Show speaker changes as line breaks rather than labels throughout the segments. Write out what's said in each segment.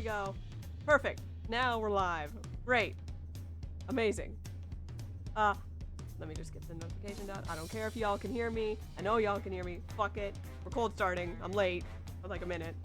go. Perfect. Now we're live. Great. Amazing. Let me just get the notification down. I don't care if y'all can hear me. I know y'all can hear me. Fuck it. We're cold starting. I'm late for like a minute.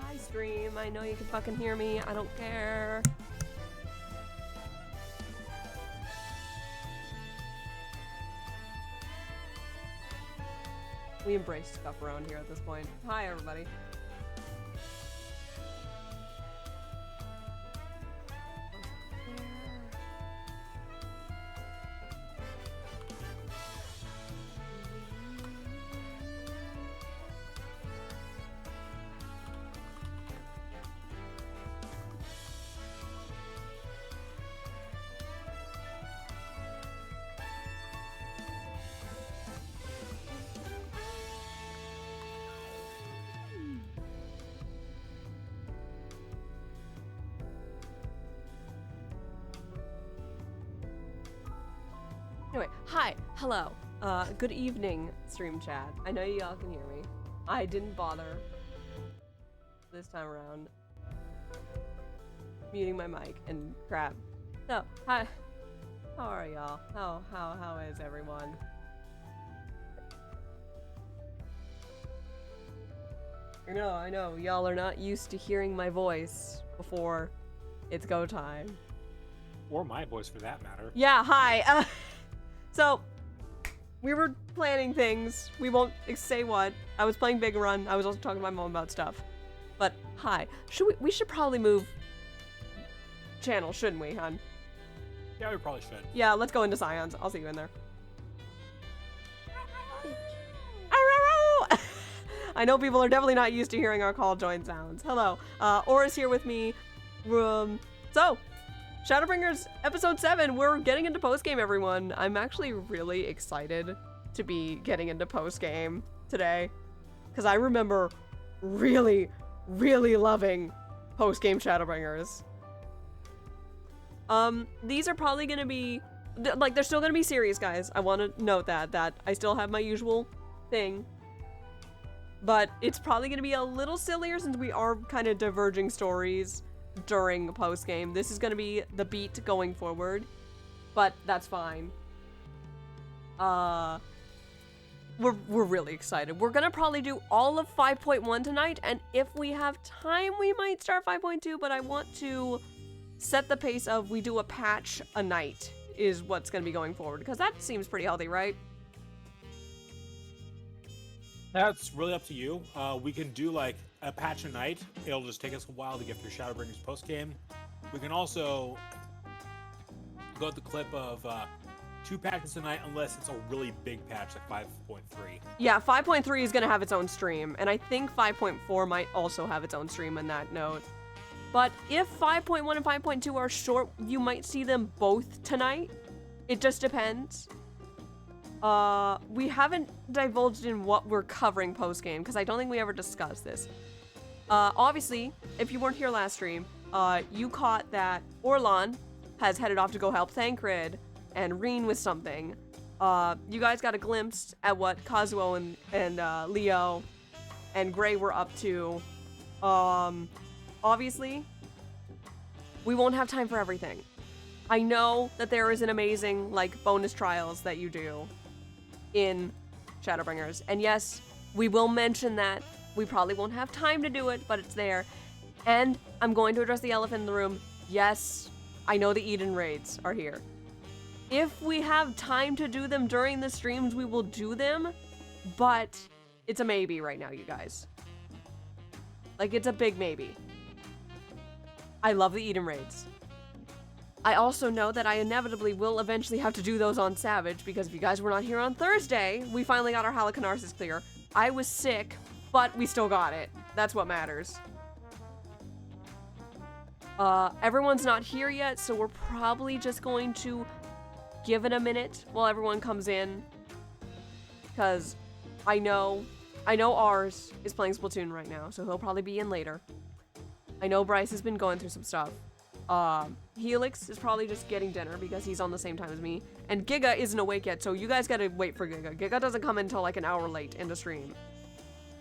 Hi, stream. I know you can fucking hear me. I don't care. We embrace stuff around here at this point. Hi, everybody. Anyway, hi, hello, good evening, stream chat. I know y'all can hear me. I didn't bother this time around muting my mic and crap. So, hi, how are y'all? How is everyone? I know, y'all are not used to hearing my voice before it's go time.
Or my voice, for that matter.
Yeah, hi. So, we were planning things. We won't say what. I was playing Big Run. I was also talking to my mom about stuff. But, hi. We should probably move channel, shouldn't we, hon?
Yeah, we probably should.
Yeah, let's go into Scions. I'll see you in there. I know people are definitely not used to hearing our call join sounds. Hello. Aura's here with me. So, Shadowbringers episode 7, we're getting into postgame, everyone. I'm actually really excited to be getting into postgame today, because I remember really, really loving postgame Shadowbringers. These are probably gonna be, like, they're still gonna be serious, guys. I want to note that I still have my usual thing, but it's probably gonna be a little sillier since we are kind of diverging stories during a post game. This is going to be the beat going forward, but that's fine. We're really excited. We're going to probably do all of 5.1 tonight, and if we have time, we might start 5.2, but I want to set the pace of we do a patch a night is what's going to be going forward, because that seems pretty healthy, right?
That's really up to you. We can do like a patch a night. It'll just take us a while to get through Shadowbringers post game. We can also go with the clip of 2 patches a night, unless it's a really big patch like 5.3.
Yeah, 5.3 is going to have its own stream, and I think 5.4 might also have its own stream on that note. But if 5.1 and 5.2 are short, you might see them both tonight. It just depends. We haven't divulged in what we're covering post-game, because I don't think we ever discussed this. Obviously, if you weren't here last stream, you caught that Orlan has headed off to go help Thancred and Reen with something. You guys got a glimpse at what Kazuo and Leo and Gray were up to. Obviously, we won't have time for everything. I know that there is an amazing, like, bonus trials that you do in Shadowbringers. And yes, we will mention that. We probably won't have time to do it, but it's there. And I'm going to address the elephant in the room. Yes, I know the Eden raids are here. If we have time to do them during the streams, we will do them, but it's a maybe right now, you guys. Like, it's a big maybe. I love the Eden raids. I also know that I inevitably will eventually have to do those on Savage, because if you guys were not here on Thursday, we finally got our Halicarnassus clear. I was sick, but we still got it. That's what matters. Everyone's not here yet, so we're probably just going to give it a minute while everyone comes in, because I know ours is playing Splatoon right now, so he'll probably be in later. I know Bryce has been going through some stuff. Helix is probably just getting dinner because he's on the same time as me, and Giga isn't awake yet, so you guys gotta wait for Giga. Giga doesn't come until like an hour late in the stream.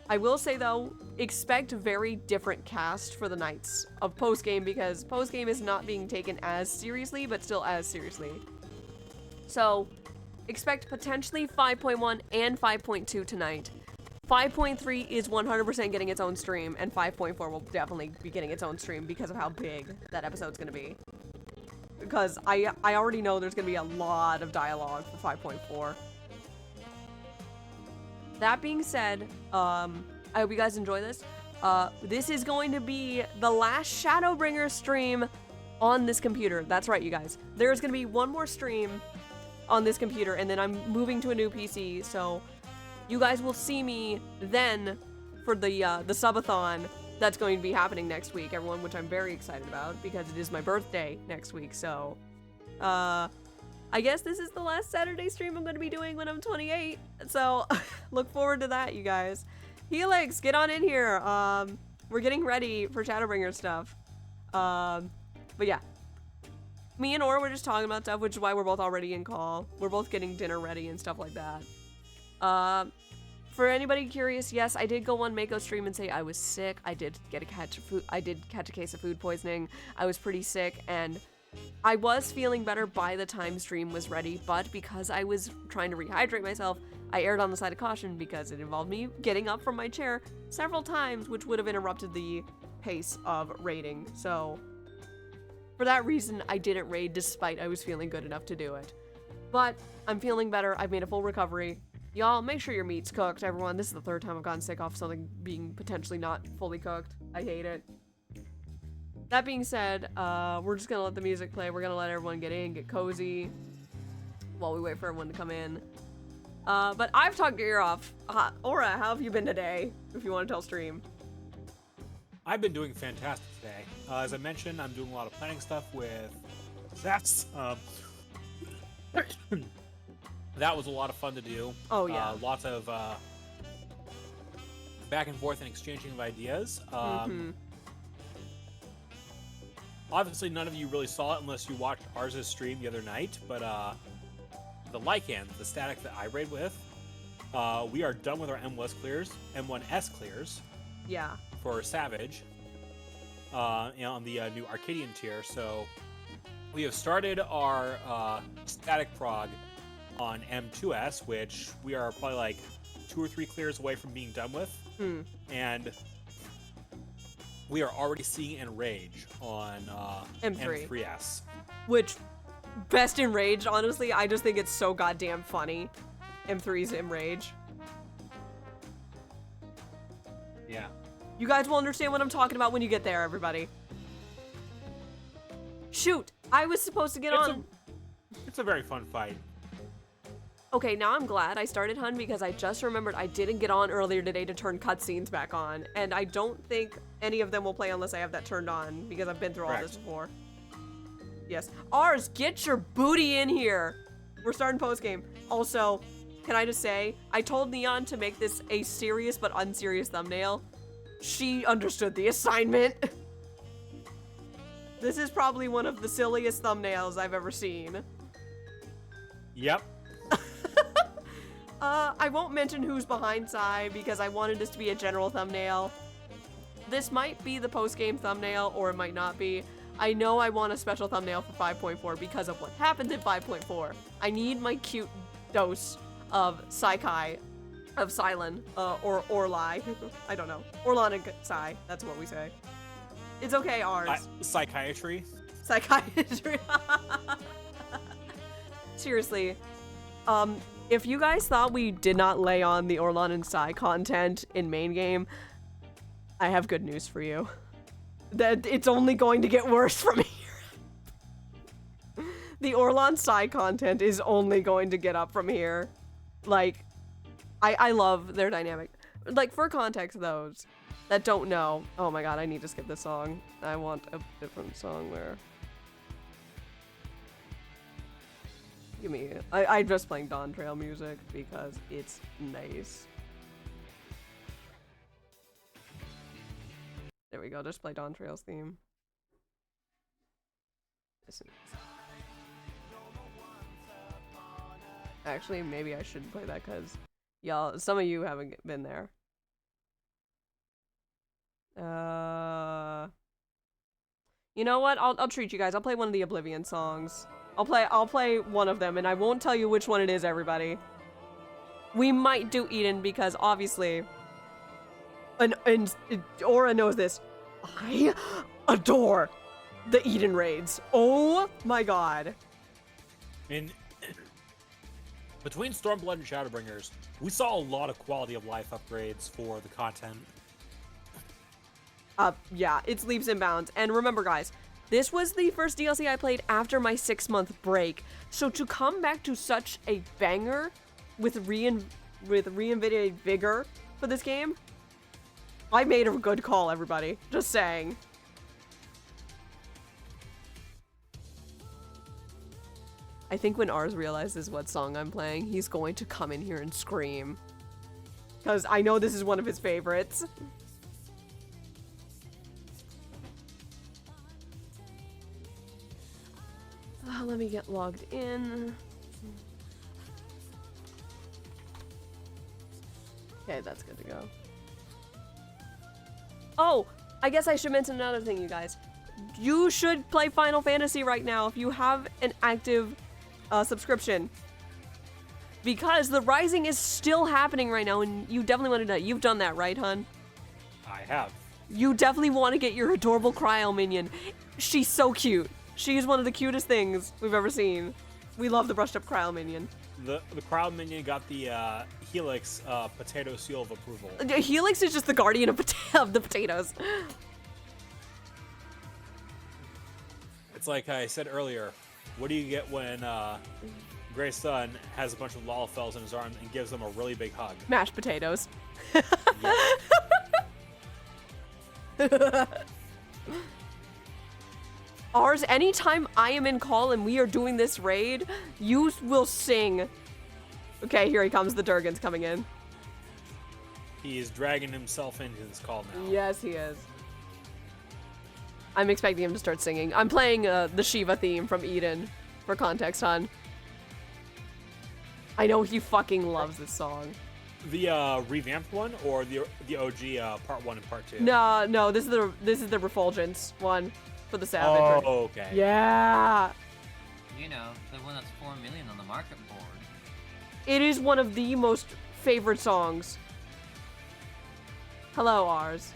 I will say though, expect very different cast for the nights of postgame, because postgame is not being taken as seriously, but still as seriously. So, expect potentially 5.1 and 5.2 tonight. 5.3 is 100% getting its own stream, and 5.4 will definitely be getting its own stream because of how big that episode's gonna be. Because I already know there's gonna be a lot of dialogue for 5.4. That being said, I hope you guys enjoy this. This is going to be the last Shadowbringers stream on this computer. That's right, you guys. There's gonna be one more stream on this computer, and then I'm moving to a new PC, so you guys will see me then for the subathon that's going to be happening next week, everyone, which I'm very excited about because it is my birthday next week. So, I guess this is the last Saturday stream I'm going to be doing when I'm 28. So, look forward to that, you guys. Helix, get on in here. We're getting ready for Shadowbringer stuff. But yeah. Me and Aura were just talking about stuff, which is why we're both already in call. We're both getting dinner ready and stuff like that. For anybody curious, yes, I did go on Mako stream and say I was sick. I did catch a case of food poisoning. I was pretty sick, and I was feeling better by the time stream was ready, but because I was trying to rehydrate myself, I erred on the side of caution because it involved me getting up from my chair several times, which would have interrupted the pace of raiding. So for that reason, I didn't raid despite I was feeling good enough to do it. But I'm feeling better. I've made a full recovery. Y'all, make sure your meat's cooked, everyone. This is the third time I've gotten sick off something being potentially not fully cooked. I hate it. That being said, we're just gonna let the music play. We're gonna let everyone get in, get cozy, while we wait for everyone to come in. But I've talked your ear off. Aura, how have you been today, if you want to tell stream?
I've been doing fantastic today. As I mentioned, I'm doing a lot of planning stuff with Zats. That was a lot of fun to do.
Oh, yeah.
Lots of back and forth and exchanging of ideas. Obviously, none of you really saw it unless you watched ours' stream the other night, but the Lycan, the static that I raid with, we are done with our M1S clears.
Yeah.
For Savage, on the new Arcadian tier. So we have started our static prog on M2S, which we are probably like 2 or 3 clears away from being done with. And we are already seeing Enrage on M3S.
Which, best Enrage, honestly, I just think it's so goddamn funny. M3's Enrage.
Yeah.
You guys will understand what I'm talking about when you get there, everybody. Shoot! I was supposed to get on.
It's a very fun fight.
Okay, now I'm glad I started Hun because I just remembered I didn't get on earlier today to turn cutscenes back on, and I don't think any of them will play unless I have that turned on, because I've been through all this
Correct.
before. Yes. Ours, get your booty in here. We're starting post-game. Also, can I just say, I told Neon to make this a serious but unserious thumbnail. She understood the assignment. This is probably one of the silliest thumbnails I've ever seen.
Yep.
I won't mention who's behind Sai because I wanted this to be a general thumbnail. This might be the post-game thumbnail, or it might not be. I know I want a special thumbnail for 5.4 because of what happened in 5.4. I need my cute dose of Saikai, of Silen, or Orlai. I don't know. Orlan and Sai, that's what we say. It's okay, ours.
Psychiatry.
Psychiatry. Seriously, if you guys thought we did not lay on the Orlan and Sai content in main game, I have good news for you. That it's only going to get worse from here. The Orlan Sai content is only going to get up from here. Like, I love their dynamic. Like, for context, those that don't know, oh my god, I need to skip this song. I want a different song where... Give me... I'm just playing Dawn Trail music because it's nice. There we go, just play Dawn Trail's theme. Listen. Actually, maybe I shouldn't play that because y'all, some of you haven't been there. You know what? I'll treat you guys. I'll play one of the Oblivion songs. I'll play one of them, and I won't tell you which one it is, everybody. We might do Eden because obviously, and Aura knows this. I adore the Eden raids. Oh my god.
And between Stormblood and Shadowbringers, we saw a lot of quality of life upgrades for the content.
Yeah, it's leaps and bounds. And remember, guys, this was the first DLC I played after my 6-month break. So to come back to such a banger with reinvigorated vigor for this game, I made a good call, everybody. Just saying. I think when Ars realizes what song I'm playing, he's going to come in here and scream. Because I know this is one of his favorites. Let me get logged in. Okay, that's good to go. Oh, I guess I should mention another thing, you guys. You should play Final Fantasy right now if you have an active subscription. Because the Rising is still happening right now, and you definitely want to do that. You've done that, right, hun?
I have.
You definitely want to get your adorable Cryo minion. She's so cute. She is one of the cutest things we've ever seen. We love the brushed up Cryo minion.
The Cryo minion got the Helix potato seal of approval.
Helix is just the guardian of the potatoes.
It's like I said earlier, what do you get when Gray's son has a bunch of Lalafells in his arm and gives them a really big hug?
Mashed potatoes. Ars, anytime I am in call and we are doing this raid, you will sing. Okay, here he comes. The Durgan's coming in.
He is dragging himself into this call now.
Yes, he is. I'm expecting him to start singing. I'm playing the Shiva theme from Eden, for context, hon. I know he fucking loves this song.
The revamped one or the OG part 1 and part 2?
No, this is the Refulgence one for the Savage.
Oh, okay.
Yeah.
You know, the one that's 4 million on the market board.
It is one of the most favorite songs. Hello, Ars.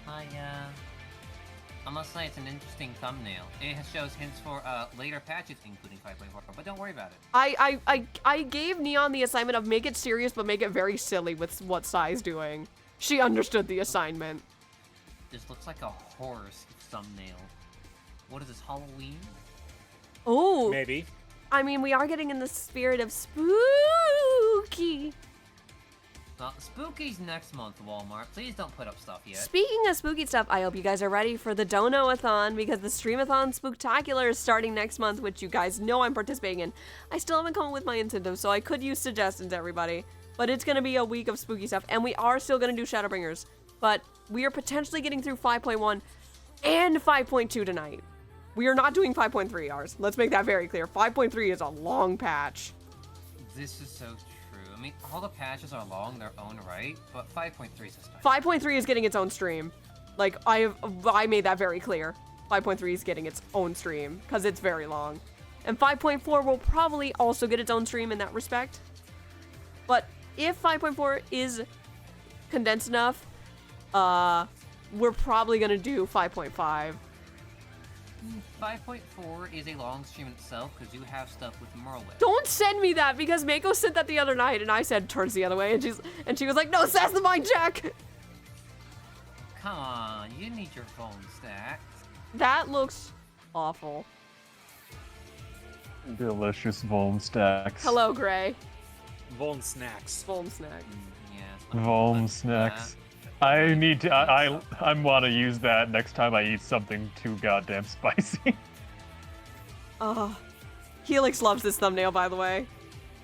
I must say it's an interesting thumbnail. It shows hints for later patches, including 5.4, but don't worry about it.
I gave Neon the assignment of make it serious, but make it very silly with what Sai's doing. She understood the assignment.
This looks like a horror thumbnail. What is this, Halloween?
Oh.
Maybe.
I mean, we are getting in the spirit of spooky.
Well, Spooky's next month, Walmart. Please don't put up stuff yet.
Speaking of spooky stuff, I hope you guys are ready for the Dono-a-thon because the Streamathon Spooktacular is starting next month, which you guys know I'm participating in. I still haven't come up with my incentives, so I could use suggestions, everybody. But it's going to be a week of spooky stuff, and we are still going to do Shadowbringers. But we are potentially getting through 5.1 and 5.2 tonight. We are not doing 5.3, ours. Let's make that very clear. 5.3 is a long patch.
This is so true. I mean, all the patches are long their own right, but 5.3 is a special.
5.3 is getting its own stream. Like, I made that very clear. 5.3 is getting its own stream, because it's very long. And 5.4 will probably also get its own stream in that respect. But if 5.4 is condensed enough, we're probably going to do 5.5.
5.4 is a long stream itself because you have stuff with Merlin.
Don't send me that because Mako said that the other night and I said turns the other way and she was like, no, sass the mind check.
Come on, you need your phone stacked.
That looks awful.
Delicious Volm stacks.
Hello, Gray.
Voln snacks.
Volm snack.
Yeah.
Volm snacks. I need to. I want to use that next time I eat something too goddamn spicy.
Helix loves this thumbnail, by the way.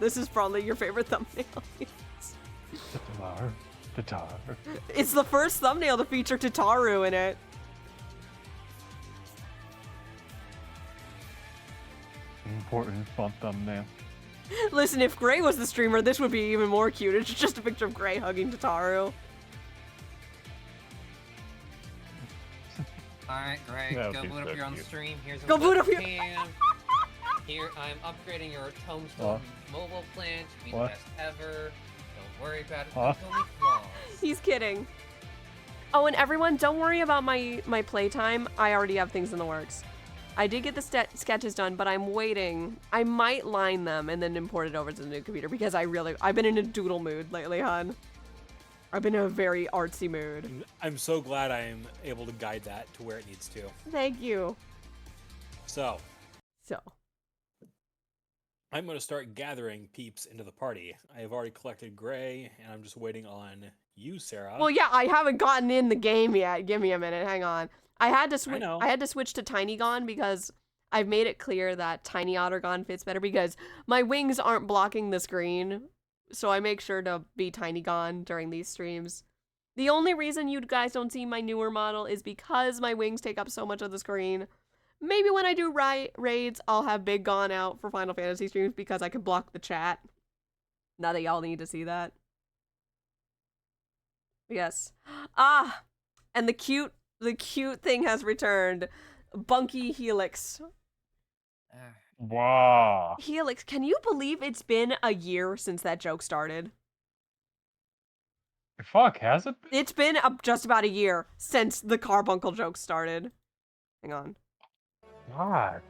This is probably your favorite thumbnail.
Tatar.
It's the first thumbnail to feature Tataru in it.
Important fun thumbnail.
Listen, if Gray was the streamer, this would be even more cute. It's just a picture of Gray hugging Tataru.
Alright, Greg,
That
go
would be
boot
so
up your own
cute.
stream. Here's a
Go boot up your-
webcam. Here, I'm upgrading your Tombstone mobile plan to be the
What?
best ever. Don't worry about it.
Huh?
There's only flaws.
He's kidding. Oh, and everyone, don't worry about my playtime. I already have things in the works. I did get the sketches done, but I'm waiting. I might line them and then import it over to the new computer because I've been in a doodle mood lately, hon. I've been in a very artsy mood.
I'm so glad I am able to guide that to where it needs to.
Thank you.
So,
So,
I'm going to start gathering peeps into the party. I have already collected Gray, and I'm just waiting on you, Sarah.
well, yeah, I haven't gotten in the game yet. Give me a minute. Hang on. I had to switch.
know.
I had to switch to Tiny Gon because I've made it clear that Tiny Otter Gon fits better because my wings aren't blocking the screen. So I make sure to be Tiny Gon during these streams. The only reason you guys don't see my newer model is because my wings take up so much of the screen. Maybe when I do raids, I'll have Big Gon out for Final Fantasy streams because I can block the chat. Now that y'all need to see that. Yes. Ah, and the cute thing has returned. Bunky Helix.
Wow.
Helix, can you believe it's been a year since that joke started?
Fuck, has it been?
It's been just about a year since the carbuncle joke started. Hang on.
God.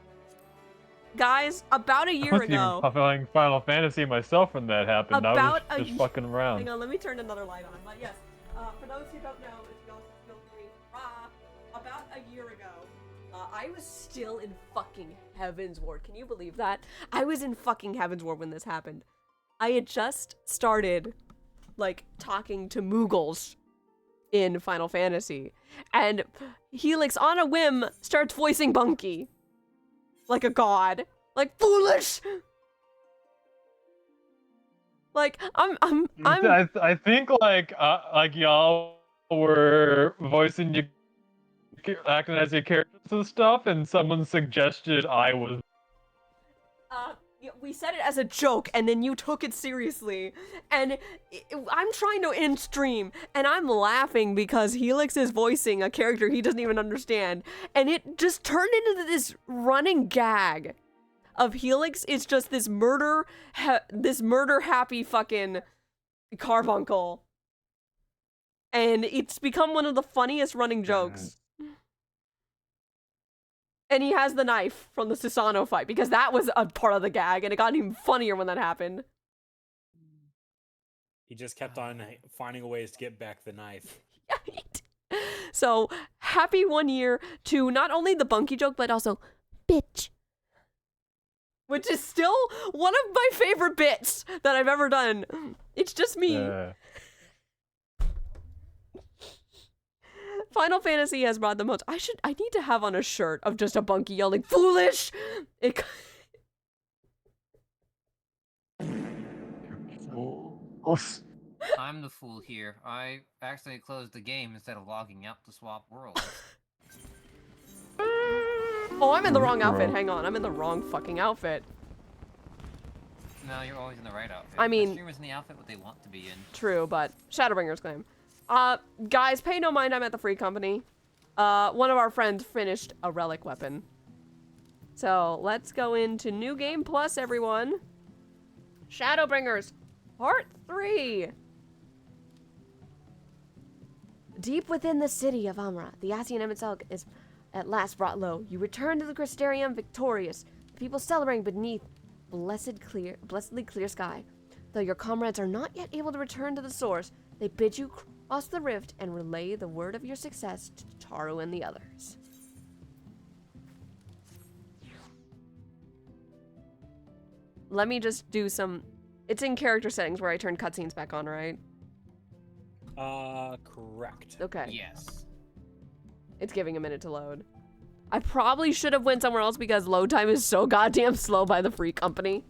Guys, about a
I
year
wasn't
ago.
even playing Final Fantasy myself when that happened. I
About
was
a
just fucking around.
Hang on, let me turn another light on. But yes, for those who don't know, if y'all feel free, about a year ago, I was still in fucking Heaven's Ward. Can you believe that? I was in fucking Heaven's Ward when this happened. I had just started, like, talking to Moogles in Final Fantasy. And Helix, on a whim, starts voicing Bunky. Like a god. Like, foolish! Like,
I think like y'all were voicing you acting as your characters and stuff, and someone suggested I was.
we said it as a joke, and then you took it seriously. And I'm trying to end stream, and I'm laughing because Helix is voicing a character he doesn't even understand. And it just turned into this running gag of Helix is just this murder happy fucking carbuncle. And it's become one of the funniest running jokes. And he has the knife from the Susano fight, because that was a part of the gag, and it got even funnier when that happened.
He just kept on finding ways to get back the knife.
So, happy 1 year to not only the Bunky joke, but also, bitch. Which is still one of my favorite bits that I've ever done. It's just me. Final Fantasy has brought the most. I need to have on a shirt of just a bunkie yelling "foolish." It.
I'm the fool here. I actually closed the game instead of logging out to swap worlds.
Oh, I'm in the wrong outfit. Hang on, I'm in the wrong fucking outfit.
No, you're always in the right outfit.
I mean,
the streamer's in the outfit what they want to be in.
True, but Shadowbringers claim. Guys, pay no mind. I'm at the free company. One of our friends finished a relic weapon. So let's go into New Game Plus, everyone. Shadowbringers, Part 3. Deep within the city of Amra, the Asian Emet is at last brought low. You return to the Crystarium victorious. The people celebrating beneath blessedly clear sky. Though your comrades are not yet able to return to the source, they bid you cross the rift and relay the word of your success to Taru and the others. Let me just do some... It's in character settings where I turn cutscenes back on, right?
Correct.
Okay.
Yes.
It's giving a minute to load. I probably should have went somewhere else because load time is so goddamn slow by the free company.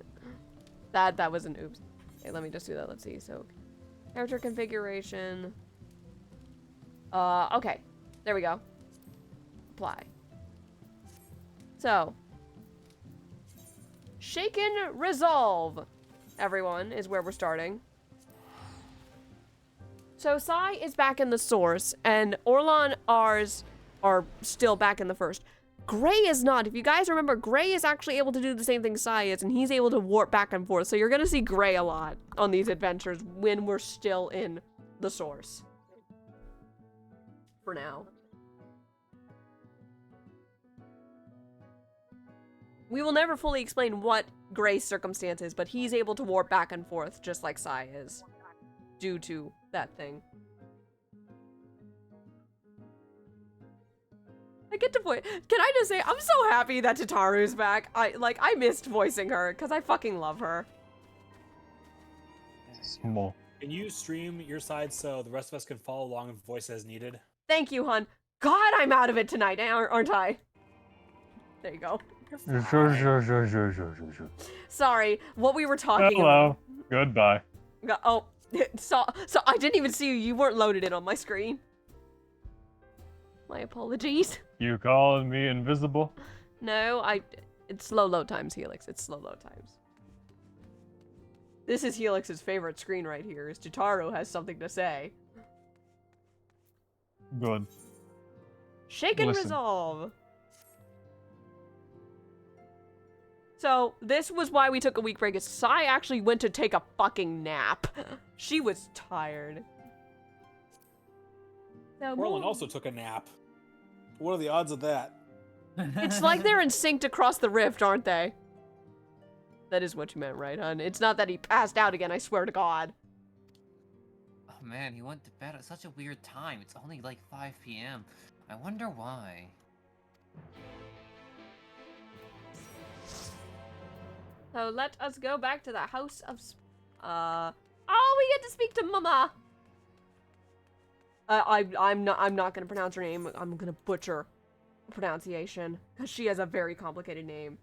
That was an oops. Okay, let me just do that. Let's see. So, character configuration. Okay. There we go. Apply. So, Shaken Resolve, everyone, is where we're starting. So Sai is back in the source, and Orlan Ars are still back in the first. Gray is not. If you guys remember, Gray is actually able to do the same thing Sai is, and he's able to warp back and forth. So you're gonna see Gray a lot on these adventures when we're still in the source. For now. We will never fully explain what Gray's circumstance is, but he's able to warp back and forth just like Sai is. Due to that thing. I get to voice. Can I just say, I'm so happy that Tataru's back. I missed voicing her because I fucking love her.
Small.
Can you stream your side so the rest of us can follow along and voice as needed?
Thank you, hon. God, I'm out of it tonight, aren't I? There you go.
Sure.
Sorry, what we were talking
Hello. Goodbye.
about. Oh, so I didn't even see you. You weren't loaded in on my screen. My apologies.
You calling me invisible?
No, it's slow load times, Helix. It's slow load times. This is Helix's favorite screen right here, is Jotaro has something to say.
Good.
Shaken
Listen.
Resolve. So, this was why we took a week break, is Sai actually went to take a fucking nap. She was tired. So,
Orlan also took a nap. What are the odds of that?
it's like they're in sync across the rift, aren't they? That is what you meant, right, hon? It's not that he passed out again, I swear to God.
Oh man, he went to bed at such a weird time. It's only like 5 p.m. I wonder why.
So let us go back to the house of... Oh, we get to speak to Mama! I'm not gonna pronounce her name. I'm gonna butcher pronunciation, because she has a very complicated name.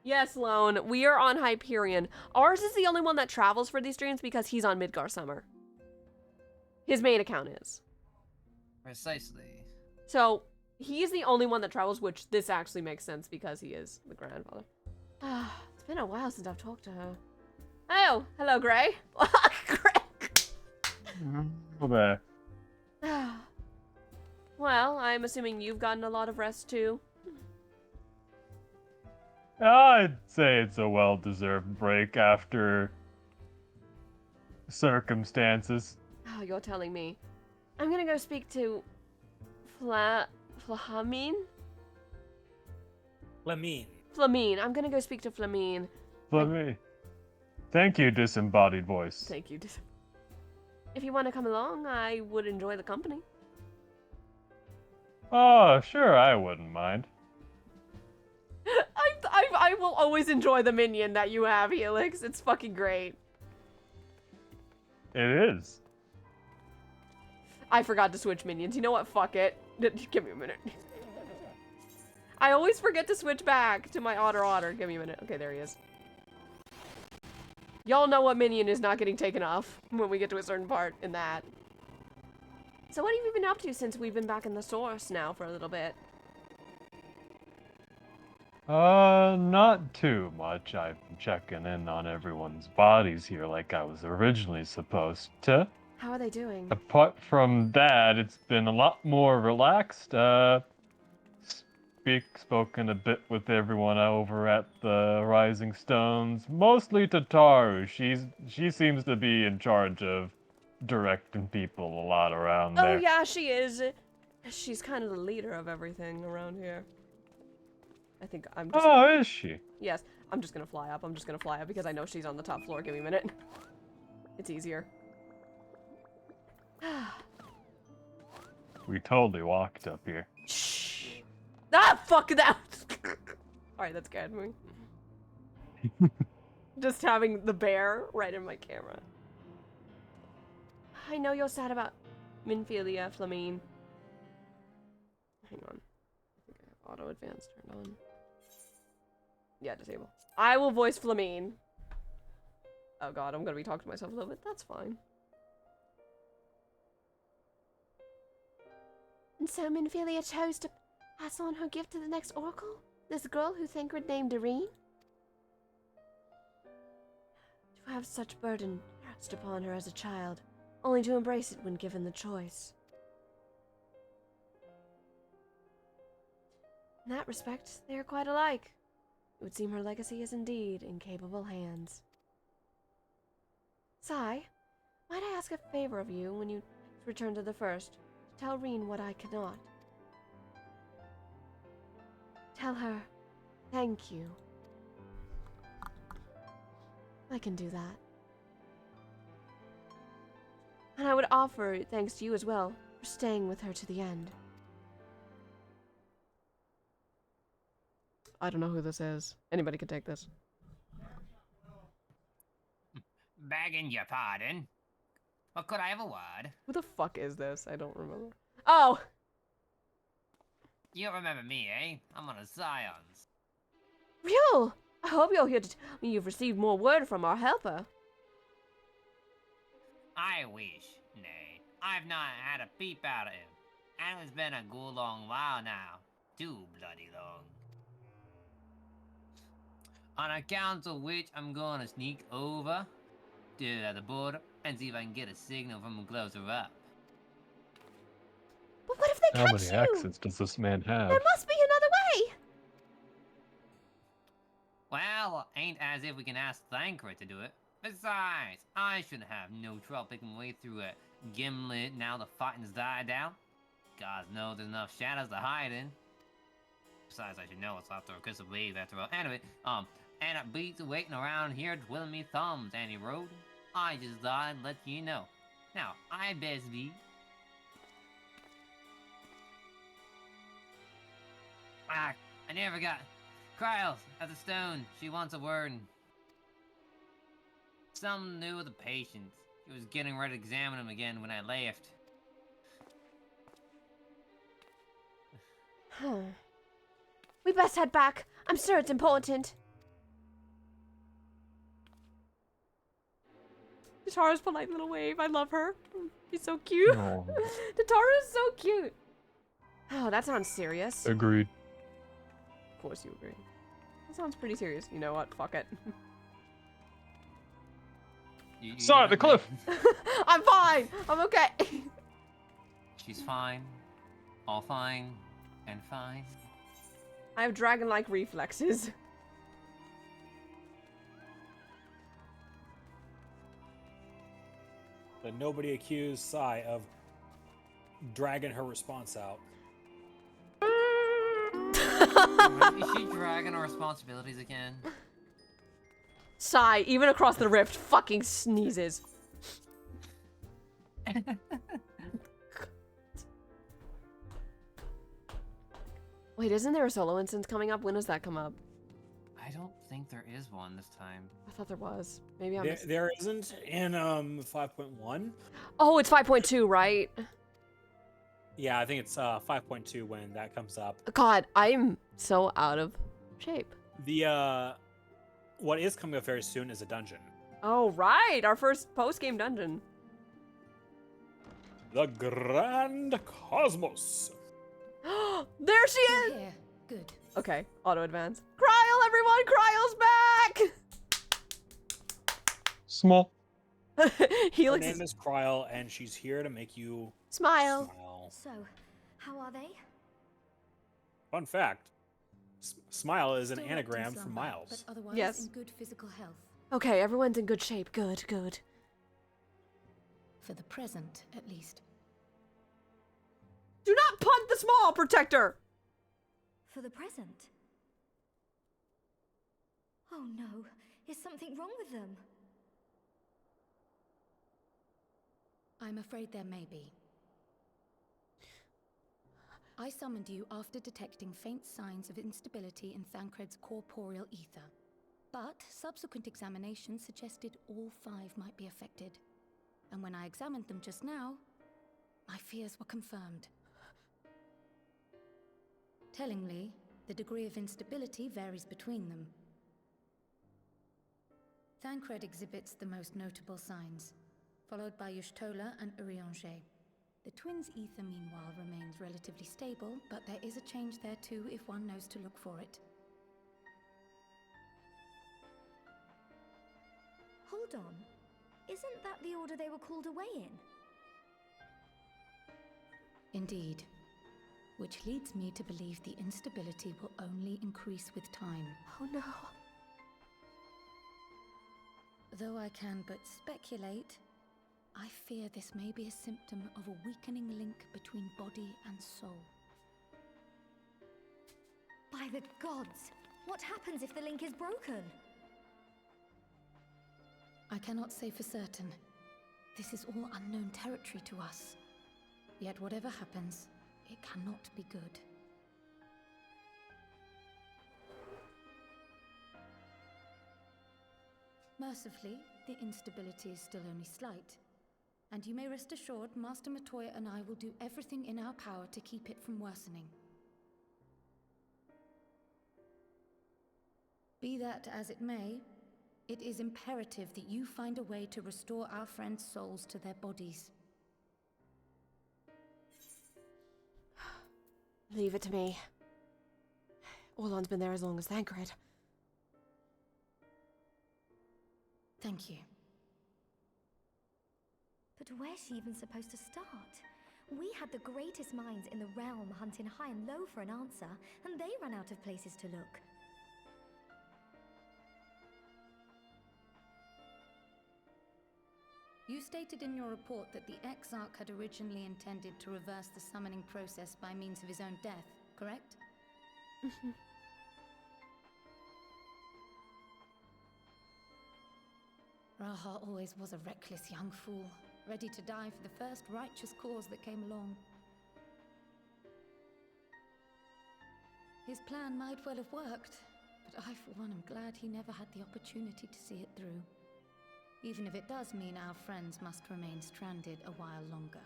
Yes, Lone, we are on Hyperion. Ours is the only one that travels for these streams because he's on Midgar Summer. His main account is.
Precisely.
So, he's the only one that travels, which this actually makes sense because he is the grandfather. It's been a while since I've talked to her. Oh, hello, Gray.
There.
Well, I'm assuming you've gotten a lot of rest too.
I'd say it's a well-deserved break after circumstances.
Oh, you're telling me. I'm gonna go speak to Flamine?
Flamine.
I'm gonna go speak to Flamine.
Let me. Thank you, disembodied voice.
Thank you. If you want to come along, I would enjoy the company.
Oh, sure, I wouldn't mind.
I will always enjoy the minion that you have, Helix. It's fucking great.
It is.
I forgot to switch minions. You know what? Fuck it. Give me a minute. I always forget to switch back to my otter. Give me a minute. Okay, there he is. Y'all know what minion is not getting taken off when we get to a certain part in that. So what have you been up to since we've been back in the source now for a little bit?
Not too much. I've been checking in on everyone's bodies here like I was originally supposed to.
How are they doing?
Apart from that, it's been a lot more relaxed. Spoken a bit with everyone over at the Rising Stones. Mostly Tataru. She seems to be in charge of directing people a lot around there.
Oh yeah, she is. She's kind of the leader of everything around here. I think I'm just...
Oh, is she?
Yes, I'm just gonna fly up. I'm just gonna fly up because I know she's on the top floor. Give me a minute. It's easier.
We totally walked up here.
Shh. Ah, fuck that! Alright, that scared me. Just having the bear right in my camera. I know you're sad about Minfilia, Flamine. Hang on. I think I have auto advance turned on. Yeah, disable. I will voice Flamine. Oh god, I'm gonna be talking to myself a little bit. That's fine. And so Minfilia chose to pass on her gift to the next oracle? This girl who Thancred named Doreen? To have such burden cast upon her as a child, only to embrace it when given the choice. In that respect, they are quite alike. It would seem her legacy is indeed in capable hands. Sai, might I ask a favor of you when you return to the First? To tell Reen what I cannot. Tell her, thank you. I can do that. And I would offer thanks to you as well for staying with her to the end. I don't know who this is. Anybody can take this.
Begging your pardon. But could I have a word?
Who the fuck is this? I don't remember. Oh!
You don't remember me, eh? I'm one of Zion's.
Real! I hope you're here to tell me you've received more word from our helper.
I wish. Nay, I've not had a peep out of him. And it's been a good long while now. Too bloody long. On account of which, I'm gonna sneak over to the border and see if I can get a signal from him closer up.
But what if they
How
catch
many
you?
accents does this man have?
There must be another way!
Well, ain't as if we can ask Thancred to do it. Besides, I should have no trouble picking my way through a gimlet now the fighting's died down. God knows there's enough shadows to hide in. Besides, I should know it's after a kiss of wave after all. Anyway, and it beats waiting around here twiddling me thumbs, Annie Road. I just thought I'd let you know. Now, I best be. Ah, I never got. Kryles at the stone. She wants a word. Something new with the patient. She was getting ready to examine him again when I left.
We best head back. I'm sure it's important. Tataru's polite little wave. I love her. She's so cute.
Oh.
Tataru is so cute. Oh, that sounds serious.
Agreed.
Of course you agree. That sounds pretty serious. You know what? Fuck it.
Sorry, the cliff!
I'm fine. I'm okay.
She's fine. All fine. And fine.
I have dragon-like reflexes.
But nobody accused Sai of dragging her response out.
Is she dragging her responsibilities again?
Sigh, even across the rift, fucking sneezes. Wait, isn't there a solo instance coming up? When does that come up?
I don't think think there is one this time.
I thought there was. Maybe I'm.
There isn't in 5.1.
Oh, it's 5.2, right?
Yeah, I think it's 5.2 when that comes up.
God, I'm so out of shape.
The what is coming up very soon is a dungeon.
Oh, right. Our first post-game dungeon.
The Grand Cosmos.
There she is!
You're here. Good.
Okay, auto advance. Kryl, everyone! Kryle's
Small.
back! He
Her
looks.
name is Kryl, and she's here to make you
Smile.
smile.
So, how are they?
Fun fact: smile is an
Still wrapped in
anagram for
slumber,
miles.
But otherwise
Yes.
in good physical health.
Okay, everyone's in good shape. Good, good.
For the present, at least.
Do not punt the small, Protector!
For the present. Oh no, is something wrong with them?
I'm afraid there may be. I summoned you after detecting faint signs of instability in Thancred's corporeal ether. But subsequent examination suggested all 5 might be affected. And when I examined them just now, my fears were confirmed. Tellingly, the degree of instability varies between them. Thancred exhibits the most notable signs, followed by Y'shtola and Urianger. The twins' ether, meanwhile, remains relatively stable, but there is a change there too if one knows to look for it.
Hold on. Isn't that the order they were called away in?
Indeed. Which leads me to believe the instability will only increase with time.
Oh no.
Though I can but speculate, I fear this may be a symptom of a weakening link between body and soul.
By the gods! What happens if the link is broken?
I cannot say for certain. This is all unknown territory to us. Yet whatever happens, it cannot be good. Mercifully, the instability is still only slight. And you may rest assured Master Matoya and I will do everything in our power to keep it from worsening. Be that as it may, it is imperative that you find a way to restore our friends' souls to their bodies.
Leave it to me. Orlon's been there as long as Thancred.
Thank you.
But where's she even supposed to start? We had the greatest minds in the realm hunting high and low for an answer, and they ran out of places to look.
You stated in your report that the Exarch had originally intended to reverse the summoning process by means of his own death, correct? Raha always was a reckless young fool, ready to die for the first righteous cause that came along. His plan might well have worked, but I for one am glad he never had the opportunity to see it through. Even if it does mean our friends must remain stranded a while longer.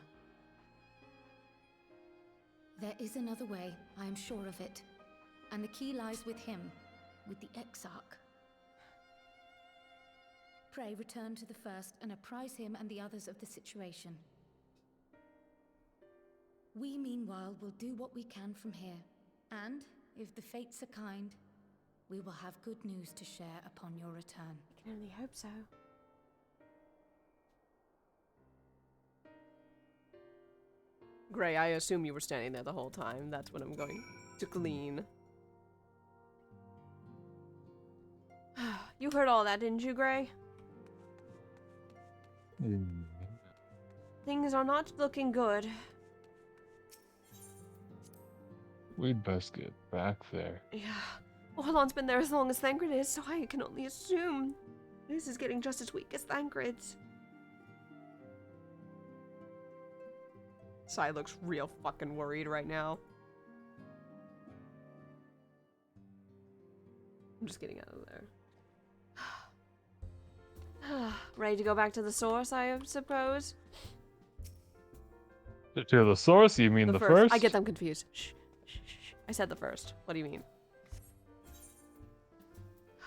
There is another way, I am sure of it. And the key lies with him, with the Exarch. Pray return to the First and apprise him and the others of the situation. We, meanwhile, will do what we can from here. And, if the fates are kind, we will have good news to share upon your return.
I can only hope so. Gray, I assume you were standing there the whole time. That's what I'm going to glean. You heard all that, didn't you, Gray? Things are not looking good.
We'd best get back there.
Yeah. Orlon's been there as long as Thancred is, so I can only assume this is getting just as weak as Thancred's. Sai looks real fucking worried right now. I'm just getting out of there. Ready to go back to the source, I suppose?
To the source, you mean the first?
I get them confused. Shh, shh, shh. I said the first. What do you mean?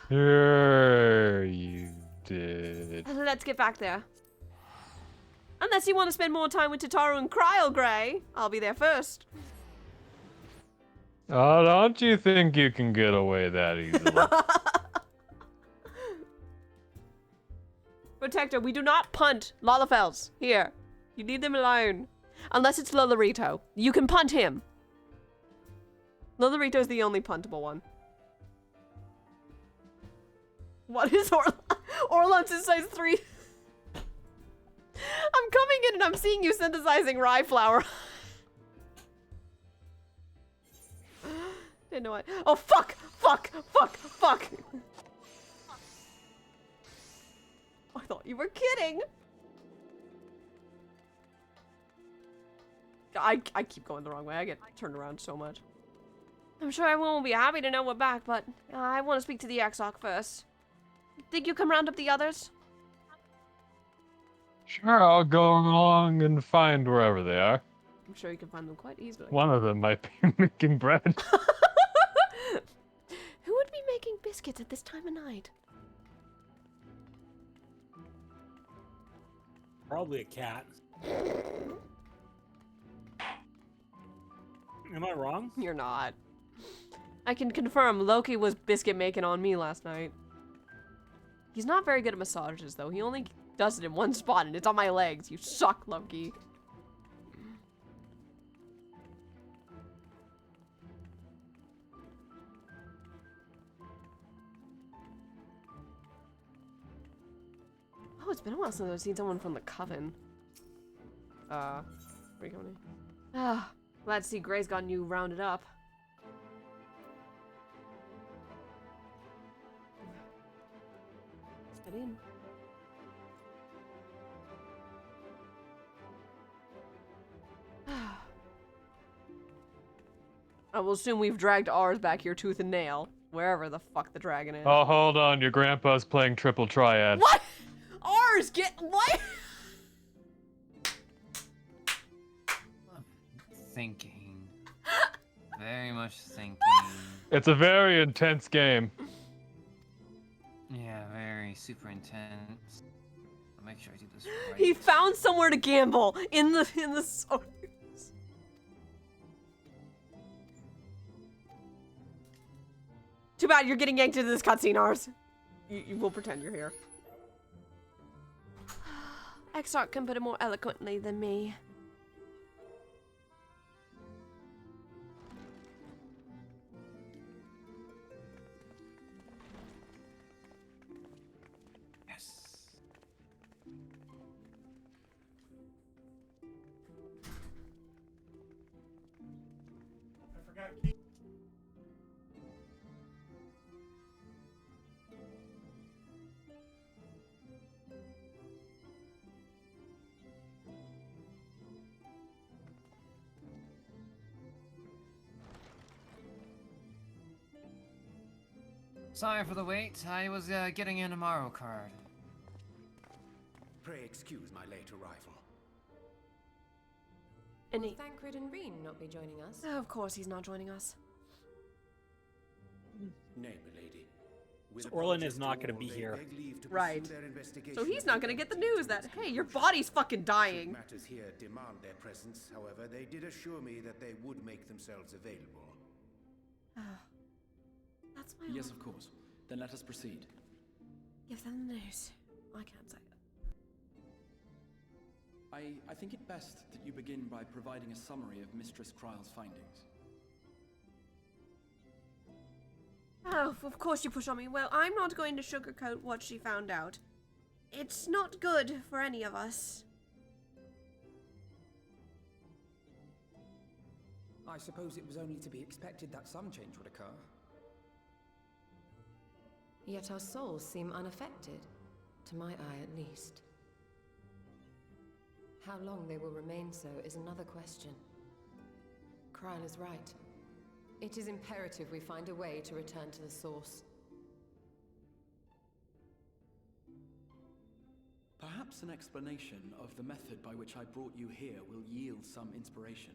Sure, you did.
Let's get back there. Unless you want to spend more time with Tataru and Cryle, Gray. I'll be there first.
Oh, don't you think you can get away that easily?
Protector, we do not punt Lalafels. Here. You leave them alone. Unless it's Lolorito. You can punt him. Lolorito's the only puntable one. What is Orlon size 3? I'm coming in and I'm seeing you synthesizing rye flour. Didn't know it. Oh, fuck! Fuck! Fuck! Fuck! I thought you were kidding. I keep going the wrong way. I get turned around so much. I'm sure everyone will be happy to know we're back, but I want to speak to the Exarch first. Think you can round up the others?
Sure, I'll go along and find wherever they are.
I'm sure you can find them quite easily.
One of them might be making bread.
Who would be making biscuits at this time of night?
Probably a cat. Am I wrong?
You're not. I can confirm Loki was biscuit making on me last night. He's not very good at massages, though. He only does it in one spot, and it's on my legs. You suck, Loki. Oh, it's been a while since I've seen someone from the Coven. Where are you going? Ah, glad to see Gray's gotten you rounded up. Let's get in. I will assume we've dragged ours back here tooth and nail. Wherever the fuck the dragon is.
Oh, hold on. Your grandpa's playing triple triad.
What? Ours get what?
Thinking. Very much thinking.
It's a very intense game.
Yeah, very super intense. I'll make sure I do this right.
He found somewhere to gamble in the source. Too bad you're getting yanked into this cutscene, ours. You will pretend you're here. Exarch can put it more eloquently than me.
Yes.
I forgot.
Sorry for the wait. I was getting an Amaro card.
Pray excuse my late arrival.
And
Will Thancred and Reen not be joining us?
of course he's not joining us.
Nay, milady. With
So Orlin is
apologies
not
to
gonna
all,
be
they
here.
beg leave to
Right.
pursue their investigation
So he's
of
not gonna get the news that, hey, your body's fucking
Should
dying.
matters here demand their presence, however, they did assure me that they would make themselves available.
That's my
Yes, of course. Then let us proceed.
Give them the news. I can't say it.
I think it best that you begin by providing a summary of Mistress Kryle's findings.
Oh, of course you push on me. Well, I'm not going to sugarcoat what she found out. It's not good for any of us.
I suppose it was only to be expected that some change would occur.
Yet our souls seem unaffected, to my eye at least. How long they will remain so is another question. Kryle is right. It is imperative we find a way to return to the source.
Perhaps an explanation of the method by which I brought you here will yield some inspiration.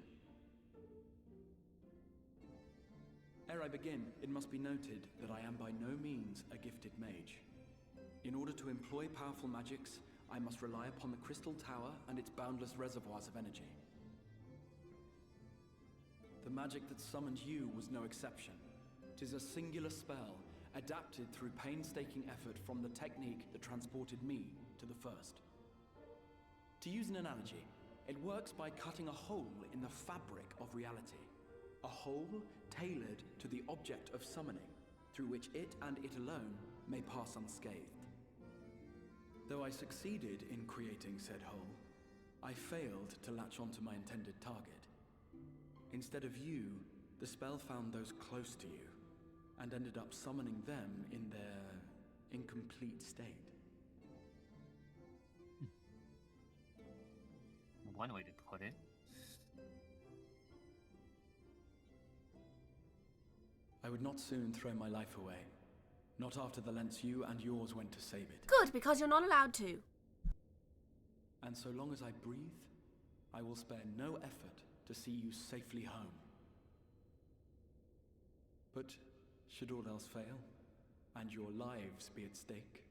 Ere I begin, it must be noted that I am by no means a gifted mage. In order to employ powerful magics, I must rely upon the Crystal Tower and its boundless reservoirs of energy. The magic that summoned you was no exception. 'Tis a singular spell, adapted through painstaking effort from the technique that transported me to the first. To use an analogy, it works by cutting a hole in the fabric of reality. A hole tailored to the object of summoning, through which it and it alone may pass unscathed. Though I succeeded in creating said hole, I failed to latch onto my intended target. Instead of you, the spell found those close to you, and ended up summoning them in their incomplete state.
One way to put it.
I would not soon throw my life away. Not after the lengths you and yours went to save it.
Good, because you're not allowed to.
And so long as I breathe, I will spare no effort to see you safely home. But should all else fail, and your lives be at stake,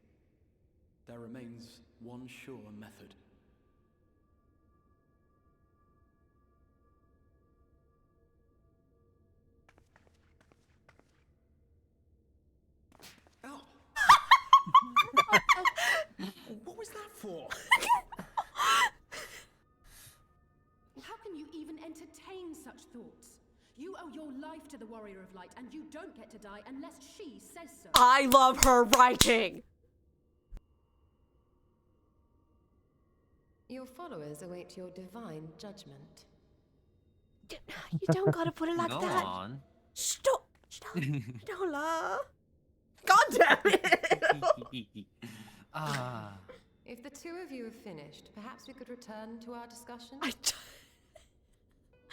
there remains one sure method.
Ow! What was that for?
How can you even entertain such thoughts? You owe your life to the Warrior of Light, and you don't get to die unless she says so.
I love her writing.
Your followers await your divine judgment.
You don't gotta put it like
Go
that.
on.
Stop. Dola. God damn it.
Ah.
If the two of you have finished, perhaps we could return to our discussion?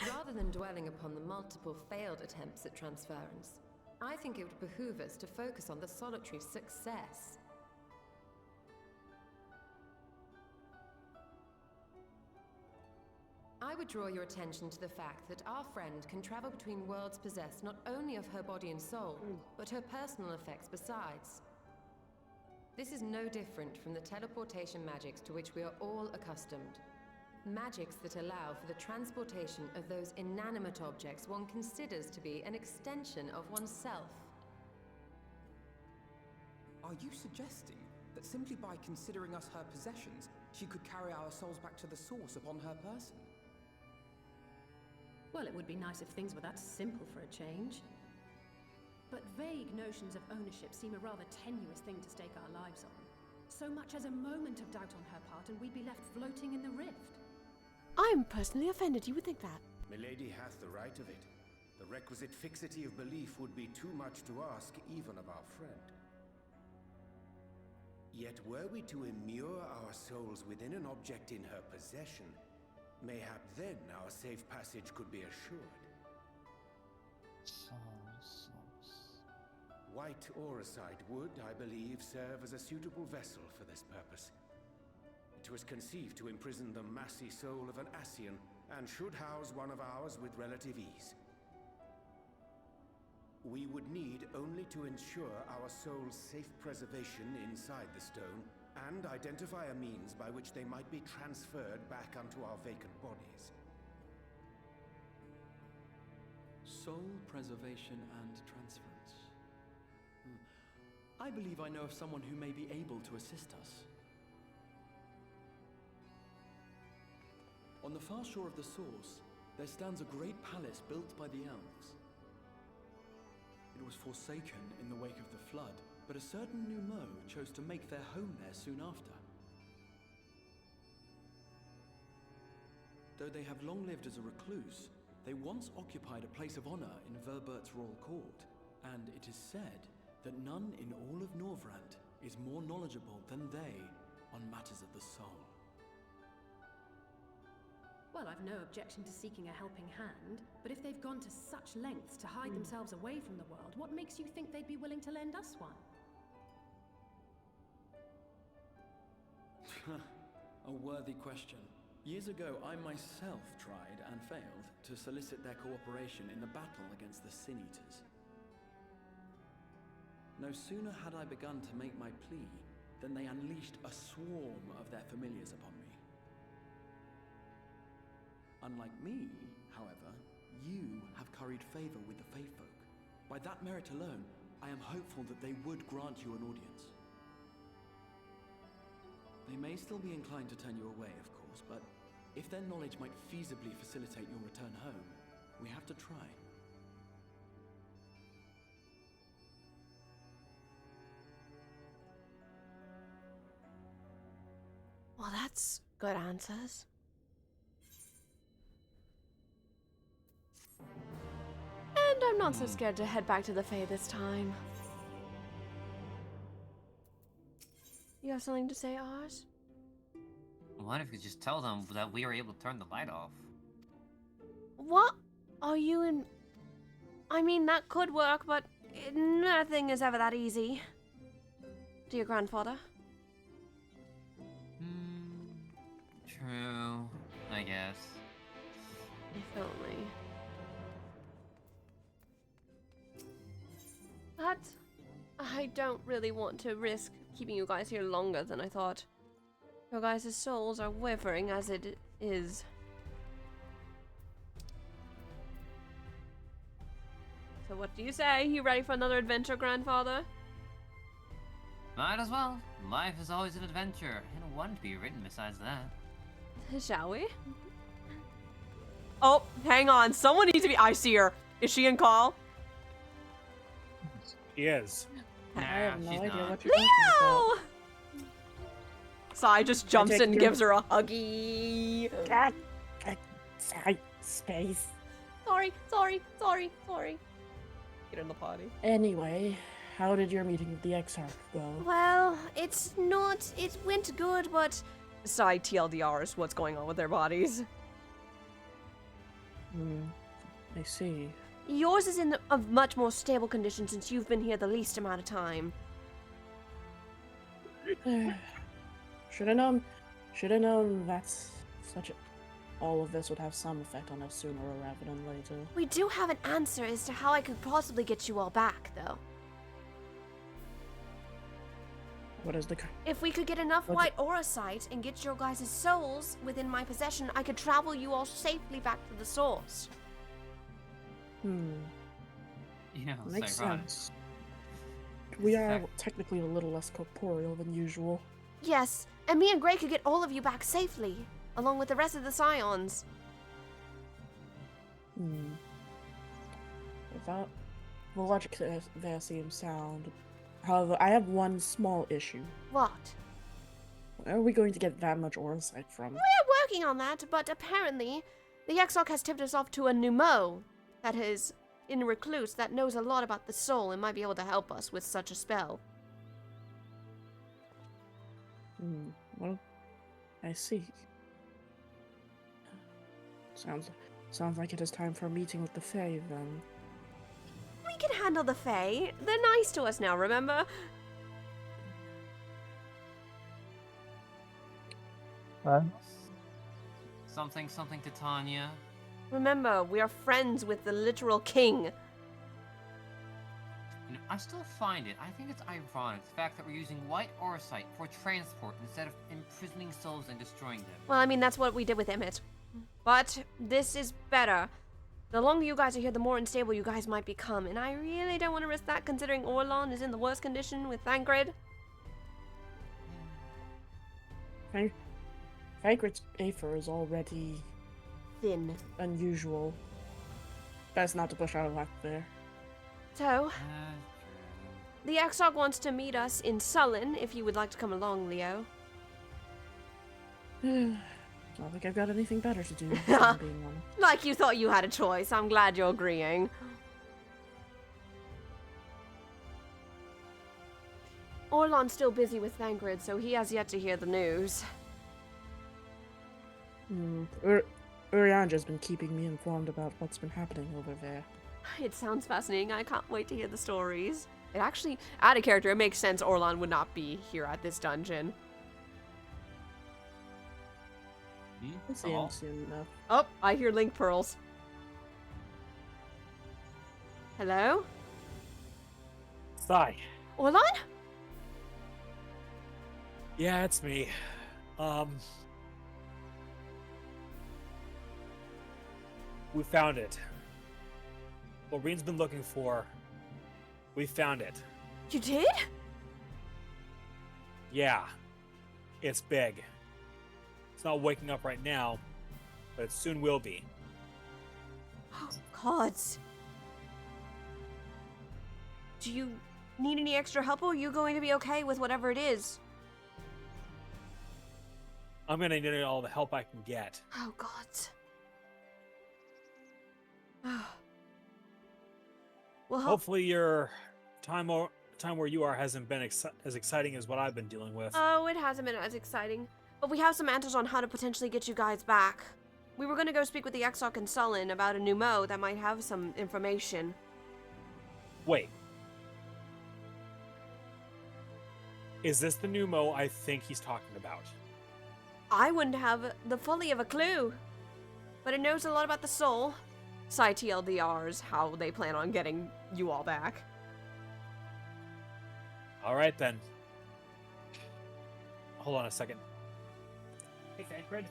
Rather than dwelling upon the multiple failed attempts at transference, I think it would behoove us to focus on the solitary success. I would draw your attention to the fact that our friend can travel between worlds possessed not only of her body and soul, but her personal effects besides. This is no different from the teleportation magics to which we are all accustomed. Magics that allow for the transportation of those inanimate objects one considers to be an extension of oneself.
Are you suggesting that simply by considering us her possessions, she could carry our souls back to the source upon her person?
Well, it would be nice if things were that simple for a change. But vague notions of ownership seem a rather tenuous thing to stake our lives on. So much as a moment of doubt on her part, and we'd be left floating in the rift.
I'm personally offended you would think that.
Milady hath the right of it. The requisite fixity of belief would be too much to ask even of our friend. Yet were we to immure our souls within an object in her possession, mayhap then our safe passage could be assured. White Auricite would, I believe, serve as a suitable vessel for this purpose. It was conceived to imprison the massy soul of an Ascian, and should house one of ours with relative ease. We would need only to ensure our soul's safe preservation inside the stone, and identify a means by which they might be transferred back unto our vacant bodies.
Soul preservation and transference. I believe I know of someone who may be able to assist us. On the far shore of the source, there stands a great palace built by the elves. It was forsaken in the wake of the flood, but a certain Nummo chose to make their home there soon after. Though they have long lived as a recluse, they once occupied a place of honor in Verbert's royal court, and it is said that none in all of Norvrant is more knowledgeable than they on matters of the soul.
Well, I've no objection to seeking a helping hand, but if they've gone to such lengths to hide themselves away from the world, what makes you think they'd be willing to lend us one?
A worthy question. Years ago, I myself tried and failed to solicit their cooperation in the battle against the Sin Eaters. No sooner had I begun to make my plea than they unleashed a swarm of their familiars upon me. Unlike me, however, you have curried favor with the Fae folk. By that merit alone, I am hopeful that they would grant you an audience. They may still be inclined to turn you away, of course, but if their knowledge might feasibly facilitate your return home, we have to try.
Well, that's good answers. And I'm not so scared to head back to the Fae this time. You have something to say, Oz?
What if you just tell them that we were able to turn the light off?
What? Are you in... I mean, that could work, but nothing is ever that easy. To your grandfather?
True, I guess.
If only. But I don't really want to risk keeping you guys here longer than I thought. Your guys' souls are wavering as it is. So what do you say? You ready for another adventure, grandfather?
Might as well. Life is always an adventure, and one to be written besides that.
Shall we? Oh, hang on. Someone needs to be... I see her. Is she in call?
He is.
Nah,
I have no
she's
idea
not.
what you're talking about.
Leo! Sai just jumps
take
in and
your-
gives her a huggy.
God, sorry, space.
Sorry. Get in the potty.
Anyway, how did your meeting with the Exarch go?
Well, it went good, but... Sai TLDRs what's going on with their bodies.
I see.
Yours is in a much more stable condition since you've been here the least amount of time.
Should have known that's all of this would have some effect on us sooner rather than later.
We do have an answer as to how I could possibly get you all back, though.
What is the...
If we could get enough
What's
white aura sight and get your guys' souls within my possession, I could travel you all safely back to the source.
You know, it's
Makes
ironic.
sense. We are technically a little less corporeal than usual.
Yes, and me and Gray could get all of you back safely, along with the rest of the Scions.
That, the logic there seems sound. However, I have one small issue.
What?
Where are we going to get that much aura sight from?
We're working on that, but apparently the Exarch has tipped us off to a pneumo that is in Recluse that knows a lot about the soul and might be able to help us with such a spell.
Well, I see. Sounds like it is time for a meeting with the Fae, then.
We can handle the Fae. They're nice to us now, remember?
Something to Tanya.
Remember, we are friends with the literal king.
You know, I still find it. I think it's ironic the fact that we're using white aura sight for transport instead of imprisoning souls and destroying them.
Well, I mean, that's what we did with Emmett. But this is better. The longer you guys are here, the more unstable you guys might become, and I really don't want to risk that considering Orlon is in the worst condition with Thancred.
Thancred's Aether is already
Thin.
unusual. Best not to push out of whack there.
So, the Exarch wants to meet us in Sullen, if you would like to come along, Leo.
I don't think I've got anything better to do than being one.
Like you thought you had a choice. I'm glad you're agreeing. Orlon's still busy with Thancred, so he has yet to hear the news.
Urianja's been keeping me informed about what's been happening over there.
It sounds fascinating. I can't wait to hear the stories. It actually, out of character, it makes sense Orlon would not be here at this dungeon.
We'll see him soon enough.
Oh, I hear link pearls. Hello?
Sigh.
Orlon?
Yeah, it's me. We found it. What Reen's been looking for, we found it.
You did?
Yeah. It's big. It's not waking up right now, but it soon will be.
Oh, gods. Do you need any extra help, or are you going to be okay with whatever it is?
I'm gonna need all the help I can get.
Oh, gods. Well,
Hopefully your time where you are hasn't been as exciting as what I've been dealing with.
Oh, it hasn't been as exciting. But we have some answers on how to potentially get you guys back. We were gonna go speak with the Exarch and Sullen about a new Mo that might have some information.
Wait. Is this the new Mo I think he's talking about?
I wouldn't have the fully of a clue. But it knows a lot about the soul. Side TLDRs, how they plan on getting you all back.
Alright then. Hold on a second. Hey, Thancred.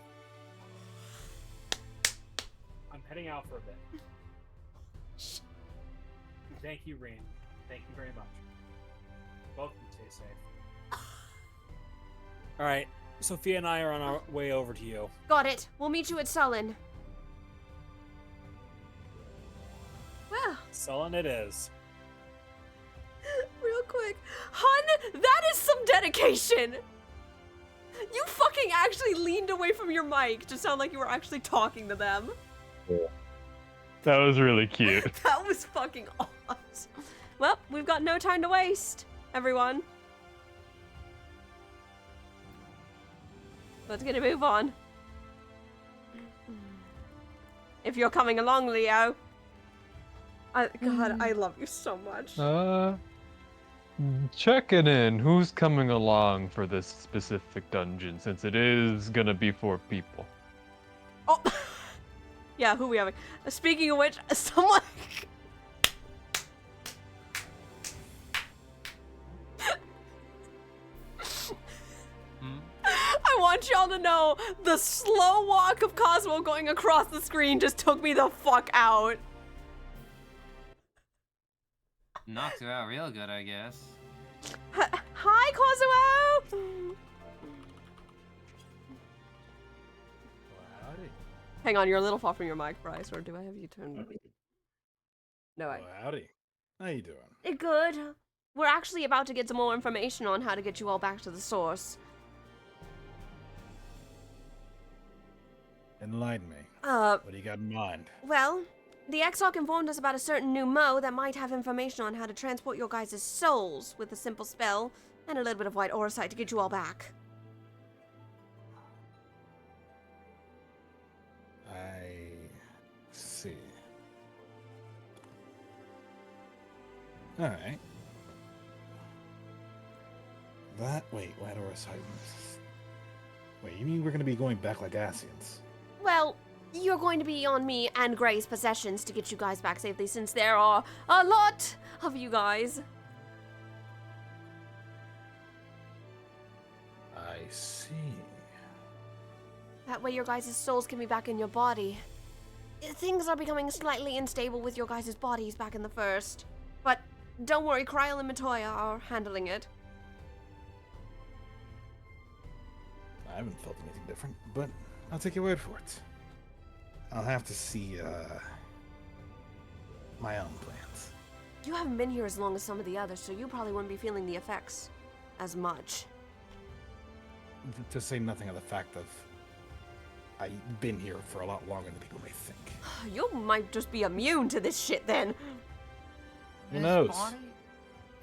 I'm heading out for a bit. Thank you, Reen. Thank you very much. Both of you stay safe. Alright, Sophia and I are on our way over to you.
Got it. We'll meet you at Sullen. Well.
Sullen it is.
Real quick. Hun, that is some dedication! You fucking actually leaned away from your mic to sound like you were actually talking to them.
That was really cute.
That was fucking awesome. Well, we've got no time to waste, everyone. Let's get a move on. If you're coming along, Leo. God, I love you so much.
Checking in. Who's coming along for this specific dungeon, since it is gonna be 4 people?
Oh, yeah. Who we having? Speaking of which, someone. I want y'all to know the slow walk of Cosmo going across the screen just took me the fuck out.
Knocked her out real good, I guess.
Hi, Cosmo!
Howdy.
Hang on, you're a little far from your mic, Bryce, or do I have you turned? No, I.
Howdy. How you doing?
Good. We're actually about to get some more information on how to get you all back to the source.
Enlighten me.
What
do you got in mind?
Well, the Exarch informed us about a certain new Mo that might have information on how to transport your guys' souls with a simple spell and a little bit of white auracite to get you all back.
I see. Alright. Wait, white auracite. Wait, you mean we're gonna be going back like Asians?
Well, you're going to be on me and Gray's possessions to get you guys back safely, since there are a lot of you guys.
I see.
That way your guys' souls can be back in your body. Things are becoming slightly unstable with your guys' bodies back in the first. But don't worry, Kryl and Matoya are handling it.
I haven't felt anything different, but I'll take your word for it. I'll have to see, my own plans.
You haven't been here as long as some of the others, so you probably wouldn't be feeling the effects as much.
To say nothing of the fact of I've been here for a lot longer than people may think.
You might just be immune to this shit then.
Who knows?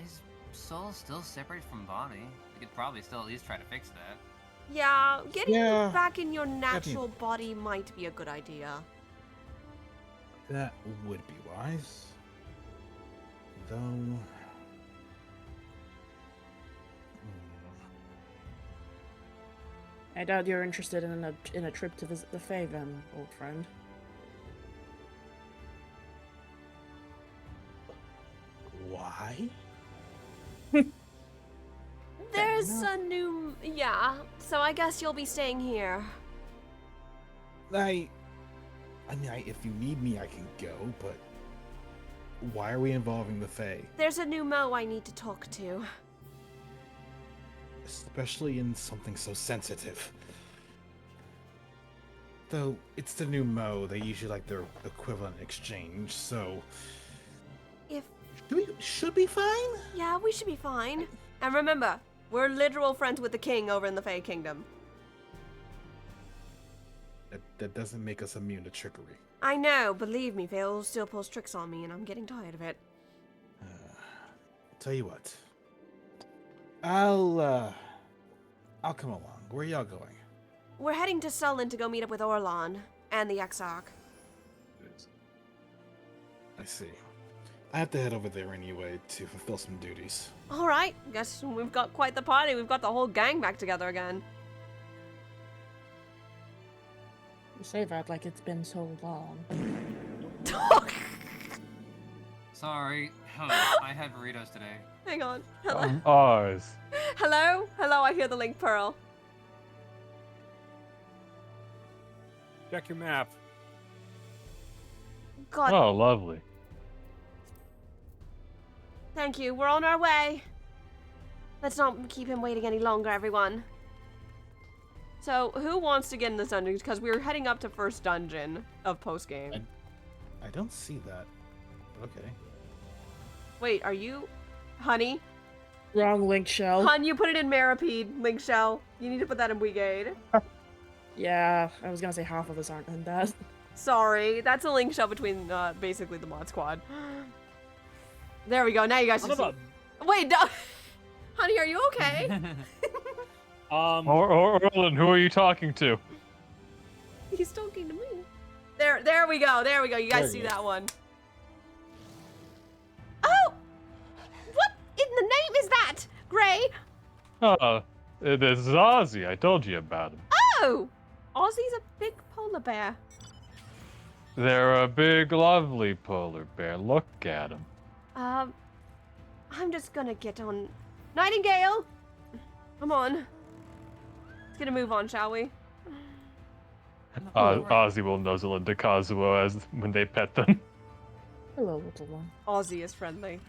Is soul still separate from body? We could probably still at least try to fix that.
Yeah, getting you
Yeah,
back in your natural body might be a good idea.
That would be wise. Though...
I doubt you're interested in a trip to visit the Fae, then, old friend.
Why?
There's a new... Yeah, so I guess you'll be staying here.
I mean, if you need me, I can go, but why are we involving the Fae?
There's a new Mo I need to talk to.
Especially in something so sensitive. Though, it's the new Mo, they usually like their equivalent exchange, so...
If...
Should be fine?
Yeah, we should be fine. And remember, we're literal friends with the king over in the Fae Kingdom.
That doesn't make us immune to trickery.
I know, believe me, Vale still pulls tricks on me, and I'm getting tired of it.
Tell you what. I'll come along. Where y'all going?
We're heading to Sullen to go meet up with Orlan and the Exarch.
I see. I have to head over there anyway to fulfill some duties.
Alright, guess we've got quite the party. We've got the whole gang back together again.
You say that like it's been so long.
Sorry, I had burritos today.
Hang on. Hello?
Ours.
Hello? Hello, I hear the link pearl.
Check your map.
God.
Oh, lovely.
Thank you. We're on our way. Let's not keep him waiting any longer, everyone. So, who wants to get in this dungeon? Because we're heading up to first dungeon of postgame.
I don't see that. Okay.
Wait, are you... Honey?
Wrong link shell.
Hun, you put it in Maripede, link shell. You need to put that in Brigade.
Yeah, I was gonna say half of us aren't in that.
Sorry, that's a link shell between basically the mod squad. There we go, now you guys can see. Wait, no. Honey, are you okay?
Orlan, who are you talking to?
He's talking to me. There we go. You guys see that one? Oh! What in the name is that? Gray?
This is Ozzy. I told you about him.
Oh! Ozzy's a big polar bear.
They're a big, lovely polar bear. Look at him.
I'm just gonna get on. Nightingale! Come on. Let's get a move on, shall we?
Ozzy will nuzzle into Kazuo as when they pet them.
Hello, little one.
Ozzy is friendly.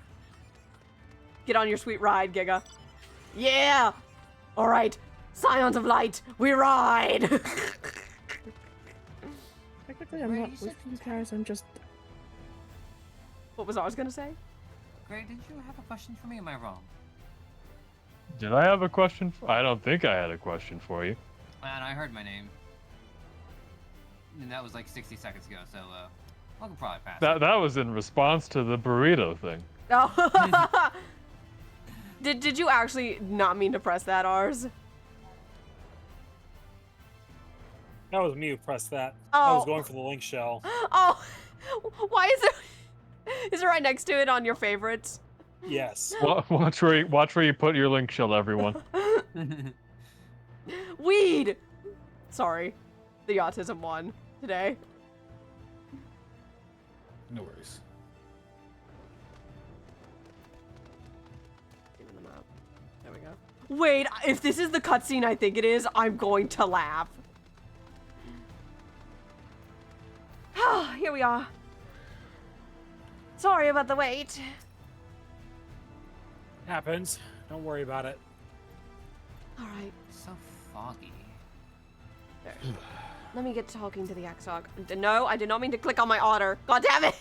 Get on your sweet ride, Giga. Yeah! Alright, Scions of Light, we ride!
Technically, I'm not with you guys, I'm just...
What was Oz gonna say?
Gray, did you have a question for me? Am I wrong?
Did I have a question? I don't think I had a question for you.
Man, I heard my name. And that was like 60 seconds ago, so I can probably pass.
That was in response to the burrito thing.
Oh. Did you actually not mean to press that, Ars?
That was me who pressed that.
Oh.
I was going for the link shell.
Oh, why is it right next to it on your favorites?
Yes.
Watch where you put your link shell, everyone.
Weed! Sorry. The autism one today.
No worries.
Even the map. There we go. Wait, if this is the cutscene I think it is, I'm going to laugh. Here we are. Sorry about the wait.
Happens. Don't worry about it.
Alright.
So foggy.
There. Let me get talking to the Exarch. No, I did not mean to click on my otter. God damn it!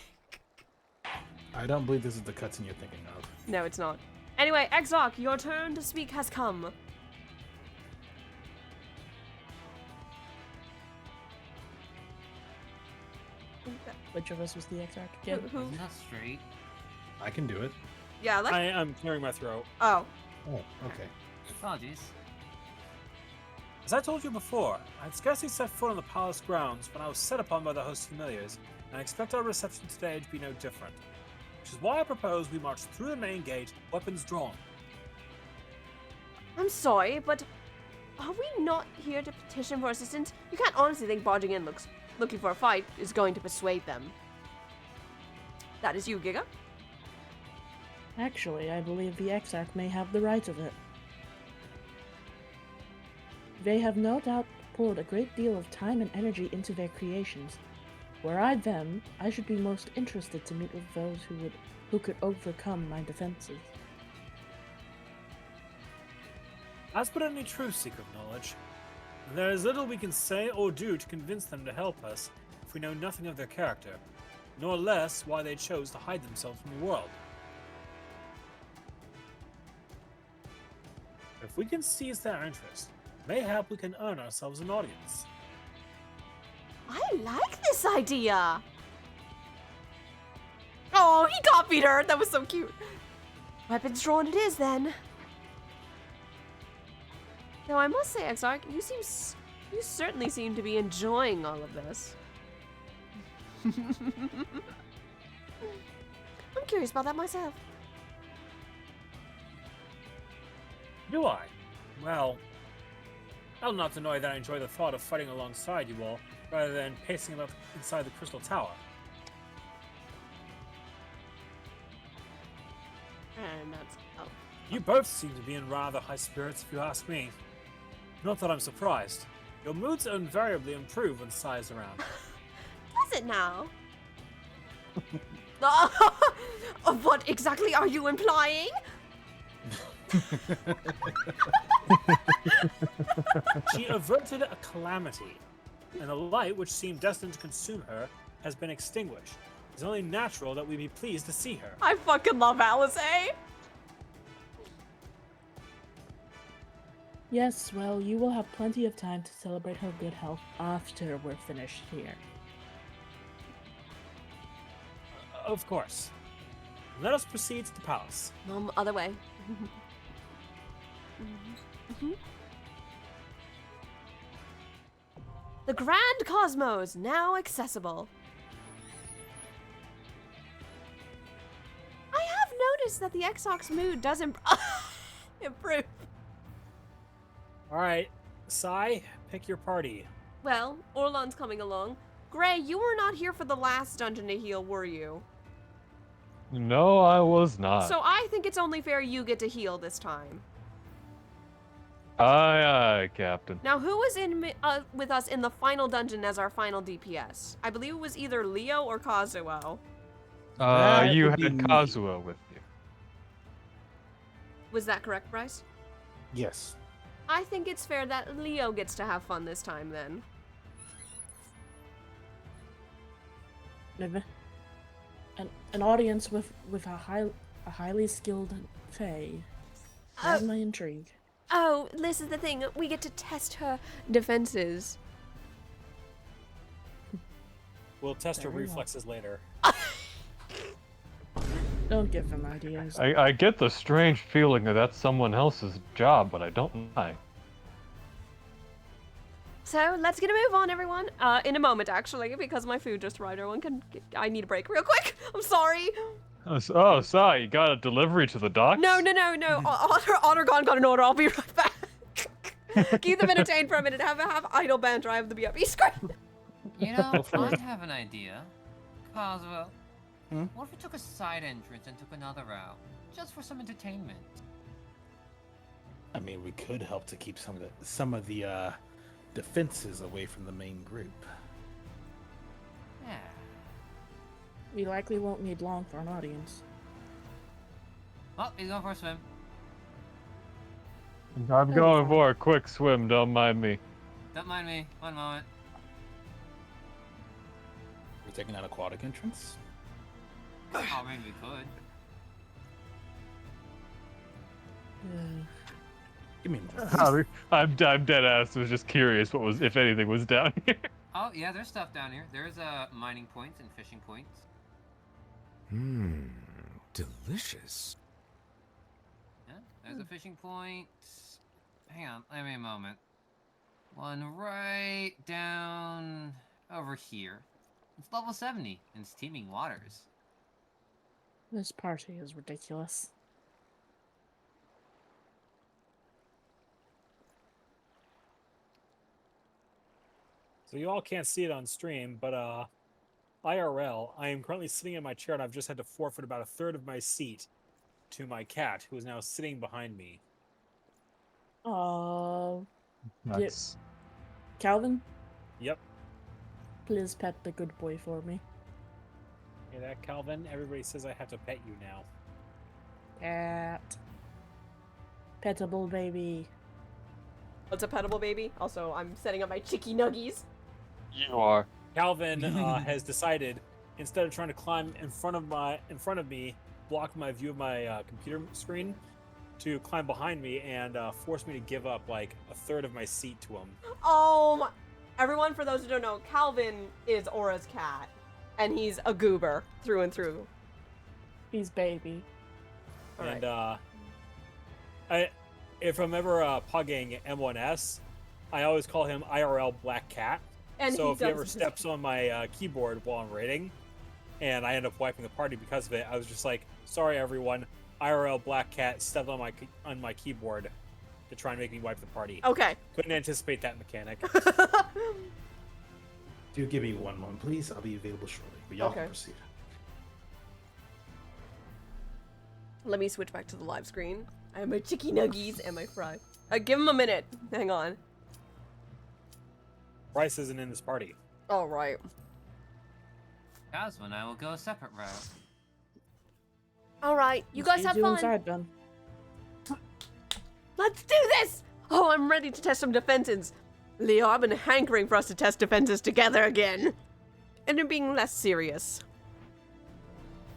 I don't believe this is the cutscene you're thinking of.
No, it's not. Anyway, Exarch, your turn to speak has come.
Which of us was the Exarch again?
Isn't that straight?
I can do it.
Yeah, let's...
I am clearing my throat.
Oh.
Oh, okay.
Apologies.
As I told you before, I had scarcely set foot on the palace grounds when I was set upon by the host familiars, and I expect our reception today to be no different. Which is why I propose we march through the main gate, weapons drawn.
I'm sorry, but are we not here to petition for assistance? You can't honestly think barging in looking for a fight is going to persuade them. That is you, Giga.
Actually, I believe the Exarch may have the right of it. They have no doubt poured a great deal of time and energy into their creations. Were I them, I should be most interested to meet with those who could overcome my defenses.
As per any true seeker of knowledge, there is little we can say or do to convince them to help us if we know nothing of their character, nor less why they chose to hide themselves from the world. If we can seize their interest, mayhap we can earn ourselves an audience.
I like this idea. Oh, he copied her. That was so cute. Weapons drawn it is then. Though I must say, Exarch, you certainly seem to be enjoying all of this. I'm curious about that myself.
Do I? Well, I'll not deny that I enjoy the thought of fighting alongside you all, rather than pacing about inside the Crystal Tower.
And that's... oh.
You both seem to be in rather high spirits, if you ask me. Not that I'm surprised. Your moods invariably improve when Sai's around.
Does it now? What exactly are you implying?
She averted a calamity, and the light which seemed destined to consume her has been extinguished. It's only natural that we be pleased to see her.
I fucking love Alice, eh?
Yes, well, you will have plenty of time to celebrate her good health after we're finished here.
Of course. Let us proceed to the palace.
Other way. The Grand Cosmos, now accessible. I have noticed that the Exarch's mood does improve.
Alright, Sai, pick your party.
Well, Orlon's coming along. Gray, you were not here for the last dungeon to heal, were you?
No, I was not.
So I think it's only fair you get to heal this time.
Aye, aye, Captain.
Now, who was in with us in the final dungeon as our final DPS? I believe it was either Leo or Kazuo.
You had Kazuo with you.
Was that correct, Bryce?
Yes.
I think it's fair that Leo gets to have fun this time, then.
An audience with a highly skilled fae. That's my intrigue.
Oh, this is the thing. We get to test her defenses.
We'll test her reflexes later.
Don't give him ideas.
I get the strange feeling that that's someone else's job, but I don't know why.
So let's get a move on, everyone. In a moment, actually, because my food just arrived. I need a break real quick. I'm sorry.
Oh, Sai, you got a delivery to the docks?
No. Otter got an order. I'll be right back. Keep them entertained for a minute. Have idle banter. I have the BFE screen.
You know, I have an idea. Kazuo, what if we took a side entrance and took another route? Just for some entertainment.
I mean, we could help to keep some of the defenses away from the main group.
Yeah.
We likely won't need long for an audience.
Well, he's going for a swim.
I'm going for a quick swim, don't mind me.
Don't mind me. One moment.
We're taking an aquatic entrance?
Oh, maybe we could.
You mean
I'm dead ass. Was just curious what was, if anything, was down here.
Oh yeah, there's stuff down here. There's mining points and fishing points.
Delicious.
Yeah, there's a fishing point. Hang on, give me a moment. One right down over here. It's level 70 and it's teeming waters.
This party is ridiculous.
So you all can't see it on stream, but IRL, I am currently sitting in my chair and I've just had to forfeit about a third of my seat to my cat, who is now sitting behind me.
Oh.
Nice.
Calvin,
Yep.
please pet the good boy for me.
Hear that, Calvin? Everybody says I have to pet you now.
Cat. Petable baby.
What's a petable baby? Also, I'm setting up my chicky nuggies.
You are.
Calvin has decided, instead of trying to climb in front of me, block my view of my computer screen, to climb behind me and force me to give up like a third of my seat to him.
Everyone, for those who don't know, Calvin is Aura's cat, and he's a goober through and through.
He's baby.
And if I'm ever pugging M1S, I always call him IRL Black Cat.
And
so if he ever steps on my keyboard while I'm raiding, and I end up wiping the party because of it, I was just like, sorry everyone, IRL Black Cat stepped on my keyboard to try and make me wipe the party.
Okay.
Couldn't anticipate that mechanic.
Do give me one moment, please. I'll be available shortly. But y'all can proceed.
Let me switch back to the live screen. I have my chicky nuggies and my fry. Give him a minute. Hang on.
Bryce isn't in this party.
All right.
Kazuma and I will go a separate route.
All right. You guys have fun.
Inside, then.
Let's do this! Oh, I'm ready to test some defenses. Leo, I've been hankering for us to test defenses together again. And they're being less serious.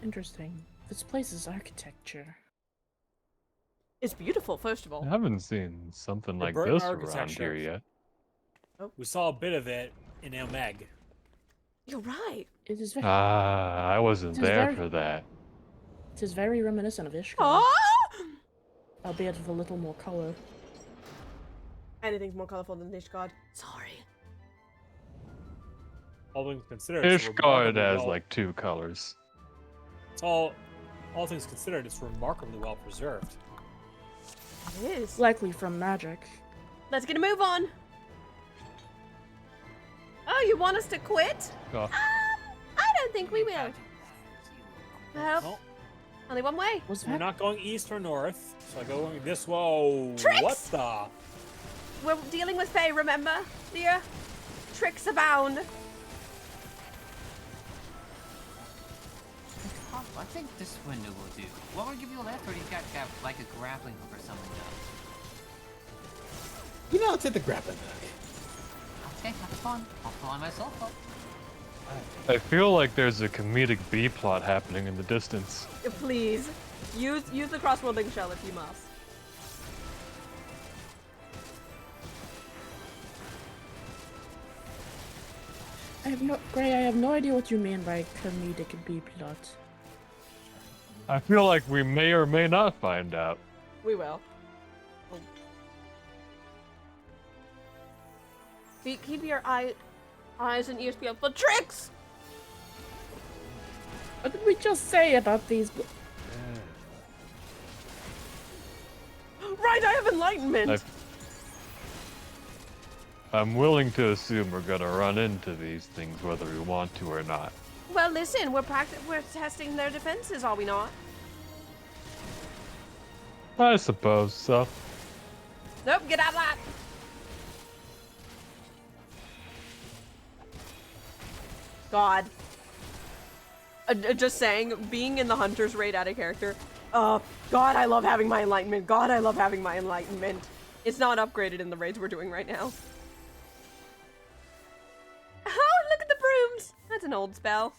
Interesting. This place's architecture.
It's beautiful, first of all.
I haven't seen something like
Burton
this around
architecture.
here yet.
We saw a bit of it in Elmeg.
You're right.
It is very.
I wasn't there for that.
It is very reminiscent of Ishgard.
Oh!
Albeit with a little more color.
Anything's more colorful than Ishgard. Sorry.
All things considered, it's
Ishgard
remarkably
has
well-
like 2 colors.
It's all things considered, it's remarkably well preserved.
It is.
Likely from magic.
Let's get a move on. Oh, you want us to quit?
Oh.
I don't think we will. Well, only one way.
We're not going east or north, so I go going this way. Whoa,
Tricks!
what the?
We're dealing with Fae, remember, dear? Tricks abound.
Oh, I think this window will do. What would give you a left, or do you got like a grappling hook or something else?
You know, I'll take the grappling hook.
Okay, have fun. I'll fly myself up.
I feel like there's a comedic B plot happening in the distance.
Please, use the cross-worlding shell if you must.
Gray, I have no idea what you mean by comedic B plot.
I feel like we may or may not find out.
We will. Oh. Keep your eyes and ears peeled for tricks!
What did we just say about these?
Right, I have enlightenment!
I'm willing to assume we're gonna run into these things whether we want to or not.
Well, listen, we're testing their defenses, are we not?
I suppose so.
Nope, get out of that! God. Just saying, being in the Hunter's raid out of character. God, I love having my enlightenment. God, I love having my enlightenment. It's not upgraded in the raids we're doing right now. Oh, look at the brooms! That's an old spell.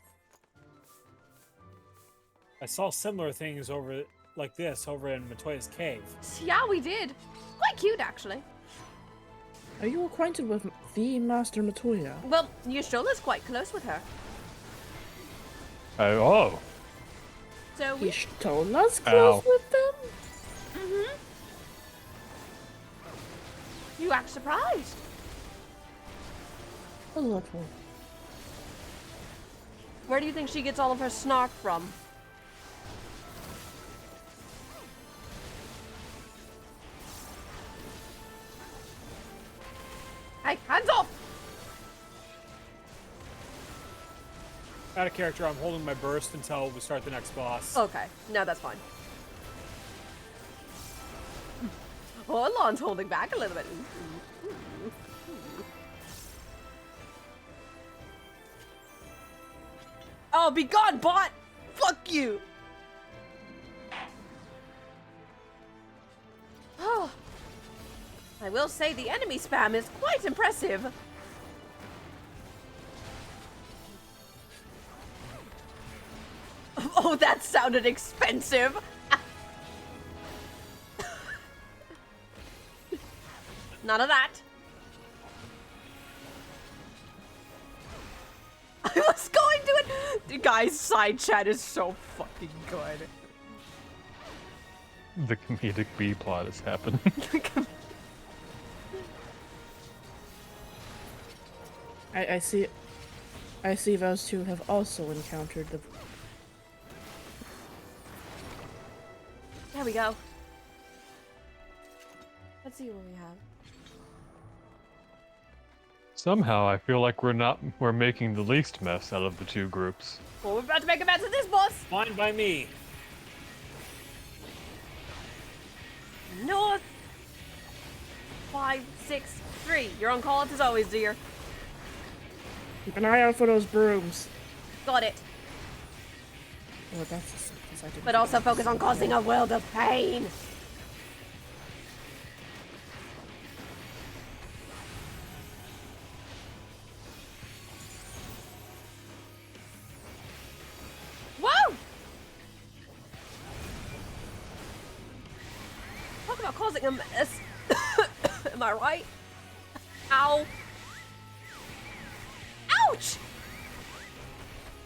I saw similar things like this over in Matoya's cave.
Yeah, we did. Quite cute, actually.
Are you acquainted with the Master Matoya?
Well, Yashola's quite close with her.
Oh.
So we...
Yashtola's close with them?
Mm-hmm. You act surprised.
A little.
Where do you think she gets all of her snark from? Hey, hands off!
Out of character, I'm holding my burst until we start the next boss.
Okay, no, that's fine. Oh, Alon's holding back a little bit. Oh, be gone, bot! Fuck you! Oh, I will say the enemy spam is quite impressive. Oh, that sounded expensive. None of that. I was going to it. The guy's side chat is so fucking good.
The comedic B plot has happened.
I see those two have also encountered the...
There we go. Let's see what we have.
Somehow I feel like we're making the least mess out of the two groups.
Well, we're about to make a mess of this, boss.
Fine by me.
North 5, 6, 3. You're on call as always, dear.
Keep an eye out for those brooms.
Got it.
Oh, that's a sentence I didn't...
But also focus on causing a world of pain. Whoa! Talk about causing a mess. Am I right? Ow. Ouch!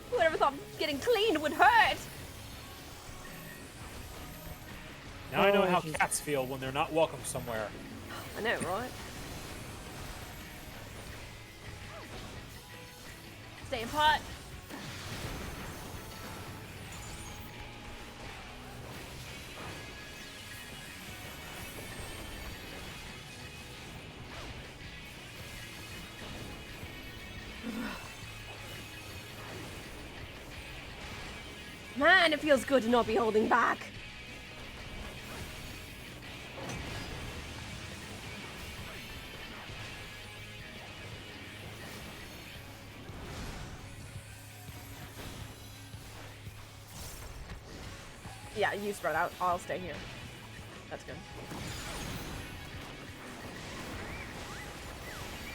Who would ever thought getting clean would hurt?
Now I know how cats feel when they're not welcome somewhere.
I know, right? Stay in pot. Man, it feels good to not be holding back. Yeah, you spread out. I'll stay here. That's good.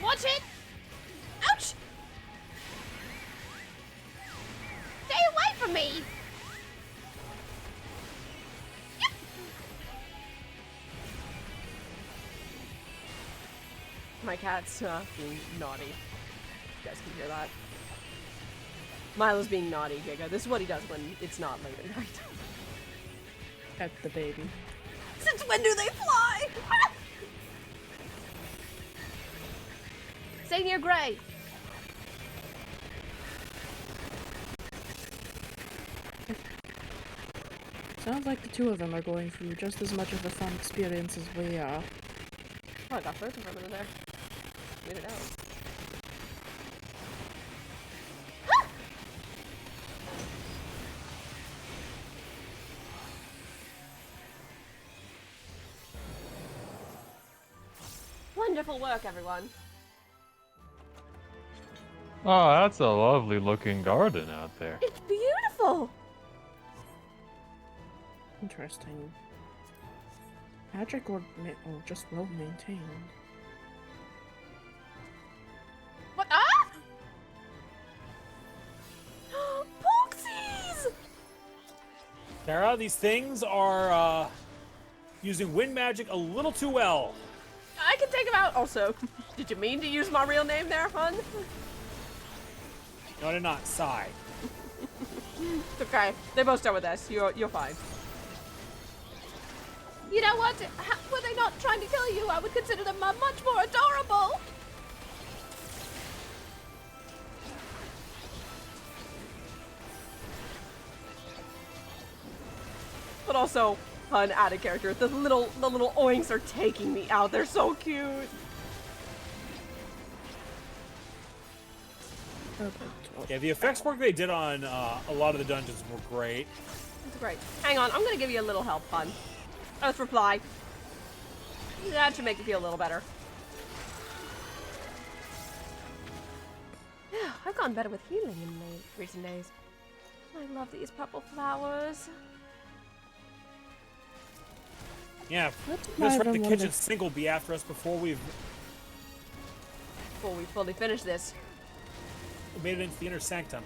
Watch it! Ouch! Stay away from me! Yep. My cat's being naughty. You guys can hear that. Milo's being naughty, Giga. This is what he does when it's not late at night.
Pet the baby.
Since when do they fly? Stay near Gray.
Sounds like the two of them are going through just as much of a fun experience as we are.
Oh, I got frozen from under there. Leave it out. Wonderful work, everyone.
Oh, that's a lovely looking garden out there.
It's beautiful.
Interesting. Magic or just well maintained?
What? Ah! Poxies!
Tara, these things are using wind magic a little too well.
I can take them out. Also, did you mean to use my real name there, hun?
No, I did not. Sigh.
It's okay. They both start with S. You're fine. You know what? Were they not trying to kill you, I would consider them much more adorable. But also, hun, out of character. The little oinks are taking me out. They're so cute.
Perfect.
Yeah, the effects work they did on a lot of the dungeons were great.
That's great. Hang on, I'm gonna give you a little help, hon. Let's reply. That should make you feel a little better. I've gotten better with healing in recent days. I love these purple flowers.
Yeah, this right, the kitchen sink will be after us before we
fully finish this.
We made it into the inner sanctum.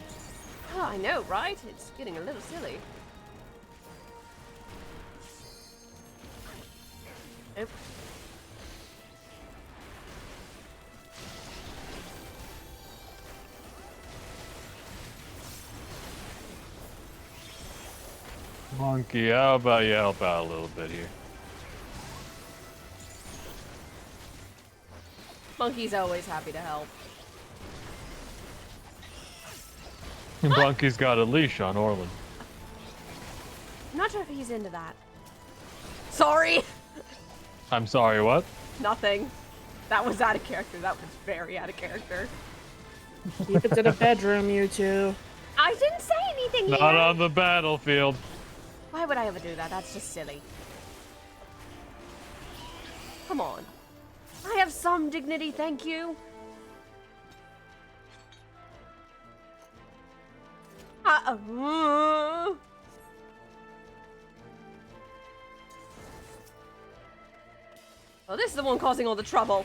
Oh, I know, right? It's getting a little silly. Nope.
Monkey, how about you help out a little bit here?
Monkey's always happy to help.
Monkey's got a leash on Orlin.
I'm not sure if he's into that. Sorry!
I'm sorry, what?
Nothing. That was out of character. That was very out of character.
Keep it to the bedroom, you two.
I didn't say anything
Not
here.
on the battlefield.
Why would I ever do that? That's just silly. Come on. I have some dignity, thank you. Oh, this is the one causing all the trouble.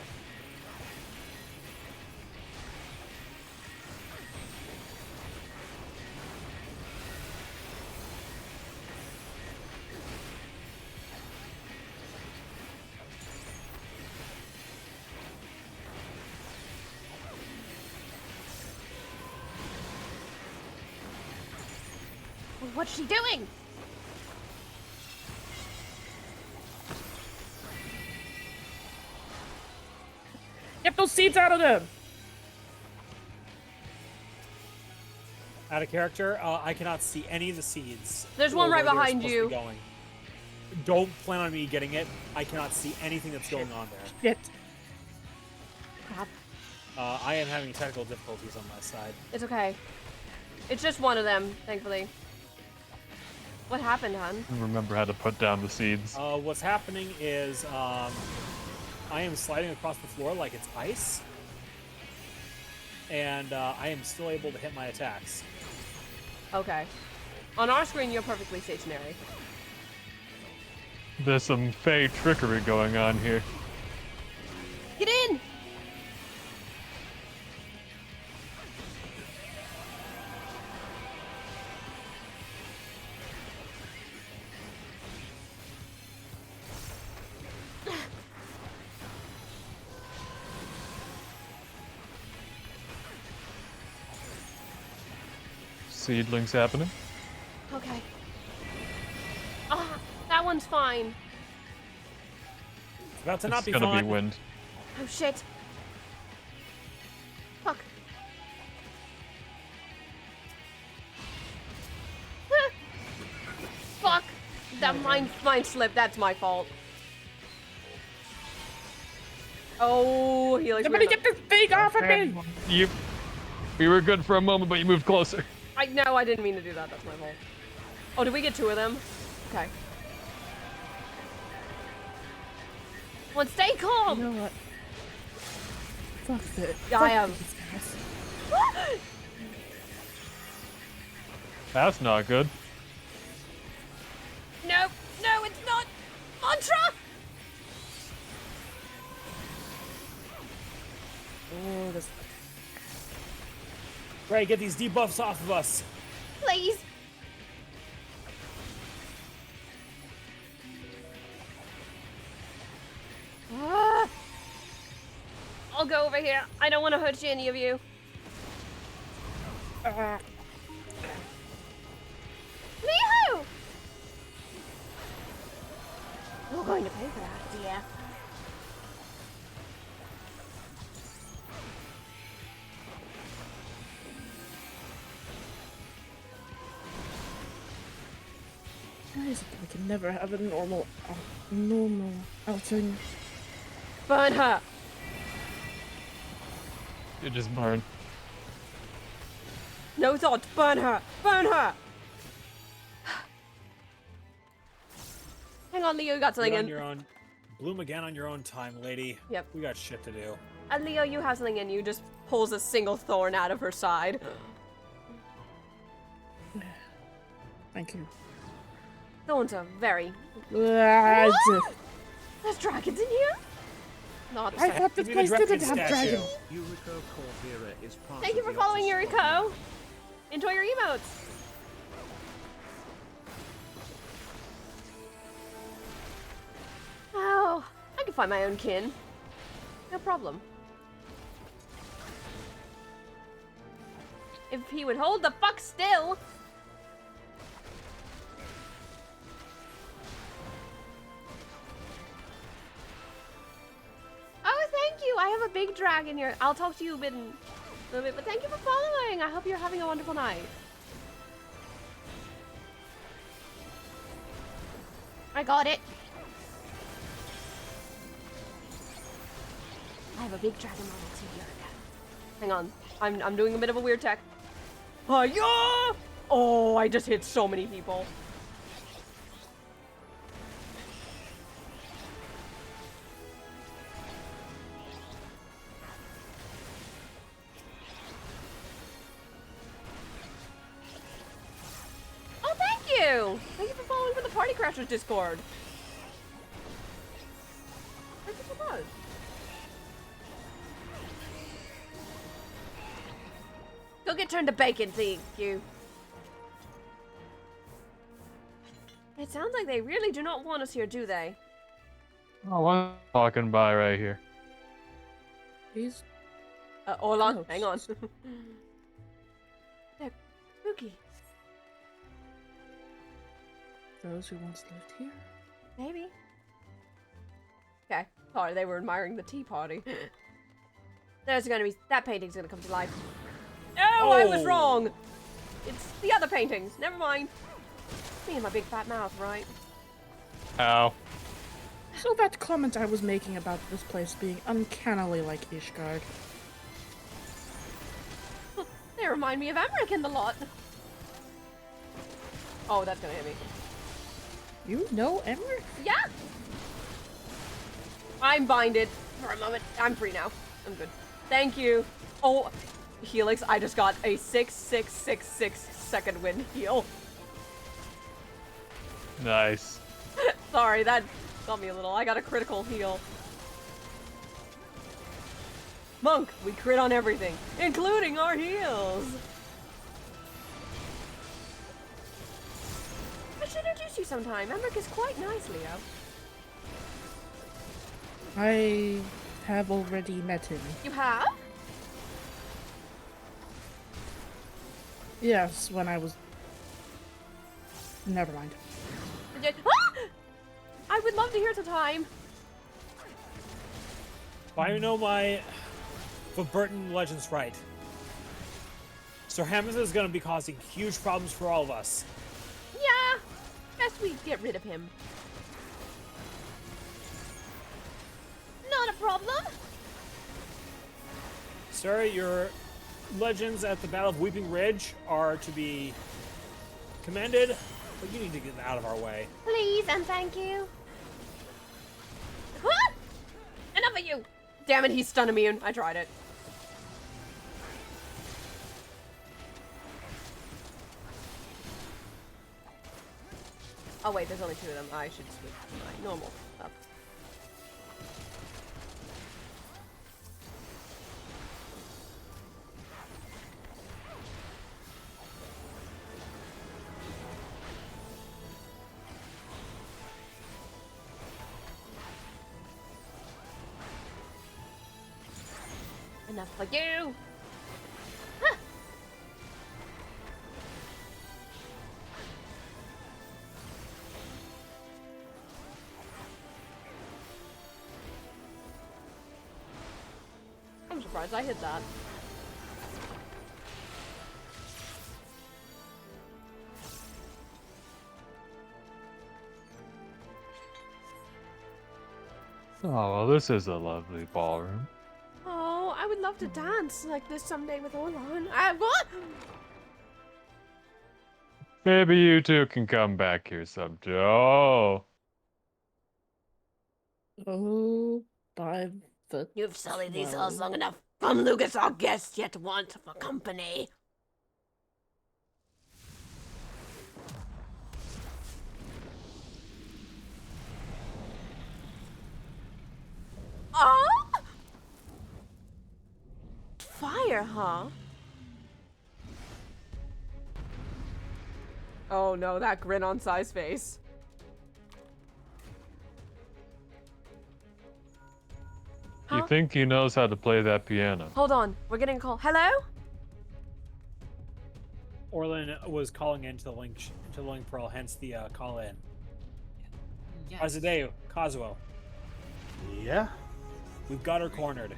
What's she doing?
Get those seeds out of them!
Out of character, I cannot see any of the seeds.
There's one right behind you.
Going. Don't plan on me getting it. I cannot see anything that's going on there.
Shit.
Crap.
I am having technical difficulties on my side.
It's okay. It's just one of them, thankfully. What happened, hon?
Remember how to put down the seeds.
What's happening is I am sliding across the floor like it's ice. And I am still able to hit my attacks.
Okay. On our screen, you're perfectly stationary.
There's some fey trickery going on here.
Get in!
Seedlings happening.
Okay. Ah, that one's fine.
It's about to not
It's
be
gonna
fun.
be wind.
Oh shit. Fuck. Fuck. That mine slipped. That's my fault. Oh, healing.
Somebody get this thing off of me!
We were good for a moment, but you moved closer.
No, I didn't mean to do that. That's my fault. Oh, did we get two of them? Okay. Well, stay calm.
You know what? Fuck this.
Yeah,
Fuck
I am.
these guys.
That's not good.
No, no, it's not. Mantra.
Oh, this.
Right, get these debuffs off of us.
Please. Ah. I'll go over here. I don't want to hurt any of you. Leo! You're going to pay for that, dear.
Why is it that we can never have a normal outing?
Burn her.
You just burn.
No thoughts. Burn her. Burn her. Hang on, Leo. You got something
Get on
in.
your own. Bloom again on your own time, lady.
Yep.
We got shit to do.
And Leo, you have something in you. Just pulls a single thorn out of her side.
Thank you.
Thorns are very...
What?
There's dragons in here? Not
I thought this place didn't have dragons.
Thank you for following Yuriko. Enjoy your emotes. Oh, I can find my own kin. No problem. If he would hold the fuck still. Oh, thank you. I have a big dragon here. I'll talk to you in a little bit, but thank you for following. I hope you're having a wonderful night. I got it. I have a big dragon model too, Yurika. Hang on. I'm doing a bit of a weird tech. Hi-ya! Oh, I just hit so many people. Oh, thank you! Thank you for following from the Party Crashers Discord. Thank you so much. Go get turned to bacon, thank you. It sounds like they really do not want us here, do they?
Oh, what am I talking by right here?
These.
Hold on,
ghosts.
hang on. They're spooky.
Those who once lived here?
Maybe. Okay. Sorry, they were admiring the tea party. There's gonna be that painting's gonna come to life. No, I was wrong. It's the other paintings. Never mind. Me and my big fat mouth, right?
Ow.
So that comment I was making about this place being uncannily like Ishgard.
They remind me of American a lot. Oh, that's gonna hit me.
You know Emmerich?
Yeah. I'm binded for a moment. I'm free now. I'm good. Thank you. Oh, Helix, I just got a 6,666 second wind heal.
Nice.
Sorry, that got me a little. I got a critical heal. Monk, we crit on everything, including our heals. I should introduce you sometime. Emmerich is quite nice, Leo.
I have already met him.
You have?
Yes, when I was... Never mind.
Ah! I would love to hear sometime.
If I know my Burton Legends right, Sir Hammond is going to be causing huge problems for all of us.
Yeah, best we get rid of him. Not a problem.
Sir, your legends at the Battle of Weeping Ridge are to be commended, but you need to get out of our way.
Please and thank you. Ah! Enough of you! Damn it, he's stun immune. I tried it. Oh wait, there's only two of them. I should switch to my normal stuff. Enough for you! Huh. I'm surprised I hit that.
Oh, well, this is a lovely ballroom.
Oh, I would love to dance like this someday with Orlan. What?
Maybe you two can come back here sometime. Oh.
Oh, by the
You've sullied these
12.
halls long enough. From Lucas, our guests yet want for company. Oh! Fire, huh? Oh no, that grin on Sai's face.
You
Huh?
think he knows how to play that piano?
Hold on, we're getting a call. Hello?
Orlin was calling into the link pearl, hence the call in. How's the day, Kazuo?
Yeah?
We've got her cornered.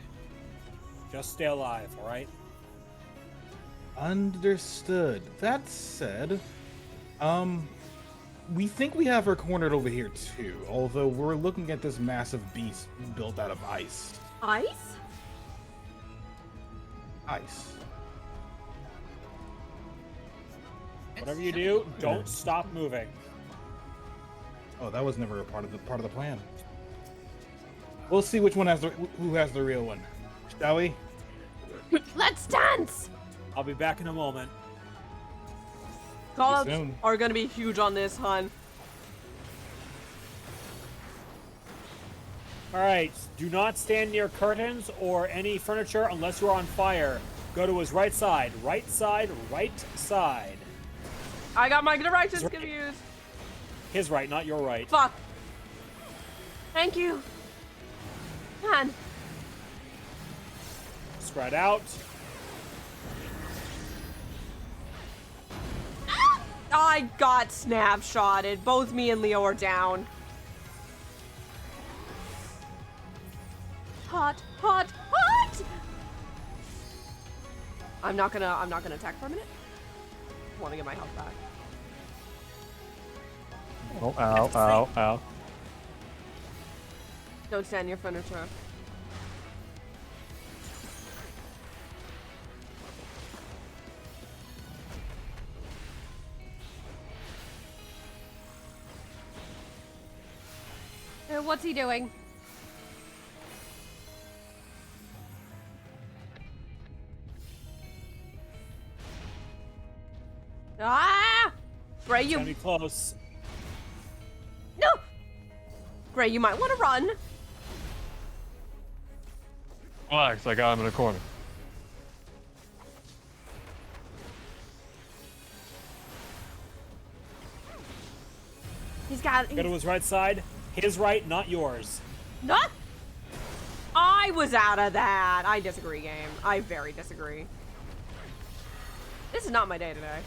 Just stay alive, all right?
Understood. That said, we think we have her cornered over here too, although we're looking at this massive beast built out of ice.
Ice?
Ice.
Whatever you do, don't stop moving.
Oh, that was never a part of the plan. We'll see which one who has the real one. Shall we?
Let's dance!
I'll be back in a moment.
Call-ups
soon.
are gonna be huge on this, hun.
Alright, do not stand near curtains or any furniture unless you're on fire. Go to his right side. Right side, right side.
I got my directions confused.
His right, not your right.
Fuck. Thank you. Man.
Spread out.
I got snapshotted. Both me and Leo are down. Hot, hot, hot! I'm not gonna attack for a minute. I want to get my health back.
Oh, ow, ow, ow.
Don't stand near furniture. What's he doing? Ah! Gray, you.
Gonna be close.
No! Gray, you might want to run.
Relax, I got him in a corner.
He's got.
Go to his right side. His right, not yours.
Not. I was out of that. I disagree, game. I very disagree. This is not my day today.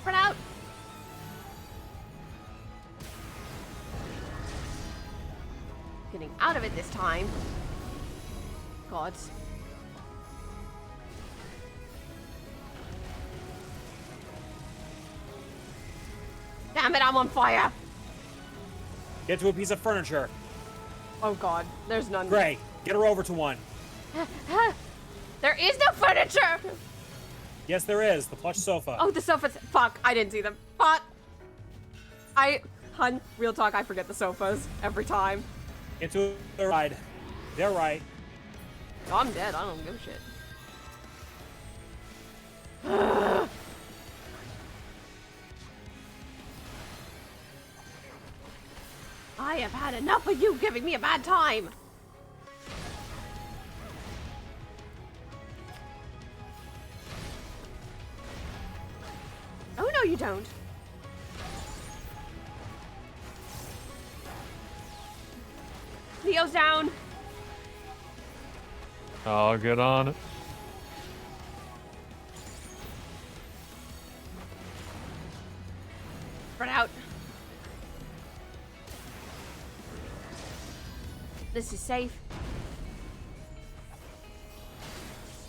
Spread out. Getting out of it this time. Gods. Damn it, I'm on fire.
Get to a piece of furniture.
Oh god, there's none.
Gray, get her over to one.
There is no furniture.
Yes, there is. The plush sofa.
Oh, the sofas. Fuck, I didn't see them. Fuck. Hun, real talk, I forget the sofas every time.
Get to the right. They're right.
Oh, I'm dead. I don't give a shit. I have had enough of you giving me a bad time. Oh, no, you don't. Leo's down.
I'll get on it.
Spread out. This is safe.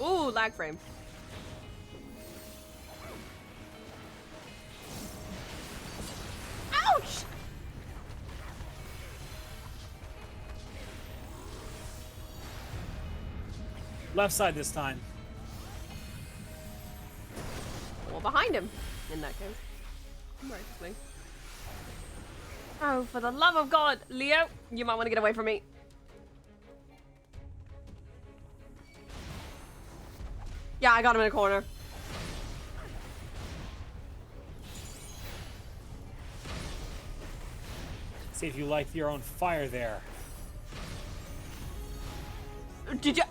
Ooh, lag frame.
Left side this time.
Well, behind him, in that case. Rightfully. Oh, for the love of God, Leo, you might want to get away from me. Yeah, I got him in a corner.
See if you like your own fire there.
Did you?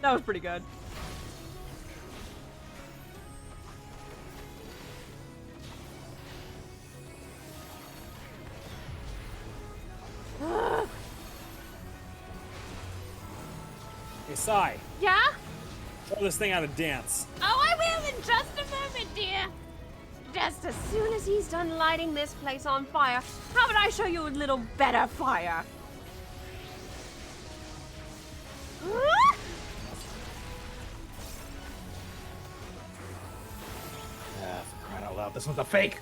That was pretty good.
Hey, Sai.
Yeah?
Show this thing how to dance.
Oh, I will in just a moment, dear. Just as soon as he's done lighting this place on fire, how about I show you a little better fire?
For crying out loud, this one's a fake.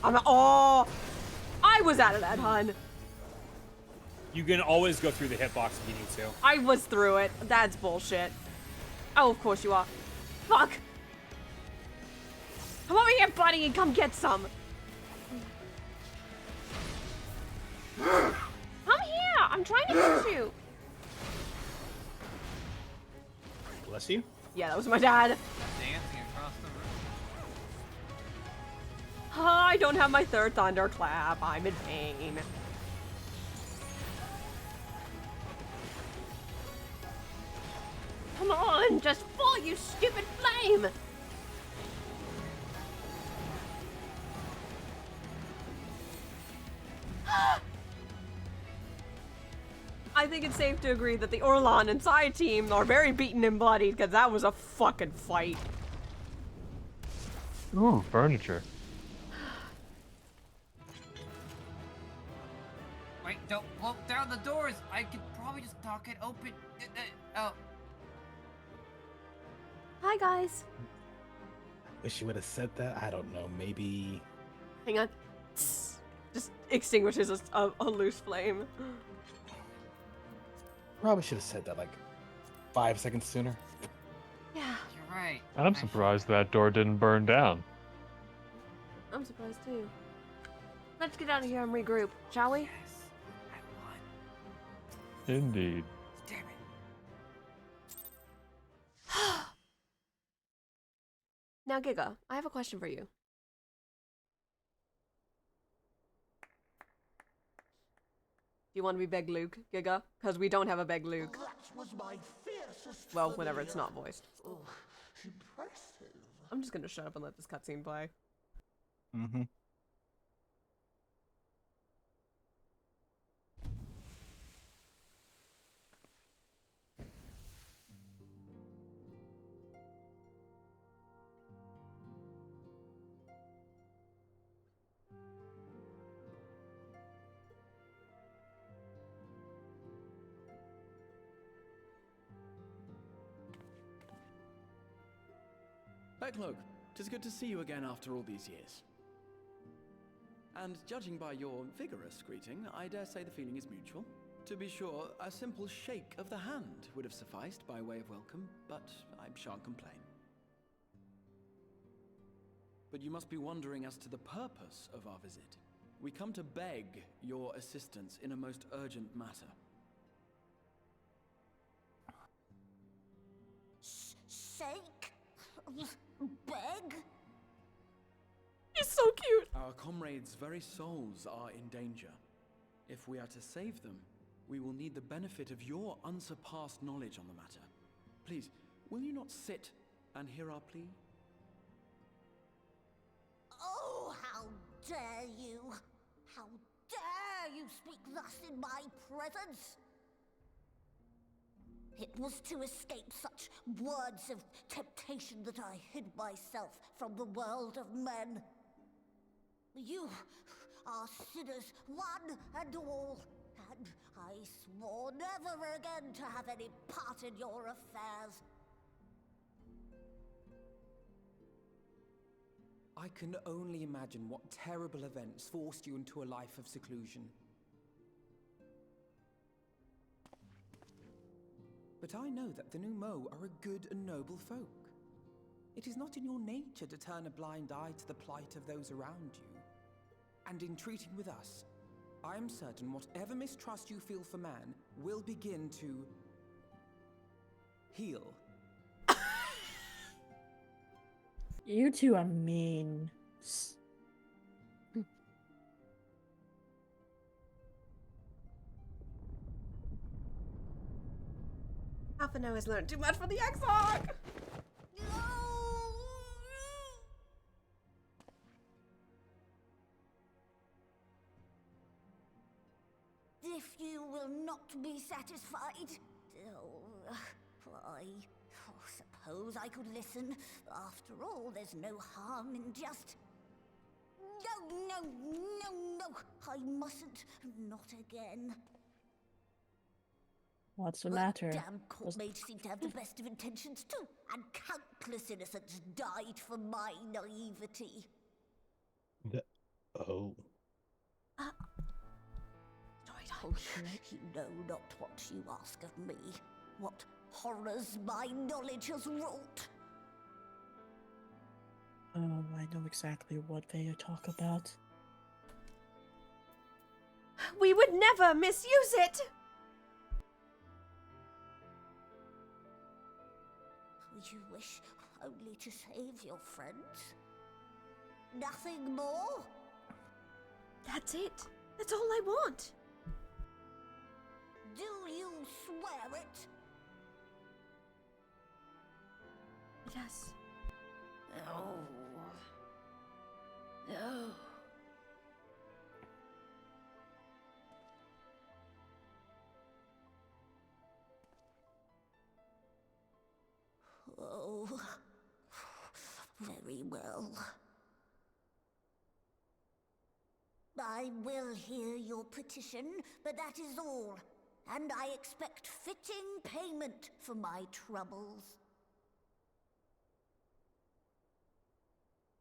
Oh, I was out of that, hun.
You can always go through the hitbox if you need to.
I was through it. That's bullshit. Oh, of course you are. Fuck. Come over here, buddy, and come get some. Come here. I'm trying to get you.
Bless you.
Yeah, that was my dad.
Dancing across the room.
I don't have my third thunderclap. I'm in pain. Come on, just fall, you stupid flame! I think it's safe to agree that the Orlan and Sai team are very beaten and bloodied because that was a fucking fight.
Ooh, furniture.
Wait, don't look down the doors. I could probably just knock it open. Oh.
Hi, guys.
Wish you would have said that. I don't know. Maybe.
Hang on. Just extinguishes a loose flame.
Probably should have said that like 5 seconds sooner.
Yeah.
You're right.
I'm surprised that door didn't burn down.
I'm surprised too. Let's get out of here and regroup, shall we?
Yes, I won.
Indeed.
Damn it.
Now, Giga, I have a question for you. Do you want to be Beg Luke, Giga? Because we don't have a Beg Luke. Well, whenever it's not voiced. I'm just gonna shut up and let this cutscene play.
Mm-hmm.
Backlook, 'tis good to see you again after all these years. And judging by your vigorous greeting, I dare say the feeling is mutual. To be sure, a simple shake of the hand would have sufficed by way of welcome, but I shan't complain. But you must be wondering as to the purpose of our visit. We come to beg your assistance in a most urgent matter.
Shake? Beg?
He's so cute.
Our comrades' very souls are in danger. If we are to save them, we will need the benefit of your unsurpassed knowledge on the matter. Please, will you not sit and hear our plea?
Oh, how dare you! How dare you speak thus in my presence! It was to escape such words of temptation that I hid myself from the world of men. You are sinners, one and all, and I swore never again to have any part in your affairs.
I can only imagine what terrible events forced you into a life of seclusion. but I know that the Numo are a good and noble folk. It is not in your nature to turn a blind eye to the plight of those around you. And in treating with us, I am certain whatever mistrust you feel for man will begin to heal.
You two are mean.
Alphino has learned too much from the Exarch!
If you will not be satisfied, I suppose I could listen. After all, there's no harm in just... No, I mustn't. Not again.
What's the matter?
Damn court mages seem to have the best of intentions too, and countless innocents died for my naivety.
Oh.
You know not what you ask of me, what horrors my knowledge has wrought.
Oh, I know exactly what they talk about.
We would never misuse it!
You wish only to save your friends? Nothing more?
That's it. That's all I want.
Do you swear it?
Yes.
Oh. No. Oh. Very well. I will hear your petition, but that is all. And I expect fitting payment for my troubles.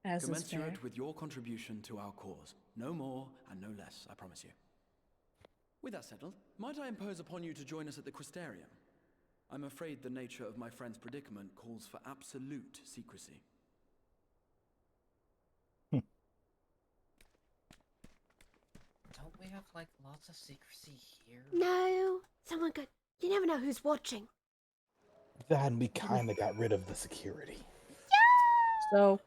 As is fair.
Commensurate with your contribution to our cause. No more and no less, I promise you. With that settled, might I impose upon you to join us at the Crystarium? I'm afraid the nature of my friend's predicament calls for absolute secrecy.
Don't we have, like, lots of secrecy here?
No. Someone could... You never know who's watching.
Then we kind of got rid of the security.
So,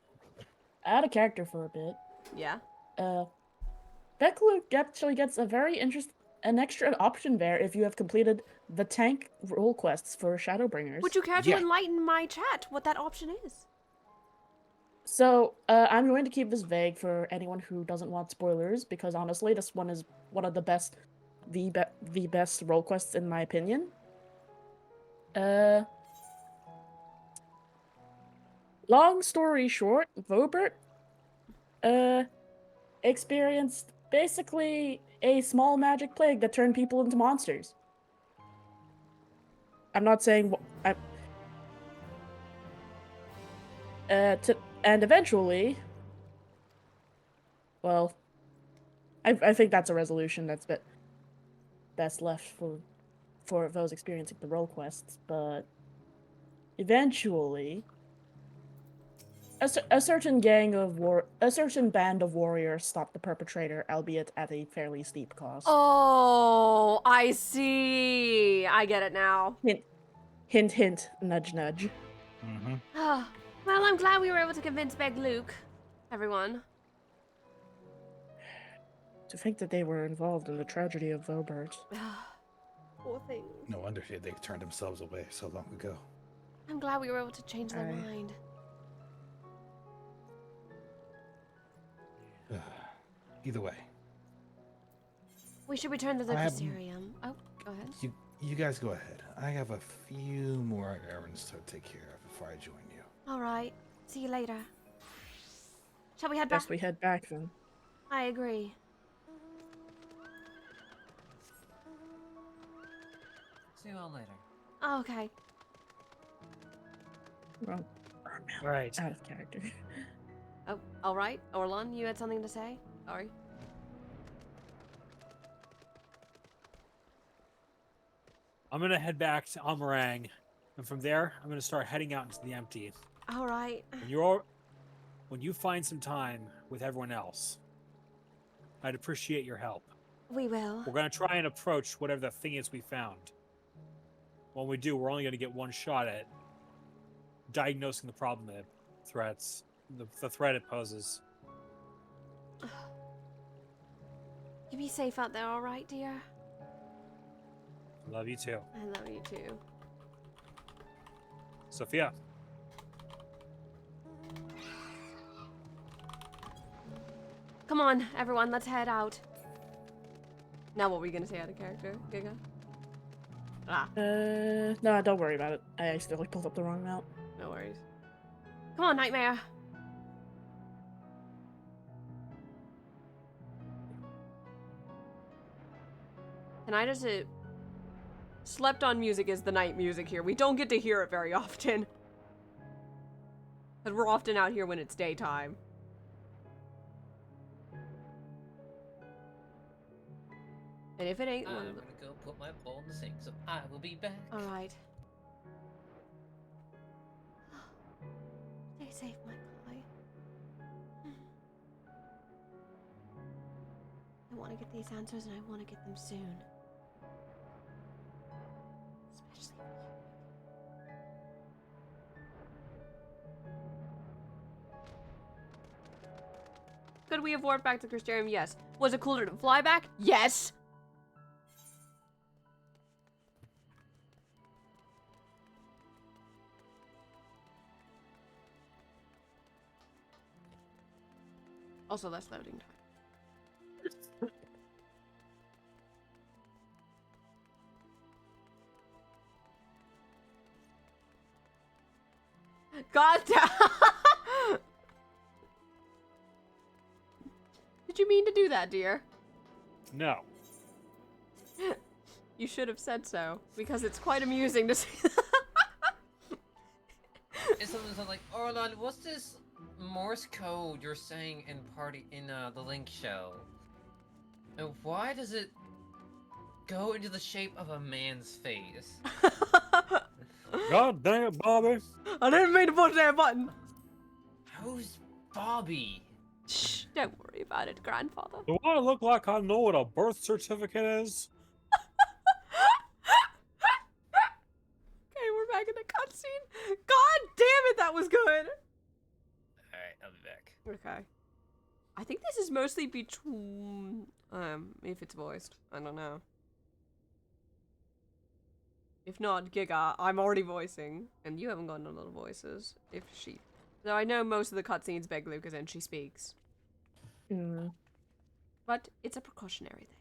out of character for a bit.
Yeah.
Beckluke actually gets an extra option there if you have completed the tank role quests for Shadowbringers.
Would you care to enlighten my chat what that option is?
So, I'm going to keep this vague for anyone who doesn't want spoilers, because honestly, this one is one of the best, the best role quests in my opinion. Long story short, Vobert, experienced basically a small magic plague that turned people into monsters. I'm not saying and eventually, well, I think that's a resolution that's best left for those experiencing the role quests. But eventually, a certain band of warriors stopped the perpetrator, albeit at a fairly steep cost.
Oh, I see. I get it now.
Hint, hint, nudge, nudge.
Mm-hmm.
Well, I'm glad we were able to convince Beg Luke, everyone.
To think that they were involved in the tragedy of Vobert.
Poor thing.
No wonder they turned themselves away so long ago.
I'm glad we were able to change their mind.
Either way.
We should return to the Crystarium. Oh, go ahead.
You guys go ahead. I have a few more errands to take care of before I join you.
All right. See you later. Shall we head back?
Yes, we head back then.
I agree.
See you all later.
Oh, okay.
Well,
right.
Out of character.
Oh, all right. Orlon, you had something to say? Sorry.
I'm gonna head back to Amarang, and from there, I'm gonna start heading out into the empty.
All right.
When you find some time with everyone else, I'd appreciate your help.
We will.
We're gonna try and approach whatever the thing is we found. When we do, we're only gonna get one shot at diagnosing the problem it threats, the threat it poses.
You be safe out there, all right, dear?
Love you too.
I love you too.
Sophia.
Come on, everyone, let's head out. Now what were you gonna say out of character, Giga? Ah.
No, don't worry about it. I accidentally pulled up the wrong mount.
No worries. Come on, Nightmare. And I just slept on music is the night music here. We don't get to hear it very often. But we're often out here when it's daytime. And if it ain't
I'm
one of
gonna go put my bowl in the sink, so I will be back.
Alright. Stay safe, my guy. I want to get these answers and I want to get them soon. Especially for you. Could we have warped back to Crystarium? Yes. Was it cooler to fly back? Yes! Also less loading time. God damn! Did you mean to do that, dear?
No.
You should have said so, because it's quite amusing to see.
It's something like, Orlon, what's this Morse code you're saying in the Link show? And why does it go into the shape of a man's face?
God dang it, Bobby.
I didn't mean to push that button.
Who's Bobby?
Shh, don't worry about it, grandfather.
Do I look like I know what a birth certificate is?
Okay, we're back in the cutscene. God damn it, that was good.
Alright, I'll be back.
Okay. I think this is mostly between, if it's voiced. I don't know. If not, Giga, I'm already voicing. And you haven't gotten a lot of voices. If she... Though I know most of the cutscenes beg Lucas and she speaks.
Mm.
But it's a precautionary thing.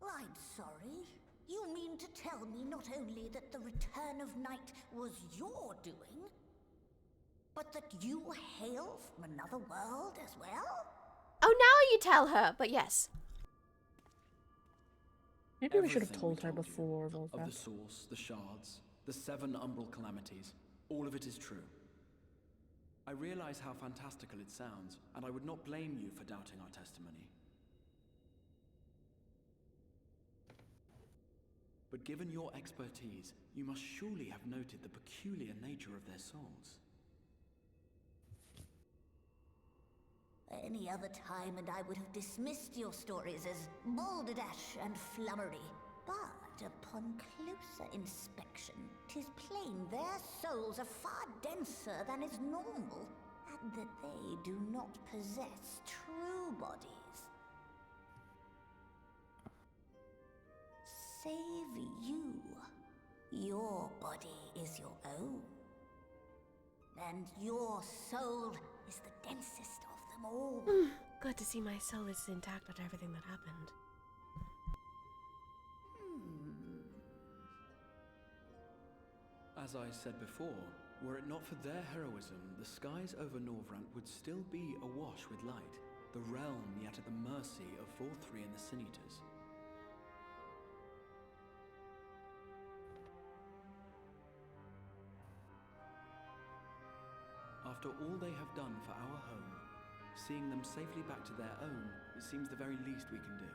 I'm sorry. You mean to tell me not only that the return of night was your doing, but that you hail from another world as well?
Oh, now you tell her, but yes.
Maybe we should have
Everything
told her
you
before
of the
Volcraft.
source, the shards, the 7 umbral calamities, all of it is true. I realize how fantastical it sounds, and I would not blame you for doubting our testimony. But given your expertise, you must surely have noted the peculiar nature of their souls.
Any other time and I would have dismissed your stories as balderdash and flummery. But upon closer inspection, 'tis plain their souls are far denser than is normal, and that they do not possess true bodies. Save you. Your body is your own. And your soul is the densest of them all.
Good to see my soul is intact after everything that happened.
As I said before, were it not for their heroism, the skies over Norvrant would still be awash with light, the realm yet at the mercy of Vorthri and the Sin Eaters. After all they have done for our home, Seeing them safely back to their own, it seems the very least we can do.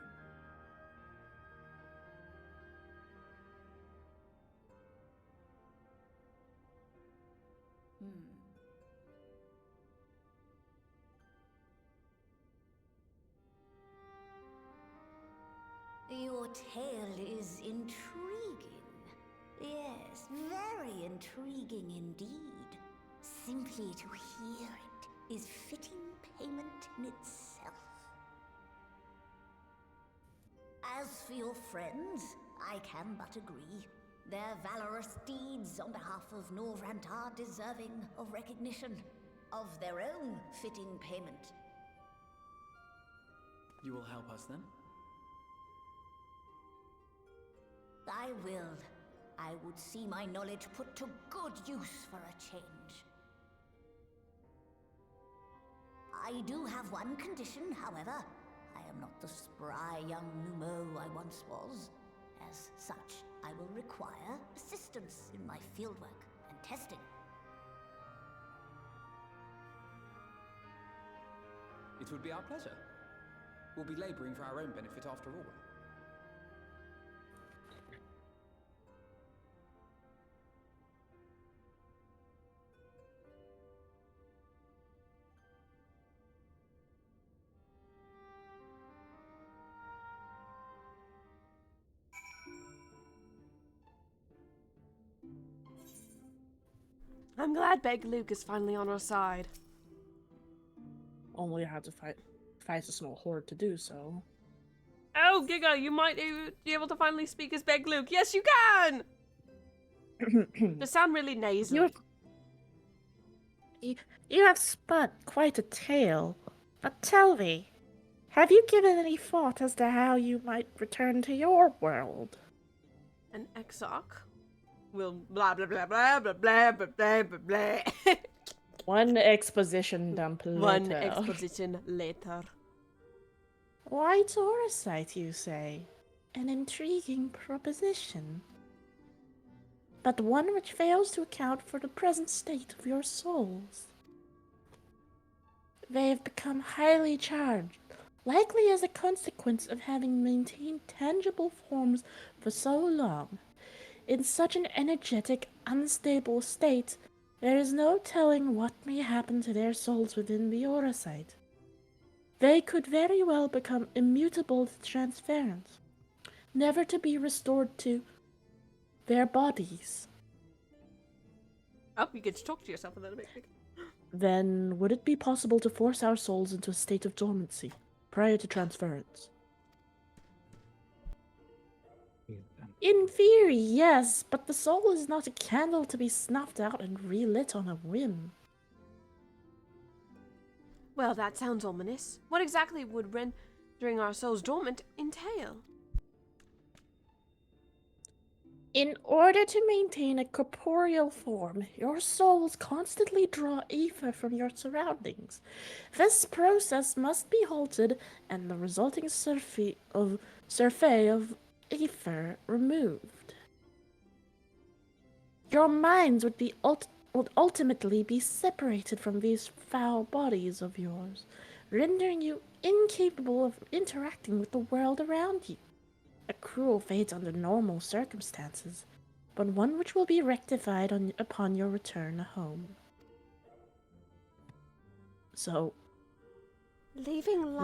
Your tale is intriguing. Yes, very intriguing indeed. Simply to hear it is fitting payment in itself. As for your friends, I can but agree. Their valorous deeds on behalf of Norvrant are deserving of recognition, of their own fitting payment.
You will help us then?
I will. I would see my knowledge put to good use for a change. I do have one condition, however. I am not the spry young Numo I once was. As such, I will require assistance in my fieldwork and testing.
It would be our pleasure. We'll be laboring for our own benefit after all.
I'm glad Beg Luke is finally on our side.
Only I had to fight a small horde to do so.
Oh, Giga, you might be able to finally speak as Beg Luke. Yes, you can! You sound really nasal.
You have spun quite a tale. But tell me, have you given any thought as to how you might return to your world?
An exarch will blah blah blah blah blah blah blah blah blah blah.
One exposition dump later.
One exposition later.
White Orsite, you say? An intriguing proposition. But one which fails to account for the present state of your souls. They have become highly charged, likely as a consequence of having maintained tangible forms for so long. In such an energetic, unstable state, there is no telling what may happen to their souls within the Orsite. They could very well become immutable to transference, never to be restored to their bodies.
Oh, you get to talk to yourself a little bit.
Then would it be possible to force our souls into a state of dormancy prior to transference? In theory, yes, but the soul is not a candle to be snuffed out and relit on a whim.
Well, that sounds ominous. What exactly would rendering our souls dormant entail?
In order to maintain a corporeal form, your souls constantly draw ether from your surroundings. This process must be halted and the resulting surfeit of ether removed. Your minds would ultimately be separated from these foul bodies of yours, rendering you incapable of interacting with the world around you. A cruel fate under normal circumstances, but one which will be rectified upon your return home. So,
Leaving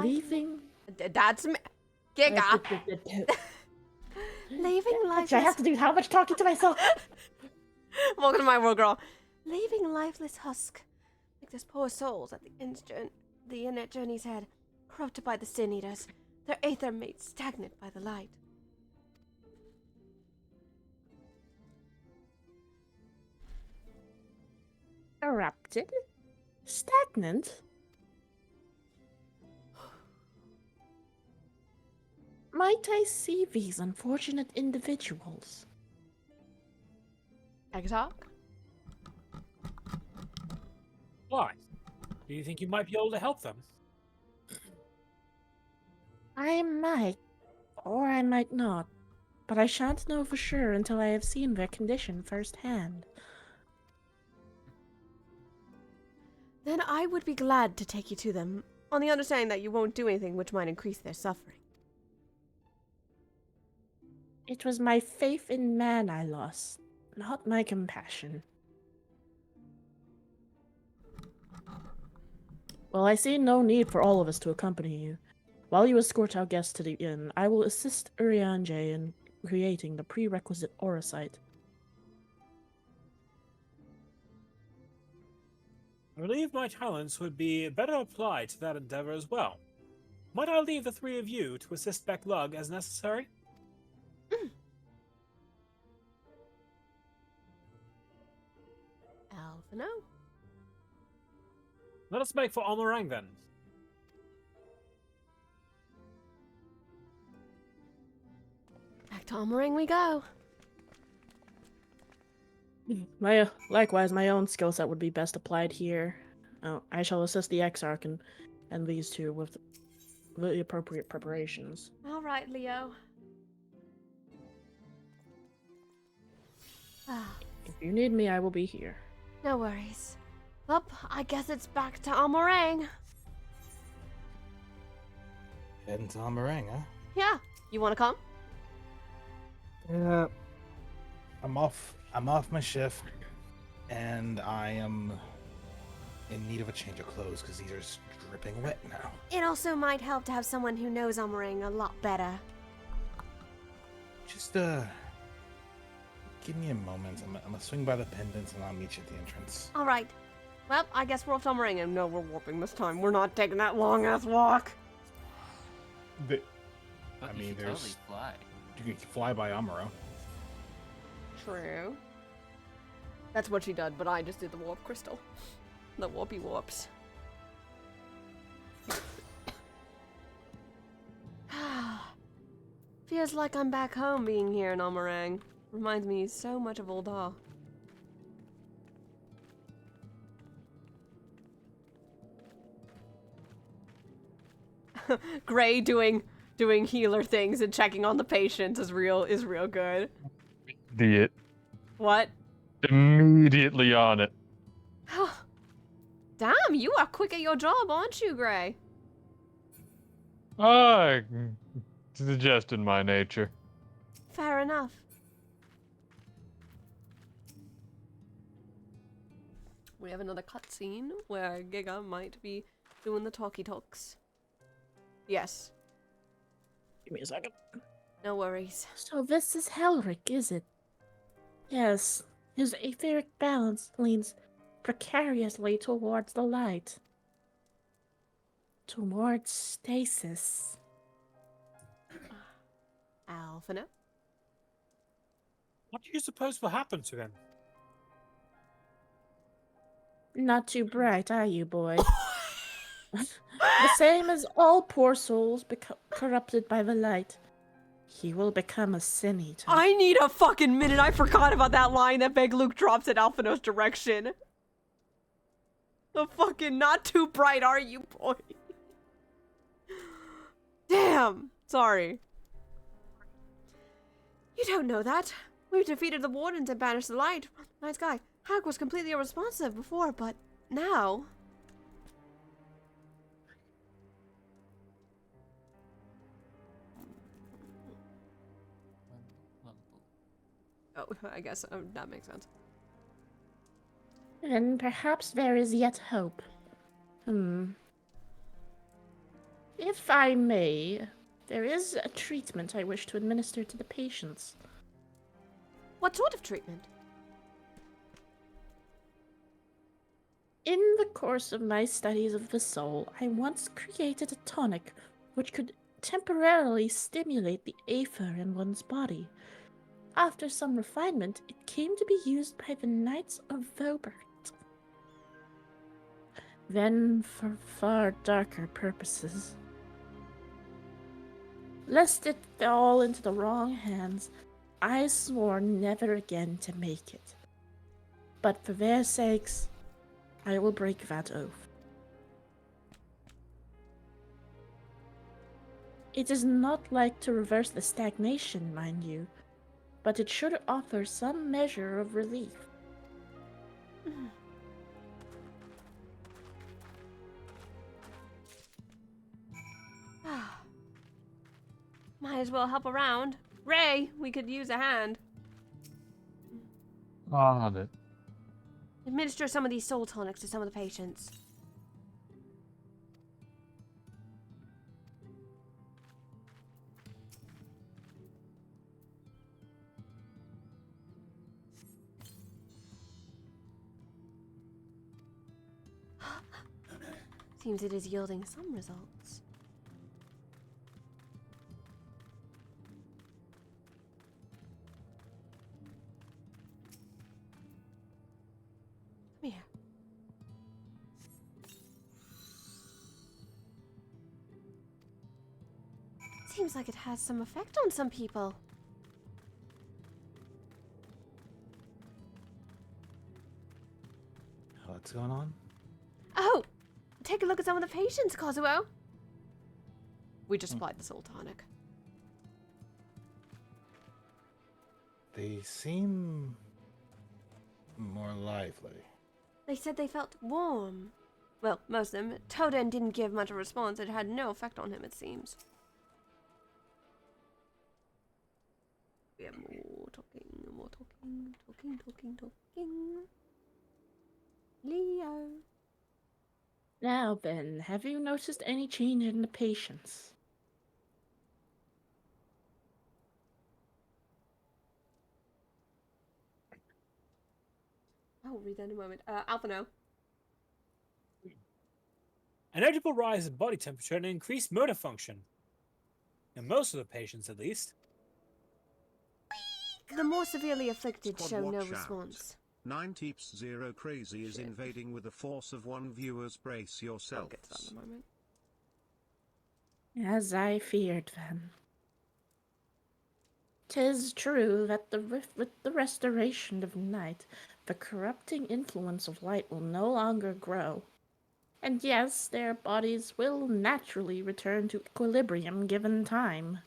that's me. Giga. Leaving lifeless.
I have to do how much talking to myself?
Welcome to my world, girl. Leaving lifeless husk, like those poor souls at the inner journey's head, corrupted by the sin eaters, their aether made stagnant by the light.
Corrupted? Stagnant? Might I see these unfortunate individuals?
Exarch?
Why? Do you think you might be able to help them?
I might, or I might not, but I shan't know for sure until I have seen their condition firsthand.
Then I would be glad to take you to them. on the understanding that you won't do anything which might increase their suffering.
It was my faith in man I lost, not my compassion. Well, I see no need for all of us to accompany you. While you escort our guests to the inn, I will assist Urianger in creating the prerequisite aura site.
I believe my talents would be better applied to that endeavor as well. Might I leave the three of you to assist Becklug as necessary?
Alphino?
Let us make for Almarang then.
Back to Almarang we go.
Likewise, my own skill set would be best applied here. I shall assist the Exarch and these two with the appropriate preparations.
All right, Leo.
If you need me, I will be here.
No worries. Well, I guess it's back to Almarang.
Heading to Almarang, huh?
Yeah. You want to come?
Yeah. I'm off my shift, and I am in need of a change of clothes because these are dripping wet now.
It also might help to have someone who knows Almarang a lot better.
Just give me a moment. I'm gonna swing by the pendants and I'll meet you at the entrance.
All right. Well, I guess we're off to Almarang, and no, we're warping this time. We're not taking that long-ass walk.
But
I
you
mean,
should totally fly.
You can fly by Amaro.
True. That's what she did, but I just did the warp crystal. The warpy warps. Feels like I'm back home being here in Almarang. Reminds me so much of Ul'dah. Gray doing healer things and checking on the patients is real good.
Idiot.
What?
Immediately on it.
Damn, you are quick at your job, aren't you, Gray?
It's just in my nature.
Fair enough. We have another cutscene where Giga might be doing the talkie talks. Yes.
Give me a second.
No worries.
So this is Helric, is it? Yes, his etheric balance leans precariously towards the light. Towards stasis.
Alphino?
What do you suppose will happen to him?
Not too bright, are you, boy? The same as all poor souls corrupted by the light. He will become a sin eater.
I need a fucking minute. I forgot about that line that Big Luke drops in Alphino's direction. The fucking not too bright, are you, boy? Damn. Sorry. You don't know that. We've defeated the Wardens and banished the light. Nice guy. Hag was completely unresponsive before, but now... Oh, I guess that makes sense.
Then perhaps there is yet hope. If I may, there is a treatment I wish to administer to the patients.
What sort of treatment?
In the course of my studies of the soul, I once created a tonic which could temporarily stimulate the aether in one's body. After some refinement, it came to be used by the Knights of Vobert. Then for far darker purposes. Lest it fall into the wrong hands, I swore never again to make it. But for their sakes, I will break that oath. It is not like to reverse the stagnation, mind you, but it should offer some measure of relief.
Might as well help around. Ray, we could use a hand.
On it.
Administer some of these soul tonics to some of the patients. Seems it is yielding some results. Come here. Seems like it has some effect on some people.
What's going on?
Oh! Take a look at some of the patients, Kazuo. We just applied the soul tonic.
They seem more lively.
They said they felt warm. Well, most of them. Toden didn't give much of a response. It had no effect on him, it seems. We have more talking. Leo.
Now then, have you noticed any change in the patients?
I'll read that in a moment. Alpha, no.
A notable rise in body temperature and increased motor function. In most of the patients, at least.
The more severely afflicted
Squad
show no
watch out.
response.
9 Teeps 0 Crazy is invading with the force of 1 viewers. Brace yourselves.
I'll get to that in a moment.
As I feared then. 'Tis true that with the restoration of night, the corrupting influence of light will no longer grow. And yes, their bodies will naturally return to equilibrium given time.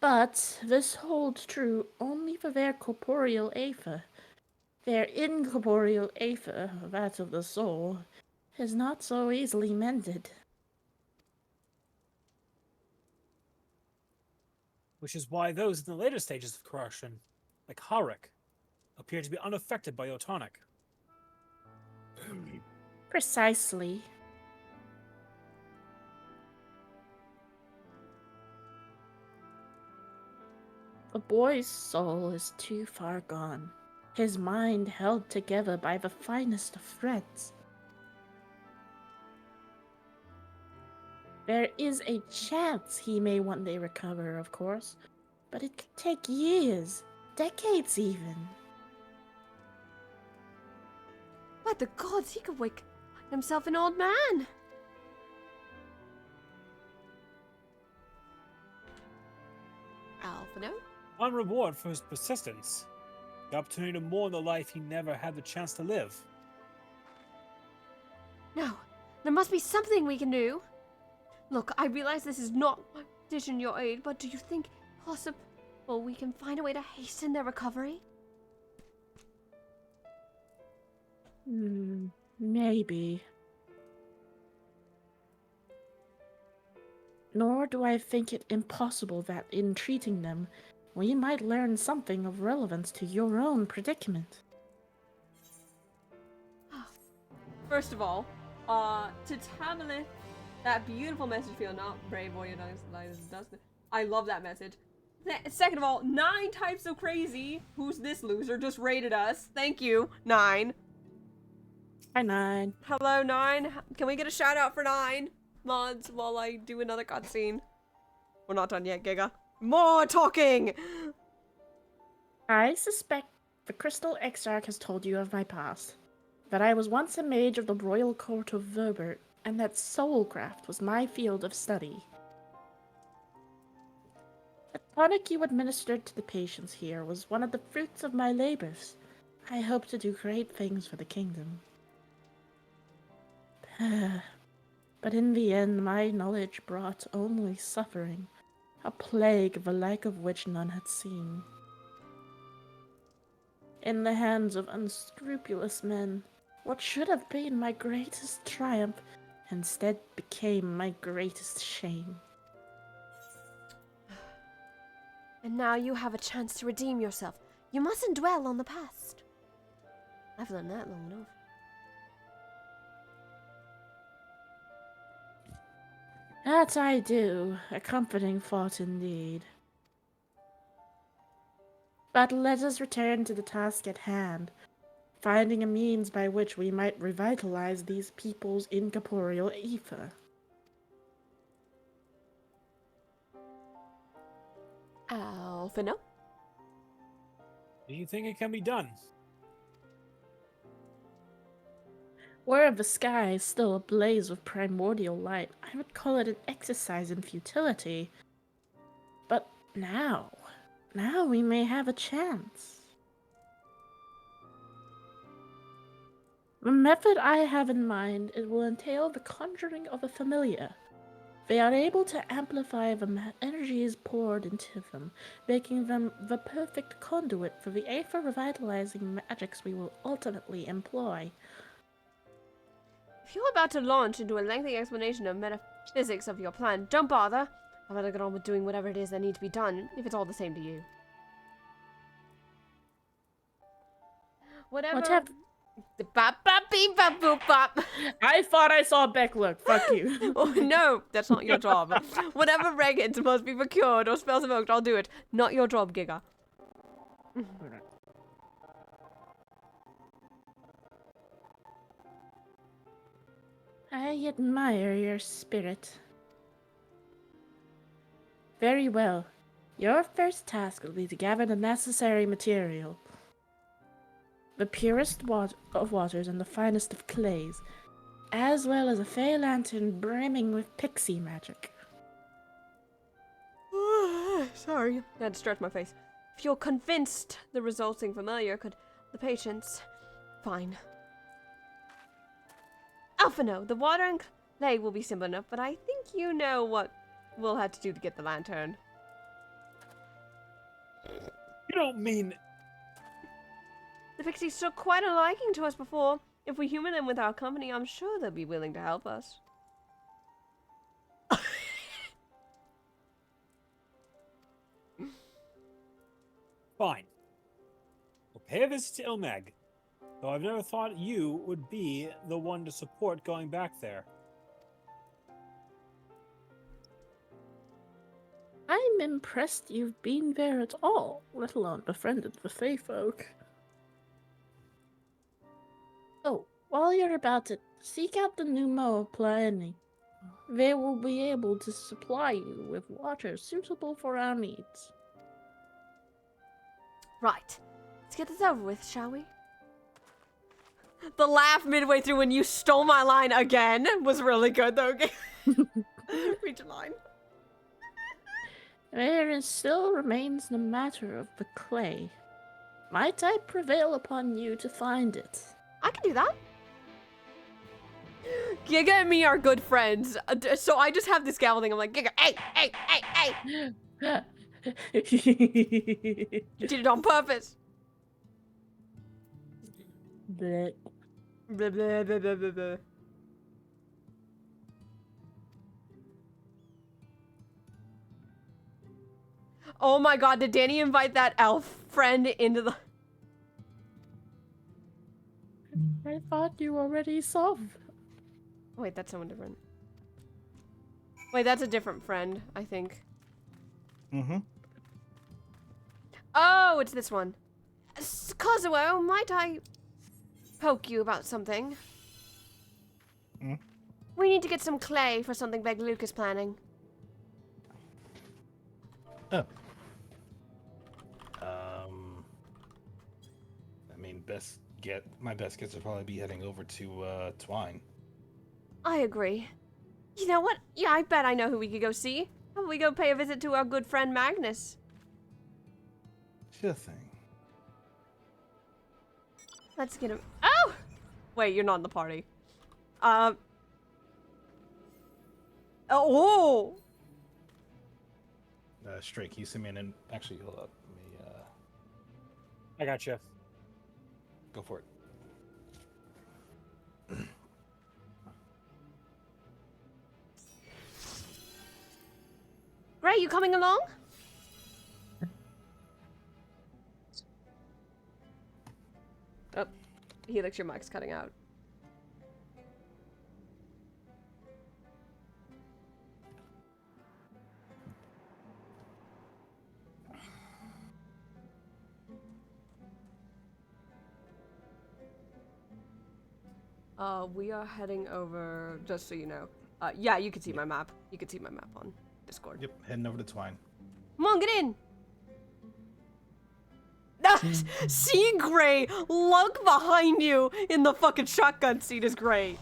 But this holds true only for their corporeal aether. Their incorporeal aether, that of the soul, is not so easily mended.
Which is why those in the later stages of corruption, like Harik, appear to be unaffected by your tonic.
Precisely. The boy's soul is too far gone, his mind held together by the finest of threads. There is a chance he may one day recover, of course, but it could take years, decades even.
By the gods, he could wake himself an old man. Alpha, no?
On reward for his persistence. The opportunity to mourn the life he never had the chance to live.
No, there must be something we can do. Look, I realize this is not my petition your aid, but do you think possible we can find a way to hasten their recovery?
Maybe. Nor do I think it impossible that in treating them, we might learn something of relevance to your own predicament.
First of all, to Tamilith, that beautiful message field, not brave warrior does. I love that message. Second of all, 9 types of crazy. Who's this loser? Just rated us. Thank you, 9.
Hi, 9.
Hello, 9. Can we get a shout out for 9 mods while I do another cutscene? We're not done yet, Giga. More talking!
I suspect the Crystal Exarch has told you of my past. That I was once a mage of the royal court of Verbert, and that soulcraft was my field of study. The tonic you administered to the patients here was one of the fruits of my labors. I hope to do great things for the kingdom. But in the end, my knowledge brought only suffering, a plague the like of which none had seen. In the hands of unscrupulous men, what should have been my greatest triumph instead became my greatest shame.
And now you have a chance to redeem yourself. You mustn't dwell on the past. I've learned that long enough.
That I do. A comforting thought indeed. But let us return to the task at hand, finding a means by which we might revitalize these people's incorporeal ether.
Alphino?
Do you think it can be done?
Were the sky still ablaze with primordial light, I would call it an exercise in futility. But now we may have a chance. The method I have in mind, it will entail the conjuring of a familiar. They are able to amplify the energies poured into them, making them the perfect conduit for the aether revitalizing magics we will ultimately employ.
If you're about to launch into a lengthy explanation of metaphysics of your plan, don't bother. I'll better get on with doing whatever it is that needs to be done, if it's all the same to you. Whatever. Bop, bop, beep, bop, boop, bop.
I thought I saw Beck look. Fuck you.
Oh, no, that's not your job. Whatever records must be procured or spells evoked, I'll do it. Not your job, Giga.
I admire your spirit. Very well. Your first task will be to gather the necessary material. The purest of waters and the finest of clays, as well as a fey lantern brimming with pixie magic.
Sorry, I had to stretch my face. If you're convinced the resulting familiar could the patience, fine. Alphino, the water and clay will be simple enough, but I think you know what we'll have to do to get the lantern.
You don't mean...
The pixies took quite a liking to us before. If we humor them with our company, I'm sure they'll be willing to help us.
Fine. We'll pay a visit to Ilmeg, though I've never thought you would be the one to support going back there.
I'm impressed you've been there at all, let alone befriended the Fey folk. Oh, while you're about it, seek out the Numo Plaini. They will be able to supply you with water suitable for our needs.
Right. Let's get this over with, shall we? The laugh midway through when you stole my line again was really good, though. Read your line.
There still remains the matter of the clay. Might I prevail upon you to find it?
I can do that. Giga and me are good friends, so I just have this gal thing. I'm like, Giga, hey, hey, hey, hey. You did it on purpose.
Blech.
Blah, blah, blah, blah, blah, blah. Oh my god, did Danny invite that elf friend into the...
I thought you already saw.
Wait, that's someone different. Wait, that's a different friend, I think.
Mm-hmm.
Oh, it's this one. Kazuo, might I poke you about something?
Mm?
We need to get some clay for something big Luke is planning.
Oh. I mean, my best guess would probably be heading over to Twine.
I agree. You know what? Yeah, I bet I know who we could go see. How about we go pay a visit to our good friend Magnus?
Sure thing.
Let's get him. Oh! Wait, you're not in the party. Oh!
Stray, can you send me an... Actually, hold up. Let me,
I gotcha.
Go for it.
Gray, you coming along? Helix, your mic's cutting out. We are heading over, just so you know. Yeah, you can see my map. You can see my map on Discord.
Yep, heading over to Twine.
Come on, get in! Seeing Gray lug behind you in the fucking shotgun seat is great.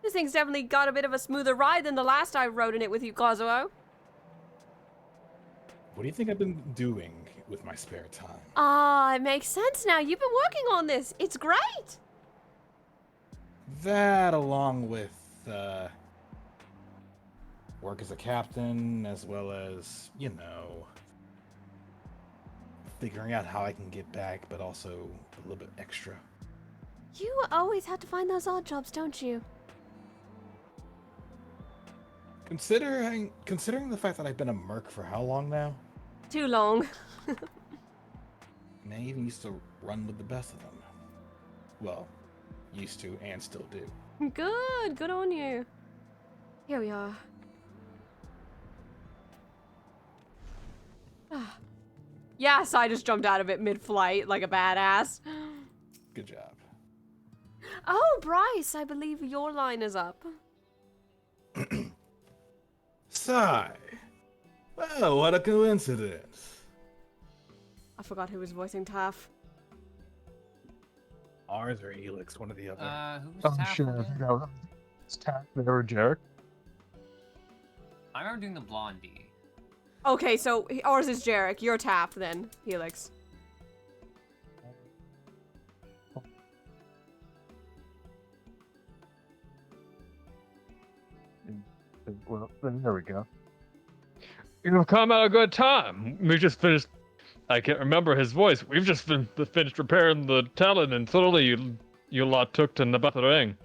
This thing's definitely got a bit of a smoother ride than the last I rode in it with you, Kazuo.
What do you think I've been doing with my spare time?
Ah, it makes sense now. You've been working on this. It's great.
That, along with work as a captain, as well as, you know, figuring out how I can get back, but also a little bit extra.
You always have to find those odd jobs, don't you?
Considering the fact that I've been a merc for how long now?
Too long.
And I even used to run with the best of them. Well, used to and still do.
Good on you. Here we are. Yes, I just jumped out of it mid-flight like a badass.
Good job.
Oh, Bryce, I believe your line is up.
Sigh. Well, what a coincidence.
I forgot who was voicing Taff.
Ours or Helix, one or the other.
Who's
Oh
Taff
shit,
again?
no, it's Taff or Jarek.
I remember doing the Blondie.
Okay, so ours is Jarek. You're Taff then, Helix.
Well, there we go. You've come at a good time. We just finished. I can't remember his voice. We've just finished repairing the talon, and suddenly you lot took to the ring.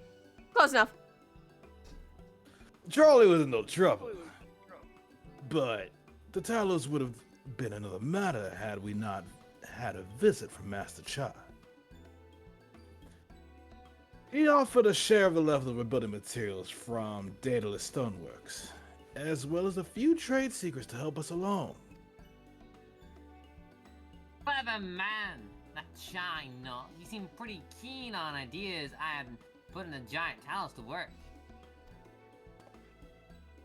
Close enough.
Charlie was in no trouble. But the Talos would have been another matter had we not had a visit from Master Chai. He offered a share of the leftover building materials from Daedalus Stoneworks, as well as a few trade secrets to help us along.
Clever man, that Chai nut. He seemed pretty keen on ideas and putting the giant Talos to work.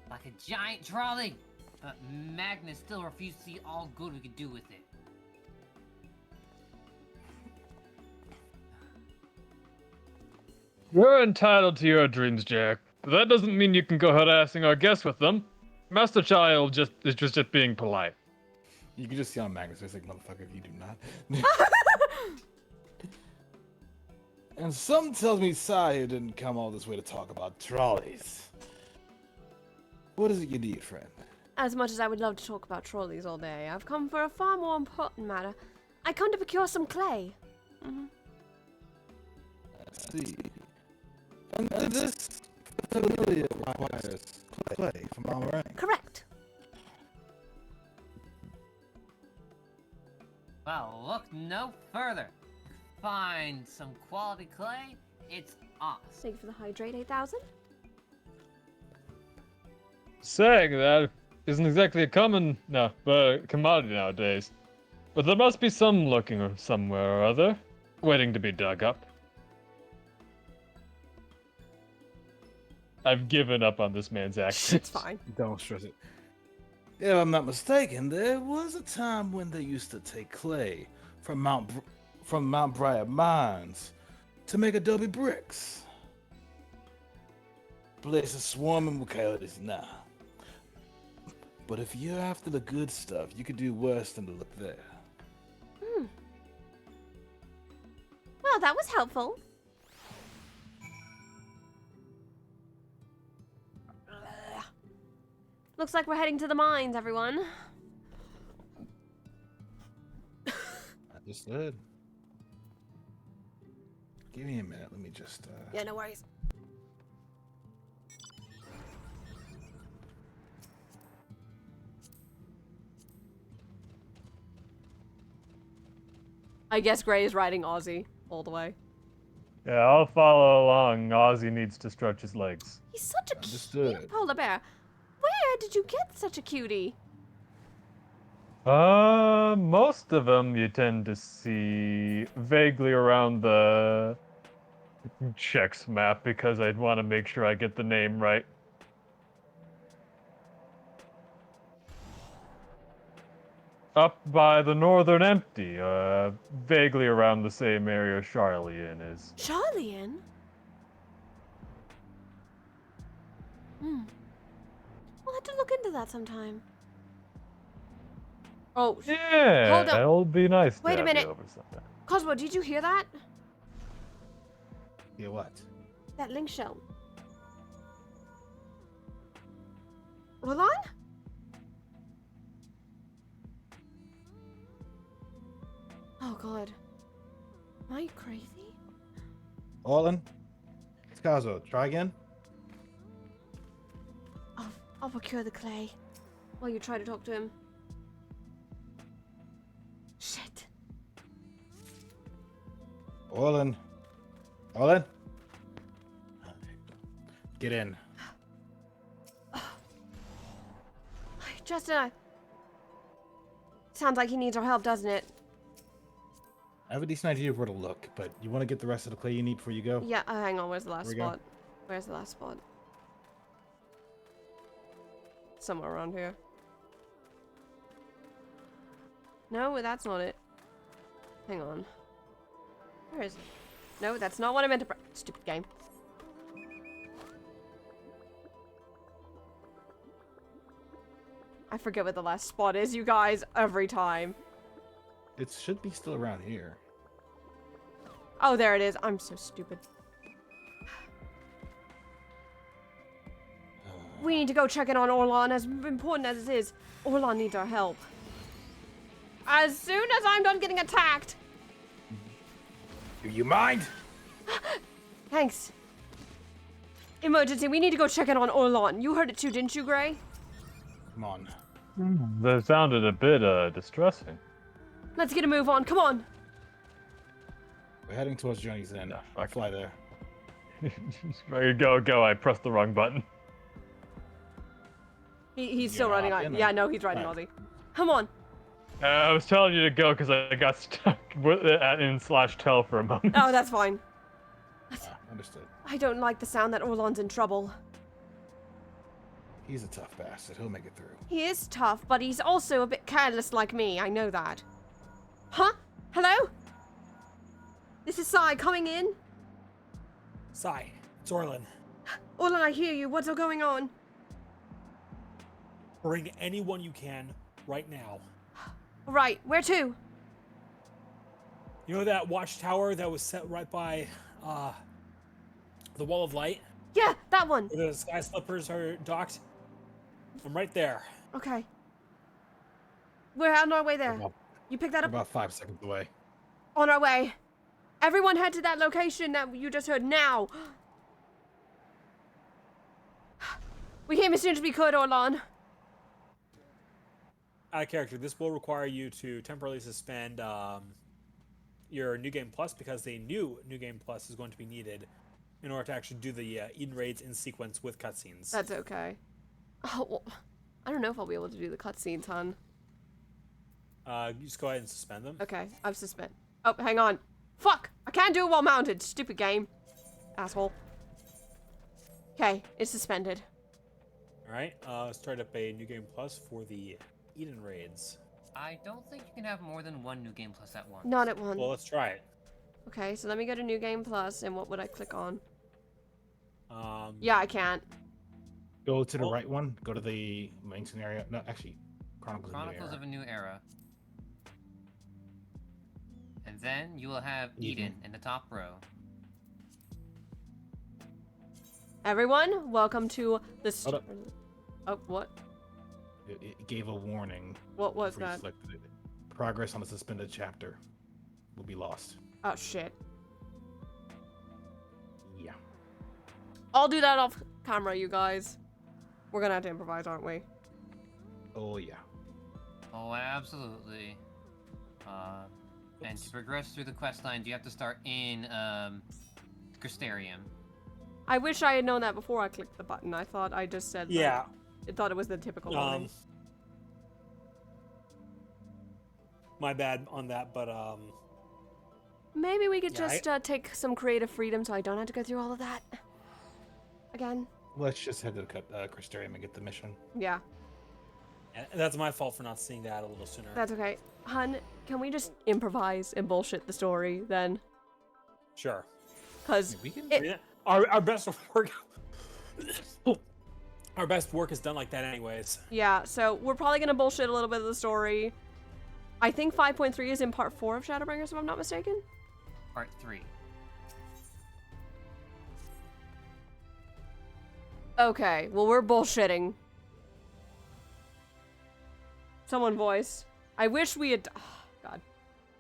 Like a giant trolley, but Magnus still refused to see all good we could do with it.
You're entitled to your dreams, Jack. But that doesn't mean you can go harassing our guests with them. Master Child is just being polite.
You can just see on Magnus, it's like, motherfucker, if you do not. And some tells me Saya didn't come all this way to talk about trolleys. What is it you need, friend?
As much as I would love to talk about trolleys all day, I've come for a far more important matter. I come to procure some clay.
Let's see. And this facility requires clay from our rank.
Correct.
Well, look no further. Find some quality clay, it's us.
Thank you for the hydrate, 8,000.
Saying that isn't exactly a commodity nowadays. But there must be some looking somewhere or other, waiting to be dug up. I've given up on this man's accent.
It's fine.
Don't stress it. If I'm not mistaken, there was a time when they used to take clay from Mount Briar Mines to make adobe bricks. Place is swarming with coyotes now. But if you're after the good stuff, you could do worse than to look there.
Well, that was helpful. Looks like we're heading to the mines, everyone.
I just did. Give me a minute. Let me just.
Yeah, no worries. I guess Gray is riding Ozzy all the way.
Yeah, I'll follow along. Ozzy needs to stretch his legs.
He's such a
Understood.
cute polar bear. Where did you get such a cutie?
Most of them you tend to see vaguely around the checks map because I'd want to make sure I get the name right. Up by the Northern Empty, vaguely around the same area Charlian is.
Charlian? We'll have to look into that sometime. Oh,
Yeah,
hold up.
it'll be nice to
Wait a
have you
minute.
over sometime.
Cosmo, did you hear that?
Yeah, what?
That link shell. Hold on? Oh god. Am I crazy?
Orlin? It's Kazo. Try again?
I'll procure the clay while you try to talk to him. Shit.
Orlin. Orlin? Get in.
Justin, sounds like he needs our help, doesn't it?
I have a decent idea of where to look, but you want to get the rest of the clay you need before you go?
Yeah, hang on, where's the last
Here we go.
spot? Where's the last spot? Somewhere around here. No, that's not it. Hang on. Where is it? No, that's not what I meant to stupid game. I forget what the last spot is, you guys, every time.
It should be still around here.
Oh, there it is. I'm so stupid. We need to go check in on Orlan, as important as it is. Orlan needs our help. As soon as I'm done getting attacked.
Do you mind?
Thanks. Emergency, we need to go check in on Orlan. You heard it too, didn't you, Gray?
Come on.
That sounded a bit distressing.
Let's get a move on. Come on.
We're heading towards Journey's End. I'll fly there.
Go. I pressed the wrong button.
He's still running on. Yeah, no, he's riding Aussie. Come on.
I was telling you to go because I got stuck with it in /tell for a moment.
Oh, that's fine.
Understood.
I don't like the sound that Orlan's in trouble.
He's a tough bastard. He'll make it through.
He is tough, but he's also a bit careless like me. I know that. Huh? Hello? This is Sai coming in.
Sai, it's Orlin.
Orlan, I hear you. What's all going on?
Bring anyone you can right now.
Right, where to?
You know that watchtower that was set right by the Wall of Light?
Yeah, that one.
Where the sky slippers are docked? I'm right there.
Okay. We're on our way there. You pick that up?
About 5 seconds away.
On our way. Everyone head to that location that you just heard now. We came as soon as we could, Orlan.
Out of character, this will require you to temporarily suspend your New Game Plus because the new New Game Plus is going to be needed in order to actually do the Eden raids in sequence with cutscenes.
That's okay. Oh, well, I don't know if I'll be able to do the cutscenes, hon.
You just go ahead and suspend them.
Okay, I've suspended. Oh, hang on. Fuck! I can't do it while mounted. Stupid game. Asshole. Okay, it's suspended.
Alright, start up a New Game Plus for the Eden raids.
I don't think you can have more than one New Game Plus at once.
Not at once.
Well, let's try it.
Okay, so let me go to New Game Plus, and what would I click on? Yeah, I can't.
Go to the right one. Go to the main scenario. No, actually, Chronicles
of a New Era. And then you will have Eden in the top row.
Everyone, welcome to the... Oh, what?
It gave a warning.
What was
before you
that?
selected it. Progress on the suspended chapter will be lost.
Oh, shit.
Yeah.
I'll do that off camera, you guys. We're gonna have to improvise, aren't we?
Oh, yeah.
Oh, absolutely. And to progress through the quest lines, you have to start in Crystarium.
I wish I had known that before I clicked the button. I thought I just said
Yeah.
I thought it was the typical one.
My bad on that, but
Maybe we could
Yeah,
just take some creative freedom so I don't have to go through all of that again.
Let's just head to Crystarium and get the mission.
Yeah,
that's my fault for not seeing that a little sooner.
that's okay. Hun, can we just improvise and bullshit the story then?
Sure.
Because
we can. Our best work. Our best work is done like that, anyways.
yeah, so we're probably gonna bullshit a little bit of the story. I think 5.3 is in part 4 of Shadowbringers, if I'm not mistaken.
Part 3.
Okay, well, we're bullshitting. Someone voice. I wish we had. Oh, God.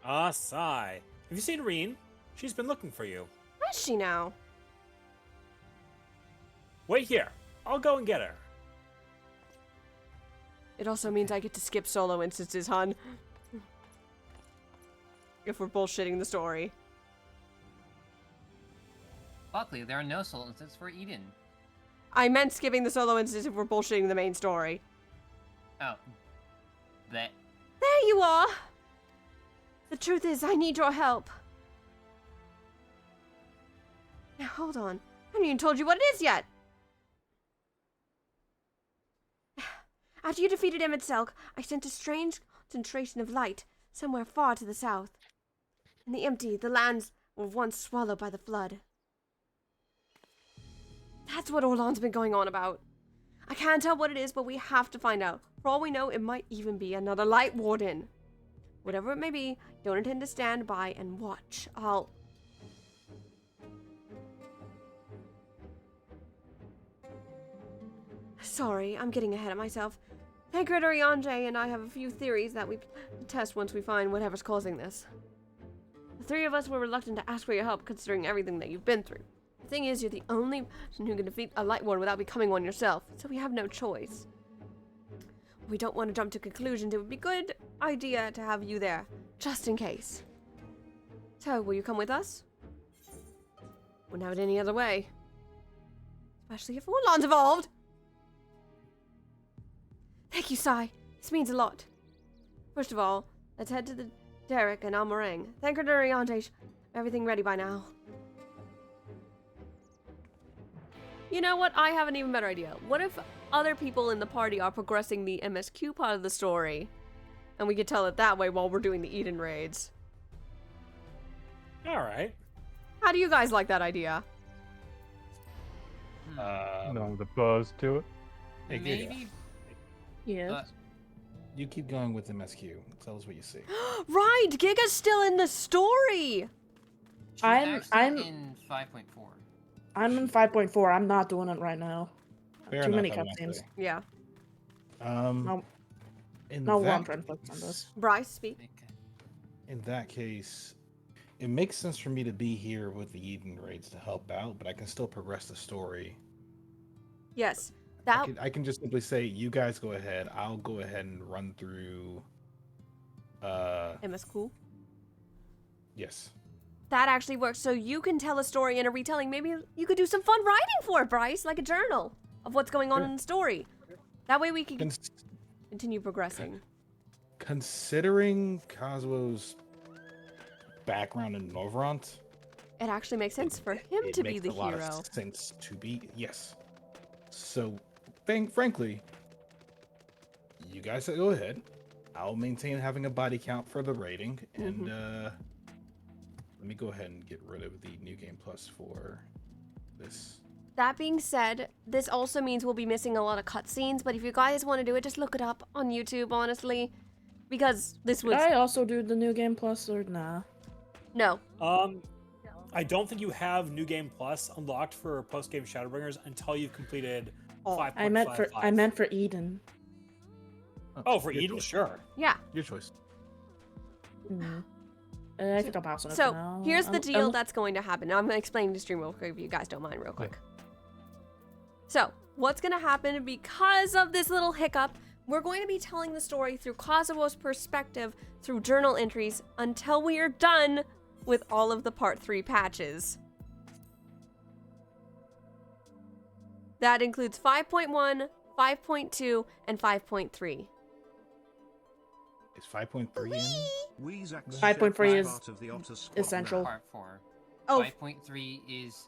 Ah, sigh. Have you seen Reen? She's been looking for you.
Where is she now?
Wait here. I'll go and get her.
It also means I get to skip solo instances, hun. If we're bullshitting the story.
Luckily, there are no soul instances for Eden.
I meant skipping the solo instance if we're bullshitting the main story.
Oh. That.
There you are! The truth is, I need your help. Now, hold on. I haven't even told you what it is yet. After you defeated Emmett Selk, I sent a strange concentration of light somewhere far to the south. In the empty, the lands were once swallowed by the flood. That's what Orlan's been going on about. I can't tell what it is, but we have to find out. For all we know, it might even be another Light Warden. Whatever it may be, don't intend to stand by and watch. Sorry, I'm getting ahead of myself. Tancred Oriange and I have a few theories that we test once we find whatever's causing this. The three of us were reluctant to ask for your help, considering everything that you've been through. The thing is, you're the only person who can defeat a Light Warden without becoming one yourself, so we have no choice. We don't want to jump to conclusions. It would be a good idea to have you there, just in case. So, will you come with us? Wouldn't have it any other way. Especially if Orlan's involved! Thank you, Sai. This means a lot. First of all, let's head to the Derek and Almarang. Thank her to Oriange. Everything ready by now. You know what? I have an even better idea. What if other people in the party are progressing the MSQ part of the story? And we could tell it that way while we're doing the Eden raids.
Alright.
How do you guys like that idea?
No, the buzz to it.
Hey,
Maybe.
Yes.
You keep going with MSQ. Tell us what you see.
Right! Giga's still in the story!
I'm
in 5.4.
I'm in 5.4. I'm not doing it right now.
Fair
Too
enough,
many
I won't
cutscenes.
say.
Yeah.
No,
In
no
that
one trying to focus on this.
Bryce, speak.
In that case, it makes sense for me to be here with the Eden raids to help out, but I can still progress the story.
Yes. That
I can just simply say, you guys go ahead. I'll go ahead and run through.
MSQ.
Yes.
That actually works. So you can tell a story in a retelling. Maybe you could do some fun writing for it, Bryce, like a journal of what's going on in the story. That way we can continue progressing.
Considering Kazuo's background in Novrant,
It actually makes sense for him to be the
makes a lot
hero.
of sense to be, yes. So, frankly, you guys go ahead. I'll maintain having a body count for the rating, and let me go ahead and get rid of the New Game Plus for this.
That being said, this also means we'll be missing a lot of cutscenes, but if you guys want to do it, just look it up on YouTube, honestly. Because this was...
Did I also do the New Game Plus or nah?
No.
I don't think you have New Game Plus unlocked for post-game Shadowbringers until you've completed 5.55.
I meant for Eden.
Oh, for Eden, sure.
Yeah.
Your choice.
I think I'll pass on it
So,
for now.
here's the deal that's going to happen. Now, I'm going to explain the stream real quick if you guys don't mind real quick. So, what's going to happen because of this little hiccup, We're going to be telling the story through Kazuo's perspective through journal entries until we are done with all of the Part 3 patches. That includes 5.1, 5.2, and 5.3.
Is 5.3 in?
5.3 is essential.
Part 4.
Oh.
5.3 is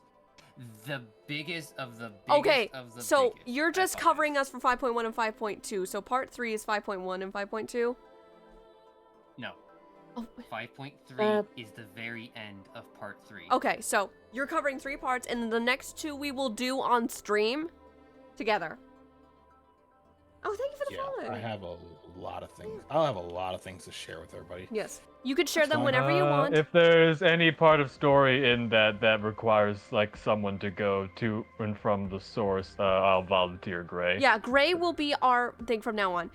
the biggest of the biggest
Okay,
of the
so
biggest.
you're just covering us for 5.1 and 5.2. So Part 3 is 5.1 and 5.2?
No.
Oh.
5.3 is the very end of Part 3.
Okay, so you're covering 3 parts, and the next 2 we will do on stream together. Oh, thank you for the follow.
I have a lot of things. I'll have a lot of things to share with everybody.
Yes. You could share them whenever you want.
If there's any part of story in that requires like someone to go to and from the source, I'll volunteer Gray.
Yeah, Gray will be our thing from now on.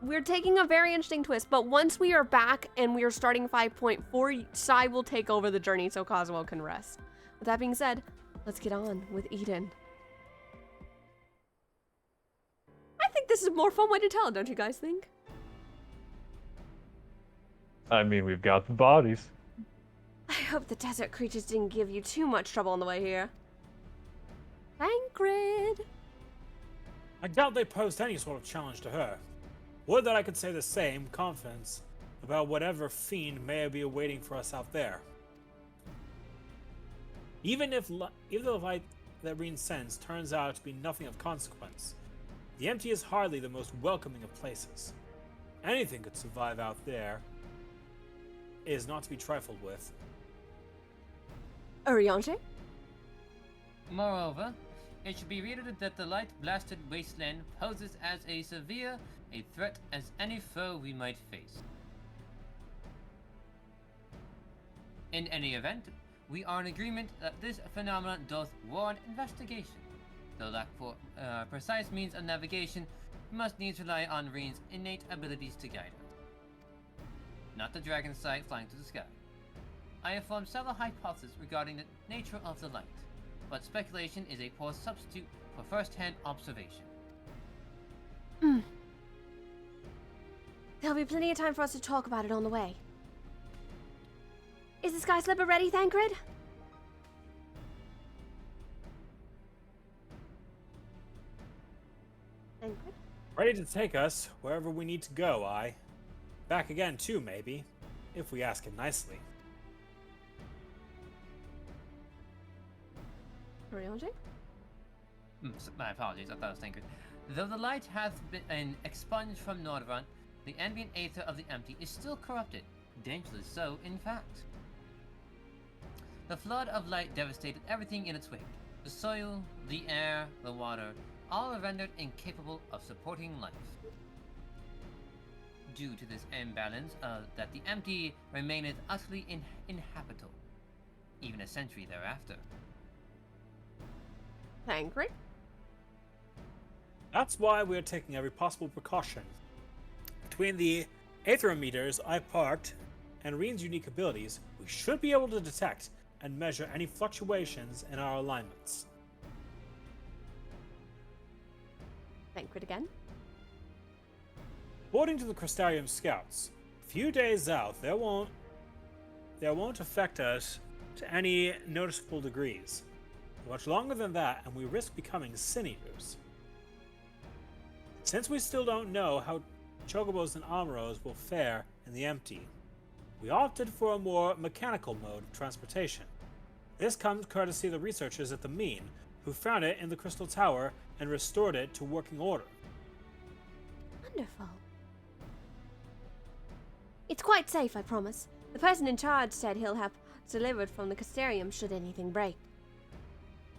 We're taking a very interesting twist, but once we are back and we are starting 5.4, Sai will take over the journey so Kazuo can rest. With that being said, let's get on with Eden. I think this is a more fun way to tell it, don't you guys think?
I mean, we've got the bodies.
I hope the desert creatures didn't give you too much trouble on the way here. Thancred!
I doubt they posed any sort of challenge to her. Would that I could say the same confidence about whatever fiend may be awaiting for us out there. Even if the light that Reen sends turns out to be nothing of consequence, the empty is hardly the most welcoming of places. Anything could survive out there. It is not to be trifled with.
Urianger?
Moreover, it should be reiterated that the light-blasted wasteland poses as severe a threat as any foe we might face. In any event, we are in agreement that this phenomenon doth warrant investigation. Though lack for precise means of navigation, we must needs rely on Reen's innate abilities to guide us. Not the dragon sight flying through the sky. I have formed several hypotheses regarding the nature of the light, but speculation is a poor substitute for first-hand observation.
There'll be plenty of time for us to talk about it on the way. Is the sky slipper ready, Thancred? Thancred?
Ready to take us wherever we need to go, aye. Back again too, maybe, if we ask it nicely.
Urianger?
My apologies, I thought it was Thancred. Though the light hath been expunged from Nordrun, the ambient aether of the empty is still corrupted, dangerously so, in fact. The flood of light devastated everything in its wake. The soil, the air, the water, all are rendered incapable of supporting life. Due to this imbalance, that the empty remaineth utterly inhabitable, even a century thereafter.
Thancred?
That's why we're taking every possible precaution. Between the aetherometers I parked and Reen's unique abilities, we should be able to detect and measure any fluctuations in our alignments.
Thancred again?
According to the Crystarium scouts, a few days out, they won't affect us to any noticeable degrees. Much longer than that, and we risk becoming sin-eaters. Since we still don't know how Chocobos and Amuros will fare in the empty, we opted for a more mechanical mode of transportation. This comes courtesy of the researchers at the Mean, who found it in the Crystal Tower and restored it to working order.
Wonderful. It's quite safe, I promise. The person in charge said he'll have delivered from the Castarium should anything break.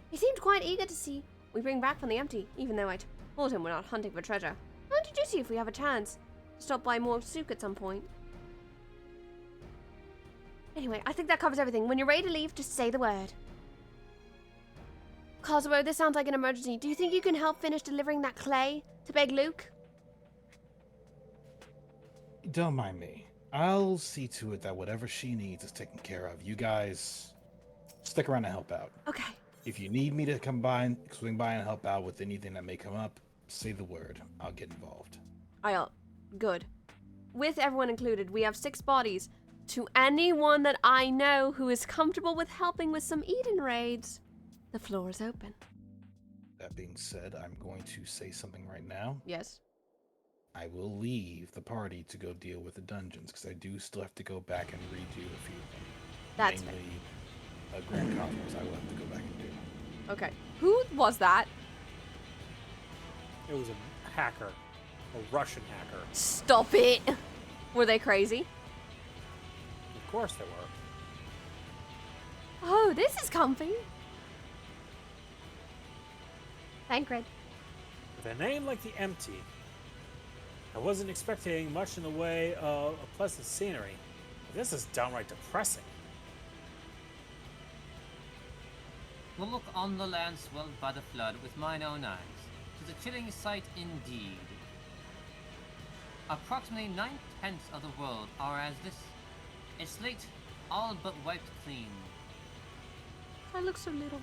He seemed quite eager to see we bring back from the empty, even though I told him we're not hunting for treasure. Why don't you see if we have a chance to stop by more Souk at some point? Anyway, I think that covers everything. When you're ready to leave, just say the word. Kazuo, this sounds like an emergency. Do you think you can help finish delivering that clay to Beg Luke?
Don't mind me. I'll see to it that whatever she needs is taken care of. You guys stick around to help out.
Okay.
If you need me to swing by and help out with anything that may come up, say the word. I'll get involved.
Good. With everyone included, we have 6 bodies. To anyone that I know who is comfortable with helping with some Eden raids, the floor is open.
That being said, I'm going to say something right now.
Yes.
I will leave the party to go deal with the dungeons, because I do still have to go back and redo a few of them.
That's
mainly a Grand Cosmos I will have to go back and do.
Okay. Who was that?
It was a hacker. A Russian hacker.
Stop it! Were they crazy?
Of course they were.
Oh, this is comfy. Thancred.
With a name like the Empty, I wasn't expecting much in the way of a pleasant scenery. This is downright depressing.
We'll look on the land swelled by the flood with mine own eyes. 'Tis a chilling sight indeed. Approximately 9/10 of the world are as this. A slate all but wiped clean.
I look so little.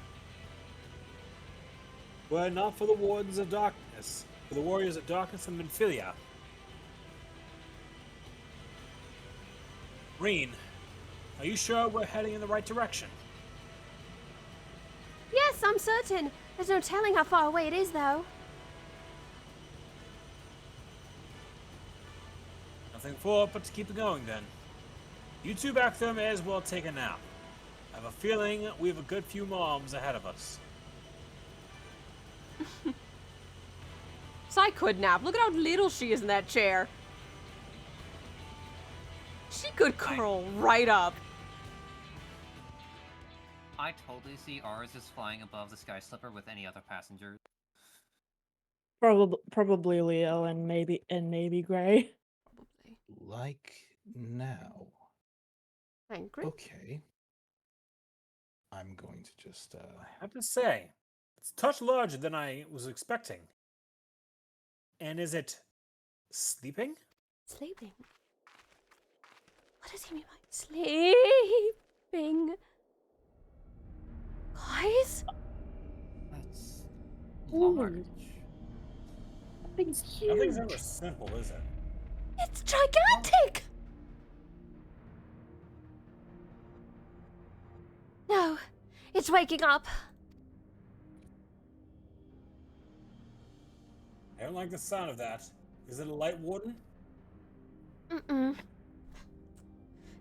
Were it not for the Wardens of Darkness, for the Warriors of Darkness and Minfilia. Reen, are you sure we're heading in the right direction?
Yes, I'm certain. There's no telling how far away it is, though.
Nothing for it but to keep it going then. You two back there may as well take a nap. I have a feeling we have a good few moms ahead of us.
So I could nap. Look at how little she is in that chair. She could curl right up.
I totally see ours is flying above the Sky Slipper with any other passengers.
Probably Leo and maybe Gray.
Like now.
Thancred.
Okay. I'm going to just
I have to say, it's a touch larger than I was expecting. And is it sleeping?
Sleeping? What does he mean by sleeping? Guys?
That's
large. Thing's huge.
Nothing's ever simple, is it?
It's gigantic! No, it's waking up.
I don't like the sound of that. Is it a light warden?
Mm-mm.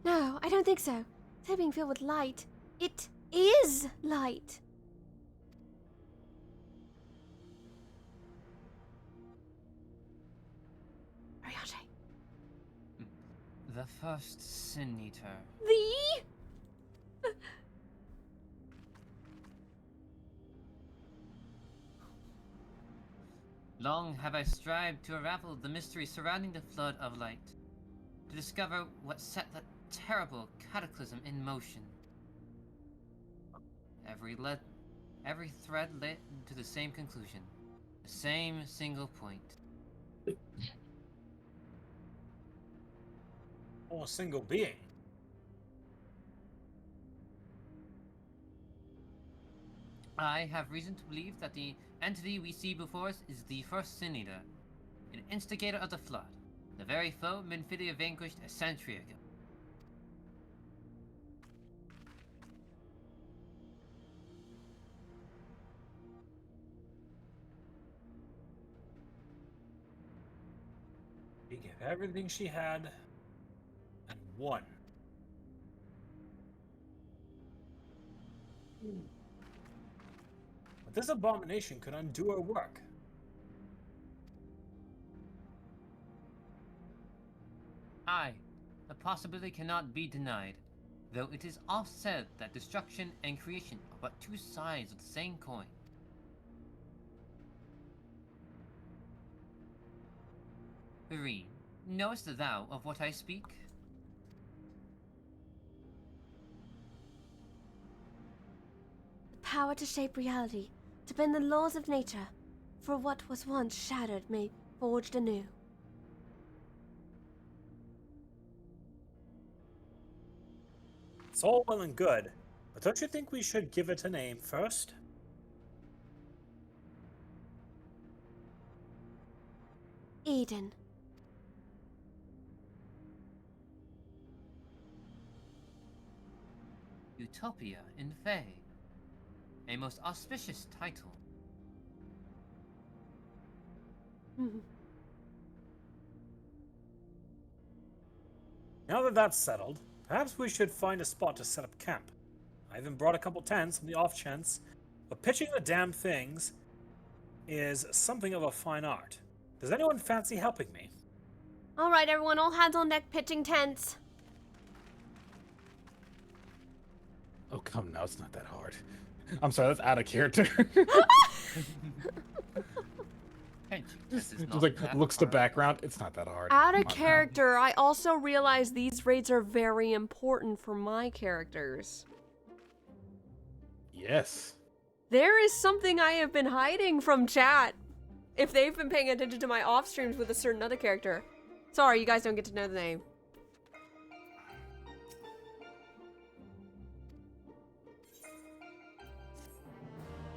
No, I don't think so. They're being filled with light. It is light. Ariaje.
The first Sin Eater.
The...
Long have I strived to unravel the mystery surrounding the flood of light, to discover what set that terrible cataclysm in motion. Every thread led to the same conclusion, the same single point.
Or a single being?
I have reason to believe that the entity we see before us is the first Sin Eater, an instigator of the flood, the very foe Minfilia vanquished a century ago.
She gave everything she had and won. But this abomination could undo her work.
Aye, the possibility cannot be denied, though it is oft said that destruction and creation are but two sides of the same coin. Irene, knowest thou of what I speak?
The power to shape reality, to bend the laws of nature, for what was once shattered may be forged anew.
It's all well and good, but don't you think we should give it a name first?
Eden.
Utopia in Fae. A most auspicious title.
Now that that's settled, perhaps we should find a spot to set up camp. I even brought a couple tents on the off chance, but pitching the damn things is something of a fine art. Does anyone fancy helping me?
All right, everyone, all hands on deck, pitching tents.
Oh, come now, it's not that hard. I'm sorry, that's out of character. Just like looks to background, it's not that hard.
Out of
Come on now.
character, I also realize these raids are very important for my characters.
Yes.
There is something I have been hiding from chat. If they've been paying attention to my off streams with a certain other character. Sorry, you guys don't get to know the name.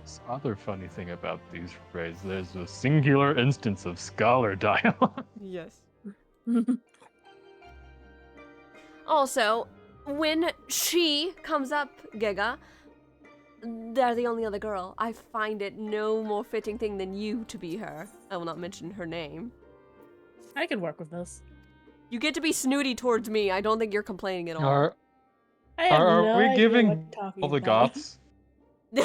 This other funny thing about these raids, there's a singular instance of scholar dialogue.
Yes. Also, when she comes up, Giga, they're the only other girl. I find it no more fitting thing than you to be her. I will not mention her name.
I can work with this.
You get to be snooty towards me. I don't think you're complaining at all.
Are we giving all the goths?
Yeah.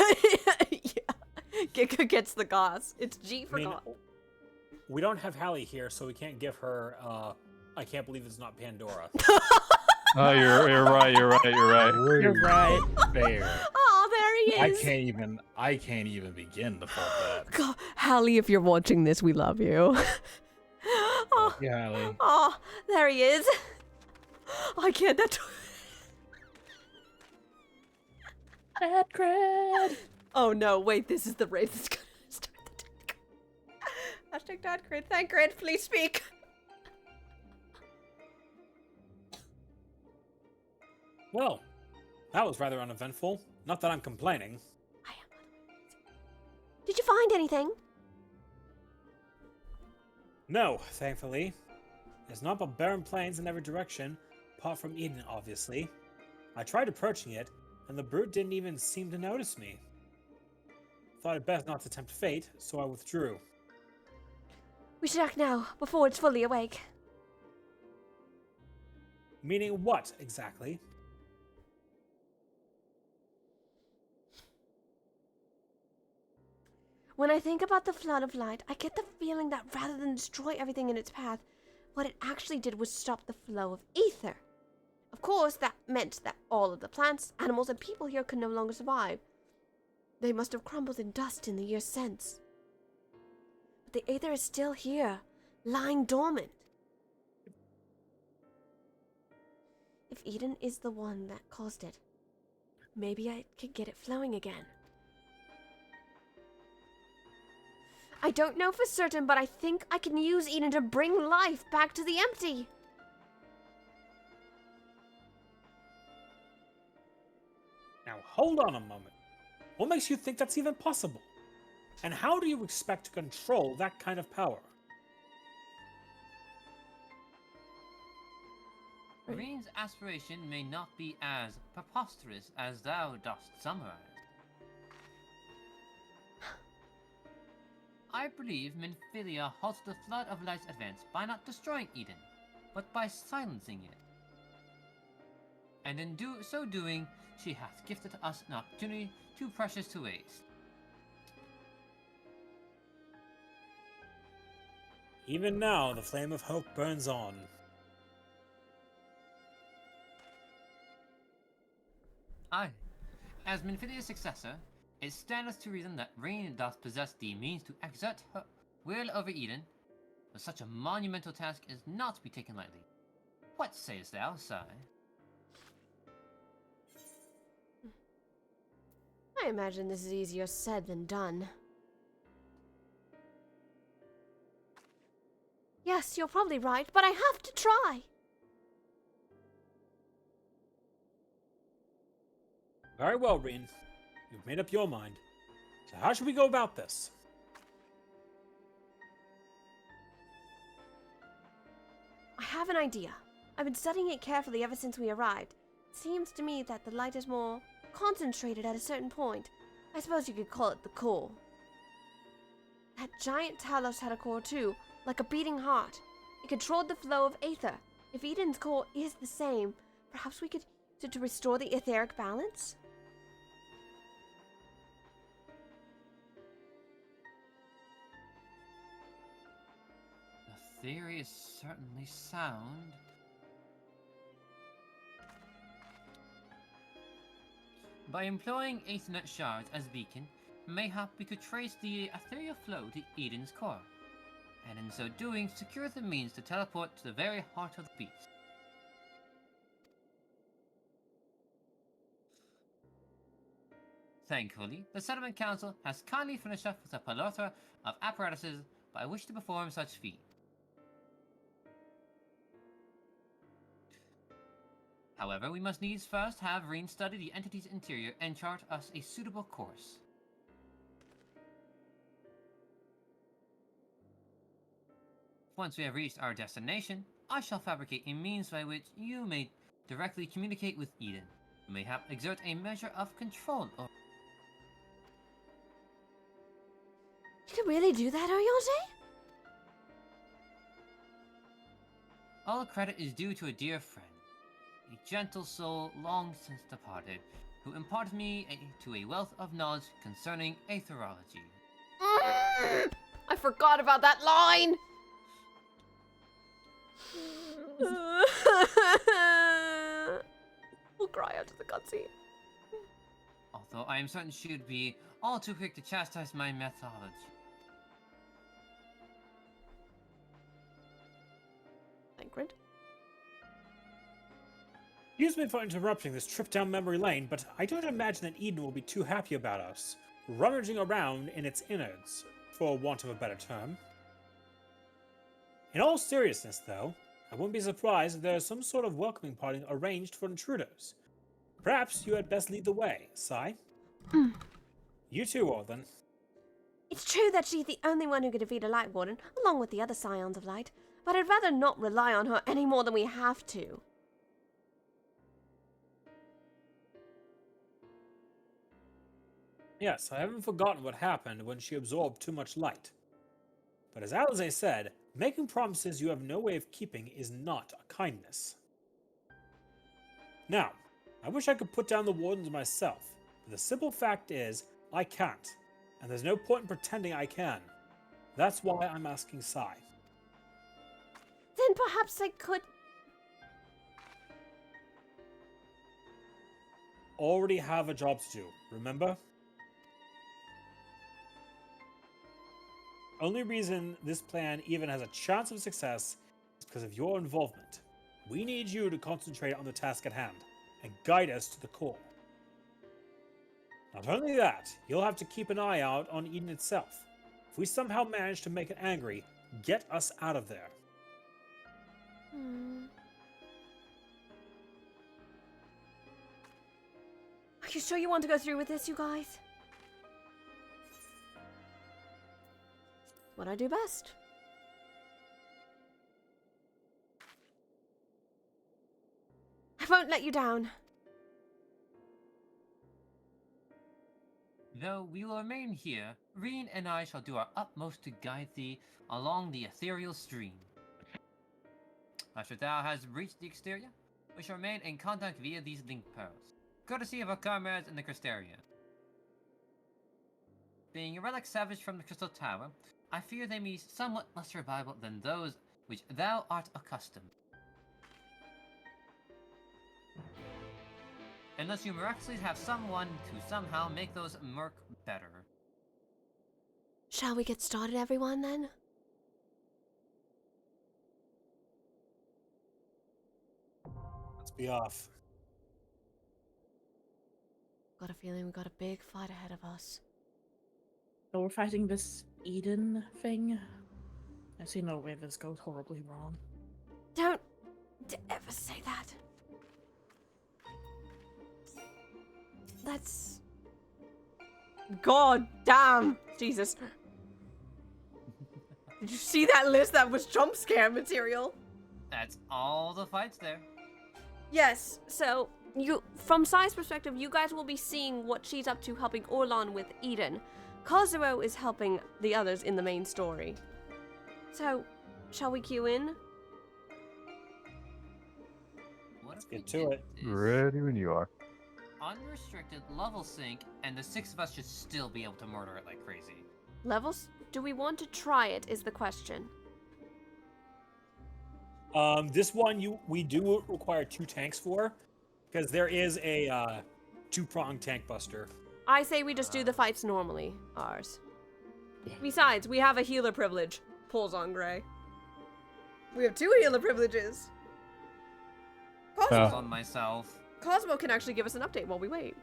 Giga gets the goths. It's G for goth.
We don't have Hallie here, so we can't give her, I can't believe it's not Pandora.
Oh, you're right. You're right.
Fair.
Oh, there he is.
I can't even begin to fault that.
God, Hallie, if you're watching this, we love you. Oh,
yeah, Hallie.
Oh, there he is. I can't. That.
Bad cred.
Oh no! Wait, this is the raid that's gonna start the #. Dad cred. Thank cred. Please speak.
Well, that was rather uneventful. Not that I'm complaining.
Did you find anything?
No, thankfully. There's not but barren plains in every direction, apart from Eden, obviously. I tried approaching it, and the brute didn't even seem to notice me. Thought it best not to tempt fate, so I withdrew.
We should act now, before it's fully awake.
Meaning what, exactly?
When I think about the flood of light, I get the feeling that rather than destroy everything in its path, what it actually did was stop the flow of ether. Of course, that meant that all of the plants, animals, and people here could no longer survive. They must have crumbled in dust in the years since. But the ether is still here, lying dormant. If Eden is the one that caused it, maybe I could get it flowing again. I don't know for certain, but I think I can use Eden to bring life back to the empty.
Now hold on a moment. What makes you think that's even possible? And how do you expect to control that kind of power?
Green's aspiration may not be as preposterous as thou dost summarize. I believe Minfilia halted the flood of light's advance by not destroying Eden, but by silencing it. And in so doing, she hath gifted us an opportunity too precious to waste.
Even now, the flame of hope burns on.
Aye, as Minfilia's successor, it standeth to reason that Rain doth possess the means to exert her will over Eden, but such a monumental task is not to be taken lightly. What sayest thou, Sai?
I imagine this is easier said than done. Yes, you're probably right, but I have to try.
Very well, Reen. You've made up your mind. So how should we go about this?
I have an idea. I've been studying it carefully ever since we arrived. It seems to me that the light is more concentrated at a certain point. I suppose you could call it the core. That giant Talos had a core too, like a beating heart. It controlled the flow of aether. If Eden's core is the same, perhaps we could use it to restore the etheric balance?
The theory is certainly sound. By employing Aethernet shards as beacon, mayhap we could trace the ethereal flow to Eden's core, and in so doing secure the means to teleport to the very heart of the beast. Thankfully, the Settlement Council has kindly furnished us with a plethora of apparatuses by which to perform such feat. However, we must needs first have Reen study the entity's interior and chart us a suitable course. Once we have reached our destination, I shall fabricate a means by which you may directly communicate with Eden. You may have exert a measure of control over.
You can really do that, Oyonte?
All credit is due to a dear friend, a gentle soul long since departed, who imparted me to a wealth of knowledge concerning aetherology.
I forgot about that line! We'll cry after the cutscene.
Although I am certain she would be all too quick to chastise my methodology.
Thancred?
Excuse me for interrupting this trip down memory lane, but I don't imagine that Eden will be too happy about us rummaging around in its innards, for want of a better term. In all seriousness, though, I wouldn't be surprised if there is some sort of welcoming party arranged for intruders. Perhaps you had best lead the way, Sai. You too, Orlan.
It's true that she's the only one who could defeat a Light Warden, along with the other Scions of Light, but I'd rather not rely on her any more than we have to.
Yes, I haven't forgotten what happened when she absorbed too much light. But as Alize said, making promises you have no way of keeping is not a kindness. Now, I wish I could put down the Wardens myself, but the simple fact is, I can't, and there's no point in pretending I can. That's why I'm asking Sai.
Then perhaps I could...
Already have a job to do, remember? Only reason this plan even has a chance of success is because of your involvement. We need you to concentrate on the task at hand and guide us to the core. Not only that, you'll have to keep an eye out on Eden itself. If we somehow manage to make it angry, get us out of there.
Are you sure you want to go through with this, you guys? What I do best. I won't let you down.
Though we will remain here, Reen and I shall do our utmost to guide thee along the ethereal stream. After thou hast reached the exterior, we shall remain in contact via these link pearls, courtesy of our comrades in the Crystarium. Being a relic savage from the Crystal Tower, I fear they be somewhat less reliable than those which thou art accustomed. Unless you miraculously have someone to somehow make those work better.
Shall we get started, everyone, then?
Let's be off.
Got a feeling we got a big fight ahead of us.
So we're fighting this Eden thing? I see no way this goes horribly wrong.
Don't ever say that. That's... God damn! Jesus. Did you see that list? That was jump scare material.
That's all the fights there.
Yes, so from Sai's perspective, you guys will be seeing what she's up to helping Orlan with Eden. Kazuo is helping the others in the main story. So, shall we queue in?
Let's
get to it.
Ready when you are.
Unrestricted level sync, and the 6 of us should still be able to murder it like crazy.
Levels? Do we want to try it is the question.
This one we do require 2 tanks for, because there is a 2-pronged tank buster.
I say we just do the fights normally, ours. Besides, we have a healer privilege. Pulls on Gray. We have 2 healer privileges. Cosmo,
On myself.
Cosmo can actually give us an update while we wait.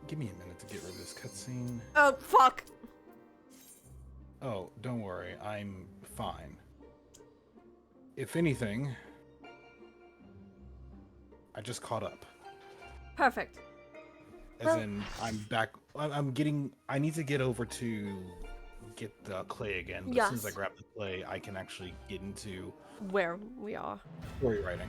Give me a minute to get rid of this cutscene.
Oh, fuck.
Oh, don't worry, I'm fine. If anything, I just caught up.
Perfect.
As in, I'm back. I need to get over to get the clay again. But as soon as I grab the clay, I can actually get into
where we are.
Story writing.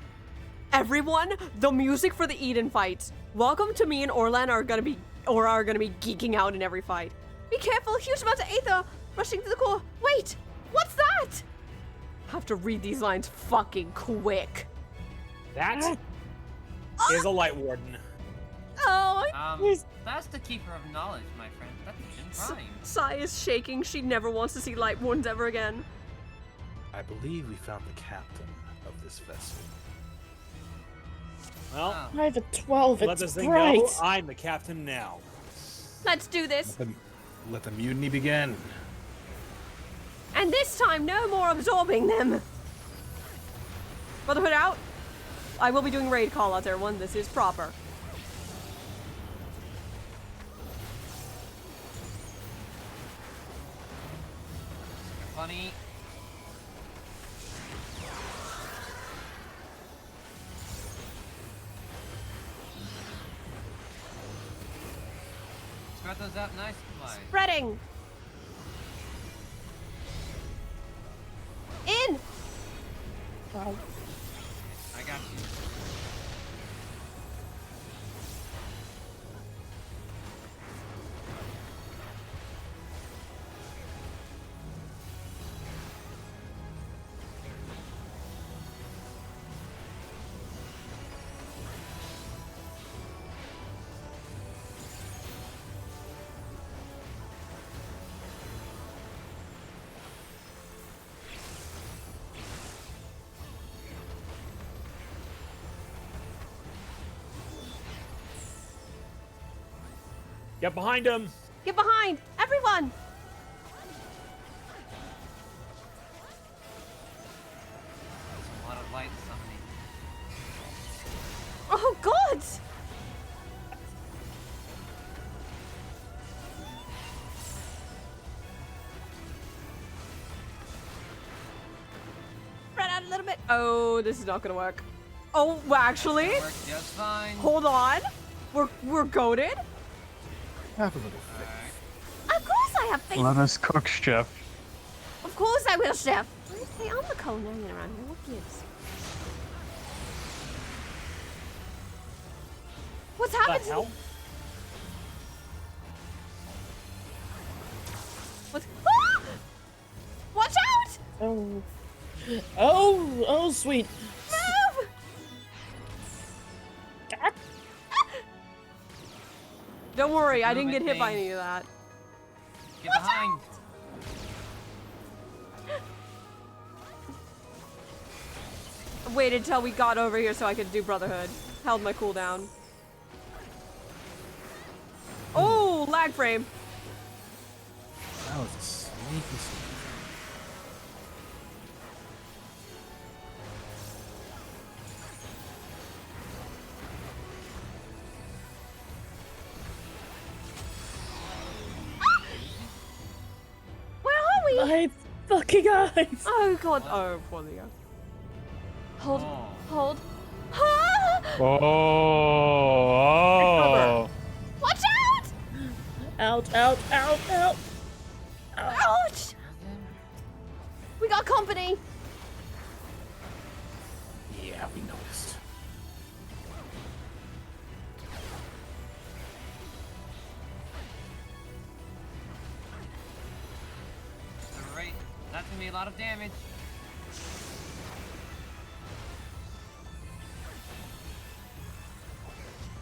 Everyone, the music for the Eden fights. Welcome to me and Orlan are gonna be geeking out in every fight. Be careful, huge amounts of aether rushing to the core. Wait, what's that? Have to read these lines fucking quick.
That is a light warden.
Oh,
That's the keeper of knowledge, my friend. That's Eden Prime.
Sai is shaking. She never wants to see light wardens ever again.
I believe we found the captain of this vessel.
Well,
Private 12,
let
it's
this thing
bright.
know I'm the captain now.
Let's do this.
Let the mutiny begin.
And this time, no more absorbing them. Brotherhood out. I will be doing raid callouts, everyone. This is proper.
Funny. Spread those out nice, Mike.
Spreading. In.
Wow.
I got you.
Get behind him.
Get behind, everyone.
A lot of light summoning.
Oh God. Spread out a little bit. Oh, this is not gonna work. Oh, well, actually,
Just fine.
hold on. We're goated.
Have a little faith.
Of course I have faith.
Let us cook, chef.
Of course I will, chef. Hey, I'm the culinarian around here. What gives? What's happened to me? What? Ah! Watch out!
Oh. Oh, sweet.
Move! Don't worry, I didn't get hit by any of that.
Get behind.
I waited till we got over here so I could do Brotherhood. Held my cooldown. Oh, lag frame.
That was a sneaky.
Where are we?
My fucking eyes.
Oh God. Oh, poor Leo. Hold.
Oh.
Hold. Ah!
Oh.
Watch out!
Out, out, out, out.
Ouch! We We got company!
Yeah, we noticed.
Alright, that's gonna be a lot of damage.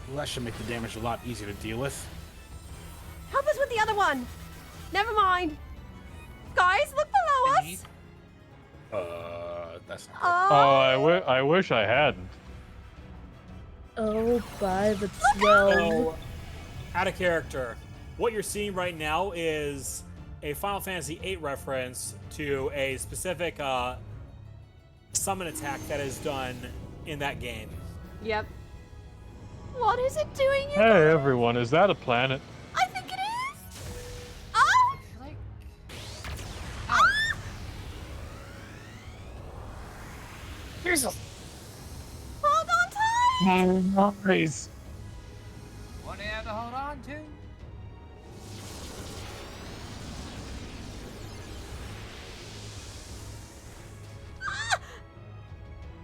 Well, that should make the damage a lot easier to deal with.
Help us with the other one! Never mind! Guys, look below us!
That's not
Oh,
I wish I hadn't.
Oh, by the 12.
So, out of character, what you're seeing right now is a Final Fantasy VIII reference to a specific summon attack that is done in that game.
Yep. What is it doing? You
Hey everyone, is that a planet?
I think it is! Oh!
Here's a...
Hold on tight!
Nice.
What do you have to hold on to?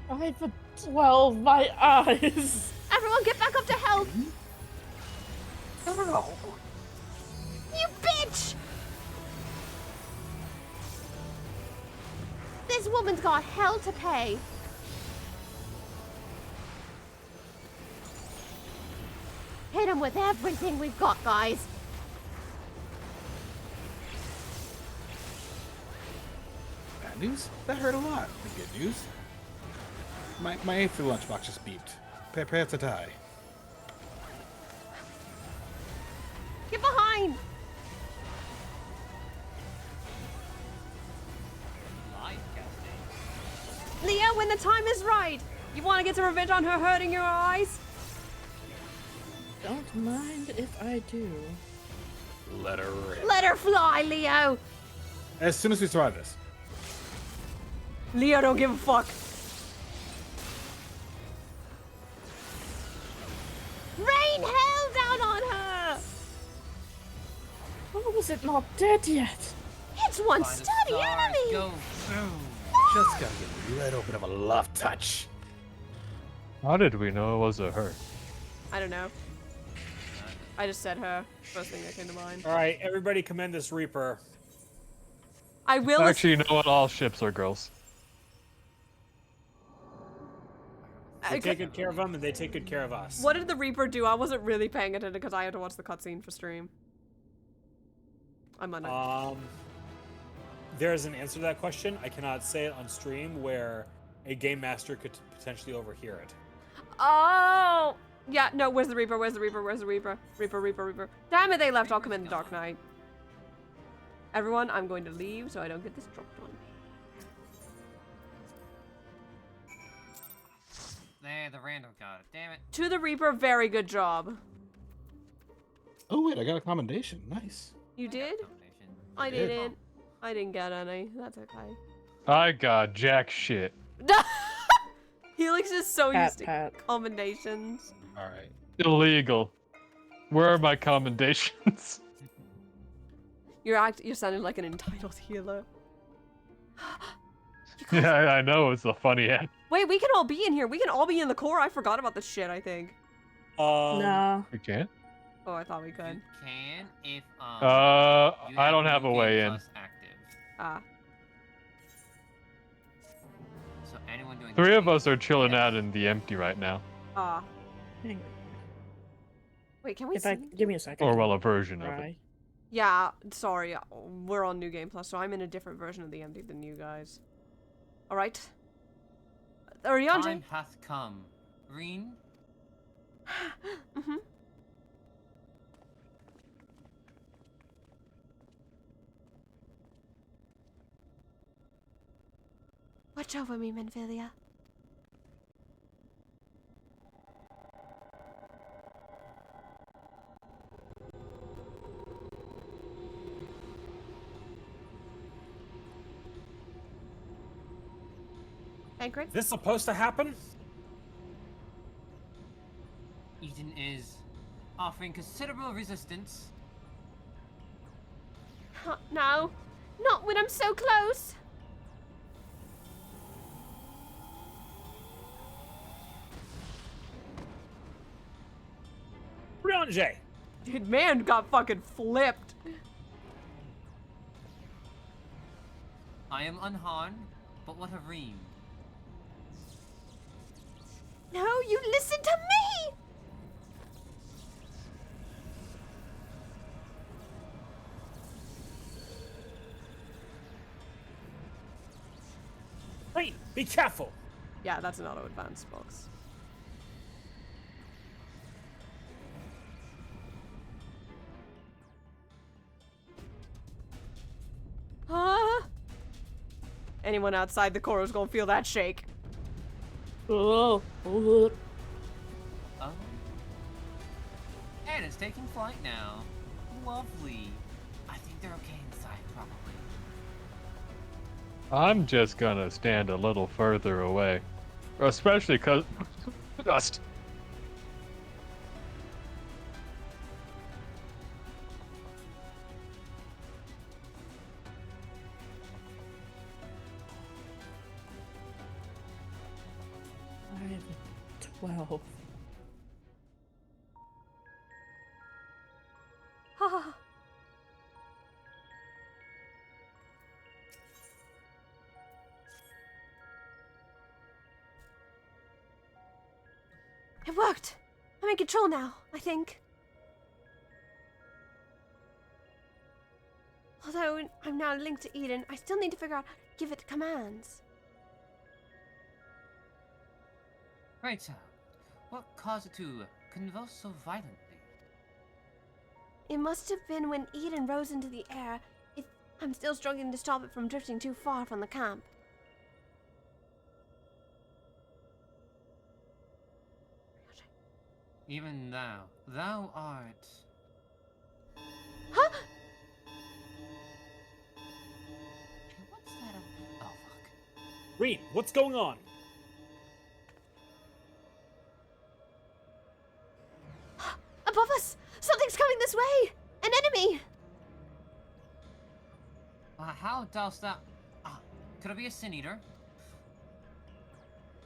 By the 12, my eyes.
Everyone get back up to health!
Oh.
You bitch! This woman's got hell to pay. Hit him with everything we've got, guys.
Bad news? That hurt a lot. The good news? My food lunchbox just beeped. Prepare to die.
Get behind! Leah, when the time is right, you want to get some revenge on her hurting your eyes?
Don't mind if I do.
Let her rip.
Let her fly, Leo!
As soon as we survive this.
Leo don't give a fuck. Rain hell down on her!
How is it not dead yet?
It's one
By the
sturdy
stars,
enemy!
go through.
Just gotta get a little bit of a love touch.
How did we know it was a her?
I don't know. I just said her. First thing that came to mind.
All right, everybody commend this Reaper.
I will.
Actually, you know what? All ships are girls.
We take good care of them, and they take good care of us.
What did the Reaper do? I wasn't really paying attention because I had to watch the cutscene for stream. I'm on
There's an answer to that question. I cannot say it on stream where a game master could potentially overhear it.
Oh! Yeah, no, where's the Reaper? Where's the Reaper? Where's the Reaper? Reaper. Damn it, they left. I'll come in the Dark Knight. Everyone, I'm going to leave so I don't get this dropped on me.
There, the Randall got it. Damn it.
To the Reaper, very good job.
Oh wait, I got a commendation. Nice.
You did? I
did.
didn't. I didn't get any. That's okay.
I got jack shit.
Helix is so
Pat,
used to
pat.
commendations.
All right.
Illegal. Where are my commendations?
You're sounding like an entitled healer.
Yeah, I know it's a funny ad.
Wait, we can all be in here. We can all be in the core. I forgot about this shit, I think.
No.
We can't.
Oh, I thought we could.
You can if you
I don't have
New
a
Game
way in.
Plus active.
Ah.
So anyone doing
Three of us are chilling out in the empty right now.
Ah. Wait, can we
If I
see?
give me a second.
Or well, a version of it.
Try.
Yeah, sorry. We're on New Game Plus, so I'm in a different version of the empty than you guys. All right. Ariane.
Time hath come. Green.
Mhm. Watch over me, Menfilia. Tancred?
Is this supposed to happen?
Eden is offering considerable resistance.
No, not when I'm so close.
Danger!
Dude, man got fucking flipped.
I am unharmed, but what of Reem?
No, you listen to me!
Wait, be careful!
Yeah, that's an auto advance box. Huh? Anyone outside the core is gonna feel that shake.
Oh.
Oh. And it's taking flight now. Lovely. I think they're okay inside, probably.
I'm just gonna stand a little further away. Especially cause dust.
I have 12.
Ah. It worked! I'm in control now, I think. Although I'm now linked to Eden, I still need to figure out how to give it commands.
Right, so what caused it to convulse so violently?
It must have been when Eden rose into the air. I'm still struggling to stop it from drifting too far from the camp.
Even thou art...
Huh?
What's that? Oh, fuck.
Reem, what's going on?
Above us! Something's coming this way! An enemy!
How dost that... could it be a sin eater?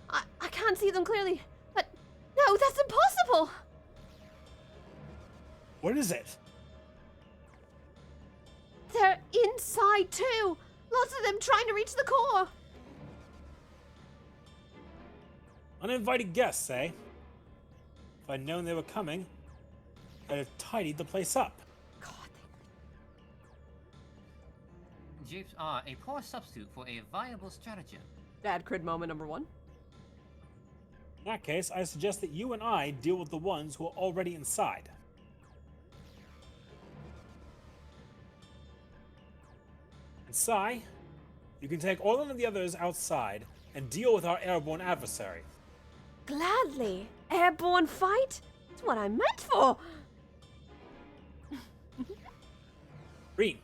I can't see them clearly, but no, that's impossible!
What is it?
They're inside too! Lots of them trying to reach the core!
Uninvited guests, eh? If I'd known they were coming, I'd have tidied the place up.
Japes are a poor substitute for a viable stratagem.
Bad crit moment number 1.
In that case, I suggest that you and I deal with the ones who are already inside. And Sai, you can take all of the others outside and deal with our airborne adversary.
Gladly! Airborne fight? That's what I'm meant for!
Reem,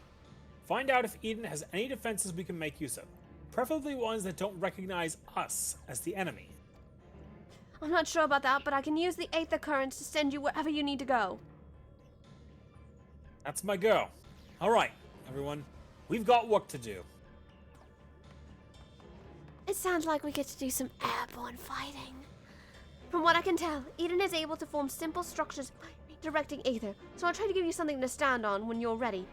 find out if Eden has any defenses we can make use of. Preferably ones that don't recognize us as the enemy.
I'm not sure about that, but I can use the Aether Currents to send you wherever you need to go.
That's my girl. Alright, everyone. We've got work to do.
It sounds like we get to do some airborne fighting. From what I can tell, Eden is able to form simple structures directing Aether, so I'll try to give you something to stand on when you're ready.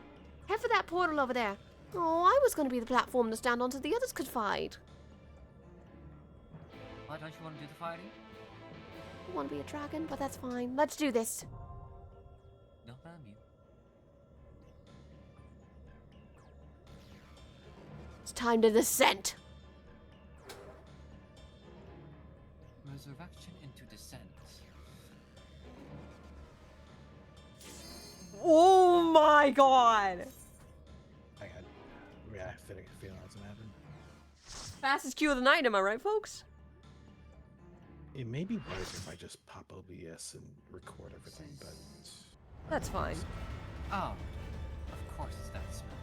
Head for that portal over there. Oh, I was going to be the platform to stand on so the others could fight.
Why don't you want to do the fighting?
I want to be a dragon, but that's fine. Let's do this.
No blame you.
It's time to descent.
Resurrection into descent.
Oh my god!
I feel that's gonna happen.
Fastest queue of the night, am I right, folks?
It may be better if I just pop OBS and record everything, but...
That's fine.
Oh, of course it's that smell.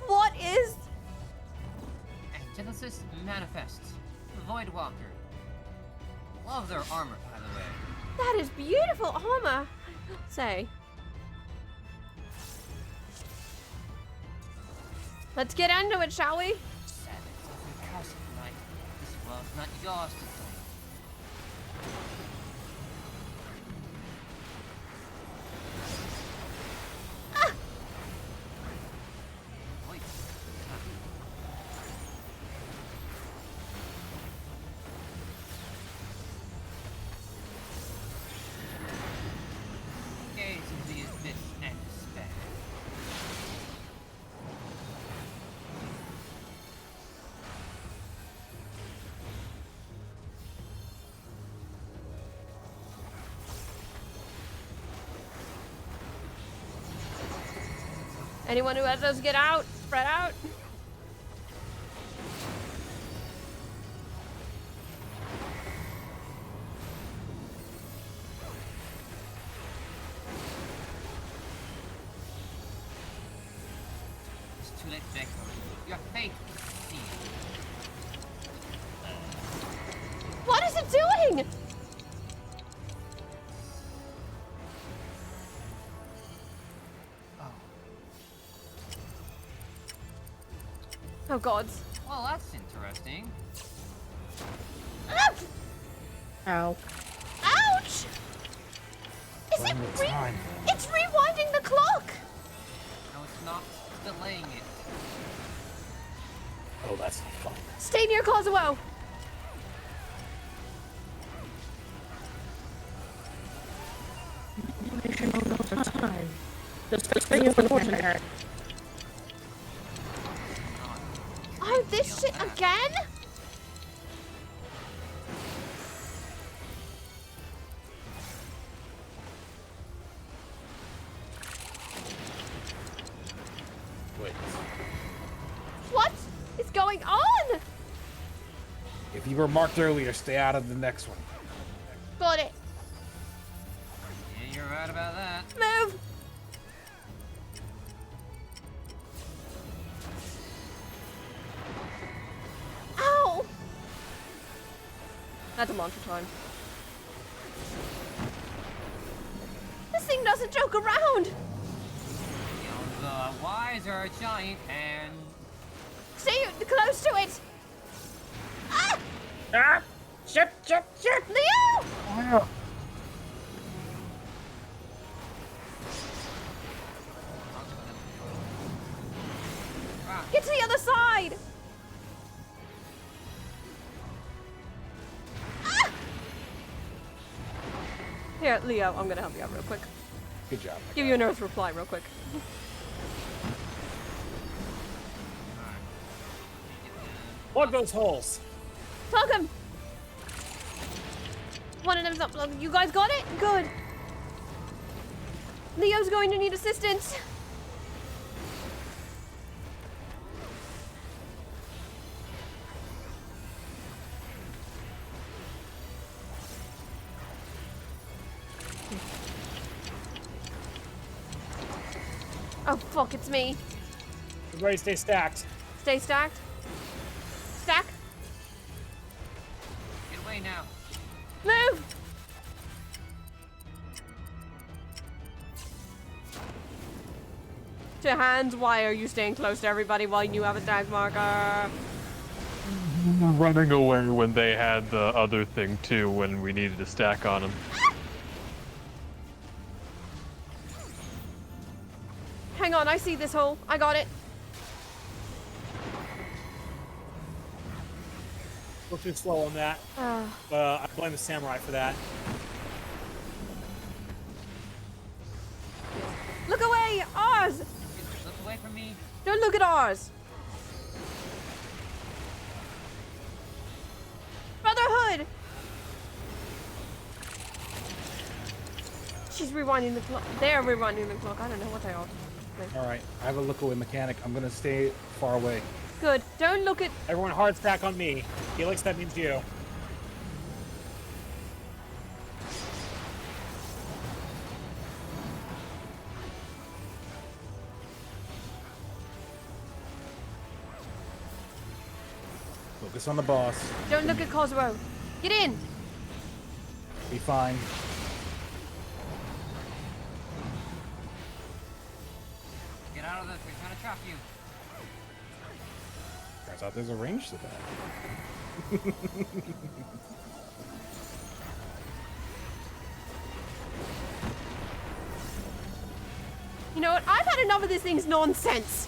What is...
Antithesis manifests. Voidwalker. Love their armor, by the way.
That is beautiful armor. Say. Let's get into it, shall we?
Servants of your cursed night. This world's not yours to claim. Wait. Gaze into the abyss and despair.
Anyone who has us get out, spread out.
It's too late to echo. Your fate is sealed.
What is it doing? Oh God.
Well, that's interesting.
Ah!
Ow.
Ouch! Is it It's rewinding the clock!
No, it's not. It's delaying it.
Oh, that's not fun.
Stay near Kazuo.
Animation all the time. Just thing is unfortunate.
Oh, this shit again?
Wait.
What is going on?
If you were marked earlier, stay out of the next one.
Got it.
Yeah, you're right about that.
Move. Ow. That's a mantra time. This thing doesn't joke around.
The wiser giant and...
Stay close to it. Ah!
Ah! Shit!
Leo!
Oh.
Get to the other side. Ah! Here, Leo, I'm gonna help you out real quick.
Good job.
Give you an earth reply real quick.
Plug those holes.
Plug him. One of them's not plugged. You guys got it? Good. Leo's going to need assistance. Oh fuck, it's me.
Everybody stay stacked.
Stay stacked. Stack.
Get away now.
Move! To hands, why are you staying close to everybody while you have a tag marker?
Running away when they had the other thing too, when we needed to stack on them.
Hang on, I see this hole. I got it.
We're too slow on that. I blame the samurai for that.
Look away! Ours!
Look away from me.
Don't look at ours! Brotherhood! She's rewinding the clock. They're rewinding the clock. I don't know what they are.
All right, I have a look away mechanic. I'm gonna stay far away.
Good. Don't look at...
Everyone hard stack on me. Felix, that means you.
Focus on the boss.
Don't look at Kazuo. Get in!
Be fine.
Get out of this. We're trying to trap you.
Turns out there's a range to that.
You know what? I've had enough of this thing's nonsense.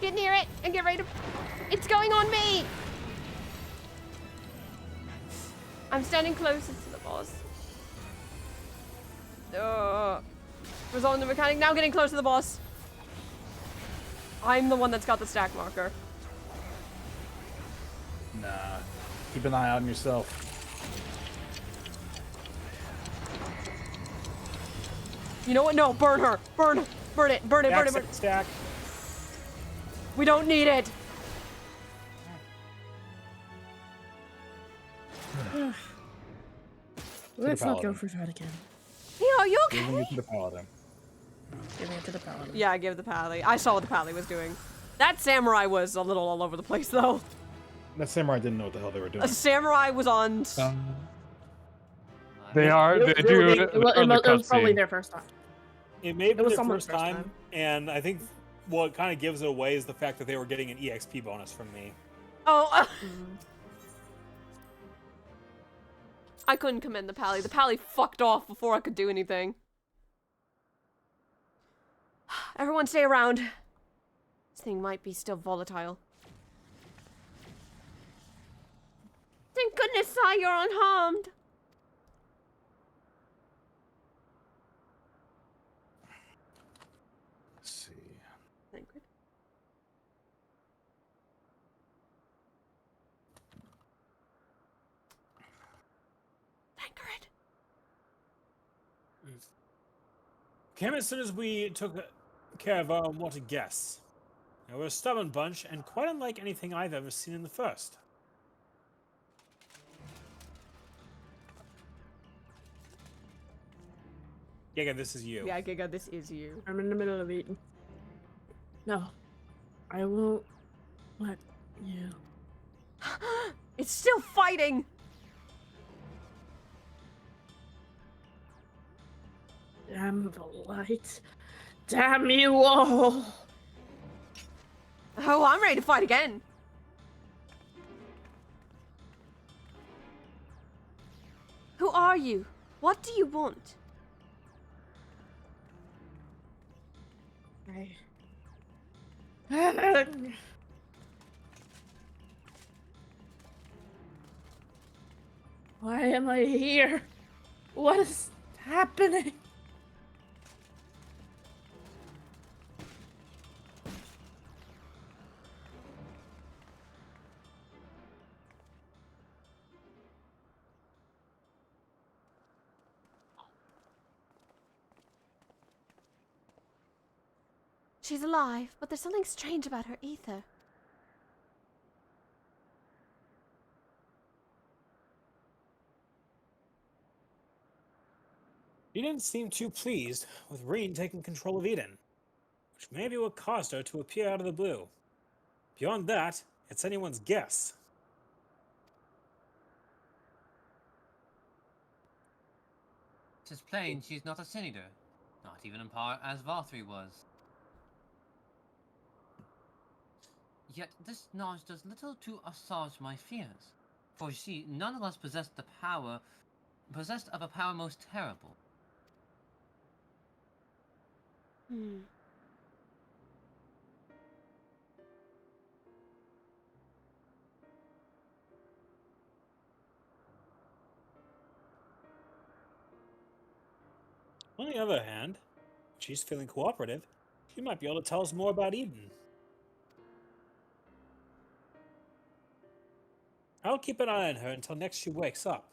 Get near it and get ready to... It's going on me! I'm standing closest to the boss. Resolving the mechanic, now getting close to the boss. I'm the one that's got the stack marker.
Nah. Keep an eye out on yourself.
You know what? No, burn her. Burn it. Burn it. Burn it. Burn it. Burn it.
Stack.
We don't need it.
Let's not go for that again.
Yo, are you okay?
Giving it to the paladin.
Giving it to the paladin.
Yeah, I gave the pally. I saw what the pally was doing. That samurai was a little all over the place, though.
That samurai didn't know what the hell they were doing.
A samurai was on.
They are. They do.
It was probably their first time.
It may be
was
their
someone's
first time, and I think what kind of gives it away is the fact that they were getting an EXP bonus from me.
Oh. I couldn't commend the pally. The pally fucked off before I could do anything. Everyone stay around. This thing might be still volatile. Thank goodness, Sai, you're unharmed.
Let's see.
Thank you. Thancred.
Came as soon as we took care of our wanted guests. They were a stubborn bunch, and quite unlike anything I've ever seen in the first. Giga, this is you.
Yeah, Giga, this is you.
I'm in the middle of eating. No. I won't let you.
It's still fighting!
Damn the light. Damn you all!
Oh, I'm ready to fight again. Who are you? What do you want?
Why am I here? What is happening?
She's alive, but there's something strange about her ether.
She didn't seem too pleased with Reen taking control of Eden, which may be what caused her to appear out of the blue. Beyond that, it's anyone's guess.
It's plain she's not a senator, not even in power as Valkyrie was. Yet this knowledge does little to assuage my fears, for she nonetheless possessed of a power most terrible.
On the other hand, if she's feeling cooperative, she might be able to tell us more about Eden. I'll keep an eye on her until next she wakes up.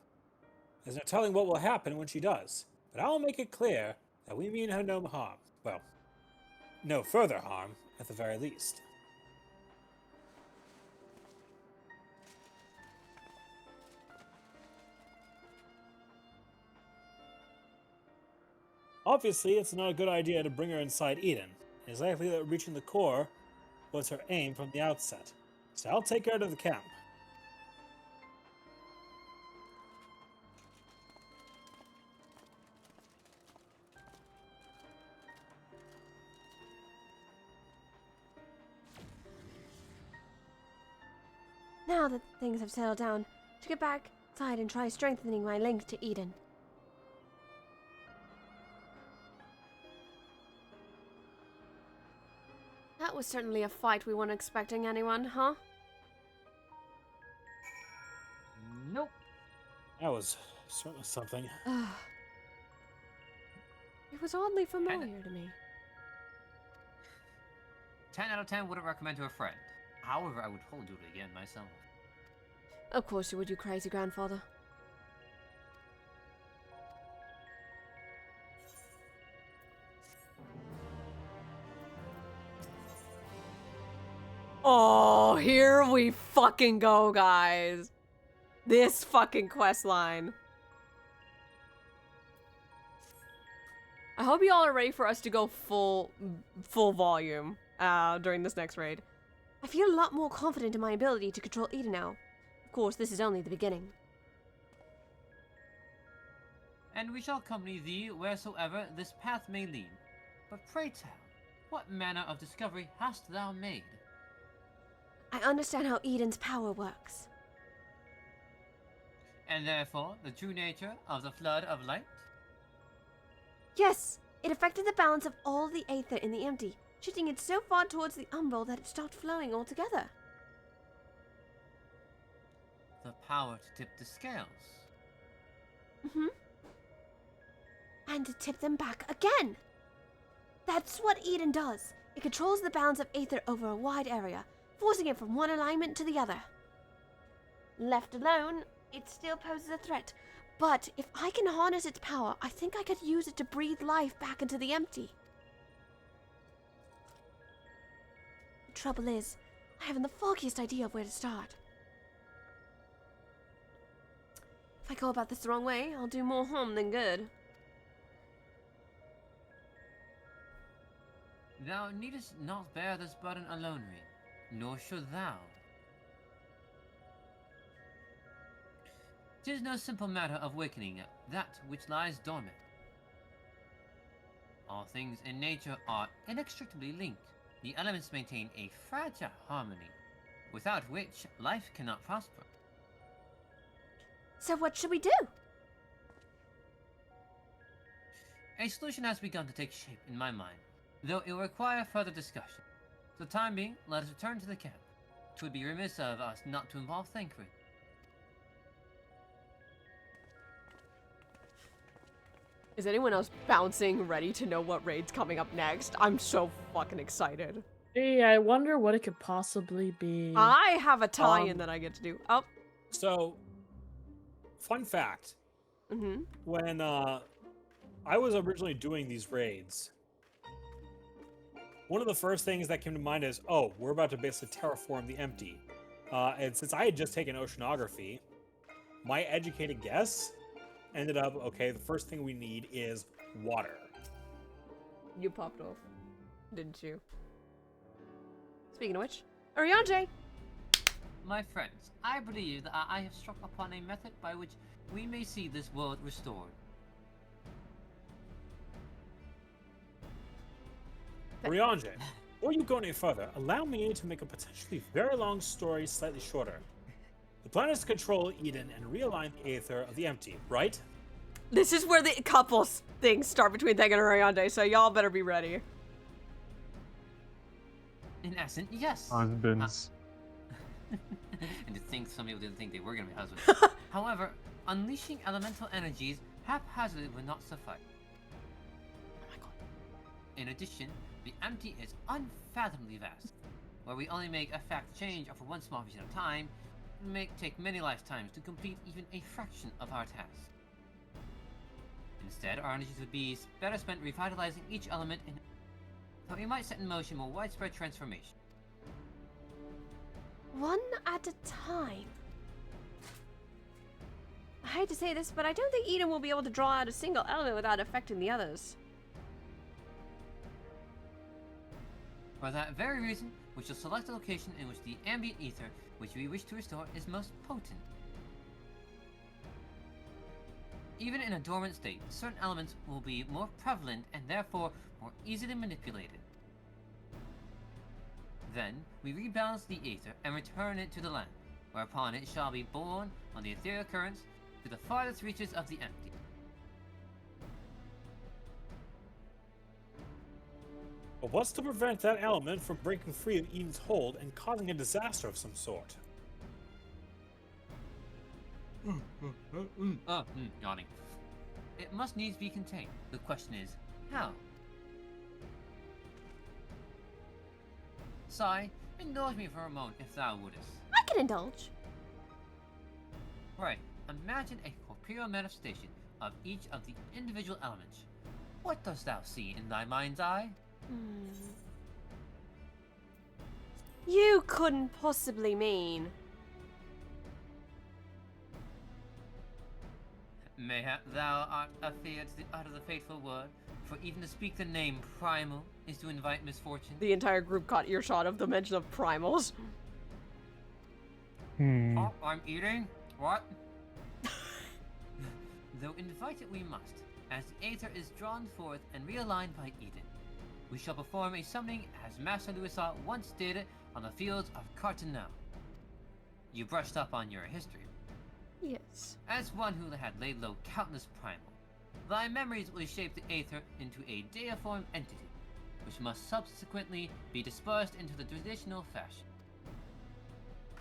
There's no telling what will happen when she does, but I'll make it clear that we mean her no harm. Well, no further harm, at the very least. Obviously, it's not a good idea to bring her inside Eden. It is likely that reaching the core was her aim from the outset. So I'll take her to the camp.
Now that things have settled down, to get back inside and try strengthening my link to Eden. That was certainly a fight we weren't expecting anyone, huh?
Nope.
That was certainly something.
It was oddly familiar to me.
10 out of 10 wouldn't recommend to a friend. However, I would totally do it again myself.
Of course you would, you crazy grandfather. Oh, here we fucking go, guys. This fucking quest line. I hope y'all are ready for us to go full volume during this next raid. I feel a lot more confident in my ability to control Eden now. Of course, this is only the beginning.
And we shall accompany thee wheresoever this path may lead. But pray tell, what manner of discovery hast thou made?
I understand how Eden's power works.
And therefore, the true nature of the flood of light?
Yes, it affected the balance of all the aether in the empty, shifting it so far towards the umbral that it stopped flowing altogether.
The power to tip the scales.
And to tip them back again. That's what Eden does. It controls the balance of aether over a wide area, forcing it from one alignment to the other. Left alone, it still poses a threat, but if I can harness its power, I think I could use it to breathe life back into the empty. The trouble is, I haven't the foggiest idea of where to start. If I go about this the wrong way, I'll do more harm than good.
Thou needest not bear this burden alone, Rin, nor should thou. 'Tis no simple matter of wakening that which lies dormant. All things in nature are inextricably linked. The elements maintain a fragile harmony, without which life cannot prosper.
So what should we do?
A solution has begun to take shape in my mind, though it will require further discussion. For the time being, let us return to the camp. 'Twould be remiss of us not to involve Thancred.
Is anyone else bouncing, ready to know what raid's coming up next? I'm so fucking excited.
Hey, I wonder what it could possibly be.
I have a tie-in that I get to do. Oh.
So, fun fact. When I was originally doing these raids, one of the first things that came to mind is, oh, we're about to basically terraform the empty. And since I had just taken oceanography, my educated guess ended up, okay, the first thing we need is water.
You popped off, didn't you? Speaking of which, Ariane!
My friends, I believe that I have struck upon a method by which we may see this world restored.
Ariane, before you go any further, allow me to make a potentially very long story slightly shorter. The plan is to control Eden and realign the aether of the empty, right?
This is where the couples things start between Thang and Ariane, so y'all better be ready.
In essence, yes.
Husbands.
And to think some people didn't think they were going to be husbands. However, unleashing elemental energies haphazardly will not suffice.
Oh my god.
In addition, the empty is unfathomably vast. Where we only make a fact change for one small vision of time, it may take many lifetimes to complete even a fraction of our task. Instead, our energies would be better spent revitalizing each element in, so we might set in motion more widespread transformation.
One at a time. I hate to say this, but I don't think Eden will be able to draw out a single element without affecting the others.
For that very reason, we shall select a location in which the ambient ether, which we wish to restore, is most potent. Even in a dormant state, certain elements will be more prevalent and therefore more easily manipulated. Then, we rebalance the ether and return it to the land, whereupon it shall be borne on the ethereal currents to the farthest reaches of the empty.
But what's to prevent that element from breaking free of Eden's hold and causing a disaster of some sort?
Yawning. It must needs be contained. The question is, how? Sai, indulge me for a moment, if thou wouldest.
I can indulge.
Right. Imagine a corporeal manifestation of each of the individual elements. What dost thou see in thy mind's eye?
You couldn't possibly mean.
Mayhap thou art afeard to utter the fateful word, for even to speak the name primal is to invite misfortune.
The entire group caught earshot of the mention of primals.
Oh, I'm eating? What? Though invite it we must, as the Aether is drawn forth and realigned by Eden. We shall perform a summoning as Master Louisot once did on the fields of Cartanel. You brushed up on your history.
Yes.
As one who had laid low countless primal, thy memories will shape the Aether into a deiform entity, which must subsequently be dispersed into the traditional fashion.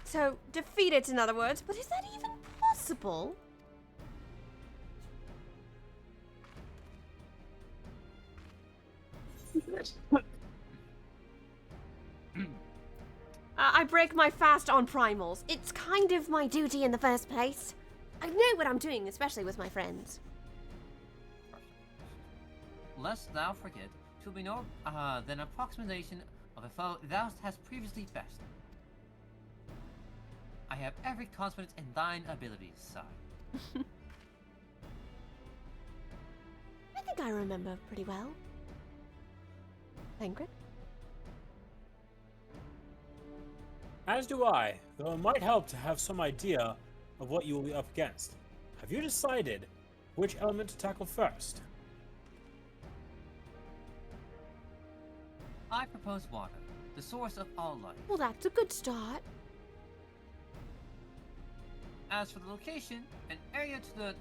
So, defeat it, in other words, but is that even possible? I break my fast on primals. It's kind of my duty in the first place. I know what I'm doing, especially with my friends.
Lest thou forget, 'twill be no than approximation of a foe thou hast previously bested. I have every confidence in thine abilities, Sai.
I think I remember pretty well. Thancred?
As do I, though it might help to have some idea of what you will be up against. Have you decided which element to tackle first?
I propose water, the source of all life.
Well, that's a good start.
As for the location, an area to the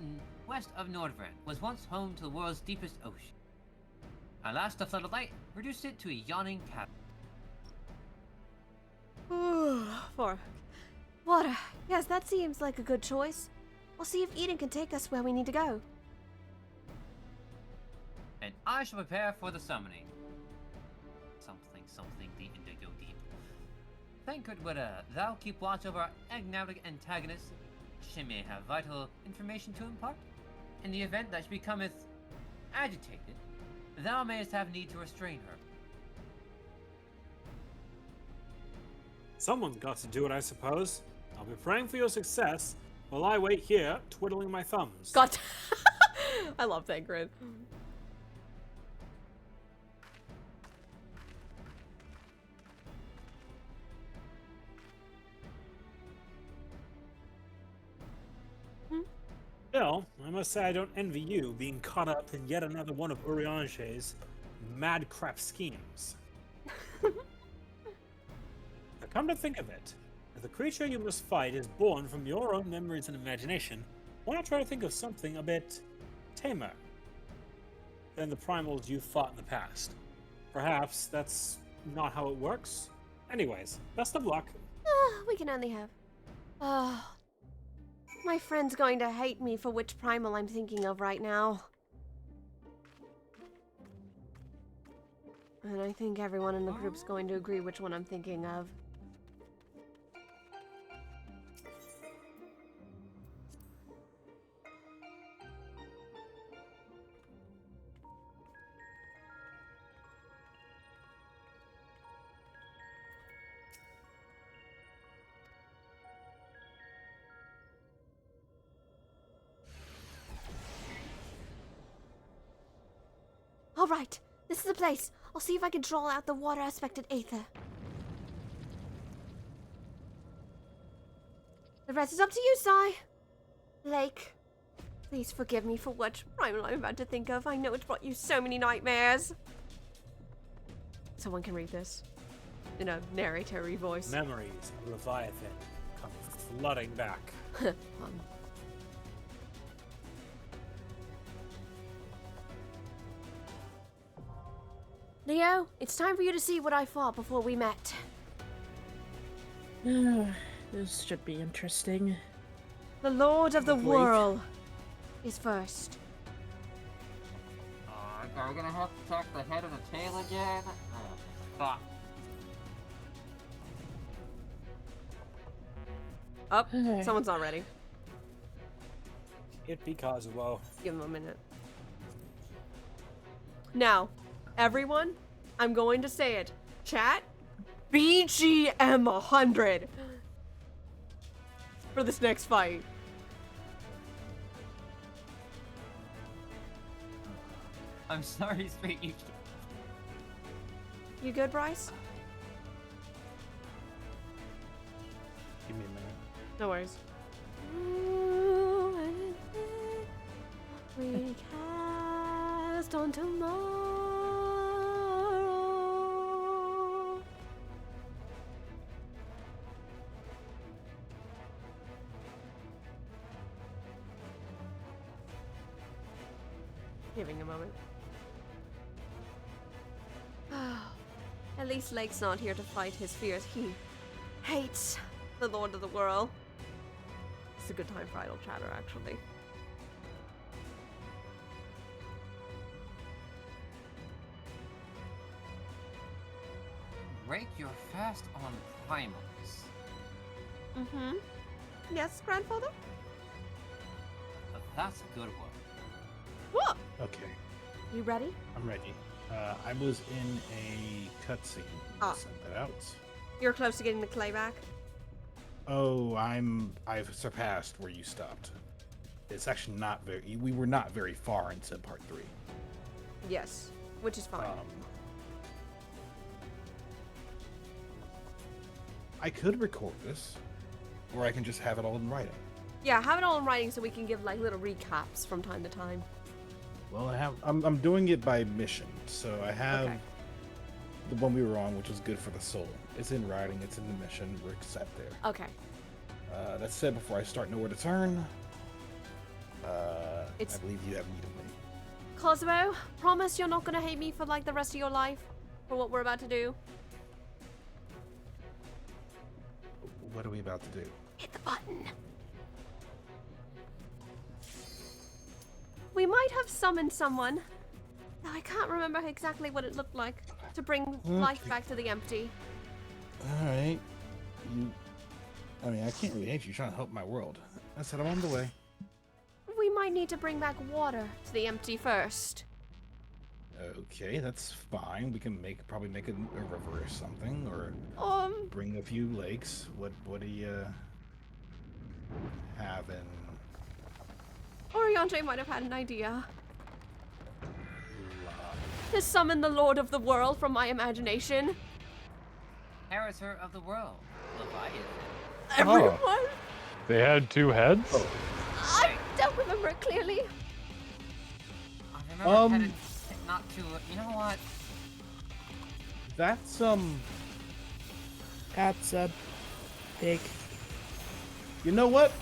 west of Nordbrand was once home to the world's deepest ocean. Alas, the flood of light reduced it to a yawning cavern.
For water. Yes, that seems like a good choice. We'll see if Eden can take us where we need to go.
And I shall prepare for the summoning. Something, the indigo deep. Thancred, would thou keep watch over our enigmatic antagonist? She may have vital information to impart. In the event that she becometh agitated, thou mayest have need to restrain her.
Someone's got to do it, I suppose. I'll be praying for your success while I wait here, twiddling my thumbs.
God. I love Thancred.
Still, I must say I don't envy you being caught up in yet another one of Uriange's mad crap schemes. Come to think of it, if the creature you must fight is born from your own memories and imagination, why not try to think of something a bit tamer than the primals you've fought in the past? Perhaps that's not how it works? Anyways, best of luck.
We can only have. My friend's going to hate me for which primal I'm thinking of right now. And I think everyone in the group's going to agree which one I'm thinking of. Alright, this is the place. I'll see if I can draw out the water-aspected Aether. The rest is up to you, Sai. Lake, please forgive me for what primal I'm about to think of. I know it's brought you so many nightmares. Someone can read this in a narratory voice.
Memories of Leviathan, come flooding back.
Leo, it's time for you to see what I fought before we met.
This should be interesting.
The Lord of the
Wait.
Whirl is first.
Are we gonna have to check the head of the tail again? Oh, fuck.
Up. Someone's not ready.
It be Kazuo.
Give him a minute. Now, everyone, I'm going to say it. Chat, BGM 100 for this next fight.
I'm sorry, Straight.
You good, Bryce?
Give me a minute.
No worries. We cast on tomorrow. Giving a moment. At least Lake's not here to fight his fears. He hates the Lord of the Whirl. It's a good time for idle chatter, actually.
Rate your fast on primals.
Mm-hmm. Yes, grandfather?
That's a good one.
What?
Okay,
You ready?
I'm ready. I was in a cutscene.
Ah.
Sent that out.
You're close to getting the clay back.
Oh, I've surpassed where you stopped. It's actually not very. We were not very far into part 3.
Yes, which is fine.
I could record this, or I can just have it all in writing.
Yeah, have it all in writing so we can give like little recaps from time to time.
Well, I'm doing it by mission, so I have
Okay.
the one we were on, which was good for the soul. It's in writing. It's in the mission. We're set there.
Okay.
That said, before I start Nowhere to Turn, I
It's-
believe you have need of me.
Cosmo, promise you're not gonna hate me for like the rest of your life for what we're about to do.
What are we about to do?
Hit the button. We might have summoned someone. Now I can't remember exactly what it looked like to bring life back to the empty.
All right. I mean, I can't really hate you. You're trying to help my world. I said I'm on the way.
We might need to bring back water to the empty first.
Okay, that's fine. We can probably make a river or something, or bring a few lakes. What do you have in?
Oriante might have had an idea. To summon the Lord of the Whirl from my imagination.
Inheritor of the world, Leviathan.
Everyone!
They had 2 heads?
I don't remember it clearly.
I remember headed not to. You know what?
That's
That's a big.
You know what?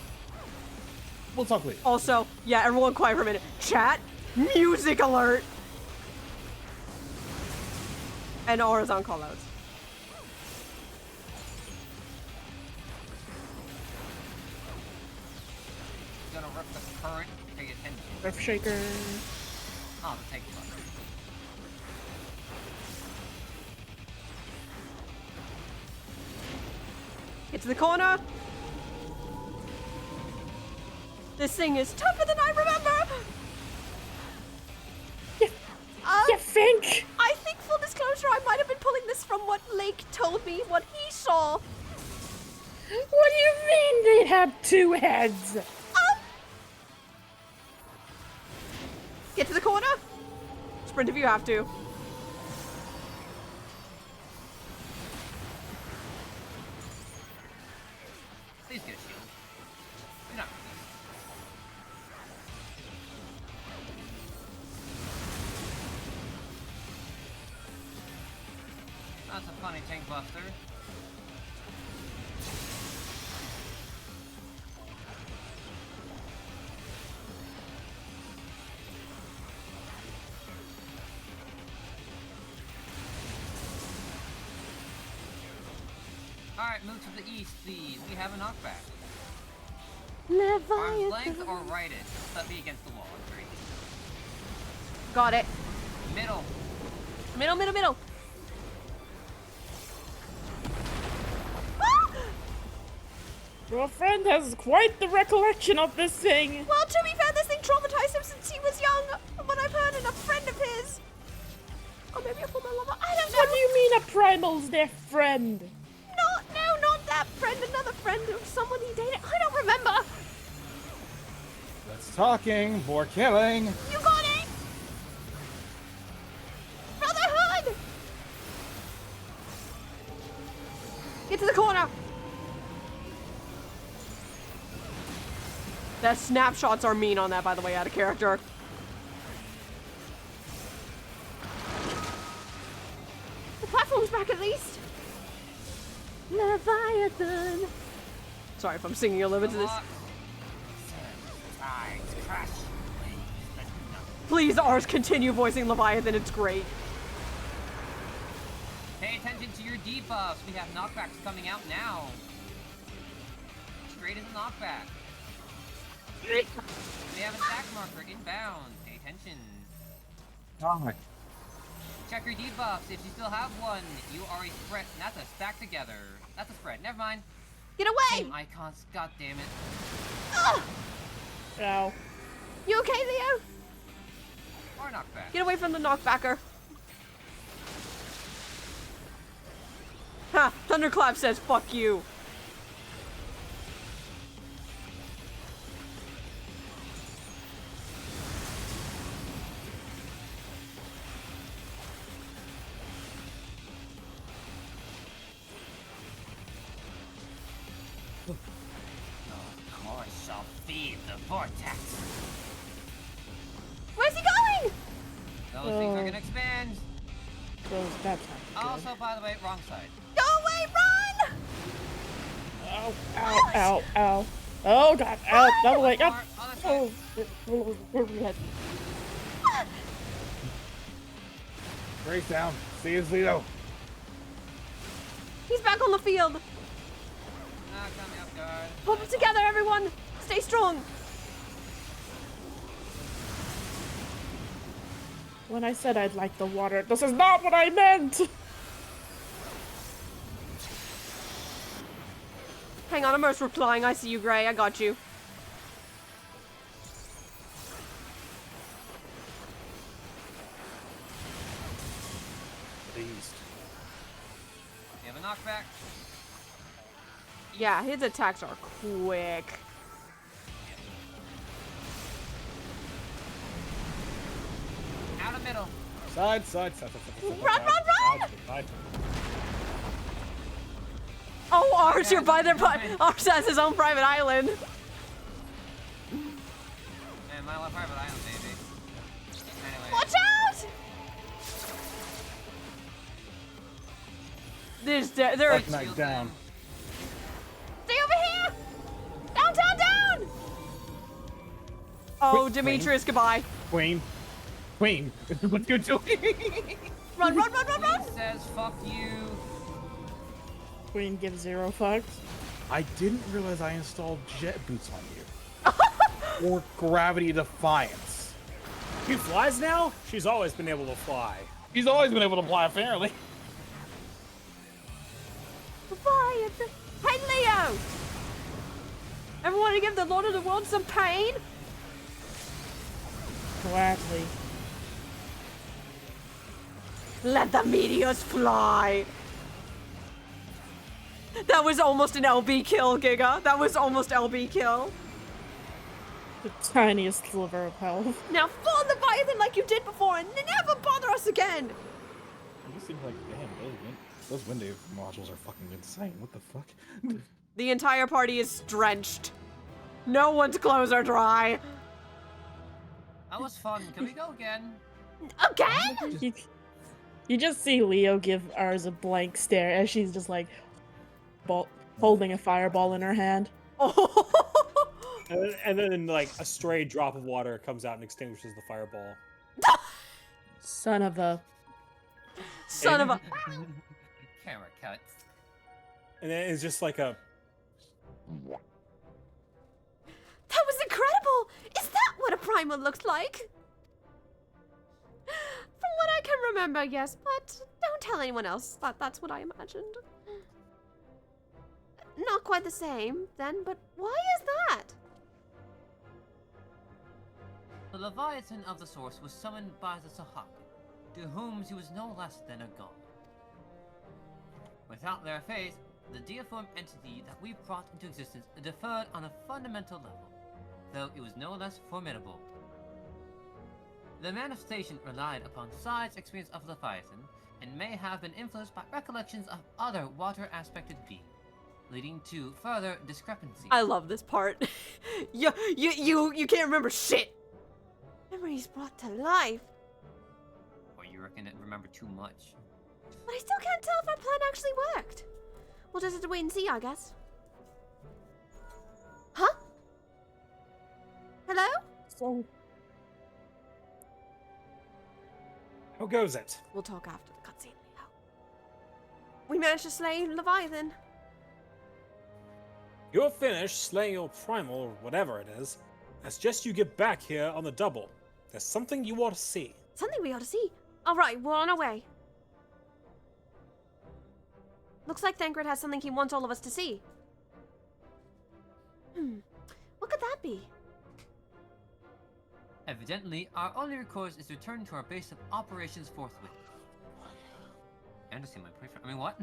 We'll talk later.
Also, yeah, everyone quiet for a minute. Chat, music alert! And Aura's on callouts.
Gonna rip the current. Pay attention.
Earth shaker.
Oh, take it.
Get to the corner. This thing is tougher than I remember.
You think?
I think, full disclosure, I might have been pulling this from what Lake told me, what he saw.
What do you mean they had 2 heads?
Get to the corner. Sprint if you have to.
Please get a shield. You're not. That's a funny tank buster. Alright, move to the east, please. We have a knockback.
Leviathan.
Arm's length or right it? Set me against the wall. Great.
Got it.
Middle.
Middle, middle, middle.
Your friend has quite the recollection of this thing.
Well, to be fair, this thing traumatized him since he was young. From what I've heard, and a friend of his. Or maybe a former lover. I don't know.
What do you mean a primal's their friend?
No, not that friend. Another friend of someone he dated. I don't remember.
Less talking, more killing.
You got it. Brotherhood. Get to the corner. The snapshots are mean on that, by the way, out of character. The platform's back at least. Leviathan. Sorry if I'm singing a little bit to this. Please, ours, continue voicing Leviathan. It's great.
Pay attention to your debuffs. We have knockbacks coming out now. Straight as a knockback. We have a stack marker inbound. Pay attention.
Oh.
Check your debuffs. If you still have one, you are a spread. That's a stack together. That's a spread. Never mind.
Get away!
Same icons. God damn it.
Ugh.
Ow.
You okay, Leo?
Or knockback.
Get away from the knockbacker. Ha! Thunderclap says fuck you.
Feed the vortex.
Where's he going?
Those things are gonna expand.
That's not good.
Also, by the way, wrong side.
Go away, run!
Ow, ow, ow, ow. Oh god, ow, double leg up. Oh,
Brace down. See you, Zito.
He's back on the field.
Not coming up, guard.
Pull it together, everyone. Stay strong.
When I said I'd like the water, this is not what I meant!
Hang on, I'm almost replying. I see you, Gray. I got you.
Please.
You have a knockback.
Yeah, his attacks are quick.
Out of middle.
Side.
Run! Oh, ours, you're by their ours has his own private island.
Man, my left private island, baby. Anyway.
Watch out! They're
Knight down.
Stay over here! Down! Oh, Demetrius, goodbye.
Queen, what are you doing?
Run!
He says fuck you.
Queen gives 0 fucks.
I didn't realize I installed jet boots on you. Or gravity defiance.
She flies now? She's always been able to fly.
He's always been able to fly, apparently.
Leviathan. Hey, Leo! Ever want to give the Lord of the World some pain?
Gladly.
Let the meteors fly! That was almost an LB kill, Giga. That was almost LB kill.
The tiniest sliver of health.
Now fall Leviathan like you did before and never bother us again!
You seem like, damn, those window modules are fucking insane. What the fuck?
The entire party is drenched. No one's clothes are dry.
That was fun. Can we go again?
Again?
You just see Leo give ours a blank stare as she's just like holding a fireball in her hand.
And then, like, a stray drop of water comes out and extinguishes the fireball.
Son of a...
Son of a...
Camera cuts.
and then it's just like a.
That was incredible! Is that what a primal looks like? From what I can remember, yes, but don't tell anyone else that that's what I imagined. Not quite the same, then, but why is that?
The Leviathan of the Source was summoned by the Sahak, to whom she was no less than a god. Without their faith, the deiform entity that we brought into existence differed on a fundamental level, though it was no less formidable. The manifestation relied upon Side's experience of Leviathan, and may have been influenced by recollections of other water-aspected beings, leading to further discrepancies.
I love this part. you can't remember shit. Memories brought to life.
Or you reckon it remembered too much?
But I still can't tell if our plan actually worked. We'll just have to wait and see, I guess. Huh? Hello?
So,
How goes it?
We'll talk after the cutscene. We managed to slay Leviathan.
You're finished slaying your primal, or whatever it is. That's just you get back here on the double. There's something you ought to see.
Something we ought to see. All right, we're on our way. Looks like Thancred has something he wants all of us to see. What could that be?
Evidently, our only recourse is to return to our base of operations forthwith. And to see my boyfriend. I mean, what?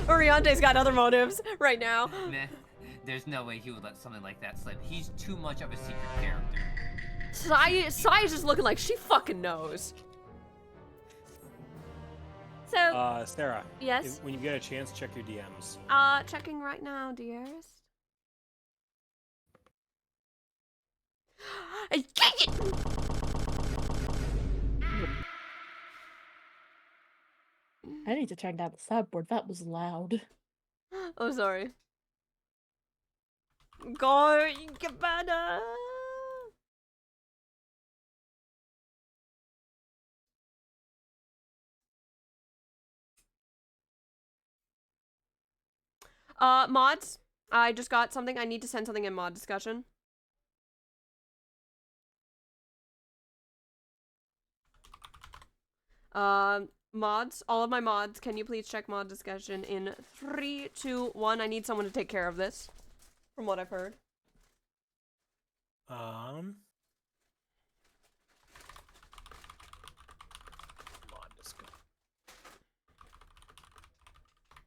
Oriante's got other motives right now.
Nah, there's no way he would let something like that slip. He's too much of a secret character.
Sai is just looking like she fucking knows. So,
Sarah.
Yes?
When you get a chance, check your DMs.
Checking right now, dearest.
I need to turn down the soundboard. That was loud.
Oh, sorry. Go, get better. Mods. I just got something. I need to send something in mod discussion. Mods, all of my mods, can you please check mod discussion in 3, 2, 1? I need someone to take care of this, from what I've heard.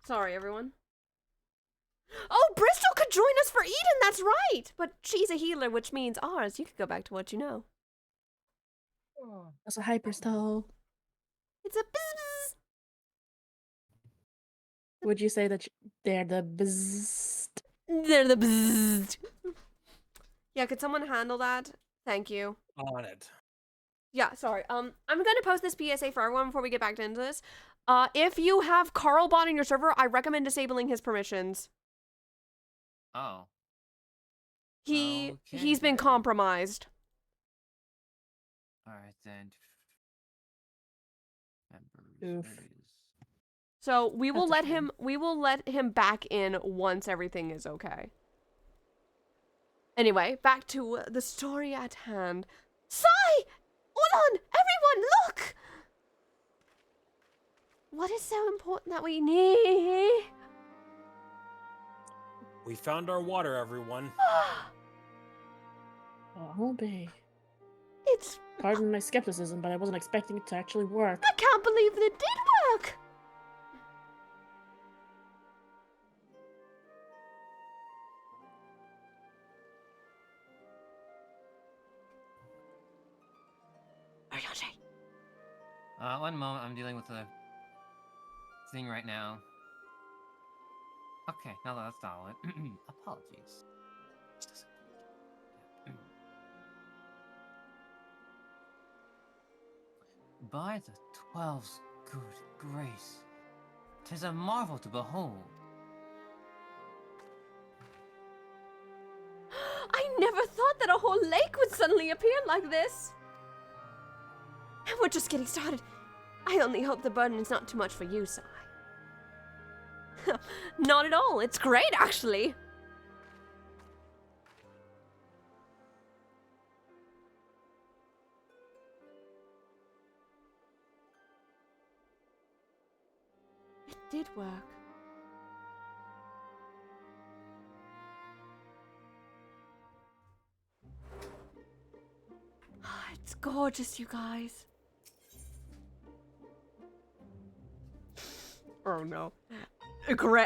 Sorry, everyone. Oh, Bristol could join us for Eden, that's right! But she's a healer, which means ours. You could go back to what you know.
That's a hyperstall.
It's a buzz.
Would you say that they're the bzzzt?
They're the bzzzt. Yeah, could someone handle that? Thank you.
On it.
Yeah, sorry. I'm gonna post this PSA for everyone before we get back into this. If you have Carlbot in your server, I recommend disabling his permissions.
Oh.
He's been compromised.
Alright then.
Oof.
So we will let him back in once everything is okay. Anyway, back to the story at hand. Sai! Hold on! Everyone, look! What is so important that we need?
We found our water, everyone.
I'll be.
It's...
Pardon my skepticism, but I wasn't expecting it to actually work.
I can't believe that it did work!
One moment, I'm dealing with a thing right now. Okay, now that that's all it. Apologies. By the 12's good grace, 'tis a marvel to behold.
I never thought that a whole lake would suddenly appear like this. And we're just getting started. I only hope the burden is not too much for you, Sai. Not at all. It's great, actually. It did work. It's gorgeous, you guys. Oh no.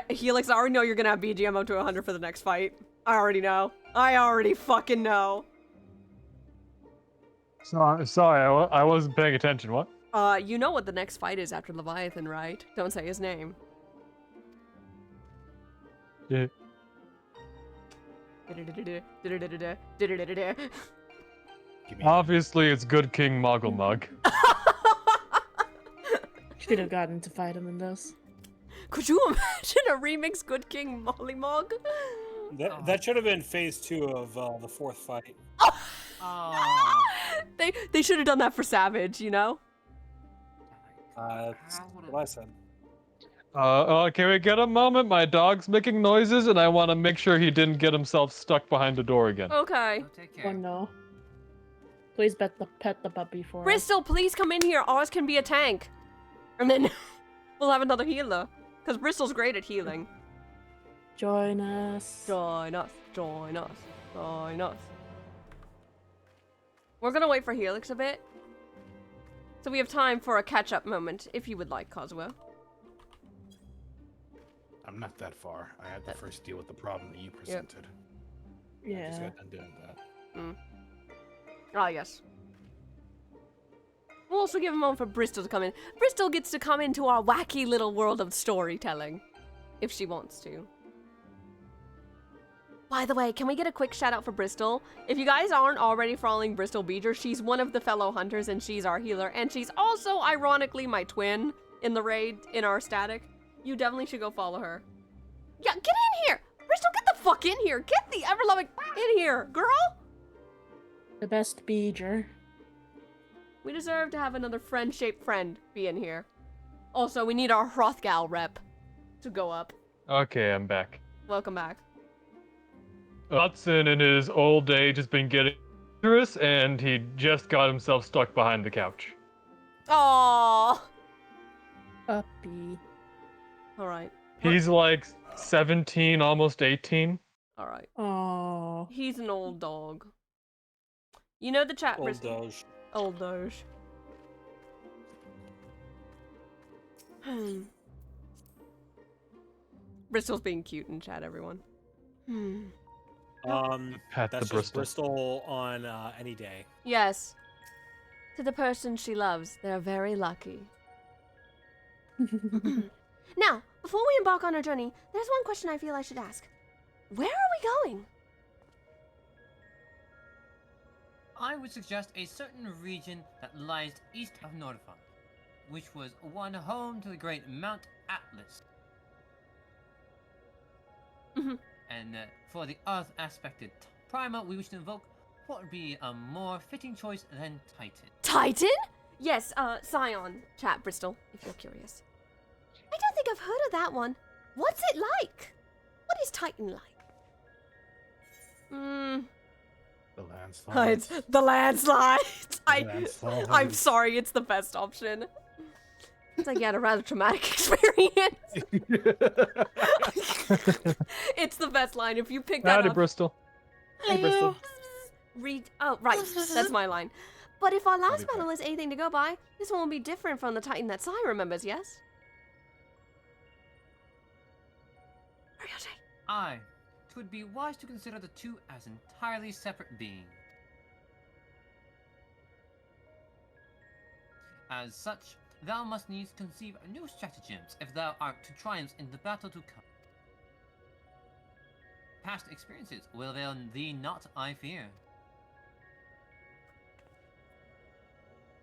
Helix, I already know you're gonna have BGM up to 100 for the next fight. I already know. I already fucking know.
Sorry, I wasn't paying attention. What?
You know what the next fight is after Leviathan, right? Don't say his name.
Yeah. Obviously, it's Good King Moggle Mug.
Should have gotten to fight him in this.
Could you imagine a remix Good King Mollymog?
That should have been phase 2 of the 4th fight.
Oh.
They should have done that for Savage, you know?
That's what I said.
Can we get a moment? My dog's making noises, and I want to make sure he didn't get himself stuck behind the door again.
Okay.
Oh no. Please pet the puppy for us.
Bristol, please come in here. Ours can be a tank. And then we'll have another healer. Because Bristol's great at healing.
Join us.
Join us. Join us. Join us. We're gonna wait for Helix a bit. So we have time for a catch-up moment, if you would like, Cosmo.
I'm not that far. I had to first deal with the problem that you presented.
Yeah.
I just got done doing that.
Ah, yes. We'll also give a moment for Bristol to come in. Bristol gets to come into our wacky little world of storytelling. If she wants to. By the way, can we get a quick shout out for Bristol? If you guys aren't already following Bristol Beeger, she's one of the fellow hunters and she's our healer. And she's also, ironically, my twin in the raid, in our static. You definitely should go follow her. Yeah, get in here! Bristol, get the fuck in here! Get the ever-loving in here, girl!
The best Beeger.
We deserve to have another friend-shaped friend be in here. Also, we need our Hrothgal rep to go up.
Okay, I'm back.
Welcome back.
Hudson in his old age has been getting dangerous, and he just got himself stuck behind the couch.
Aww.
Puppy.
Alright.
He's like 17, almost 18.
Alright.
Aww.
He's an old dog. You know the chat.
Old Doge.
Old Doge. Bristol's being cute in chat, everyone.
Pat
That's
the
just
Bristol.
Bristol on any day.
Yes. To the person she loves, they're very lucky. Now, before we embark on our journey, there's one question I feel I should ask. Where are we going?
I would suggest a certain region that lies east of Nordfond, which was one home to the great Mount Atlas. And for the Earth aspected primer we wish to invoke, what would be a more fitting choice than Titan?
Titan? Yes, Scion, chat Bristol, if you're curious. I don't think I've heard of that one. What's it like? What is Titan like?
The landslides.
It's the landslides.
Landslides.
I'm sorry, it's the best option. It's like you had a rather traumatic experience. It's the best line. If you pick that
Howdy,
up.
Bristol.
Hey, Bristol. Read. Oh, right. That's my line. But if our last
Howdy,
battle is anything to go by, this one will be different from the Titan that Sai remembers, yes?
Aye, it would be wise to consider the two as entirely separate beings. As such, thou must needs conceive new stratagems if thou art to triumph in the battle to come. Past experiences will avail thee not, I fear.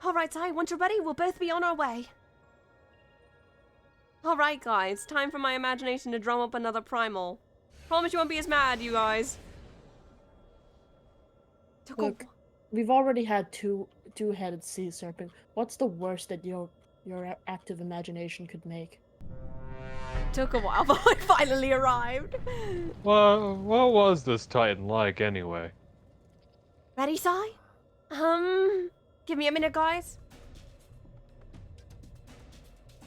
Alright, Sai, once you're ready, we'll both be on our way. Alright, guys, time for my imagination to drum up another primal. Promise you won't be as mad, you guys.
Look, we've already had two-headed sea serpent. What's the worst that your active imagination could make?
Took a while, but we finally arrived.
Well, what was this Titan like anyway?
Ready, Sai? Give me a minute, guys.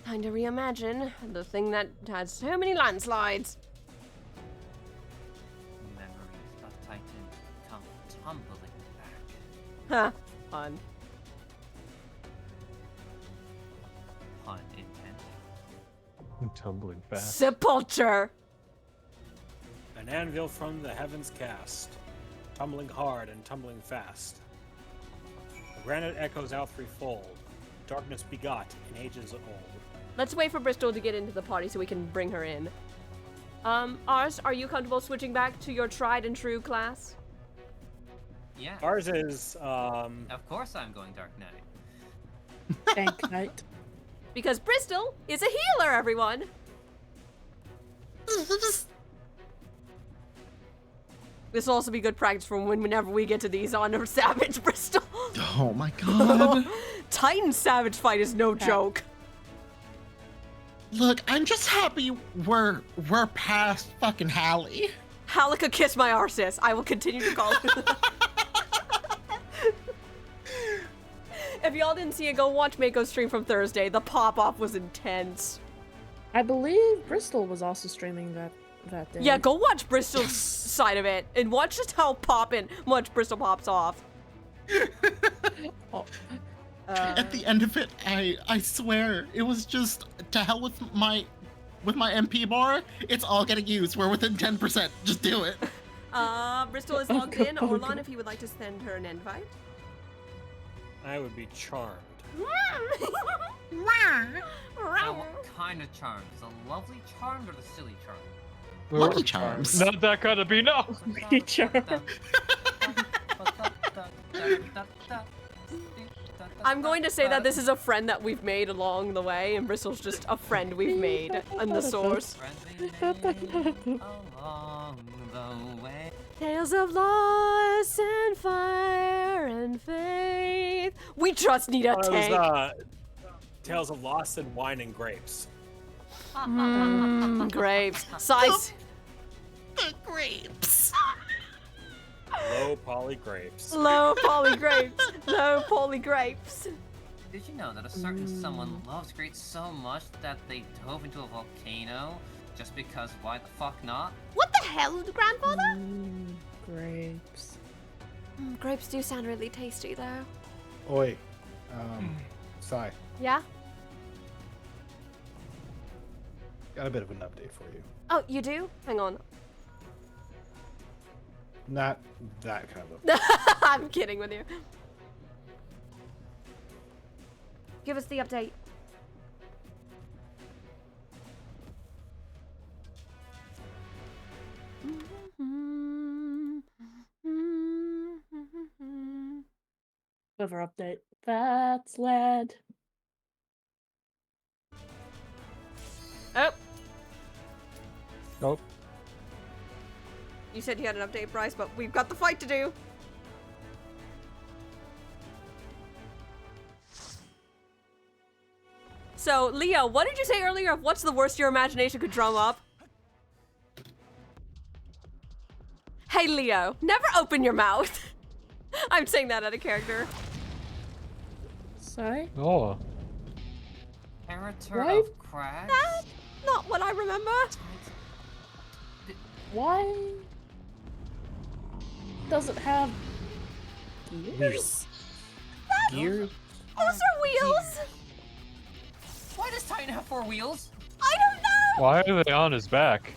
Time to reimagine the thing that had so many landslides.
Memories of Titan come tumbling back.
Huh. Fun.
Pun intended.
Tumbling fast.
Sepulture.
An anvil from the heavens cast, tumbling hard and tumbling fast. The granite echoes out threefold, darkness begot in ages old.
Let's wait for Bristol to get into the party so we can bring her in. Ars, are you comfortable switching back to your tried and true class?
Yeah.
Ours is,
Of course I'm going Dark Knight.
Thank Knight.
Because Bristol is a healer, everyone! This will also be good practice for whenever we get to these on Savage Bristol.
Oh my god.
Titan Savage fight is no joke.
Look, I'm just happy we're past fucking Hallie.
Hallie could kiss my arsis. I will continue to call her that. If y'all didn't see it, go watch Mako's stream from Thursday. The pop-off was intense.
I believe Bristol was also streaming that day.
Yeah, go watch Bristol's side of it and watch just how much Bristol pops off.
At the end of it, I swear, it was just to hell with my MP bar. It's all getting used. We're within 10%. Just do it.
Bristol is logged in. Orlon, if you would like to send her an invite.
I would be charmed.
Now, what kind of charm? Is a lovely charm or the silly charm?
Lucky Charms.
Not that kind of no.
Lucky Charms.
I'm going to say that this is a friend that we've made along the way, and Bristol's just a friend we've made in the source. Tales of loss and fire and faith. We just need a tank.
It was, Tales of Lost and Wine and Grapes.
Grapes. Size.
The grapes.
Low poly grapes.
Low poly grapes. Low poly grapes.
Did you know that a certain someone loves grapes so much that they dove into a volcano just because why the fuck not?
What the hell, grandfather?
Grapes.
Grapes do sound really tasty, though.
Oh, wait. Sai,
Yeah?
got a bit of an update for you.
Oh, you do? Hang on.
Not that kind of
I'm kidding with you. Give us the update.
Weather update. That's lad.
Oh.
Nope.
You said you had an update, Bryce, but we've got the fight to do. So, Leo, what did you say earlier of what's the worst your imagination could drum up? Hey, Leo, never open your mouth. I'm saying that out of character.
Sorry?
Oh.
Character
Why?
of Crash?
That's not what I remember.
Why does it have gears?
Gears?
Those are wheels.
Why does Titan have 4 wheels?
I don't know.
Why are they on his back?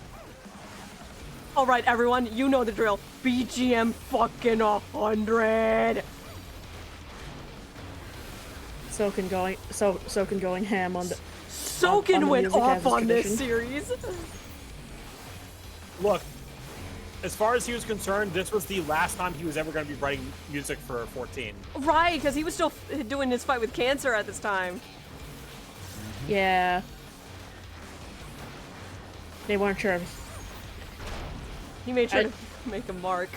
All right, everyone, you know the drill. BGM fucking 100.
Soken going ham on the.
Soken
the
went
music
off
as is
on this
tradition.
series.
Look, as far as he was concerned, this was the last time he was ever going to be writing music for 14.
Right, because he was still doing his fight with cancer at this time.
Yeah. They weren't sure.
He made sure to make a mark.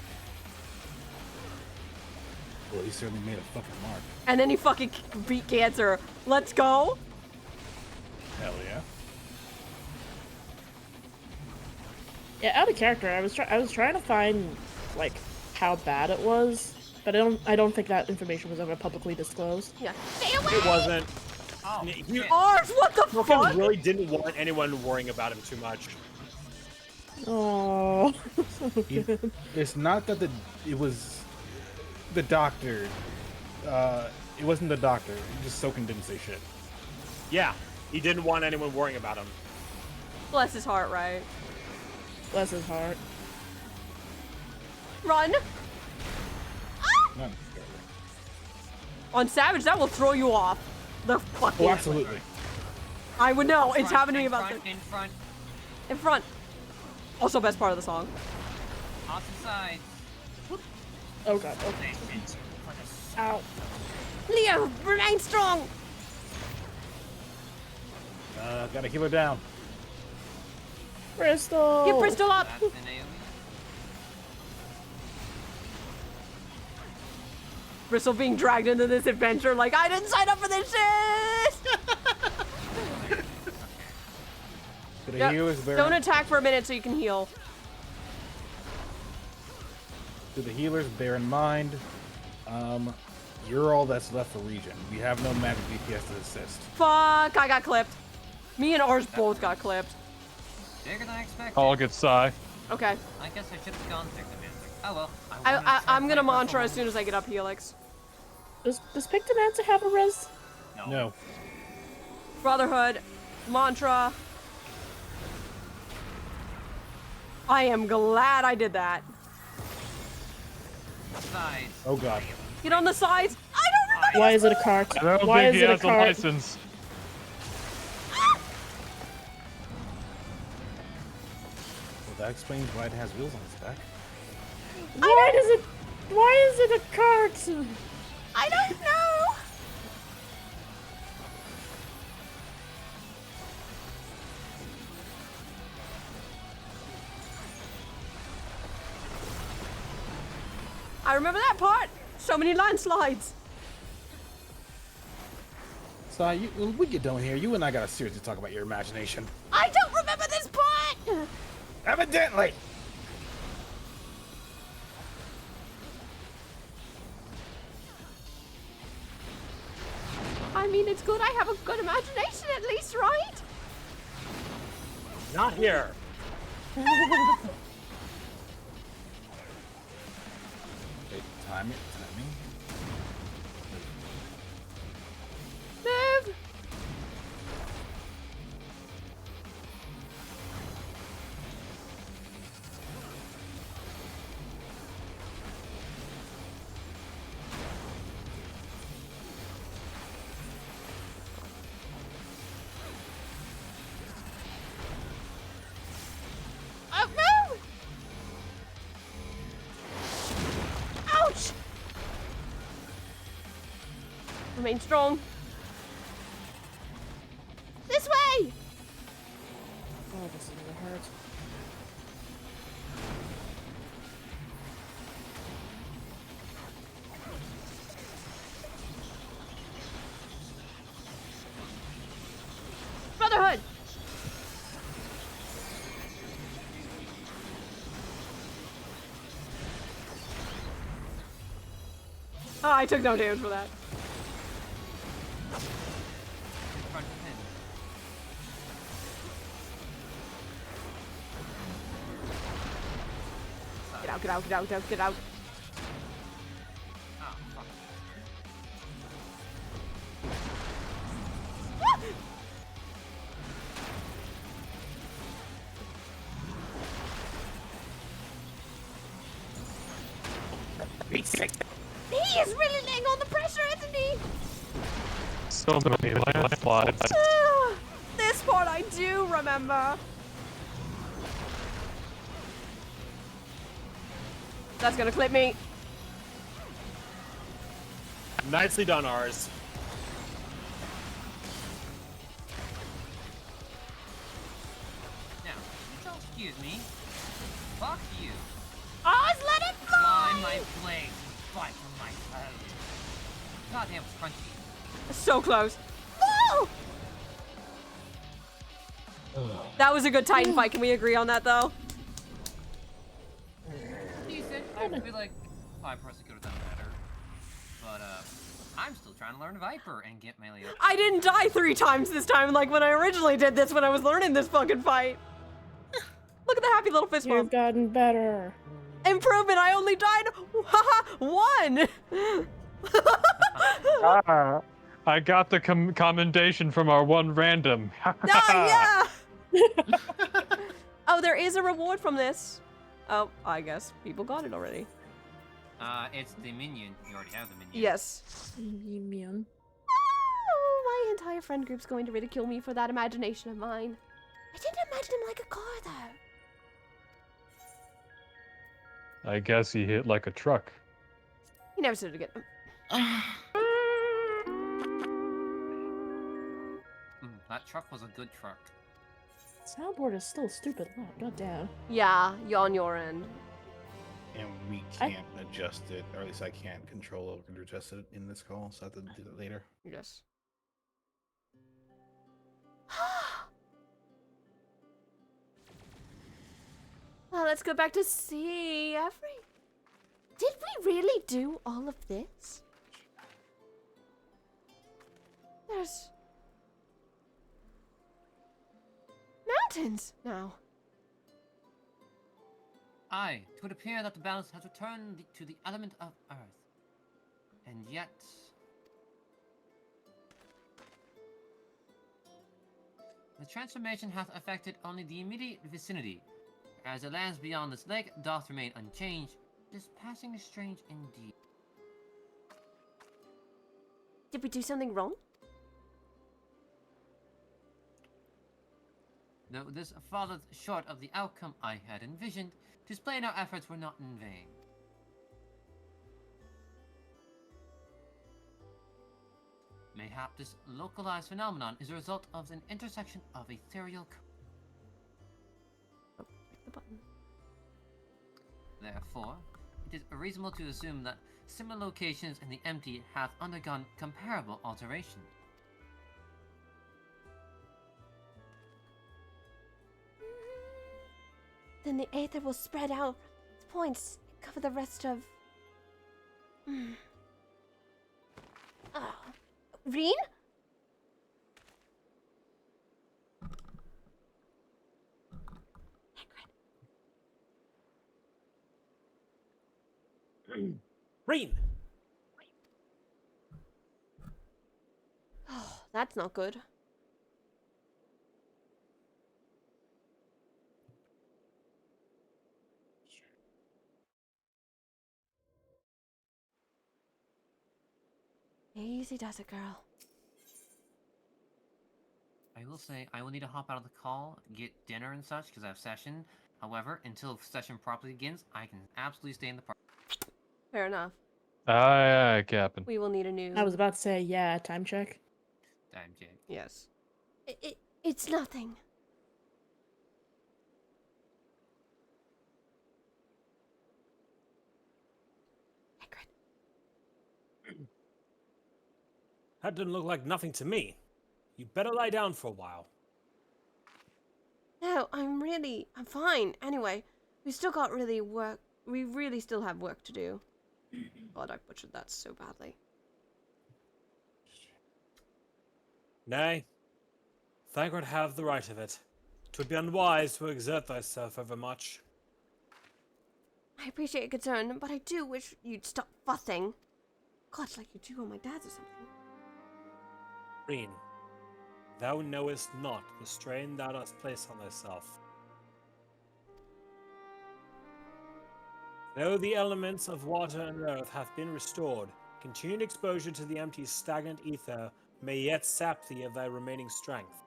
Well, he certainly made a fucking mark.
And then he fucking beat cancer. Let's go.
Hell yeah.
Yeah, out of character. I was trying to find like how bad it was, but I don't think that information was ever publicly disclosed.
Yeah. Stay away!
It wasn't.
Oh,
Ours, what the
Broken
fuck?
really didn't want anyone worrying about him too much.
Oh, so good.
It's not that it was the doctor. It wasn't the doctor. Just Soken didn't say shit.
Yeah, he didn't want anyone worrying about him.
Bless his heart, right?
Bless his heart.
Run!
No.
On Savage, that will throw you off. The fucking.
Oh, absolutely.
I would know. It's
Front,
happened to me
in
about
front,
this.
in front,
In front. Also, best part of the song.
off the sides.
Oh god. Okay. Ow.
Leo, remain strong.
Gotta keep her down.
Bristol.
Get Bristol up.
That's an AoE.
Bristol being dragged into this adventure like, I didn't sign up for this shit!
The
Yep.
healers bear
Don't attack for a minute so you can heal.
To the healers, bear in mind, you're all that's left for Regen. We have no magic DPS to assist.
Fuck, I got clipped. Me and ours both got clipped.
Bigger than I expected.
All good sigh.
Okay.
I guess I should have gone Pictomancer. Oh well.
I'm gonna mantra as soon as I get up Helix.
Does Pictomancer have a res?
No.
Brotherhood, mantra. I am glad I did that.
Sides.
Oh god.
Get on the sides. I don't remember.
Why is it a cart?
I don't
Why
think
is
he
it a
has a
cart?
license.
Well, that explains why it has wheels on its back.
Why is it a cart?
I don't know. I remember that part. So many landslides.
So when we get done here, you and I gotta seriously talk about your imagination.
I don't remember this part.
Evidently.
I mean, it's good I have a good imagination at least, right?
Not here.
Okay, timing.
Move. Move. Ouch. Remain strong. This way.
Oh, this is gonna hurt.
Brotherhood. Oh, I took no damage for that.
Front pin.
Get out, get out, get out, get out, get out.
Oh, fuck.
He is really laying on the pressure, isn't he?
So many landslides.
This part I do remember. That's gonna clip me.
Nicely done, ours.
Now, don't excuse me. Fuck you.
Oz, let it
Fly
fly!
my blade and bite from my throat. Goddamn crunchy.
So close. Woo! That was a good Titan fight. Can we agree on that, though?
I feel like I personally could have done better. But, I'm still trying to learn Viper and get melee up.
I didn't die 3 times this time like when I originally did this when I was learning this fucking fight. Look at the happy little fist bump.
You've gotten better.
Improvement, I only died, haha, 1!
I got the commendation from our one random.
Yeah! Oh, there is a reward from this. Oh, I guess people got it already.
It's the minion. You already have the minion.
Yes.
Minion.
Oh, my entire friend group's going to ridicule me for that imagination of mine. I didn't imagine him like a car, though.
I guess he hit like a truck.
He never said it again.
That truck was a good truck.
Soundboard is still stupid loud. God damn.
Yeah, on your end.
And we can't adjust it, or at least I can't control or adjust it in this call, so I have to do that later.
Yes. Well, let's go back to see Every. Did we really do all of this? There's mountains now.
Aye, it would appear that the balance has returned to the element of Earth. And yet... the transformation hath affected only the immediate vicinity. As the lands beyond this lake doth remain unchanged, it is passing strange indeed.
Did we do something wrong?
Though this falleth short of the outcome I had envisioned, 'tis plain our efforts were not in vain. Mayhap this localized phenomenon is a result of an intersection of ethereal...
Oh, click the button.
Therefore, it is reasonable to assume that similar locations in the empty have undergone comparable alterations.
Then the aether will spread out its points and cover the rest of... Oh. Reen?
Reen!
Oh, that's not good. Easy does it, girl.
I will say, I will need to hop out of the call, get dinner and such, because I have session. However, until session properly begins, I can absolutely stay in the park.
Fair enough.
Aye, aye, Captain.
We will need a new...
I was about to say, yeah, time check.
Time check.
Yes. It's nothing.
That didn't look like nothing to me. You better lie down for a while.
No, I'm fine. Anyway, we still got we really still have work to do. God, I butchered that so badly.
Nay, Thancred have the right of it. 'Twould be unwise to exert thyself overmuch.
I appreciate your concern, but I do wish you'd stop fussing. God, like you do on my dad's or something.
Reen, thou knowest not the strain thou dost place on thyself. Though the elements of water and earth have been restored, continued exposure to the empty, stagnant ether may yet sap thee of thy remaining strength.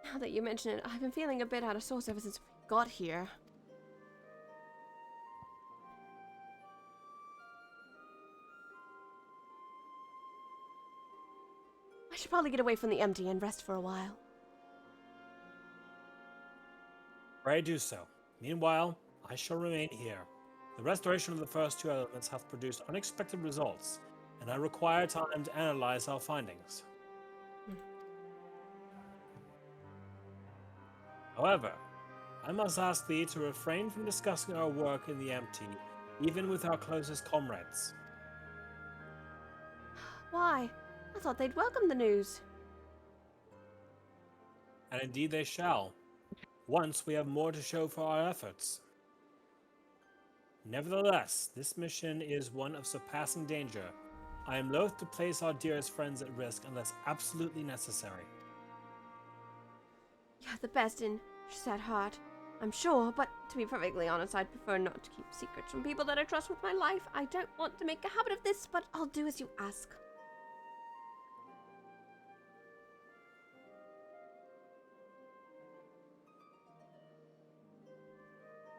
Now that you mention it, I've been feeling a bit out of sorts ever since we got here. I should probably get away from the empty and rest for a while.
Pray do so. Meanwhile, I shall remain here. The restoration of the first two elements hath produced unexpected results, and I require time to analyze our findings. However, I must ask thee to refrain from discussing our work in the empty, even with our closest comrades.
Why? I thought they'd welcome the news.
And indeed they shall, once we have more to show for our efforts. Nevertheless, this mission is one of surpassing danger. I am loath to place our dearest friends at risk unless absolutely necessary.
You're the best in sad heart, I'm sure, but to be perfectly honest, I'd prefer not to keep secrets from people that I trust with my life. I don't want to make a habit of this, but I'll do as you ask.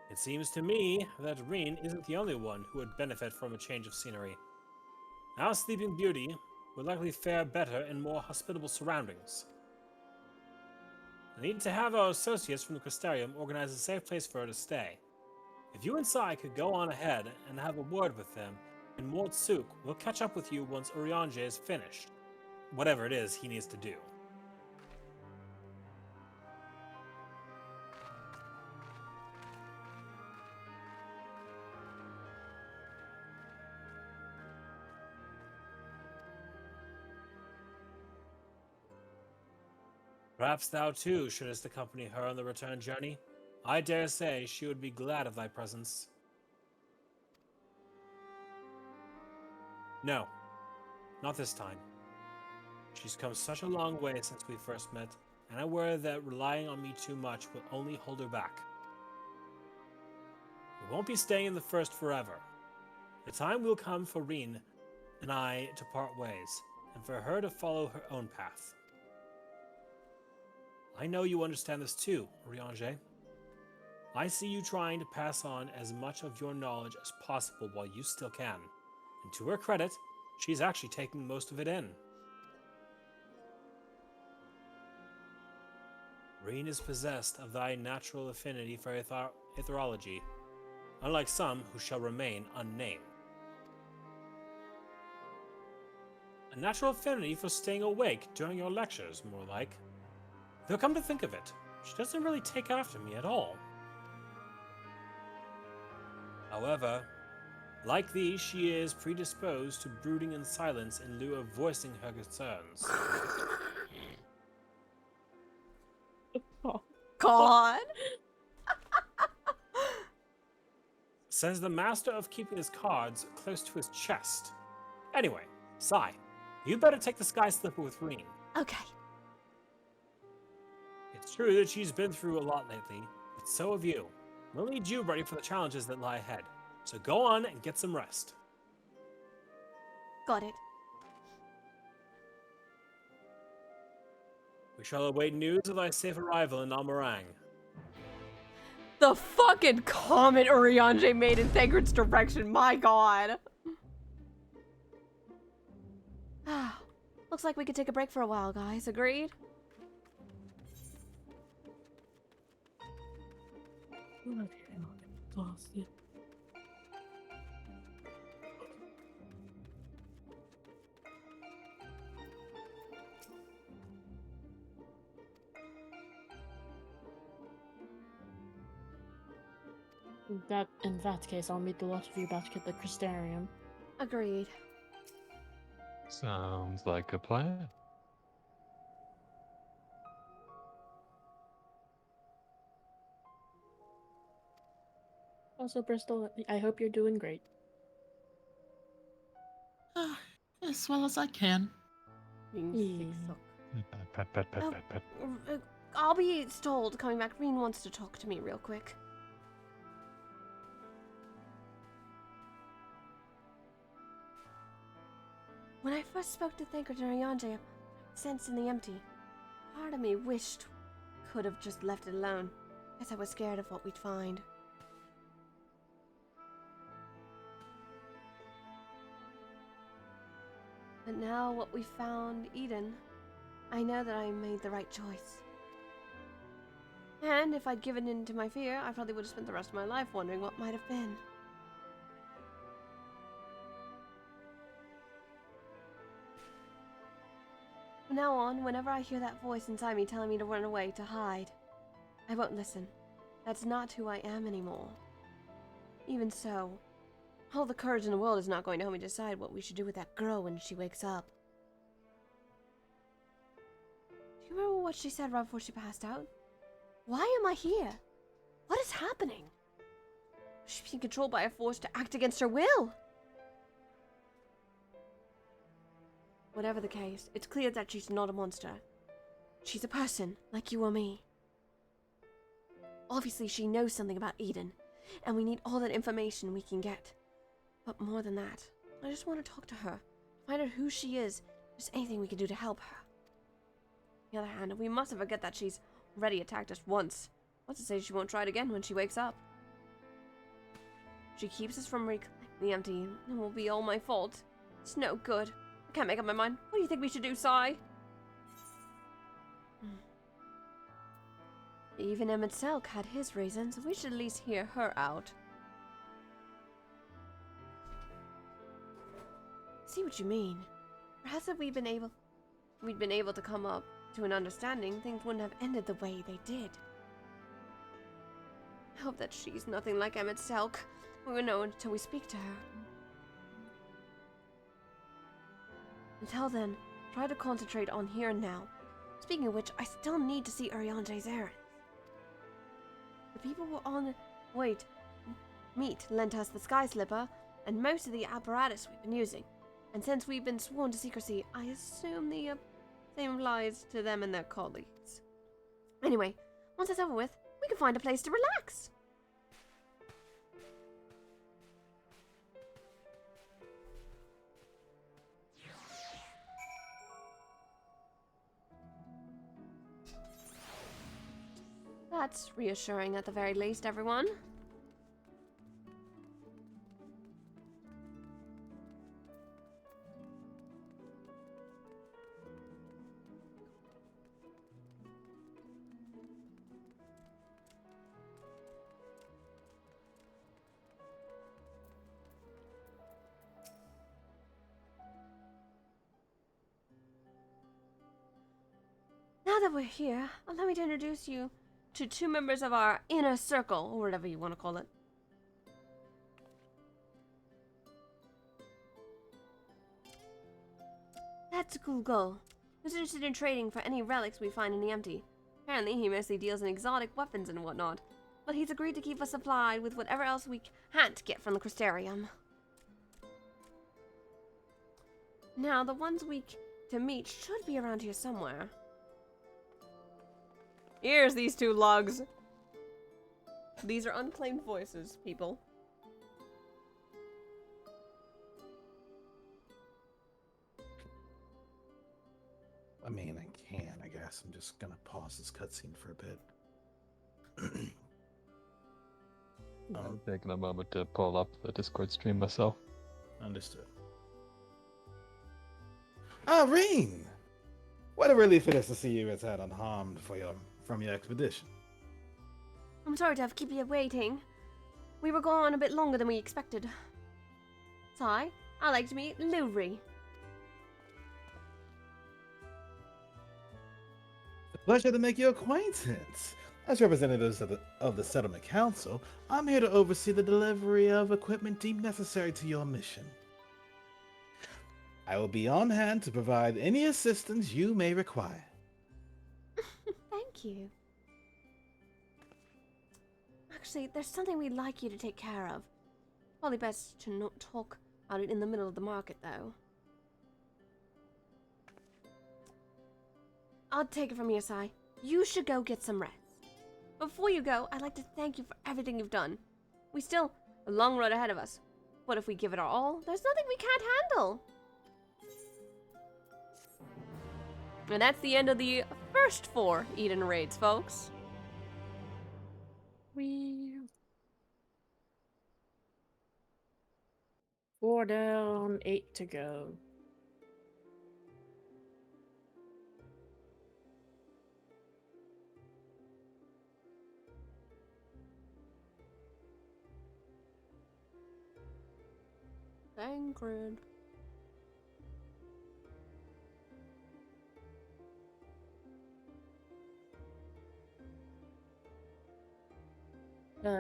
It seems to me that Reen isn't the only one who would benefit from a change of scenery. Our Sleeping Beauty would likely fare better in more hospitable surroundings. I need to have our associates from the Crystarium organize a safe place for her to stay. If you and Sai could go on ahead and have a word with them, and Mortsuk will catch up with you once Urianger is finished. Whatever it is he needs to do. Perhaps thou too shouldst accompany her on the return journey. I dare say she would be glad of thy presence. No, not this time. She's come such a long way since we first met, and I worry that relying on me too much will only hold her back. We won't be staying in the First forever. The time will come for Reen and I to part ways, and for her to follow her own path. I know you understand this too, Urianger. I see you trying to pass on as much of your knowledge as possible while you still can. And to her credit, she's actually taking most of it in. Reen is possessed of thy natural affinity for aetherology, unlike some who shall remain unnamed. A natural affinity for staying awake during your lectures, more like. Though come to think of it, she doesn't really take after me at all. However, like thee, she is predisposed to brooding in silence in lieu of voicing her concerns.
God!
Says the master of keeping his cards close to his chest. Anyway, Sai, you'd better take the sky slipper with Reen.
Okay.
It's true that she's been through a lot lately, but so have you. We'll need you ready for the challenges that lie ahead. So go on and get some rest.
Got it.
We shall await news of thy safe arrival in Almarang.
The fucking comment Urianger made in Thancred's direction, my god. Looks like we could take a break for a while, guys. Agreed?
Exhausted. In that case, I'll meet the lot of you back at the Crystarium.
Agreed.
Sounds like a plan.
Also, Bristol, I hope you're doing great.
As well as I can.
Pat, pat, pat, pat, pat.
I'll be stalled coming back. Reen wants to talk to me real quick. When I first spoke to Thancred and Urianger, I sensed in the empty. Part of me wished could have just left it alone. Guess I was scared of what we'd find. But now what we found, Eden, I know that I made the right choice. And if I'd given in to my fear, I probably would have spent the rest of my life wondering what might have been. From now on, whenever I hear that voice inside me telling me to run away, to hide, I won't listen. That's not who I am anymore. Even so, all the courage in the world is not going to help me decide what we should do with that girl when she wakes up. Do you remember what she said right before she passed out? Why am I here? What is happening? She's being controlled by a force to act against her will. Whatever the case, it's clear that she's not a monster. She's a person, like you or me. Obviously, she knows something about Eden, and we need all that information we can get. But more than that, I just want to talk to her, find out who she is, if there's anything we can do to help her. On the other hand, we mustn't forget that she's already attacked us once. What's to say she won't try it again when she wakes up? She keeps us from reclaiming the empty. It will be all my fault. It's no good. I can't make up my mind. What do you think we should do, Sai? Even Emmett Selk had his reasons. We should at least hear her out. See what you mean. Perhaps if we'd been able to come up to an understanding, things wouldn't have ended the way they did. I hope that she's nothing like Emmett Selk. We will know until we speak to her. Until then, try to concentrate on here and now. Speaking of which, I still need to see Ariante's errands. The people who on the way to meet lent us the Sky Slipper and most of the apparatus we've been using. And since we've been sworn to secrecy, I assume the same applies to them and their colleagues. Anyway, once it's over with, we can find a place to relax. That's reassuring at the very least, everyone. Now that we're here, allow me to introduce you to two members of our inner circle, or whatever you want to call it. That's Gulgul, who's interested in trading for any relics we find in the empty. Apparently, he mostly deals in exotic weapons and whatnot, but he's agreed to keep us supplied with whatever else we can't get from the Crystarium. Now, the ones to meet should be around here somewhere. Here's these two lugs. These are unclaimed voices, people.
I mean, I can, I guess. I'm just gonna pause this cutscene for a bit.
I'm taking a moment to pull up the Discord stream myself.
Understood. Irene! What a relief it is to see you return unharmed from your expedition.
I'm sorry to have kept you waiting. We were gone a bit longer than we expected. Sai, I'd like to meet Luri.
It's a pleasure to make your acquaintance. As representatives of the Settlement Council, I'm here to oversee the delivery of equipment deemed necessary to your mission. I will be on hand to provide any assistance you may require.
Thank you. Actually, there's something we'd like you to take care of. Probably best to not talk about it in the middle of the market, though. I'll take it from here, Sai. You should go get some rest. Before you go, I'd like to thank you for everything you've done. We still have a long road ahead of us, but if we give it our all, there's nothing we can't handle. And that's the end of the first 4 Eden raids, folks.
4 down, 8 to go.
Thancred.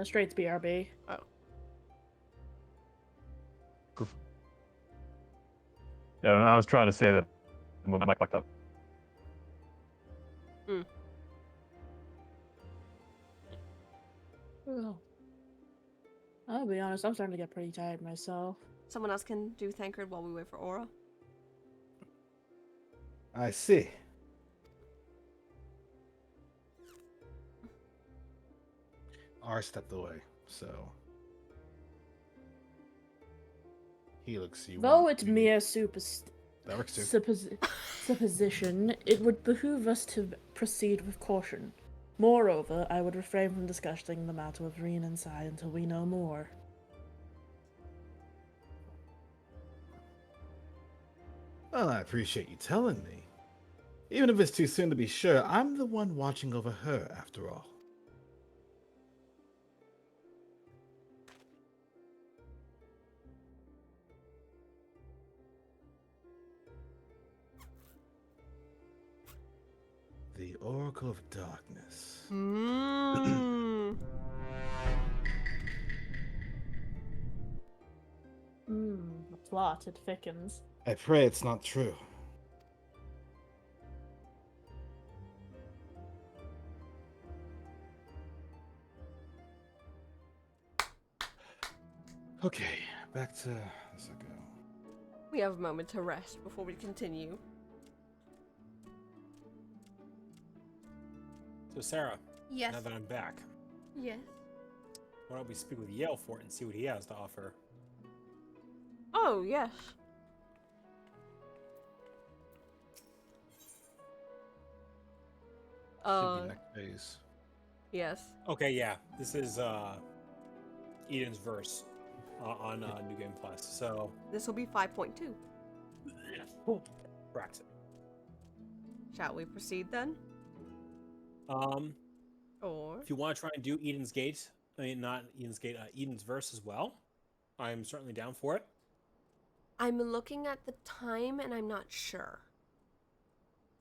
Straight to BRB.
Oh.
Yeah, I was trying to say that my mic fucked up.
Well, I'll be honest, I'm starting to get pretty tired myself.
Someone else can do Thancred while we wait for Aura.
I see. R stepped away, so Helix, you
Though
want
it's
to-
mere
That works too.
supposition, it would behoove us to proceed with caution. Moreover, I would refrain from discussing the matter with Reen and Sai until we know more.
Well, I appreciate you telling me. Even if it's too soon to be sure, I'm the one watching over her, after all. The Oracle of Darkness.
The plot, it thickens.
I pray it's not true. Okay, back to this ago.
We have a moment to rest before we continue.
So Sarah,
Yes.
now that I'm back,
Yes.
why don't we speak with Yale for it and see what he has to offer?
Oh, yes.
Should be next phase.
Yes.
Okay, yeah, this is Eden's verse on New Game Plus. So
This will be 5.2.
correct.
Shall we proceed then? Or
If you want to try and do Eden's Gate, I mean not Eden's Gate, Eden's verse as well, I'm certainly down for it.
I'm looking at the time and I'm not sure.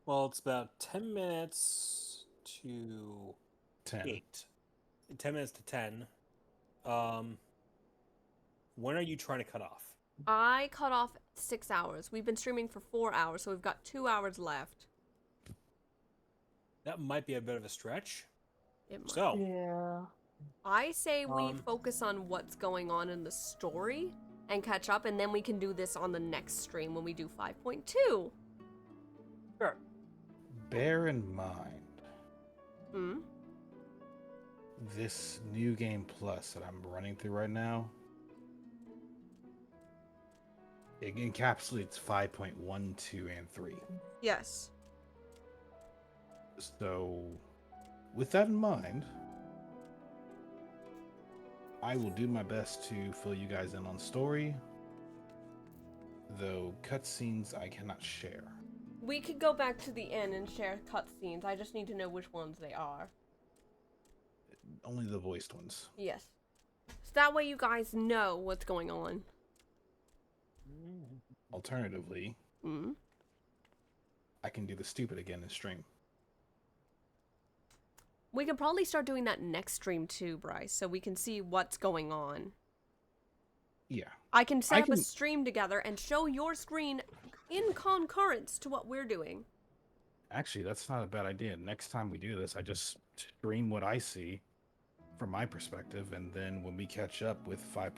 Well, it's about 10 minutes to
10.
8. 10 minutes to 10. When are you trying to cut off?
I cut off 6 hours. We've been streaming for 4 hours, so we've got 2 hours left.
That might be a bit of a stretch.
It might.
So,
Yeah.
I say we focus on what's going on in the story and catch up, and then we can do this on the next stream when we do 5.2.
Sure.
Bear in mind,
Hmm?
this New Game Plus that I'm running through right now, it encapsulates 5.1, 2, and 3.
Yes.
So, with that in mind, I will do my best to fill you guys in on story, though cutscenes I cannot share.
We could go back to the end and share cutscenes. I just need to know which ones they are.
Only the voiced ones.
Yes. So that way you guys know what's going on.
Alternatively, I can do the stupid again in stream.
We can probably start doing that next stream too, Bryce, so we can see what's going on.
Yeah.
I can set up a stream together and show your screen in concurrence to what we're doing.
Actually, that's not a bad idea. Next time we do this, I just stream what I see from my perspective, and then when we catch up with 5.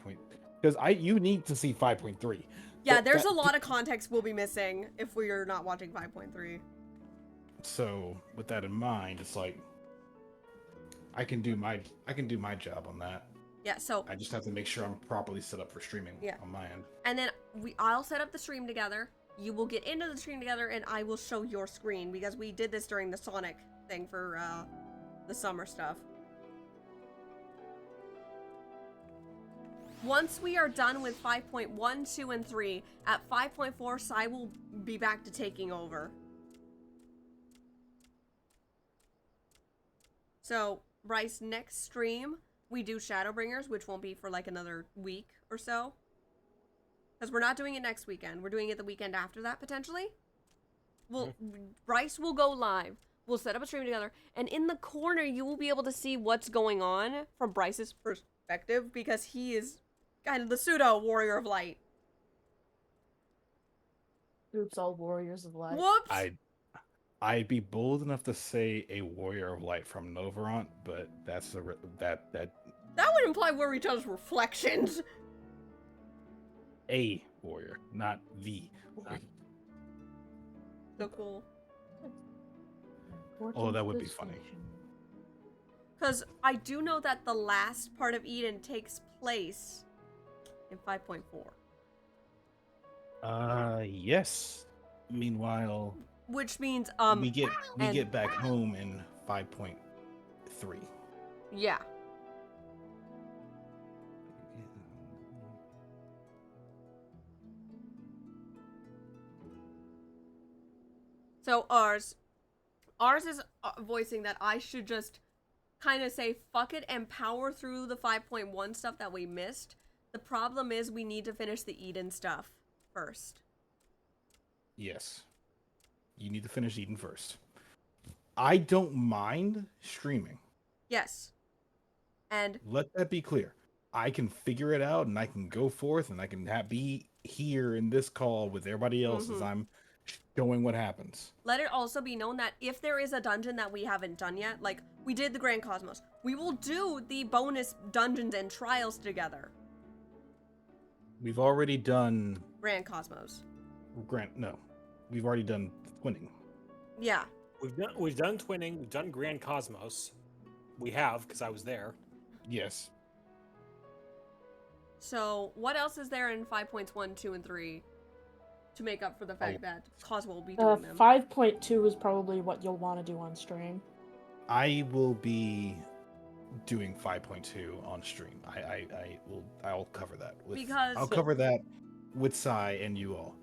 Because you need to see 5.3.
Yeah, there's a lot of context we'll be missing if we're not watching 5.3.
So with that in mind, it's like I can do my job on that.
Yeah, so
I just have to make sure I'm properly set up for streaming on my end.
and then I'll set up the stream together. You will get into the stream together, and I will show your screen because we did this during the Sonic thing for the summer stuff. Once we are done with 5.1, 2, and 3, at 5.4, Sai will be back to taking over. So, Bryce, next stream, we do Shadowbringers, which won't be for like another week or so. Because we're not doing it next weekend. We're doing it the weekend after that, potentially. Well, Bryce will go live We'll set up a stream together, and in the corner, you will be able to see what's going on from Bryce's perspective, because he is kind of the pseudo warrior of light.
Oops, all warriors of light.
Whoops!
I'd be bold enough to say a warrior of light from Novarant, but that's that
That would imply we're each other's reflections.
a warrior, not the warrior.
So cool.
Oh, that would be funny.
Because I do know that the last part of Eden takes place in 5.4.
Yes. Meanwhile,
which means
we get back home in 5.3.
Yeah. So ours is voicing that I should just kind of say fuck it and power through the 5.1 stuff that we missed. The problem is we need to finish the Eden stuff first.
Yes. You need to finish Eden first. I don't mind streaming.
Yes. And
let that be clear. I can figure it out and I can go forth and I can be here in this call with everybody else as I'm showing what happens.
let it also be known that if there is a dungeon that we haven't done yet, like we did the Grand Cosmos, we will do the bonus dungeons and trials together.
We've already done
Grand Cosmos.
no. We've already done twinning.
Yeah.
We've done twinning, we've done Grand Cosmos. We have, because I was there.
Yes.
So what else is there in 5.1, 2, and 3 to make up for the fact that Cosmo will be doing them?
5.2 is probably what you'll want to do on stream.
I will be doing 5.2 on stream. I'll cover that. I'll cover that with Sai and you all.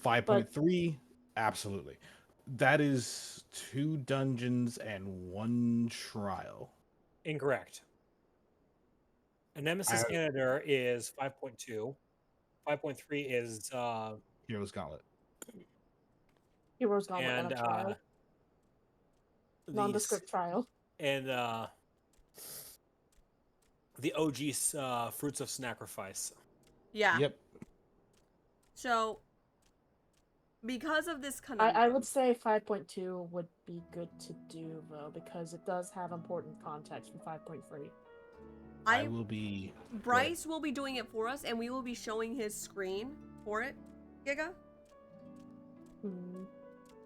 5.3, absolutely. That is 2 dungeons and 1 trial.
Incorrect. A Nemesis Editor is 5.2. 5.3 is
Hero's Gauntlet.
Hero's Gauntlet and a trial. Nondescript trial.
And the OG Fruits of Sacrifice.
Yeah.
Yep.
So because of this kind of
I would say 5.2 would be good to do though, because it does have important context from 5.3.
I will be...
Bryce will be doing it for us, and we will be showing his screen for it, Giga.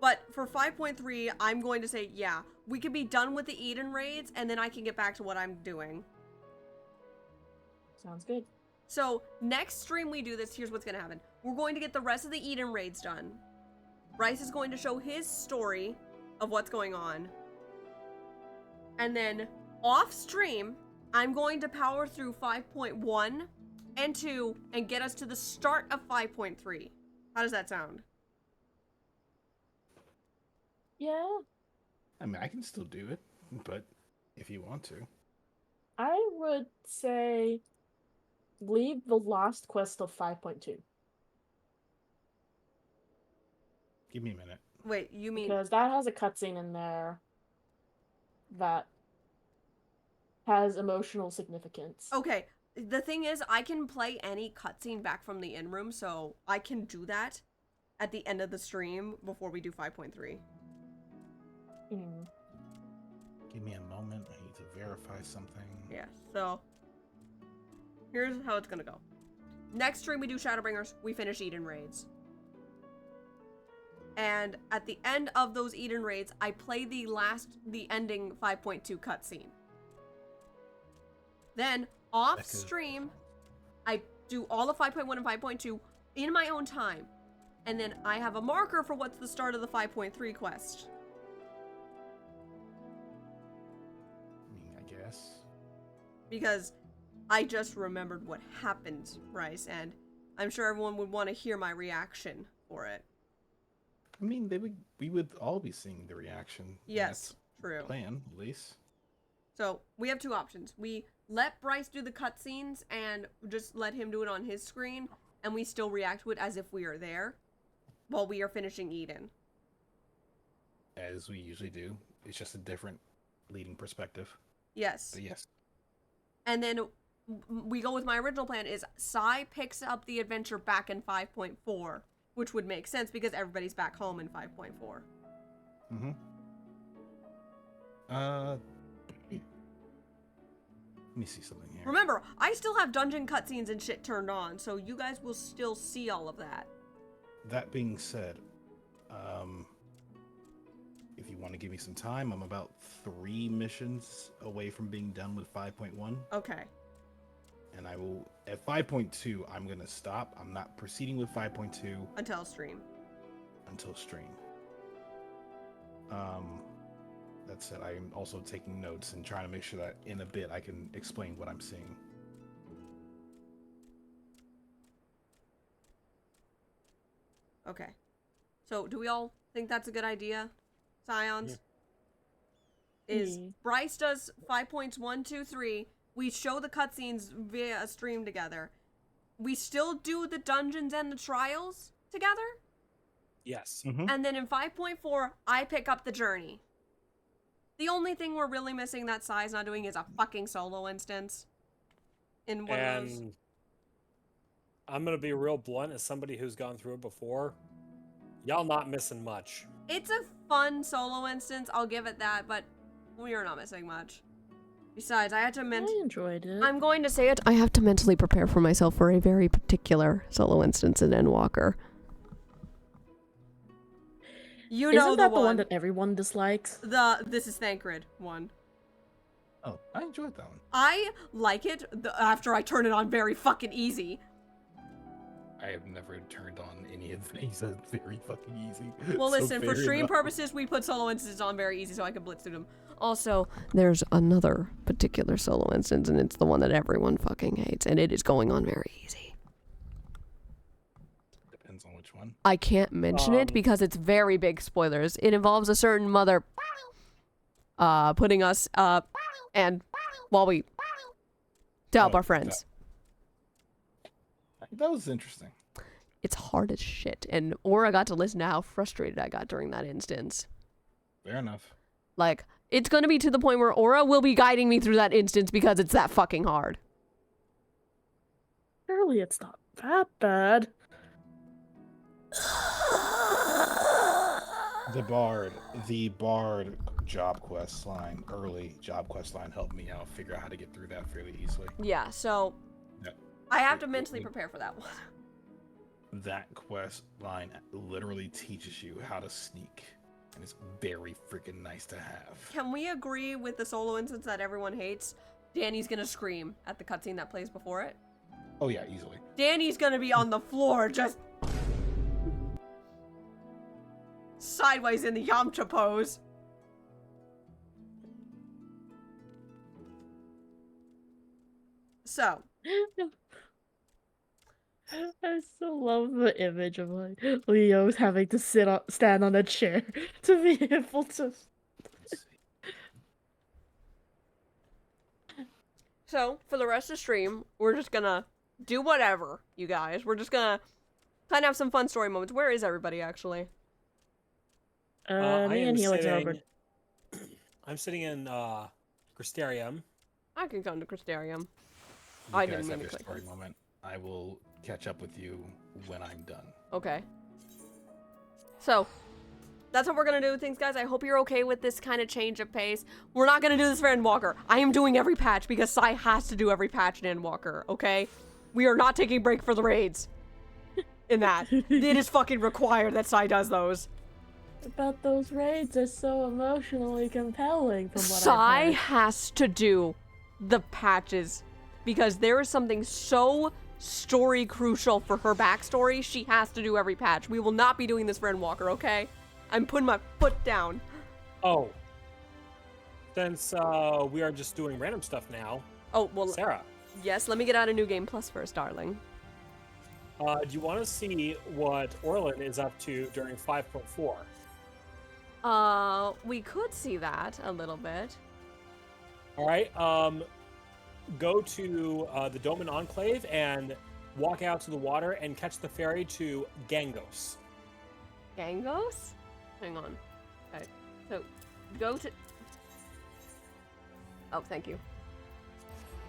But for 5.3, I'm going to say, yeah, we could be done with the Eden raids, and then I can get back to what I'm doing.
Sounds good.
So, next stream we do this, here's what's going to happen. We're going to get the rest of the Eden raids done. Bryce is going to show his story of what's going on. And then, off stream, I'm going to power through 5.1 and 2 and get us to the start of 5.3. How does that sound?
Yeah.
I mean, I can still do it, but if you want to.
I would say leave the last quest of 5.2.
Give me a minute.
Wait, you mean...
Because that has a cutscene in there that has emotional significance.
Okay, the thing is, I can play any cutscene back from the in-room, so I can do that at the end of the stream before we do 5.3.
Give me a moment. I need to verify something.
Yeah, so here's how it's gonna go. Next stream we do Shadowbringers, we finish Eden raids. And at the end of those Eden raids, I play the ending 5.2 cutscene. Then, off stream, I do all of 5.1 and 5.2 in my own time. And then I have a marker for what's the start of the 5.3 quest.
I guess.
Because I just remembered what happened, Bryce, and I'm sure everyone would want to hear my reaction for it.
I mean, we would all be seeing the reaction.
Yes, true.
Plan, at least.
So, we have 2 options. We let Bryce do the cutscenes and just let him do it on his screen, and we still react to it as if we are there while we are finishing Eden.
As we usually do. It's just a different leading perspective.
Yes.
But yes.
And then we go with my original plan is Sai picks up the adventure back in 5.4, which would make sense because everybody's back home in 5.4.
Mm-hmm. Let me see something here.
Remember, I still have dungeon cutscenes and shit turned on, so you guys will still see all of that.
That being said, if you want to give me some time, I'm about 3 missions away from being done with 5.1.
Okay.
And I will, at 5.2, I'm going to stop. I'm not proceeding with 5.2
until stream.
That said, I am also taking notes and trying to make sure that in a bit I can explain what I'm seeing.
Okay. So, do we all think that's a good idea, Scions?
Yeah.
Is Bryce does 5.1, 2, 3. We show the cutscenes via a stream together. We still do the dungeons and the trials together?
Yes.
And then in 5.4, I pick up the journey. The only thing we're really missing that Sai's not doing is a fucking solo instance. In one of those.
I'm gonna be real blunt as somebody who's gone through it before. Y'all not missing much.
It's a fun solo instance, I'll give it that, but we are not missing much. Besides, I
enjoyed it.
I'm going to say it. I have to mentally prepare for myself for a very particular solo instance in Endwalker. You know
Isn't that the one that everyone dislikes?
This is Thancred one.
Oh, I enjoyed that one.
I like it after I turn it on very fucking easy.
I have never turned on any of these. That's very fucking easy.
Well, listen, for stream purposes, we put solo instances on very easy so I can blitz through them. Also, there's another particular solo instance, and it's the one that everyone fucking hates, and it is going on very easy.
Depends on which one.
I can't mention it because it's very big spoilers. It involves a certain mother putting us and while we to help our friends.
That was interesting.
It's hard as shit, and Aura got to listen to how frustrated I got during that instance.
Fair enough.
Like, it's gonna be to the point where Aura will be guiding me through that instance because it's that fucking hard.
Surely it's not that bad.
The Bard job quest line, early job quest line helped me out figure out how to get through that fairly easily.
Yeah, so
Yeah.
I have to mentally prepare for that one.
That quest line literally teaches you how to sneak, and it's very freaking nice to have.
Can we agree with the solo instance that everyone hates? Danny's gonna scream at the cutscene that plays before it.
Oh yeah, easily.
Danny's gonna be on the floor just sideways in the Yamcha pose. So.
I still love the image of like Leo's having to stand on a chair to be able to.
So, for the rest of the stream, we're just gonna do whatever, you guys. We're just gonna kind of have some fun story moments. Where is everybody, actually?
Me and Helix are over.
I'm sitting in Crystarium.
I can come to Crystarium.
You
I
guys
didn't mean
have
to
your
click
story
this.
moment. I will catch up with you when I'm done.
Okay. So, that's what we're gonna do with things, guys. I hope you're okay with this kind of change of pace. We're not gonna do this for Endwalker. I am doing every patch because Sai has to do every patch in Endwalker, okay? We are not taking a break for the raids. In that. It is fucking required that Sai does those.
But those raids are so emotionally compelling from what
Sai
I've heard.
has to do the patches because there is something so story crucial for her backstory. She has to do every patch. We will not be doing this for Endwalker, okay? I'm putting my foot down.
Oh. Since we are just doing random stuff now.
Oh, well.
Sarah.
Yes, let me get out of New Game Plus first, darling.
Do you want to see what Orlin is up to during 5.4?
We could see that a little bit.
All right. Go to the Doman Enclave and walk out to the water and catch the ferry to Gangos.
Gangos? Hang on. Okay. So, go to... Oh, thank you.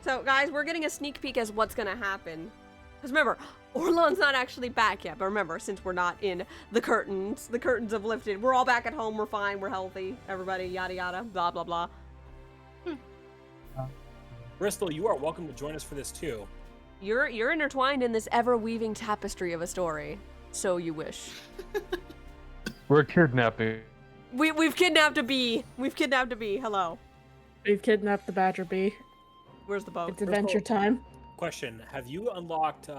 So, guys, we're getting a sneak peek as what's gonna happen. Because remember, Orlon's not actually back yet, but remember, since we're not in the curtains have lifted. We're all back at home, we're fine, we're healthy, everybody, yada yada, blah blah blah.
Bristol, you are welcome to join us for this too.
You're intertwined in this ever-weaving tapestry of a story, so you wish.
We're kidnapping.
We've kidnapped a bee. We've kidnapped a bee. Hello.
We've kidnapped the badger bee.
Where's the boat?
It's adventure time.
Question: have you unlocked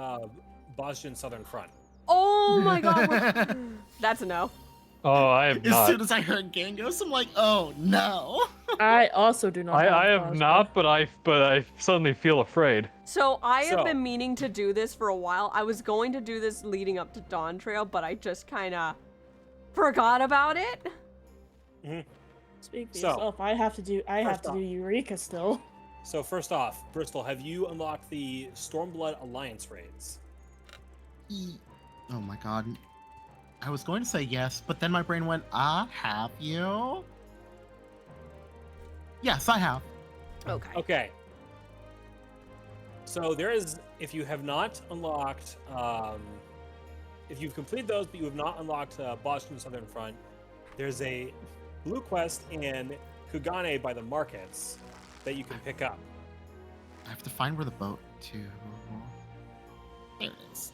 Boston Southern Front?
Oh my god. That's a no.
Oh, I have not.
As soon as I heard Gangos, I'm like, oh no.
I also do not.
I have not, but I suddenly feel afraid.
So I have been meaning to do this for a while. I was going to do this leading up to Dawn Trail, but I just kind of forgot about it.
Mm-hmm.
Speak for yourself. I have to do Eureka still.
So first off, Bristol, have you unlocked the Stormblood Alliance raids?
Oh my god. I was going to say yes, but then my brain went, have you? Yes, I have.
Okay.
Okay. So there is, if you have not unlocked, if you've completed those, but you have not unlocked Boston Southern Front, there's a blue quest in Kugane by the markets that you can pick up.
I have to find where the boat to... There it is.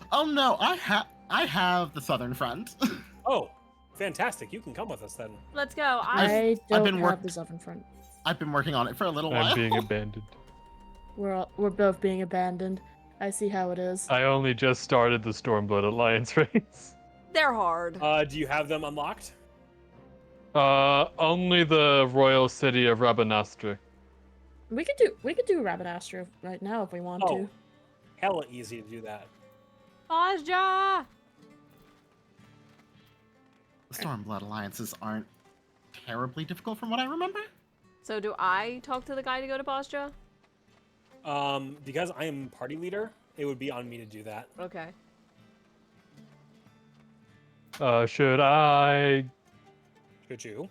Oh no, I have the Southern Front.
Oh, fantastic. You can come with us then.
Let's go.
I don't have the Southern Front.
I've been working on it for a little while.
I'm being abandoned.
We're both being abandoned. I see how it is.
I only just started the Stormblood Alliance race.
They're hard.
Do you have them unlocked?
Only the royal city of Rabanastre.
We could do Rabbit right now if we want to.
Hella easy to do that.
Ozja!
The Stormblood Alliances aren't terribly difficult from what I remember.
So do I talk to the guy to go to Bosja?
Because I am party leader, it would be on me to do that.
Okay.
Should I?
Could you?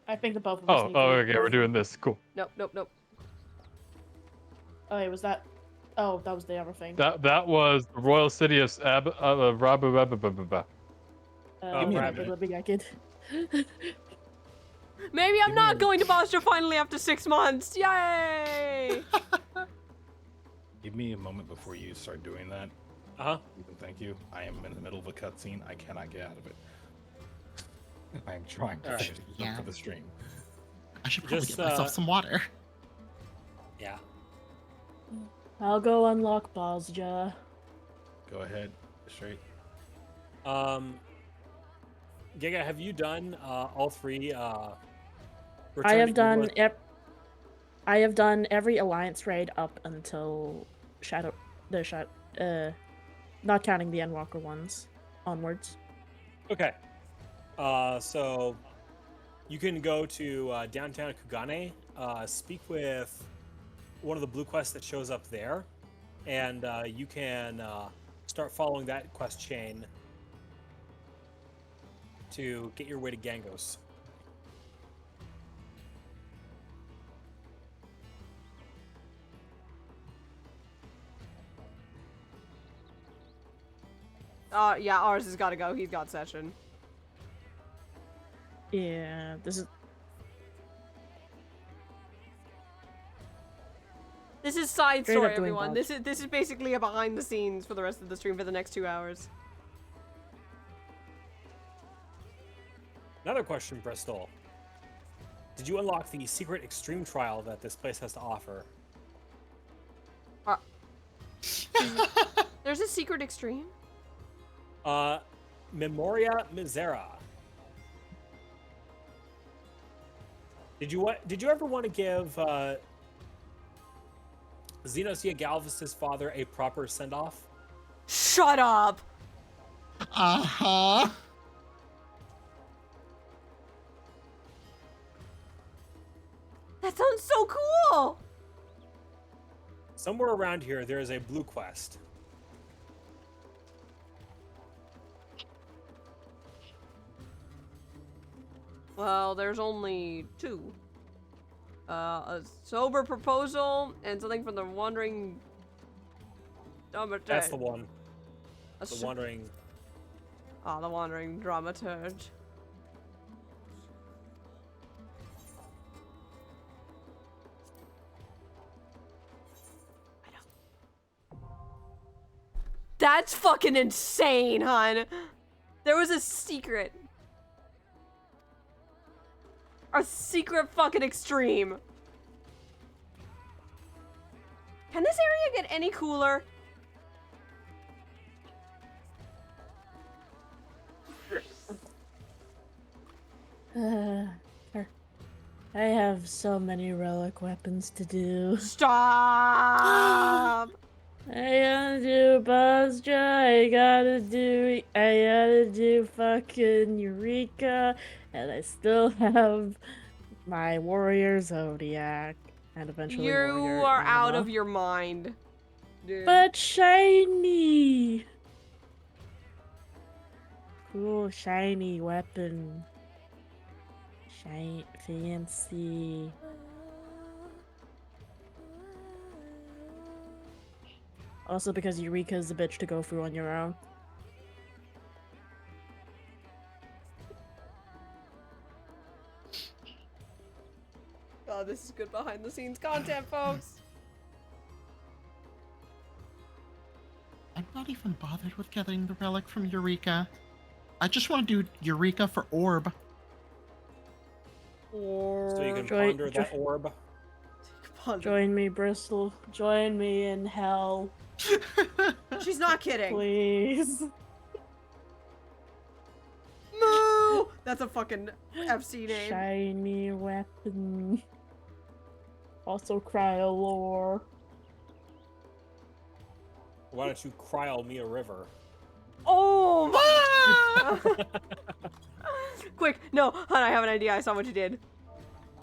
I think the both of us need to
Okay, we're doing this. Cool.
Nope.
Oh, wait, was that? Oh, that was the other thing.
That was the royal city of Rabu.
Maybe I'm not going to Bosja finally after 6 months. Yay!
Give me a moment before you start doing that. Thank you. I am in the middle of a cutscene. I cannot get out of it. I am trying to finish for the stream.
I should probably get myself some water.
Yeah.
I'll go unlock Bosja.
Go ahead. Straight.
Giga, have you done all three?
I have done every Alliance raid up until not counting the Endwalker ones, onwards.
Okay. So you can go to downtown Kugane, speak with one of the blue quests that shows up there, and you can start following that quest chain to get your way to Gangos.
Yeah, ours has got to go. He's got session.
Yeah, this is
side
Straight
story,
up doing
everyone.
bots.
This is basically a behind the scenes for the rest of the stream for the next 2 hours.
Another question, Bristol. Did you unlock the secret extreme trial that this place has to offer?
There's a secret extreme?
Memoria Misera. Did you ever want to give Xenosia Galvus's father a proper send-off?
Shut up!
Uh-huh.
That sounds so cool!
Somewhere around here, there is a blue quest.
Well, there's only two. A sober proposal and something from the wandering dramaturge.
That's the one.
A
The wandering.
Ah, the wandering dramaturge. That's fucking insane, hon. There was a secret. A secret fucking extreme. Can this area get any cooler?
I have so many relic weapons to do.
Stop!
I gotta do Buzzja, I gotta do fucking Eureka, and I still have my Warrior Zodiac, and eventually
You
Warrior
are out
Anima.
of your mind, dude.
But shiny! Cool, shiny weapon. Fancy. Also because Eureka's a bitch to go through on your own.
Oh, this is good behind the scenes content, folks.
I'm not even bothered with getting the relic from Eureka. I just want to do Eureka for Orb.
So you can ponder that orb.
Join me, Bristol. Join me in hell.
She's not kidding.
Please.
Moo! That's a fucking FC name.
Shiny weapon. Also cryo lore.
Why don't you cryo me a river?
Oh my! Quick, no, hon, I have an idea. I saw what you did.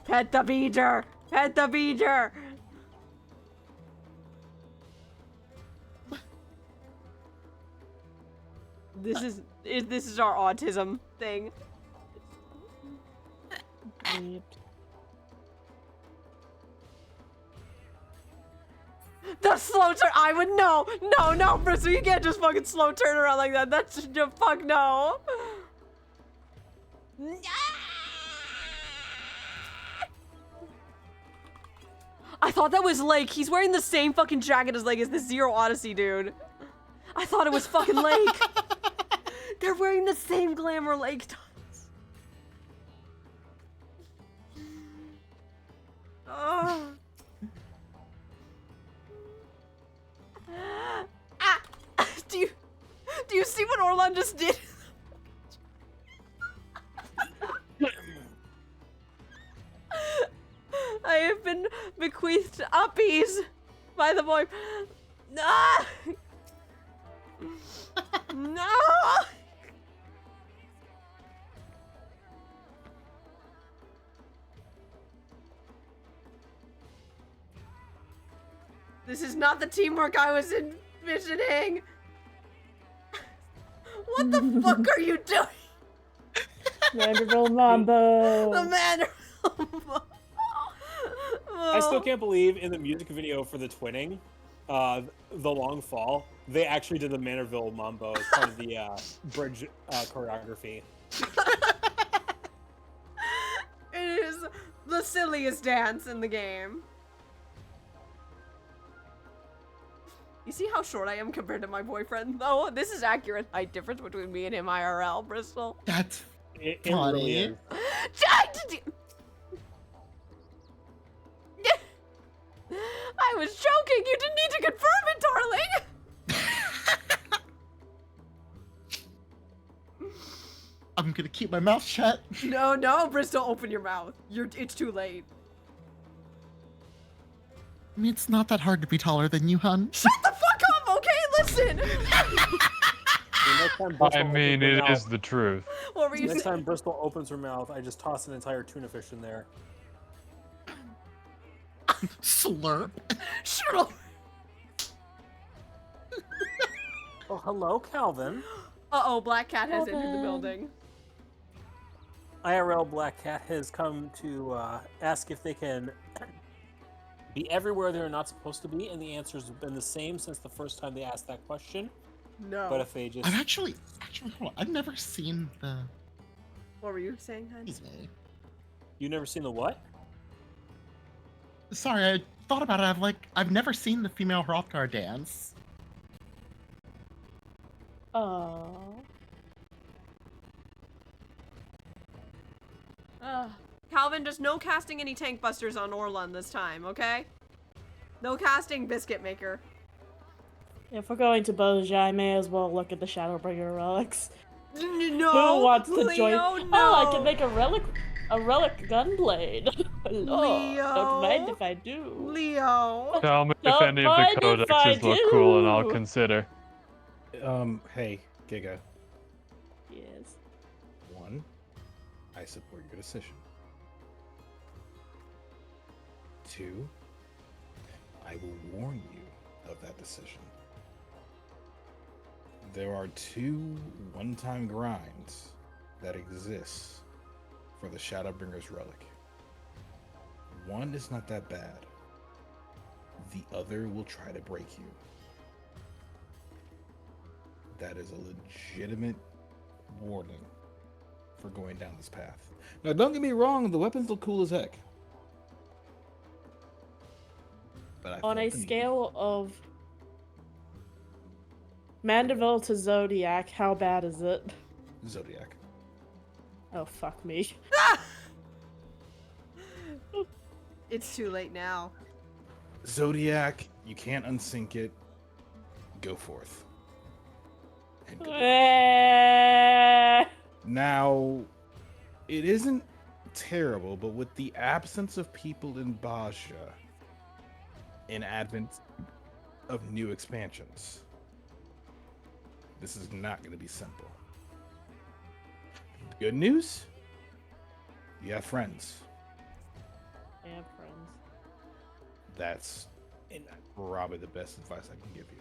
Pet the beater! Pet the beater! This is our autism thing. The slow turn. I would no, no, Bristol. You can't just fucking slow turn around like that. That's just fuck no. I thought that was Lake. He's wearing the same fucking jacket as Lake as the Zero Odyssey dude. I thought it was fucking Lake. They're wearing the same glamour Lake does. Oh. Do you see what Orlan just did? I have been bequeathed uppies by the boy. Ah! No! This is not the teamwork I was envisioning. What the fuck are you doing?
Manderville Mambo.
The Manderville.
I still can't believe in the music video for the twinning, The Long Fall, they actually did the Manorville Mambo as part of the bridge choreography.
It is the silliest dance in the game. You see how short I am compared to my boyfriend, though? This is accurate height difference between me and him IRL, Bristol.
That's
it
funny.
Really is.
I was joking. You didn't need to confirm it, darling.
I'm gonna keep my mouth shut.
No, Bristol, open your mouth. It's too late.
I mean, it's not that hard to be taller than you, hun.
Shut the fuck up, okay? Listen.
I mean, it is the truth.
What were you
Next
saying?
time Bristol opens her mouth, I just toss an entire tuna fish in there.
Slurp.
Shut
Oh, hello, Calvin.
Uh-oh, Black Cat has entered the building.
IRL Black Cat has come to ask if they can be everywhere they're not supposed to be, and the answers have been the same since the first time they asked that question.
No.
But if they just...
I've actually, hold on. I've never seen the...
What were you saying, Hans?
You never seen the what?
Sorry, I thought about it. I've never seen the female Hrothgar dance.
Oh.
Calvin, just no casting any tank busters on Orlun this time, okay? No casting Biscuit Maker.
If we're going to Boja, I may as well look at the Shadowbringer relics.
No,
Who wants to
Leo,
join?
no.
Oh, I can make a relic gunblade.
Leo.
Don't mind if I do.
Leo.
Tell me if
Don't
any of
mind
the
if I
codexes look cool, and I'll
do.
consider.
Hey, Giga.
Yes.
1, I support your decision. 2, I will warn you of that decision. There are 2 one-time grinds that exist for the Shadowbringers relic. One is not that bad. The other will try to break you. That is a legitimate warning for going down this path. Now, don't get me wrong, the weapons look cool as heck. But
On a scale of Mandeville to Zodiac, how bad is it?
Zodiac.
Oh, fuck me.
It's too late now.
Zodiac, you can't unsync it. Go forth. Now, it isn't terrible, but with the absence of people in Baja, in advent of new expansions, this is not going to be simple. Good news? You have friends.
I have friends.
That's probably the best advice I can give you.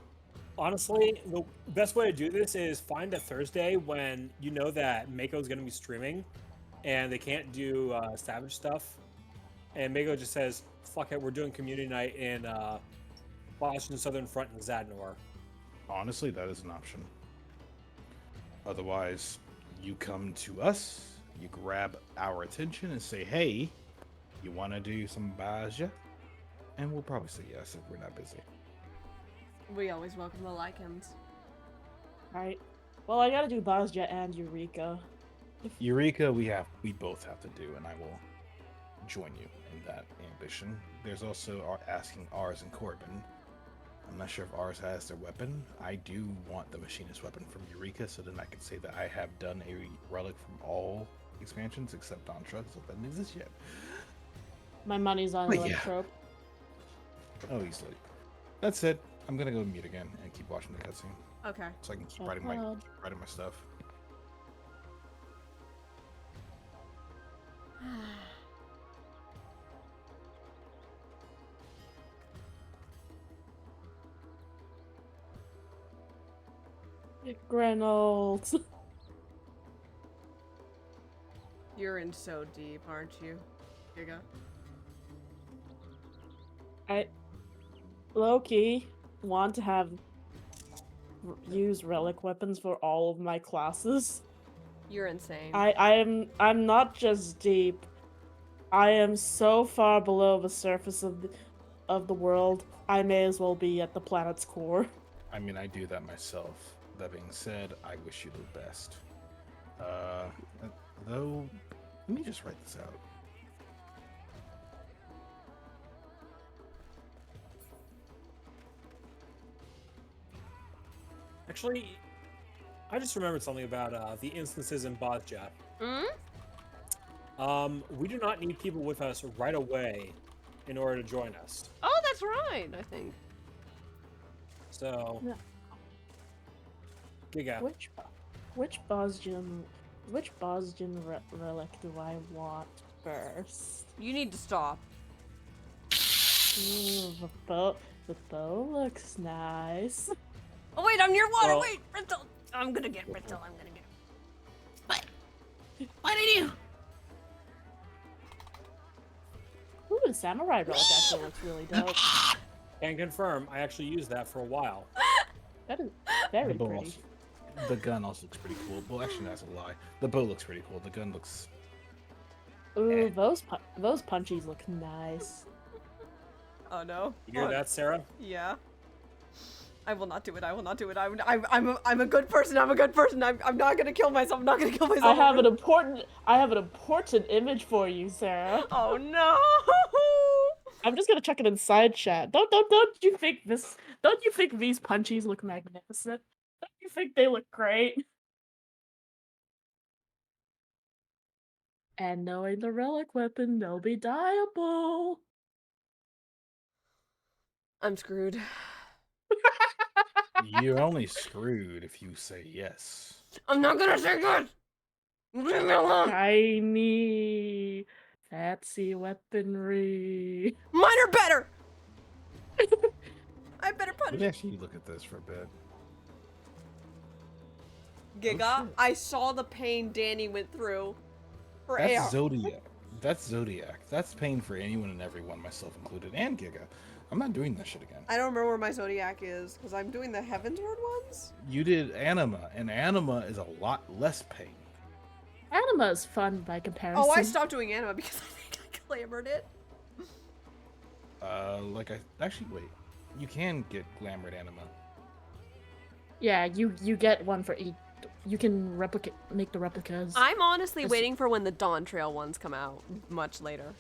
Honestly, the best way to do this is find a Thursday when you know that Mako's going to be streaming and they can't do Savage stuff. And Mako just says, fuck it, we're doing community night in Boston Southern Front in Zadnor.
Honestly, that is an option. Otherwise, you come to us, you grab our attention and say, hey, you want to do some Baja? And we'll probably say yes if we're not busy.
We always welcome the lichens.
Alright. Well, I gotta do Bazja and Eureka.
Eureka, we both have to do, and I will join you in that ambition. There's also asking ours and Corbin. I'm not sure if ours has their weapon. I do want the machinist weapon from Eureka, so then I can say that I have done a relic from all expansions except Dontra, so that doesn't exist yet.
My money's on Electrope.
Oh, easily. That's it. I'm gonna go mute again and keep watching the cutscene.
Okay.
So I can keep writing my stuff.
Reynolds.
You're in so deep, aren't you, Giga?
I low-key want to have use relic weapons for all of my classes.
You're insane.
I'm not just deep. I am so far below the surface of the world. I may as well be at the planet's core.
I mean, I do that myself. That being said, I wish you the best. Though, let me just write this out.
Actually, I just remembered something about the instances in Bozja. We do not need people with us right away in order to join us.
Oh, that's right, I think.
So, Giga.
Which Bosjan relic do I want first?
You need to stop.
Ooh, the bow looks nice.
Oh wait, I'm near water.
Well,
wait, Brittle. I'm gonna get Brittle. I'm gonna get.
What did you?
Paladin Samurai relic actually looks really dope.
Can confirm, I actually used that for a while.
That is very
The bow
pretty.
the gun also looks pretty cool. Well, actually, that's a lie. The bow looks pretty cool. The gun looks.
Ooh, those punchies look nice.
Oh no.
You hear that, Sarah?
Yeah. I will not do it. I will not do it. I'm a good person. I'm a good person. I'm not gonna kill myself. I'm not gonna kill myself.
I have an important image for you, Sarah.
Oh no.
I'm just gonna check it inside chat. Don't you think these punchies look magnificent? Don't you think they look great? And knowing the relic weapon, they'll be dyeable.
I'm screwed.
You're only screwed if you say yes.
I'm not gonna say good. Leave me alone.
Tiny, fancy weaponry.
Mine are better. I better punch.
Let me actually look at this for a bit.
Giga, I saw the pain Danny went through for
That's
AR.
Zodiac. That's Zodiac. That's pain for anyone and everyone, myself included, and Giga. I'm not doing that shit again.
I don't remember where my Zodiac is because I'm doing the Heavensward ones.
You did Anima, and Anima is a lot less pain.
Anima is fun by comparison.
Oh, I stopped doing Anima because I think I clamored it.
Actually wait. You can get Glamored Anima.
Yeah, you get one for each. You can make the replicas.
I'm honestly waiting for when the Dawn Trail ones come out much later.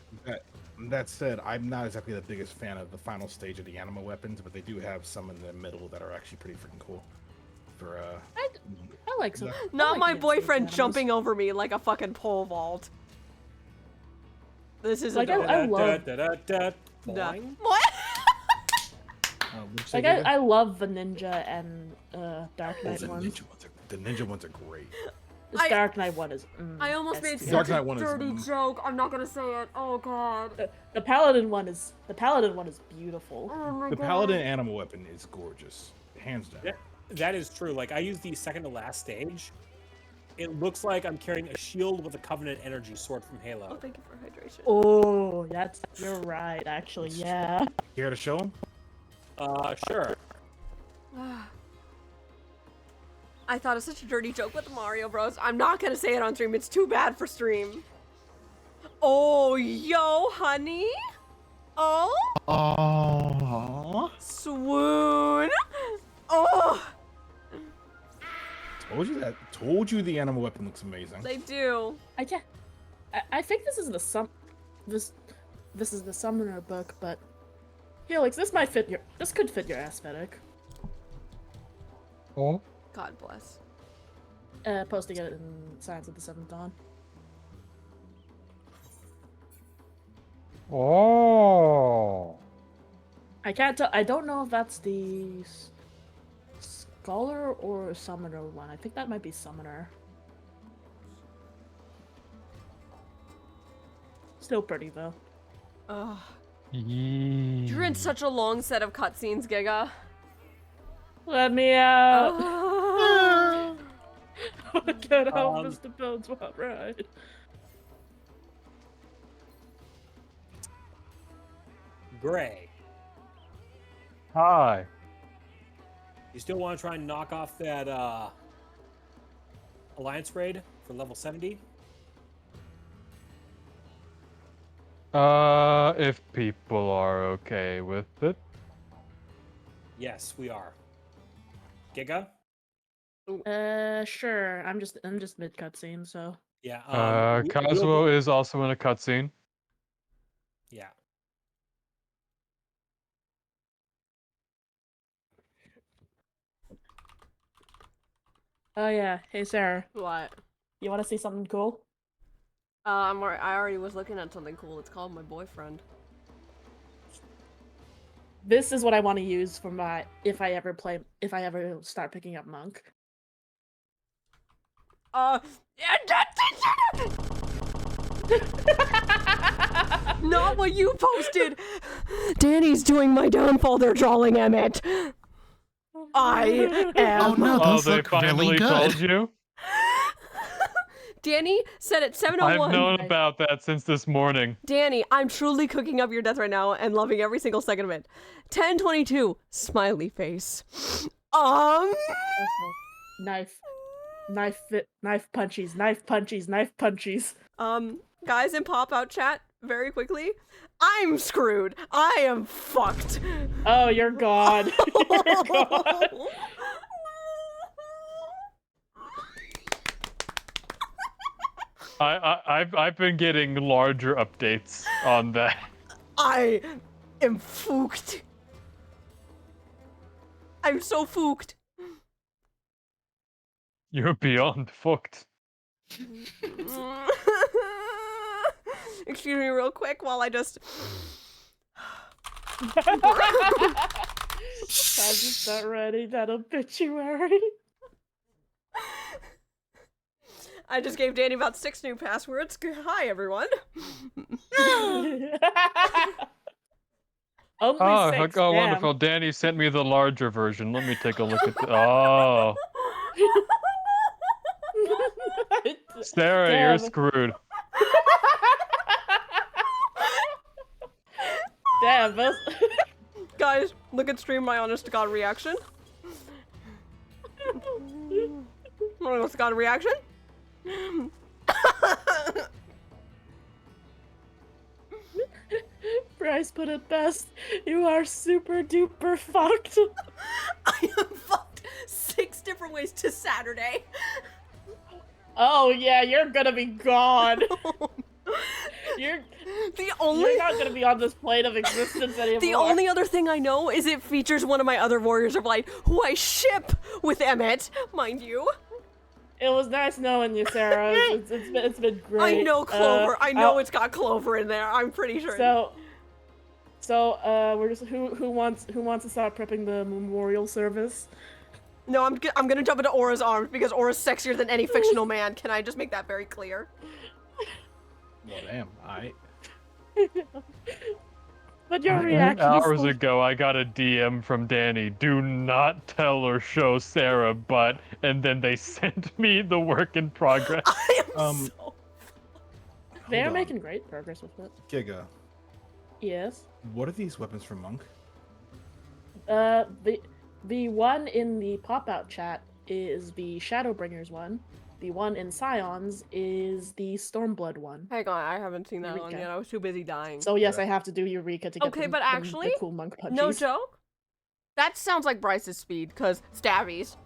That said, I'm not exactly the biggest fan of the final stage of the Anima weapons, but they do have some in the middle that are actually pretty freaking cool. For
I like some.
Not
I like
my
the
boyfriend
animals.
jumping over me like a fucking pole vault. This is
Like, I love-
What?
Like I love the ninja and Dark Knight
the
ones.
ninja ones are great.
The Dark Knight one is.
I almost made
S tier.
such
Dark
a
Knight one is-
dirty joke. I'm not gonna say it. Oh god.
The Paladin one is beautiful.
Oh my
The
god.
Paladin Anima weapon is gorgeous, hands down.
That is true. Like, I used the second to last stage. It looks like I'm carrying a shield with a Covenant energy sword from Halo.
Oh, thank you for hydration.
Oh, you're right. Actually, yeah.
Care to show him?
Sure.
I thought of such a dirty joke with the Mario Bros. I'm not gonna say it on stream. It's too bad for stream. Oh, yo, honey. Oh.
Oh.
Swoon. Oh.
Told you the Anima weapon looks amazing.
They do.
I think this is the this is the summoner book, but Helix, this could fit your aesthetic.
Oh.
God bless.
Posting it in Science of the Seventh Dawn.
Oh.
I can't tell. I don't know if that's the Scholar or Summoner one. I think that might be Summoner. Still pretty though.
Ugh. You're in such a long set of cutscenes, Giga.
Let me out.
Oh.
Get out, Mr. Bones, what right?
Gray.
Hi.
You still want to try and knock off that Alliance raid for level 70?
If people are okay with it.
Yes, we are. Giga?
Sure. I'm just mid cutscene, so.
Yeah.
Kazuo is also in a cutscene.
Yeah.
Oh yeah. Hey Sarah.
What?
You want to see something cool?
I already was looking at something cool. It's called My Boyfriend.
This is what I want to use for my if I ever start picking up Monk.
Not what you posted. Danny's doing my downfall. They're drawing Emmett. I am.
Oh no, those
they
look
finally
really
told
good.
you?
Danny said at 7:01.
I've known about that since this morning.
Danny, I'm truly cooking up your death right now and loving every single second of it. 10:22, smiley face.
Knife punchies, knife punchies, knife punchies.
Guys in pop-out chat, very quickly, I'm screwed. I am fucked.
Oh, you're gone. You're gone.
I've been getting larger updates on that.
I am fucked. I'm so fucked.
You're beyond fucked.
Excuse me real quick while I just...
How's you start writing that obituary?
I just gave Danny about 6 new passwords. Hi, everyone.
Only 6,
oh,
damn.
wonderful. Danny sent me the larger version. Let me take a look at the... Oh. Sarah,
Damn.
you're screwed.
Damn, those...
Guys, look at stream my honest to God reaction. Honest to God reaction?
Bryce put it best. You are super duper fucked.
I am fucked 6 different ways to Saturday.
Oh yeah, you're gonna be gone. You're not gonna be on this plane of existence anymore.
The only other thing I know is it features one of my other Warriors of Light, who I ship with Emmett, mind you.
It was nice knowing you, Sarah. It's been great.
I know Clover. I know it's got Clover in there. I'm pretty sure.
So we're just who wants to start prepping the memorial service?
No, I'm gonna jump into Aura's arms because Aura's sexier than any fictional man. Can I just make that very clear?
Well, damn,
But your reaction is
Hours ago, I got a DM from Danny. Do not tell or show Sarah, but... And then they sent me the work in progress.
They are making great progress with it.
Giga.
Yes.
What are these weapons from Monk?
The one in the pop-out chat is the Shadowbringers one. The one in Scions is the Stormblood one.
Hang on, I haven't seen that one yet. I was too busy dying.
So yes, I have to do Eureka to get
Okay, but actually,
the cool monk punchies.
no joke. That sounds like Bryce's speed, because stabbies.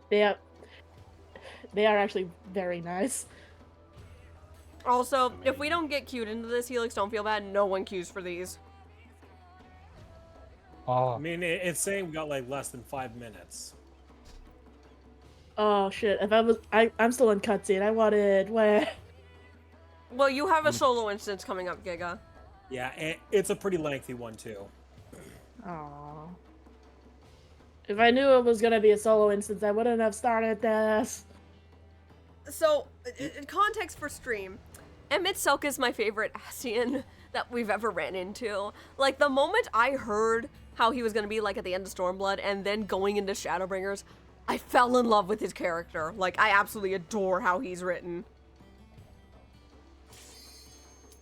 They are actually very nice.
Also, if we don't get queued into this, Helix, don't feel bad. No one queues for these.
I mean, it's saying we got like less than 5 minutes.
Oh shit! If I'm still in cutscene. I wanted where.
Well, you have a solo instance coming up, Giga.
Yeah, it's a pretty lengthy one too.
Aww. If I knew it was gonna be a solo instance, I wouldn't have started this.
So, in context for stream, Emmett Selk is my favorite Ascian that we've ever ran into. Like, the moment I heard how he was gonna be like at the end of Stormblood and then going into Shadowbringers, I fell in love with his character. Like, I absolutely adore how he's written.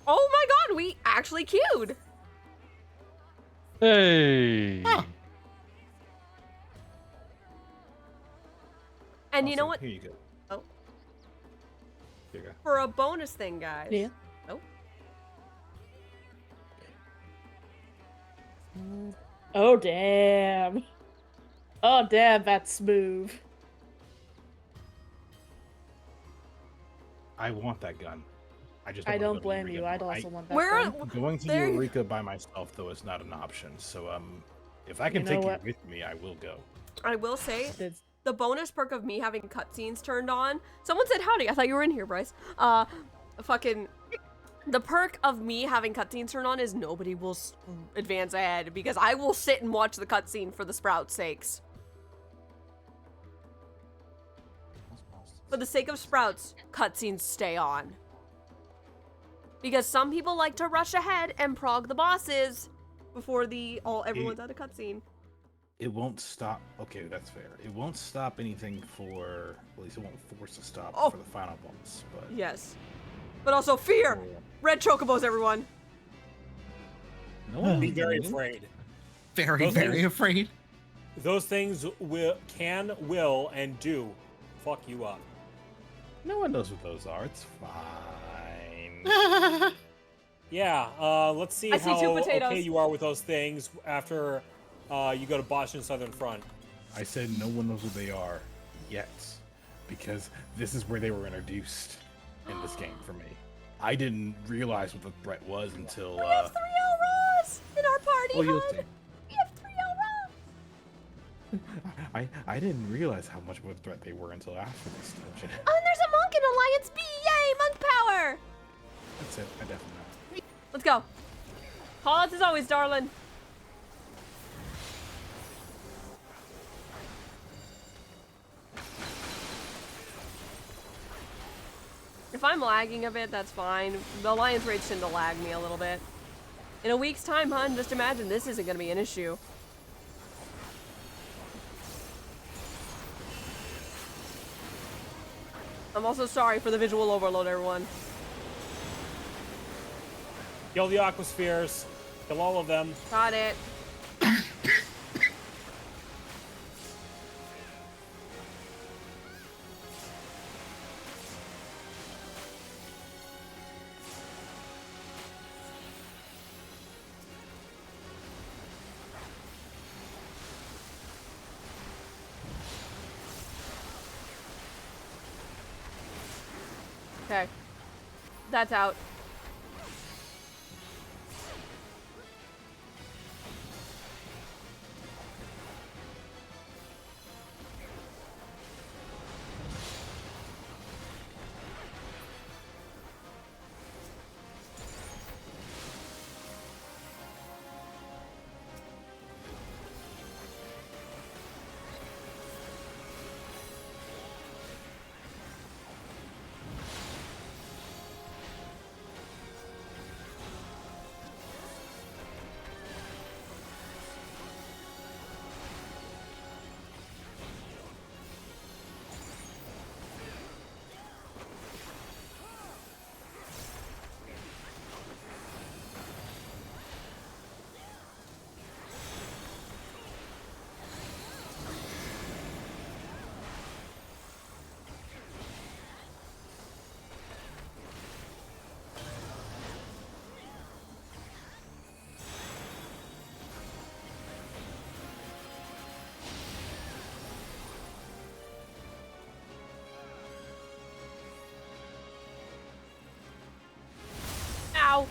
Oh my god, we actually queued!
Hey!
Huh. And you know what?
Here you go.
Oh.
Here you go.
For a bonus thing, guys.
Yeah.
Oh.
Oh damn. Oh damn, that's smooth.
I want that gun.
I don't blame you. I'd also want that
Where
gun.
Going to Eureka by myself though is not an option. So if I can
You know
take
what?
you with me, I will go.
I will say, the bonus perk of me having cutscenes turned on. Someone said howdy. I thought you were in here, Bryce. The perk of me having cutscenes turned on is nobody will advance ahead because I will sit and watch the cutscene for the Sprout's sakes. For the sake of Sprouts, cutscenes stay on. Because some people like to rush ahead and prog the bosses before everyone's at a cutscene.
It won't stop. Okay, that's fair. It won't stop anything for. At least it won't force a stop for the final boss. But
Yes. But also fear! Red chocobos, everyone!
no one
Be
needs
very
them.
afraid.
Very,
Those
very
things-
afraid.
Those things will, and do fuck you up.
No one knows what those are. It's fine.
Yeah, let's see
I see
how
2 potatoes.
okay you are with those things after you go to Boston Southern Front.
I said no one knows what they are yet, because this is where they were introduced in this game for me. I didn't realize what the threat was until.
We have 3 Elras in our party,
Well, you'll
hon!
see.
We have 3 Elras!
I didn't realize how much of a threat they were until after this dungeon.
Oh, and there's a monk in Alliance B! Yay, monk power!
That's it. I definitely know.
Let's go. Call outs as always, darling. If I'm lagging a bit, that's fine. The Alliance raids tend to lag me a little bit. In a week's time, hun, just imagine this isn't going to be an issue. I'm also sorry for the visual overload, everyone.
Kill the Aquaspheres. Kill all of them.
Got it. Okay. That's out. Ow.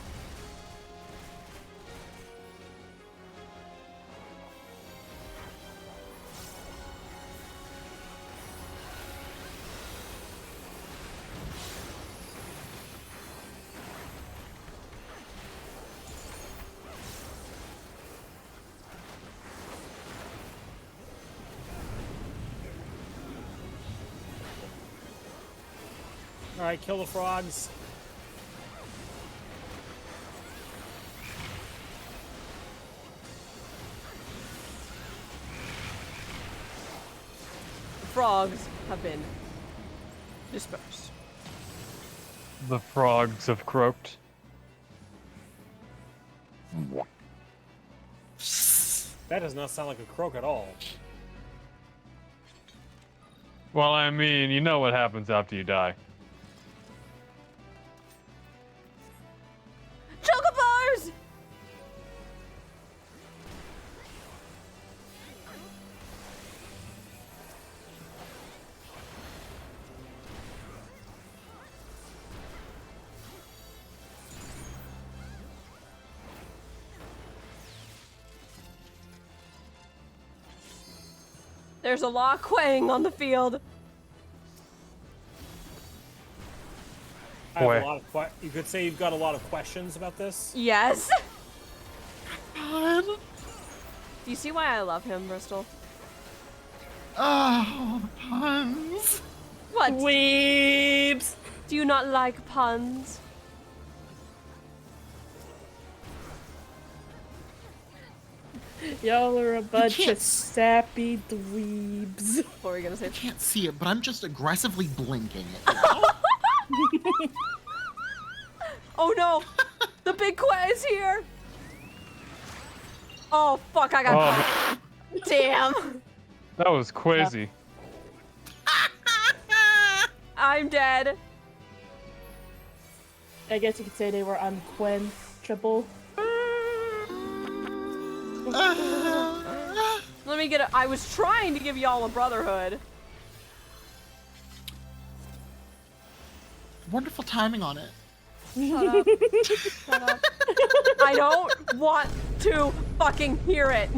All right, kill the frogs.
The frogs have been dispersed.
The frogs have croaked.
That does not sound like a croak at all.
Well, I mean, you know what happens after you die.
Chocobars! There's a lot of quang on the field.
I have
Boy.
a lot of you could say you've got a lot of questions about this.
Yes. Do you see why I love him, Bristol?
Oh, puns.
What? Weebs! Do you not like puns?
Y'all are a bunch of sappy dweebs.
What were you gonna say?
I can't see it, but I'm just aggressively blinking.
Oh no! The big quest is here! Oh fuck, I got caught. Damn!
That was crazy.
I'm dead.
I guess you could say they were unquenchable.
Let me get a. I was trying to give y'all a brotherhood.
Wonderful timing on it.
Shut up. Shut up. I don't want to fucking hear it.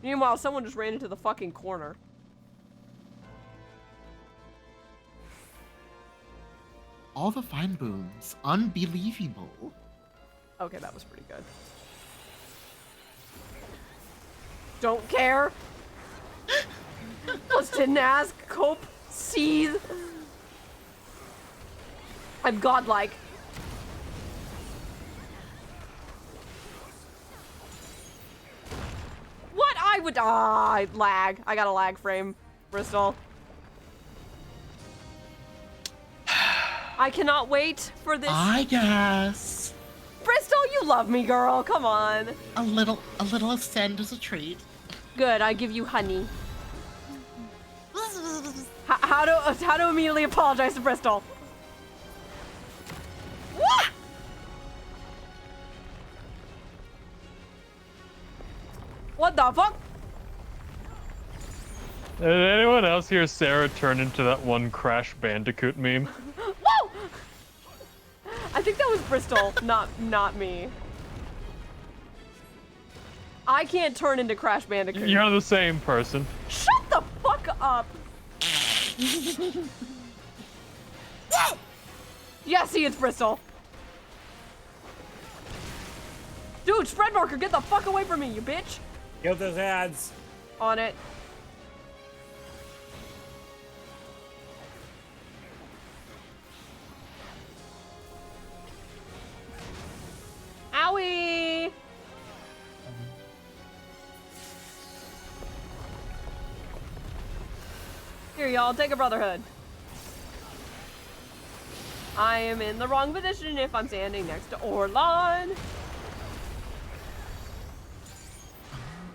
Meanwhile, someone just ran into the fucking corner.
All the fine boons. Unbelievable.
Okay, that was pretty good. Don't care. Just didn't ask. Cope. Seethe. I'm godlike. What? I would. I lag. I got a lag frame, Bristol. I cannot wait for this.
I guess.
Bristol, you love me, girl. Come on.
A little ascend is a treat.
Good. I give you honey. How to immediately apologize to Bristol? What? What the fuck?
Did anyone else hear Sarah turn into that one Crash Bandicoot meme?
Whoa! I think that was Bristol, not me. I can't turn into Crash Bandicoot.
You're the same person.
Shut the fuck up! Yeah, see, it's Bristol. Dude, spread marker, get the fuck away from me, you bitch!
Kill those ads.
On it. Owie! Here, y'all, take a brotherhood. I am in the wrong position if I'm standing next to Orlon.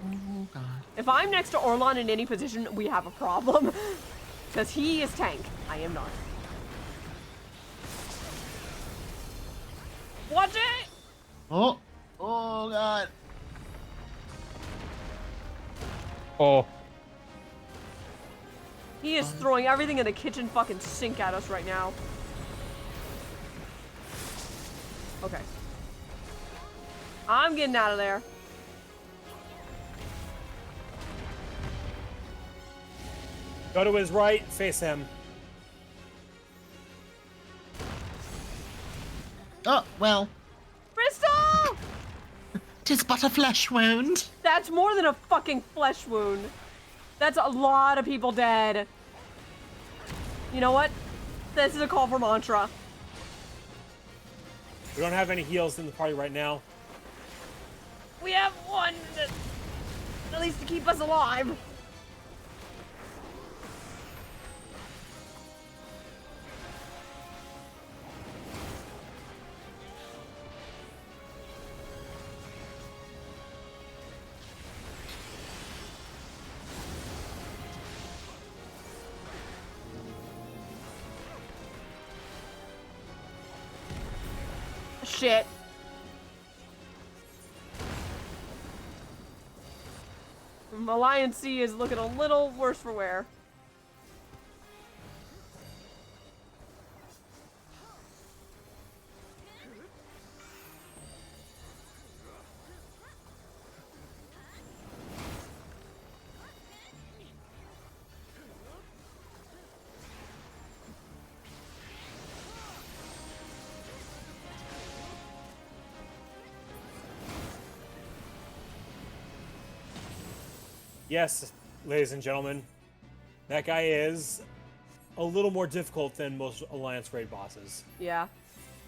Oh, God.
If I'm next to Orlon in any position, we have a problem. Because he is tank. I am not. Watch it!
Oh. Oh, God.
Oh.
He is throwing everything in the kitchen fucking sink at us right now. Okay. I'm getting out of there.
Go to his right, face him.
Oh, well.
Bristol!
'Tis but a flesh wound.
That's more than a fucking flesh wound. That's a lot of people dead. You know what? This is a call for mantra.
We don't have any heals in the party right now.
We have one that, at least to keep us alive. Shit. Alliance C is looking a little worse for wear.
Yes, ladies and gentlemen, that guy is a little more difficult than most Alliance raid bosses.
Yeah.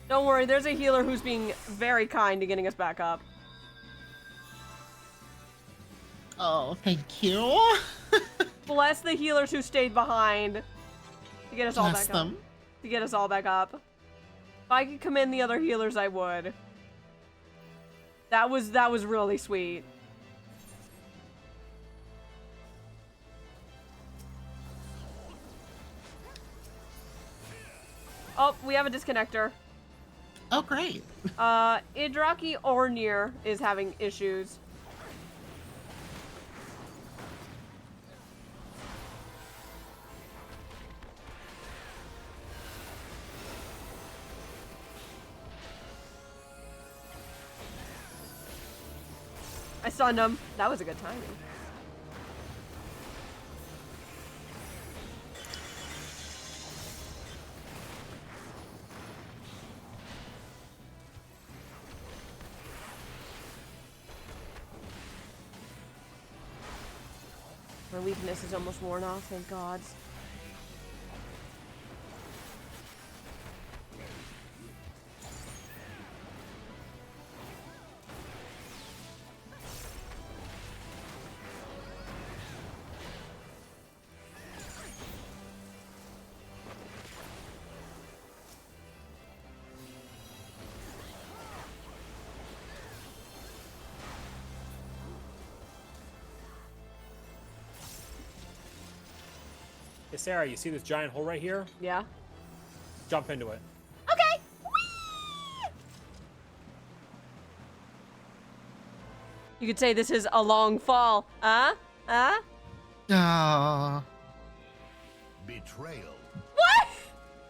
Don't worry, there's a healer who's being very kind to getting us back up.
Oh, thank you.
Bless the healers who stayed behind to get us all
Bless
back
them.
up. To get us all back up. If I could commend the other healers, I would. That was really sweet. Oh, we have a disconnector.
Oh, great.
Idraki Ornir is having issues. I stunned him. That was a good timing. My weakness is almost worn off, thank God.
Hey, Sarah, you see this giant hole right here?
Yeah.
Jump into it.
Okay. You could say this is a long fall.
Betrayal.
What?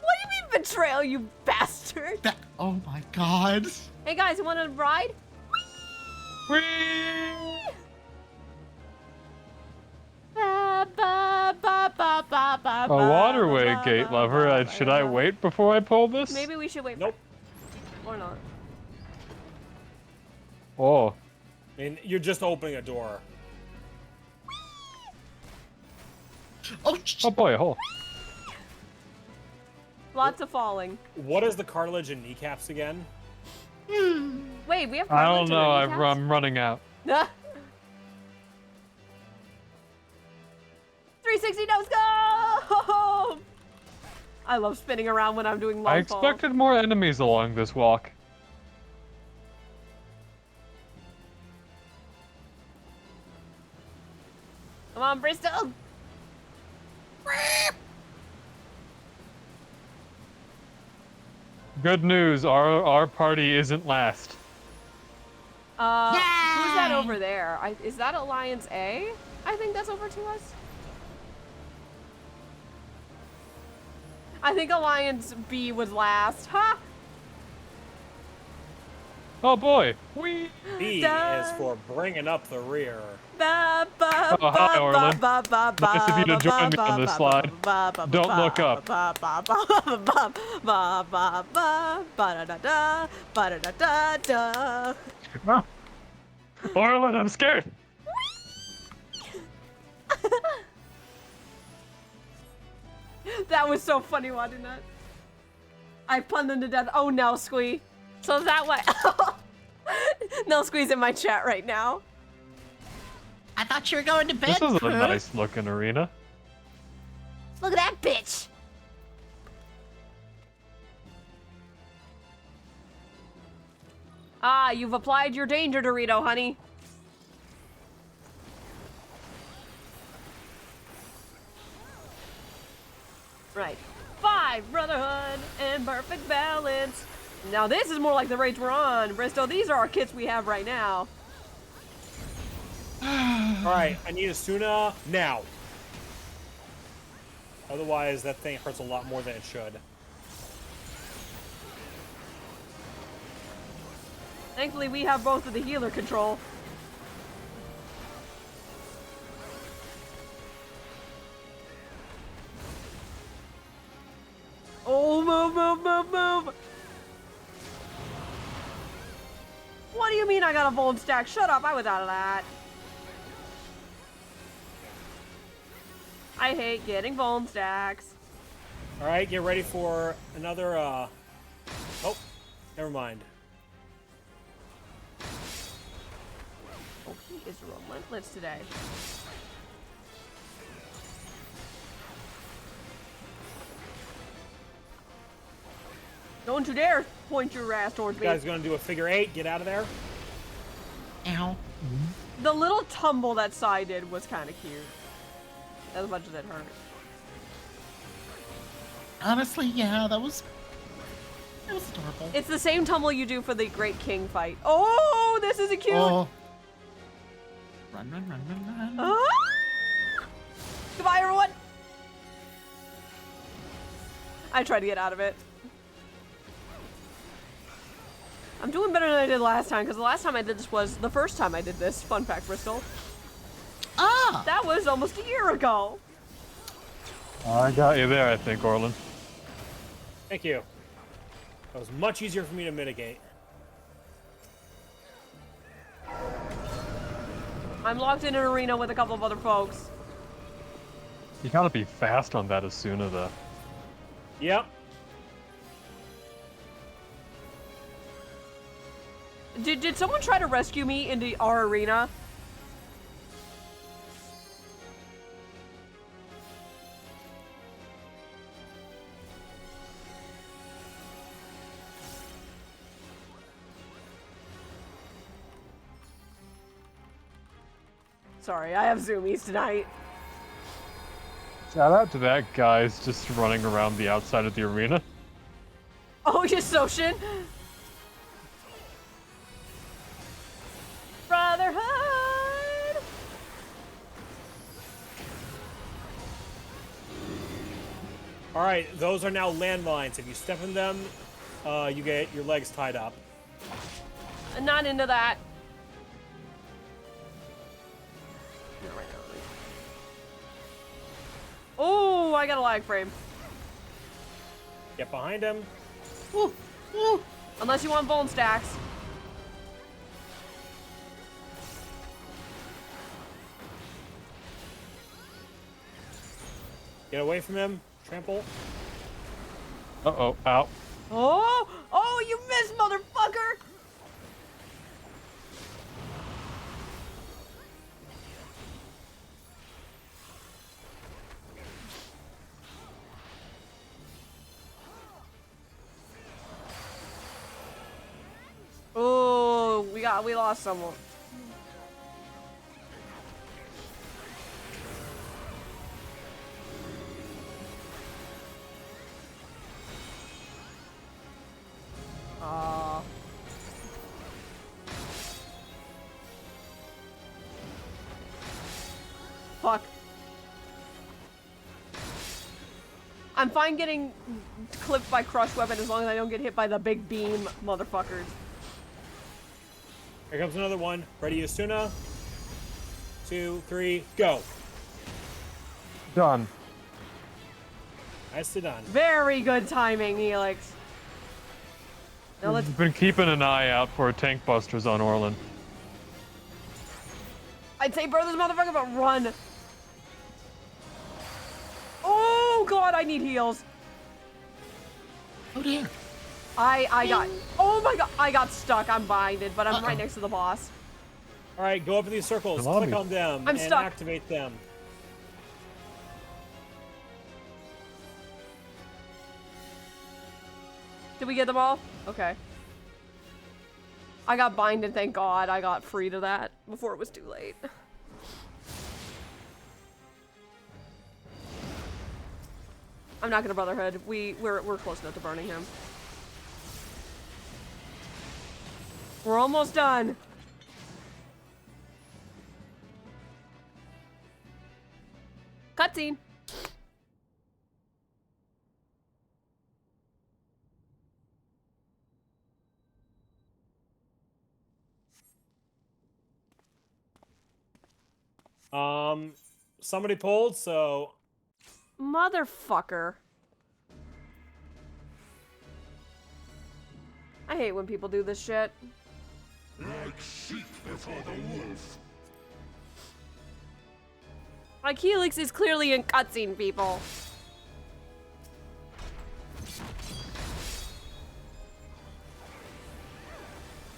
What do you mean betrayal, you bastard?
Oh my God.
Hey guys, you want to ride?
Whee! A waterway gate lever. Should I wait before I pull this?
Maybe we should wait.
Nope.
Or not.
Oh.
I mean, you're just opening a door.
Oh
boy, a hole.
Lots of falling.
What is the cartilage and kneecaps again?
Wait, we have
I
cartilage
don't know.
in our
I'm running out.
kneecaps? 360 nose go! I love spinning around when I'm doing long
I expected more enemies along this walk.
Come on, Bristol!
Good news, our party isn't last.
Who's that over there? Is that Alliance A? I think that's over to us. I think Alliance B was last. Ha!
Oh boy. Whee!
B is for bringing up the rear.
Ba, ba,
Oh, hi,
ba,
Orlin.
ba, ba, ba,
Nice of you to
ba,
join me
ba,
on this
ba,
slide.
ba, ba,
Don't
ba,
look up.
ba, ba, ba, ba, ba, ba, ba, ba, ba-da-da-da, ba-da-da-da-da.
Orlin, I'm scared.
That was so funny watching that. I punned them to death. Oh, no, Squee. So that way. No, Squee's in my chat right now.
I thought you were going to bed.
This is a
Chris.
nice looking arena.
Look at that bitch. Ah, you've applied your danger, Dorito, honey. Right. 5, Brotherhood, and Perfect Balance. Now this is more like the raids we're on, Bristow. These are our kits we have right now.
Alright, I need Asuna now. Otherwise, that thing hurts a lot more than it should.
Thankfully, we have both of the healer control. Oh, move, move, move, move! What do you mean I got a Vold stack? Shut up, I was out of that. I hate getting Vold stacks.
Alright, get ready for another, Oh, never mind.
Oh, he is relentless today. Don't you dare point your ass towards me.
You guys gonna do a figure 8? Get out of there.
Ow.
The little tumble that Sai did was kind of cute. As much as it hurt.
Honestly, yeah, that was adorable.
It's the same tumble you do for the Great King fight. Oh, this is a cute.
Oh. Run, run, run, run, run.
Ah! Goodbye, everyone. I tried to get out of it. I'm doing better than I did last time, because the last time I did this was the first time I did this. Fun fact, Bristol.
Ah!
That was almost a year ago.
I got you there, I think, Orlin.
Thank you. That was much easier for me to mitigate.
I'm locked in an arena with a couple of other folks.
You gotta be fast on that Asuna, though.
Yep.
Did someone try to rescue me into our arena? Sorry, I have zoomies tonight.
Shout out to that guy's just running around the outside of the arena.
Oh, you Soshin! Brotherhood!
Alright, those are now landmines. If you step in them, you get your legs tied up.
I'm not into that. Oh, I got a lag frame.
Get behind him.
Woo, woo. Unless you want bone stacks.
Get away from him. Trample.
Uh-oh, ow.
Oh! Oh, you missed, motherfucker! Oh, we lost someone. Fuck. I'm fine getting clipped by Crush Weapon as long as I don't get hit by the big beam motherfuckers.
Here comes another one. Ready, Asuna? 2, 3, go.
Done.
Nicely done.
Very good timing, Helix. Now let's...
I've been keeping an eye out for tank busters on Orlin.
I'd say burn this motherfucker, but run. Oh god, I need heals.
Oh dear.
I got... Oh my god, I got stuck. I'm binded, but I'm right next to the boss.
Alright, go up to these circles.
Come on,
Click
me.
on them
I'm
and
stuck.
activate them.
Did we get them all? Okay. I got binded, thank god. I got free to that before it was too late. I'm not gonna Brotherhood. We're close enough to burning him. We're almost done. Cutscene.
Somebody pulled, so
Motherfucker. I hate when people do this shit.
Like sheep before the wolf.
Like, Helix is clearly in cutscene, people.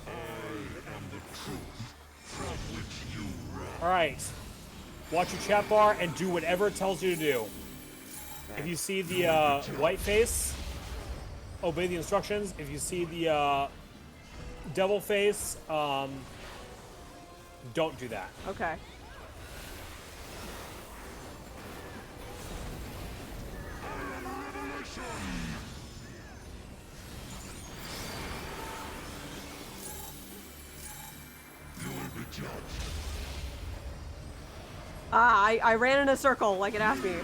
I am the truth from which you
All right. Watch your chat bar and do whatever it tells you to do. If you see the white face, obey the instructions. If you see the devil face, don't do that.
Okay. I ran in a circle like it asked me.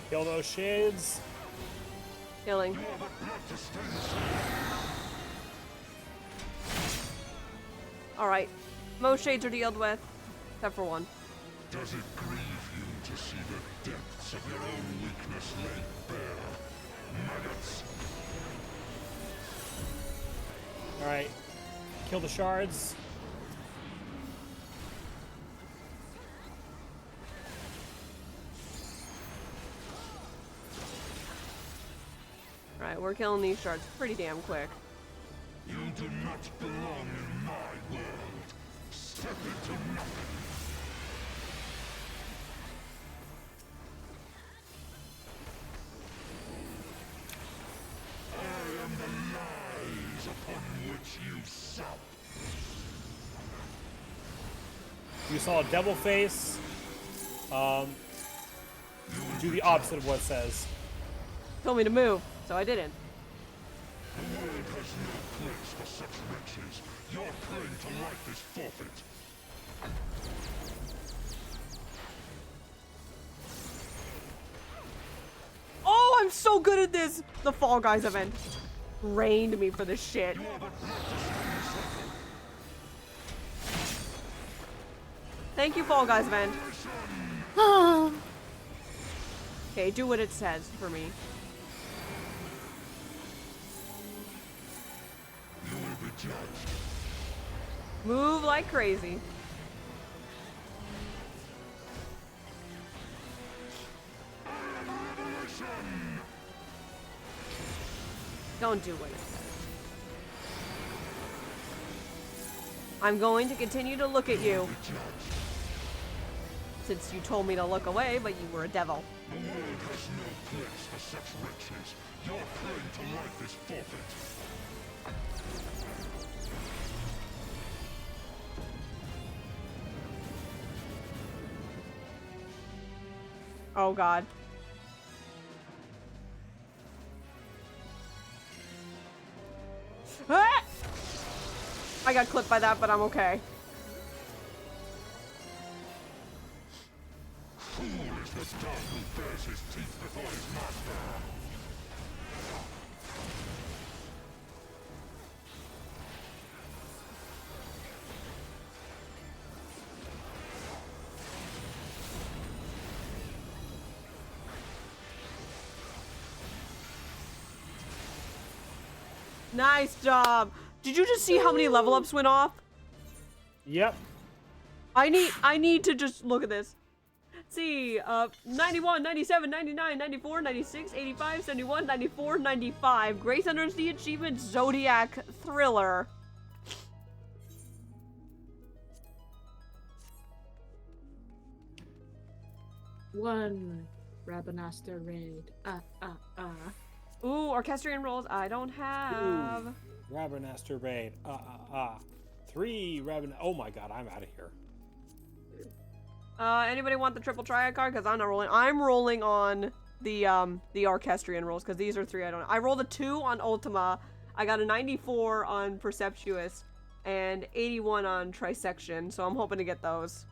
Kill those shades.
Killing. Alright. Most shades are dealt with, except for one.
Does it grieve you to see the depths of your own weakness laid bare? Maggots.
Alright. Kill the shards.
Alright, we're killing these shards pretty damn quick.
You do not belong in my world. Step into nothing. I am the lies upon which you sup.
You saw a devil face. Do the opposite of what it says.
Told me to move, so I didn't.
The world has no place for such wretches. Your claim to life is forfeit.
Oh, I'm so good at this! The Fall Guys event rained me for this shit. Thank you, Fall Guys event. Okay, do what it says for me.
You will be judged.
Move like crazy. Don't do what it says. I'm going to continue to look at you. Since you told me to look away, but you were a devil.
The world has no place for such wretches. Your claim to life is forfeit.
Oh god. Ah! I got clipped by that, but I'm okay.
Fool is the dog who bares his teeth before his master.
Nice job. Did you just see how many level ups went off?
Yep.
I need to just look at this. See, 91, 97, 99, 94, 96, 85, 71, 94, 95. Grace enters the achievement Zodiac Thriller.
One Rabanastor raid.
Ooh, orchestrion rolls I don't have.
Ravenaster raid. 3 Raven. Oh my god, I'm out of here.
Anybody want the triple triad card? Because I'm not rolling. I'm rolling on the orchestrion rolls because these are 3 I don't. I rolled a 2 on Ultima. I got a 94 on Perceptuous and 81 on Trisection. So I'm hoping to get those.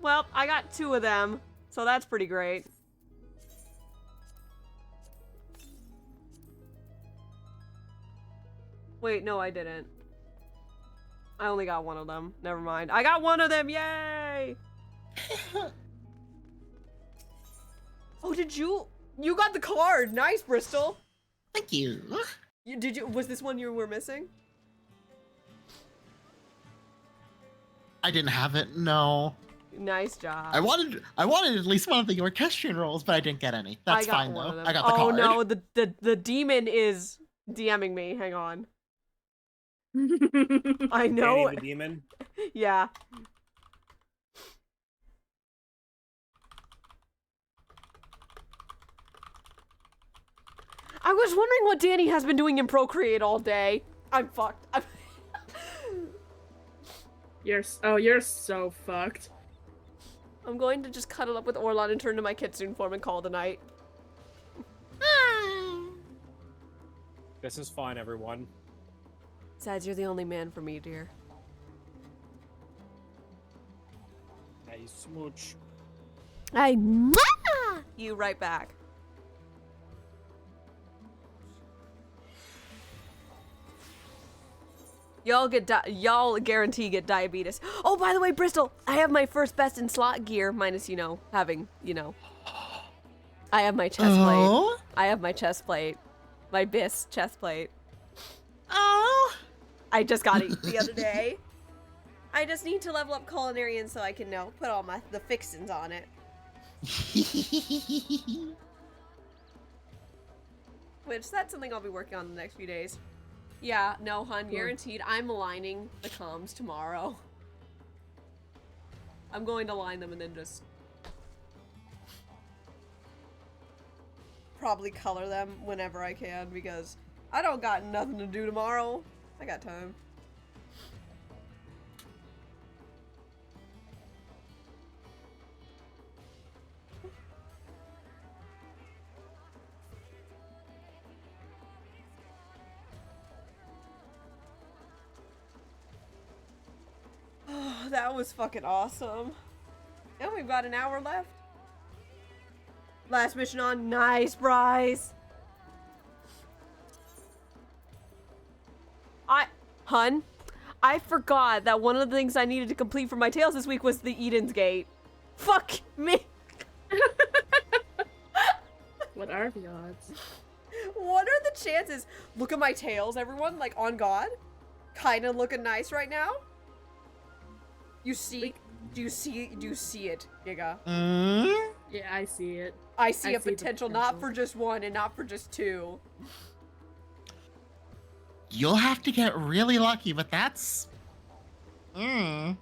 Well, I got 2 of them, so that's pretty great. Wait, no, I didn't. I only got 1 of them. Never mind. I got 1 of them, yay! Oh, did you? You got the card. Nice, Bristol.
Thank you.
Was this one you were missing?
I didn't have it, no.
Nice job.
I wanted at least one of the orchestrion rolls, but I didn't get any. That's fine though. I got the
Oh
card.
no, the demon is DMing me. Hang on. I know.
Danny the demon.
Yeah. I was wondering what Danny has been doing in Procreate all day. I'm fucked.
You're so fucked.
I'm going to just cuddle up with Orlon and turn to my kitsune form and call it a night.
This is fine, everyone.
Besides, you're the only man for me, dear.
Nice smooch.
You right back. Y'all guarantee get diabetes. Oh, by the way, Bristol, I have my first best in slot gear, minus, having, I have my chest plate. I have my chest plate. My BIS chest plate.
Oh.
I just got it the other day. I just need to level up Culinarian so I can, put all the fixins on it. Which, that's something I'll be working on in the next few days. Yeah, no, hun, guaranteed. I'm aligning the comms tomorrow. I'm going to line them and then just probably color them whenever I can because I don't got nothing to do tomorrow. I got time. Oh, that was fucking awesome. And we've got an hour left. Last mission on. Nice, Bryce. Hun, I forgot that one of the things I needed to complete for my Tales this week was the Eden's Gate. Fuck me.
What are the odds?
What are the chances? Look at my tails, everyone. Like, on God. Kind of looking nice right now. You see? Do you see it, Giga?
Yeah, I see it.
I see a potential not for just 1 and not for just 2.
You'll have to get really lucky, but that's...
I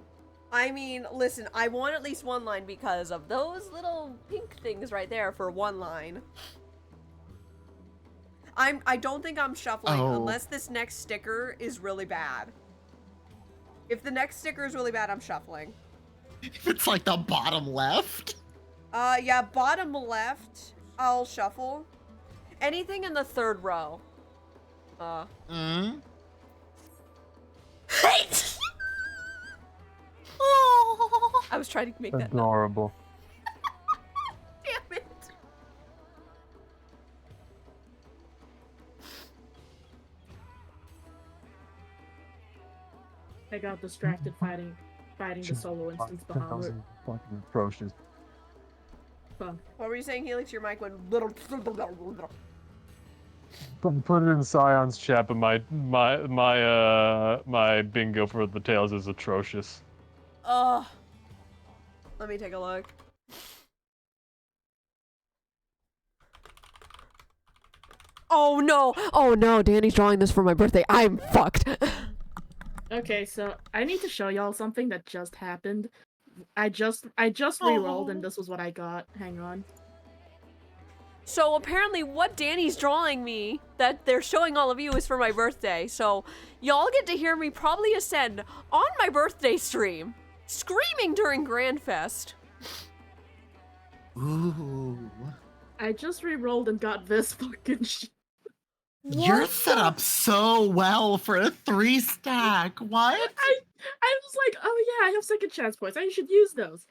mean, listen, I want at least 1 line because of those little pink things right there for 1 line. I don't think I'm shuffling unless this next sticker is really bad. If the next sticker is really bad, I'm shuffling.
If it's like the bottom left?
Yeah, bottom left, I'll shuffle. Anything in the 3rd row. I was trying to make that
adorable.
Damn it.
I got distracted fighting the solo instance behind it.
Fucking atrocious.
Fuck.
What were you saying, Helix? Your mic went little.
Put it in Scion's chat, but my bingo for the Tails is atrocious.
Let me take a look. Oh no, Danny's drawing this for my birthday. I'm fucked.
Okay, so I need to show y'all something that just happened. I just re-rolled and this was what I got. Hang on.
So apparently what Danny's drawing me, that they're showing all of you, is for my birthday. So y'all get to hear me probably ascend on my birthday stream, screaming during Grand Fest.
Ooh.
I just re-rolled and got this fucking shit.
You're set up so well for a 3-stack. What?
I was like, oh yeah, I have second chance points. I should use those.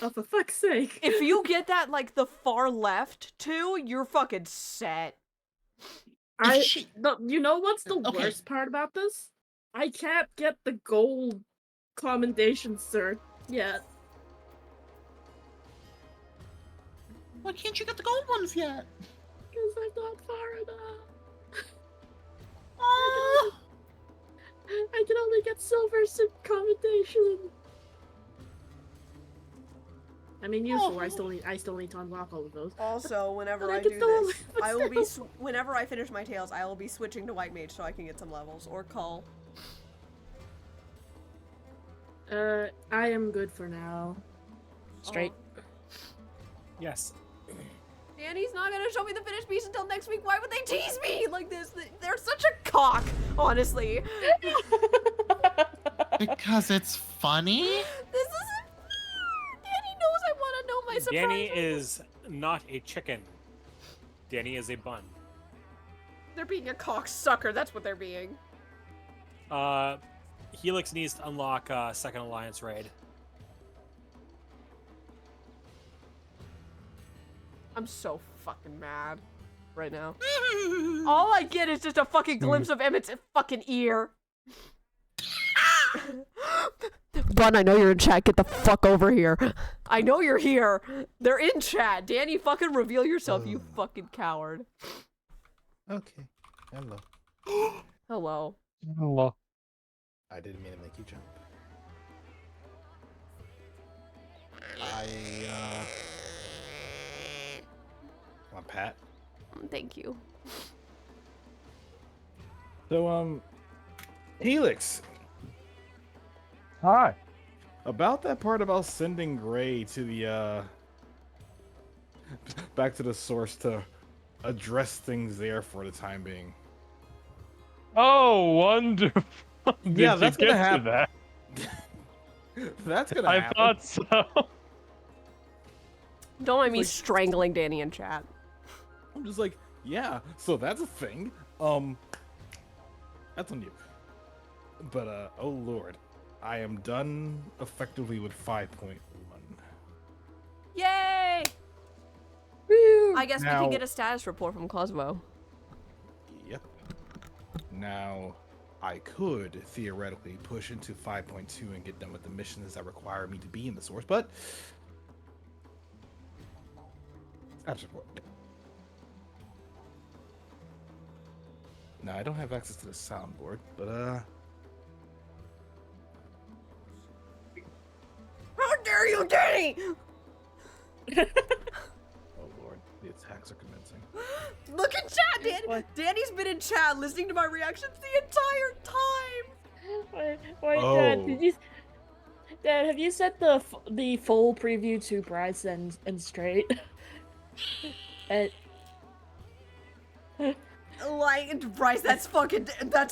Oh, for fuck's sake.
If you get that, like, the far left, too, you're fucking set.
You know what's the worst part about this? I can't get the gold commendation cert yet.
Why can't you get the gold ones yet?
Because I'm not far enough. I can only get silver commendation. I mean, useful. I still need to unlock all of those.
Also, whenever
But I
I
can
do
still
this,
only-
I will be whenever I finish my tails, I will be switching to White Mage so I can get some levels or Cull.
I am good for now. Straight.
Yes.
Danny's not gonna show me the finished piece until next week. Why would they tease me like this? They're such a cock, honestly.
Because it's funny?
This isn't fair. Danny knows I want to know my surprise.
Danny is not a chicken. Danny is a bun.
They're being a cocksucker. That's what they're being.
Helix needs to unlock second alliance raid.
I'm so fucking mad right now. All I get is just a fucking glimpse of Emmett's fucking ear. Bun, I know you're in chat. Get the fuck over here. I know you're here. They're in chat. Danny, fucking reveal yourself, you fucking coward.
Okay. Hello.
Hello.
Hello.
I didn't mean to make you jump. Come on, Pat.
Thank you.
So, Helix.
Hi.
About that part about sending Gray to the, back to the source to address things there for the time being.
Oh, wonderful. Did
Yeah,
you
that's
get
gonna
to
happen.
that?
That's gonna
I
happen.
thought so.
Don't mind me strangling Danny in chat.
I'm just like, yeah, so that's a thing. That's on you. But, oh lord. I am done effectively with 5.1.
Yay! Woo! I guess we
Now-
can get a status report from Cosmo.
Yep. Now, I could theoretically push into 5.2 and get done with the missions that require me to be in the source, but status report. Now, I don't have access to the soundboard, but
How dare you, Danny!
oh lord, the attacks are commencing.
Look in chat, Danny. Danny's been in chat listening to my reactions the entire time.
Wait,
Oh.
Dad, have you set the full preview to Bryce and straight?
Like, Bryce, that's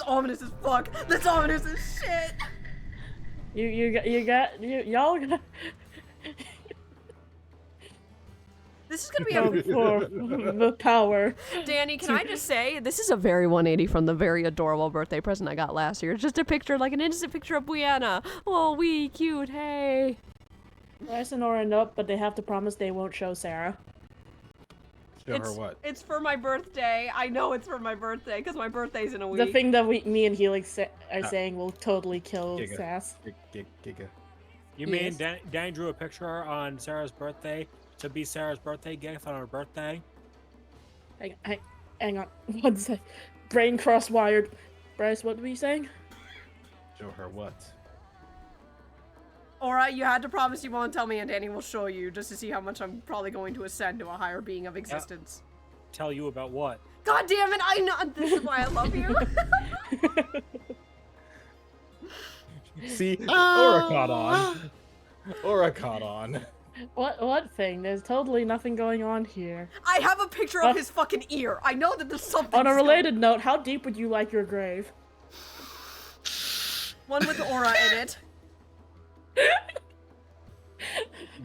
ominous as fuck. That's ominous as shit.
Y'all got.
This is gonna be a
for the power.
Danny, can I just say, this is a very 180 from the very adorable birthday present I got last year. It's just a picture, like an innocent picture of Brianna. Oh, wee, cute, hey.
Bryce and Nora nope, but they have to promise they won't show Sarah.
Show her what?
It's for my birthday. I know it's for my birthday, because my birthday's in a week.
The thing that me and Helix are saying will totally kill
Giga.
Sass.
Giga.
You mean Danny drew a picture on Sarah's birthday to be Sarah's birthday gift on her birthday?
Hang on. One sec. Brain cross-wired. Bryce, what were you saying?
Show her what?
Alright, you had to promise you won't tell me, and Danny will show you, just to see how much I'm probably going to ascend to a higher being of existence.
Tell you about what?
God damn it, I know! This is why I love you!
See? Aura caught on. Aura caught on.
What thing? There's totally nothing going on here.
I have a picture of his fucking ear! I know that there's something.
On a related note, how deep would you like your grave?
One with aura in it.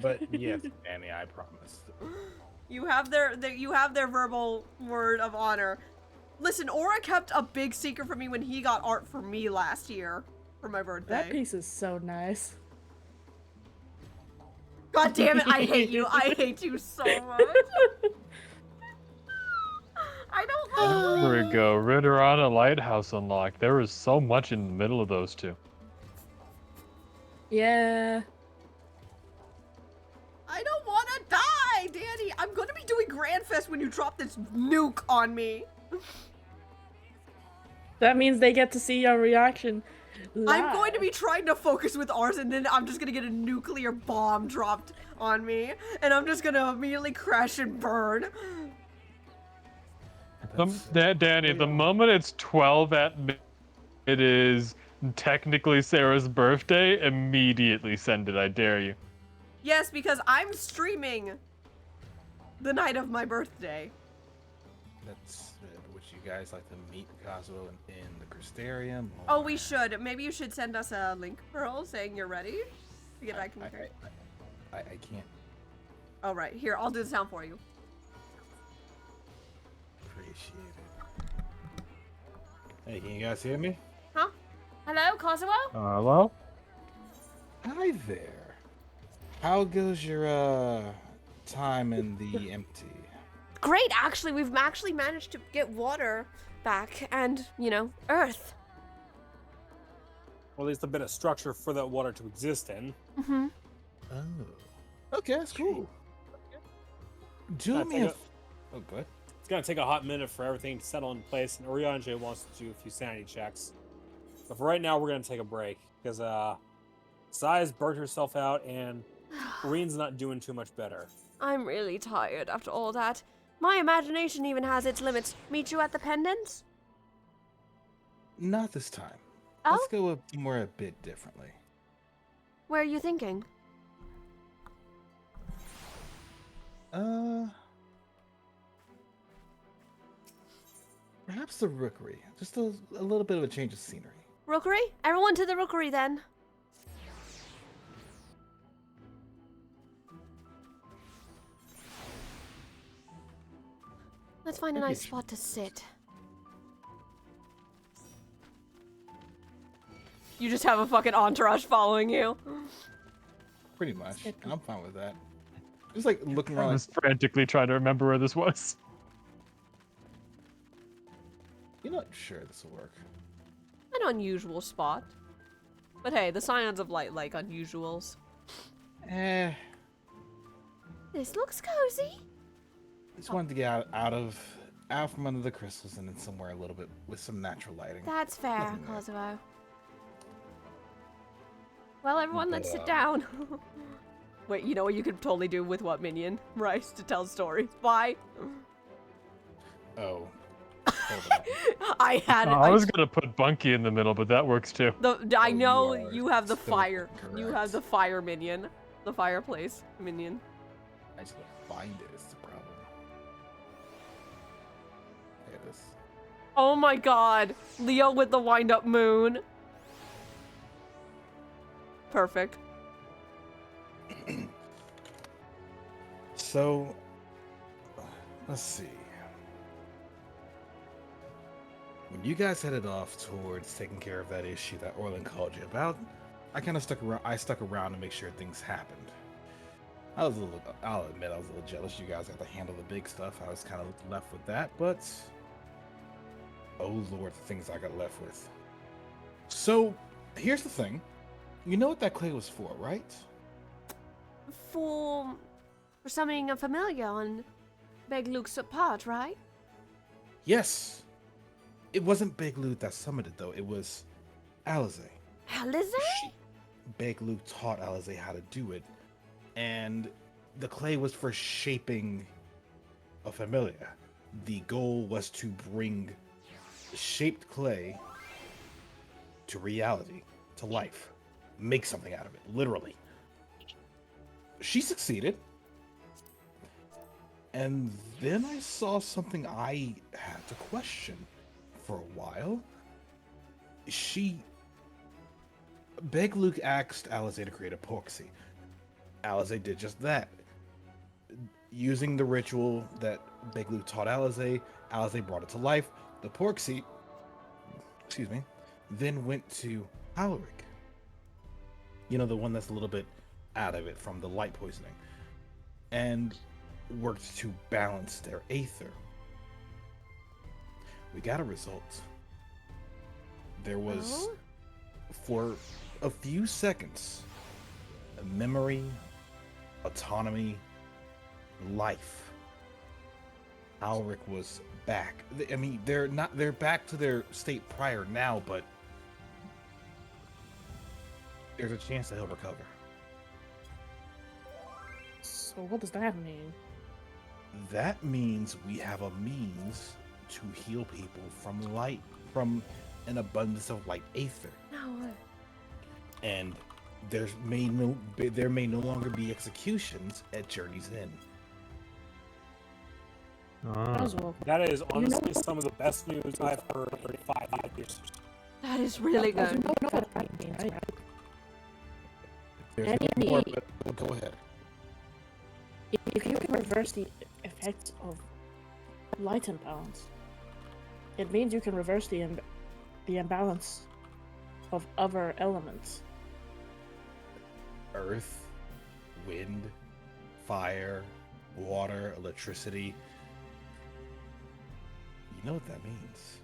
But yes, Danny, I promise.
You have their verbal word of honor. Listen, Aura kept a big secret from me when he got art for me last year for my birthday.
That piece is so nice.
God damn it, I hate you. I hate you so much. I don't like
There we go. Ritterana Lighthouse unlocked. There was so much in the middle of those two.
Yeah.
I don't want to die, Danny. I'm going to be doing Grand Fest when you drop this nuke on me.
That means they get to see your reaction.
I'm going to be trying to focus with ours, and then I'm just going to get a nuclear bomb dropped on me, and I'm just going to immediately crash and burn.
Danny, the moment it's 12 at midnight, it is technically Sarah's birthday, immediately send it, I dare you.
Yes, because I'm streaming the night of my birthday.
That's would you guys like to meet Cosmo in the Crystarium?
Oh, we should. Maybe you should send us a link, Pearl, saying you're ready to get back in the car.
I can't.
Oh, right. Here, I'll do the sound for you.
Appreciate it. Hey, can you guys hear me?
Huh? Hello, Cosmo?
Hello?
Hi there. How goes your time in the empty?
Great, actually. We've actually managed to get water back and, you know, earth.
Or at least a bit of structure for that water to exist in.
Mm-hmm.
Oh. Okay, that's cool. Do me a... Oh, good.
It's gonna take a hot minute for everything to settle in place, and Oriange wants to do a few sanity checks. But for right now, we're gonna take a break, because Sai's burnt herself out, and Orion's not doing too much better.
I'm really tired after all that. My imagination even has its limits. Meet you at the pendant?
Not this time.
Oh?
Let's go somewhere a bit differently.
Where are you thinking?
Perhaps the Rookery. Just a little bit of a change of scenery.
Rookery? Everyone to the Rookery then. Let's find a nice spot to sit. You just have a fucking entourage following you.
Pretty much. And I'm fine with that. Just like looking
I
around.
was frantically trying to remember where this was.
You're not sure this will work.
An unusual spot. But hey, the Scions of Light like unusuals. This looks cozy.
Just wanted to get out from under the crystals and then somewhere a little bit with some natural lighting.
That's fair,
Nothing there.
Kosovo. Well, everyone, let's sit
But,
down. Wait, you know what you could totally do with what minion? Rice to tell stories. Bye.
Oh.
I had.
I was gonna put Bunky in the middle, but that works too.
I know you have the
still
fire. You
correct.
have the fire minion, the fireplace minion.
I just gotta find it is the problem. There it is.
Oh my God, Leo with the wind-up moon. Perfect.
So, let's see. When you guys headed off towards taking care of that issue that Orlin called you about, I kind of stuck around. I stuck around to make sure things happened. I'll admit, I was a little jealous. You guys got to handle the big stuff. I was kind of left with that, but oh Lord, the things I got left with. So, here's the thing. You know what that clay was for, right?
For summoning a familiar on Beg Luke's part, right?
Yes. It wasn't Big Luke that summoned it, though. It was Alize.
Alize?
Big Luke taught Alize how to do it, and the clay was for shaping a familiar. The goal was to bring shaped clay to reality, to life. Make something out of it, literally. She succeeded. And then I saw something I had to question for a while. Beg Luke asked Alize to create a Porksy. Alize did just that. Using the ritual that Beg Luke taught Alize, Alize brought it to life. The Porksy, excuse me, then went to Alaric. You know, the one that's a little bit out of it from the light poisoning and worked to balance their aether. We got a result. There was, for a few seconds, a memory, autonomy, life. Alric was back. I mean, they're back to their state prior now, but there's a chance that he'll recover.
So what does that mean?
That means we have a means to heal people from an abundance of light aether.
No.
And there may no longer be executions at Journey's End.
That is honestly some of the best news I've heard in 5 years.
That is really good.
There's more, but go ahead.
If you can reverse the effects of light imbalance, it means you can reverse the imbalance of other elements.
Earth, wind, fire, water, electricity. You know what that means.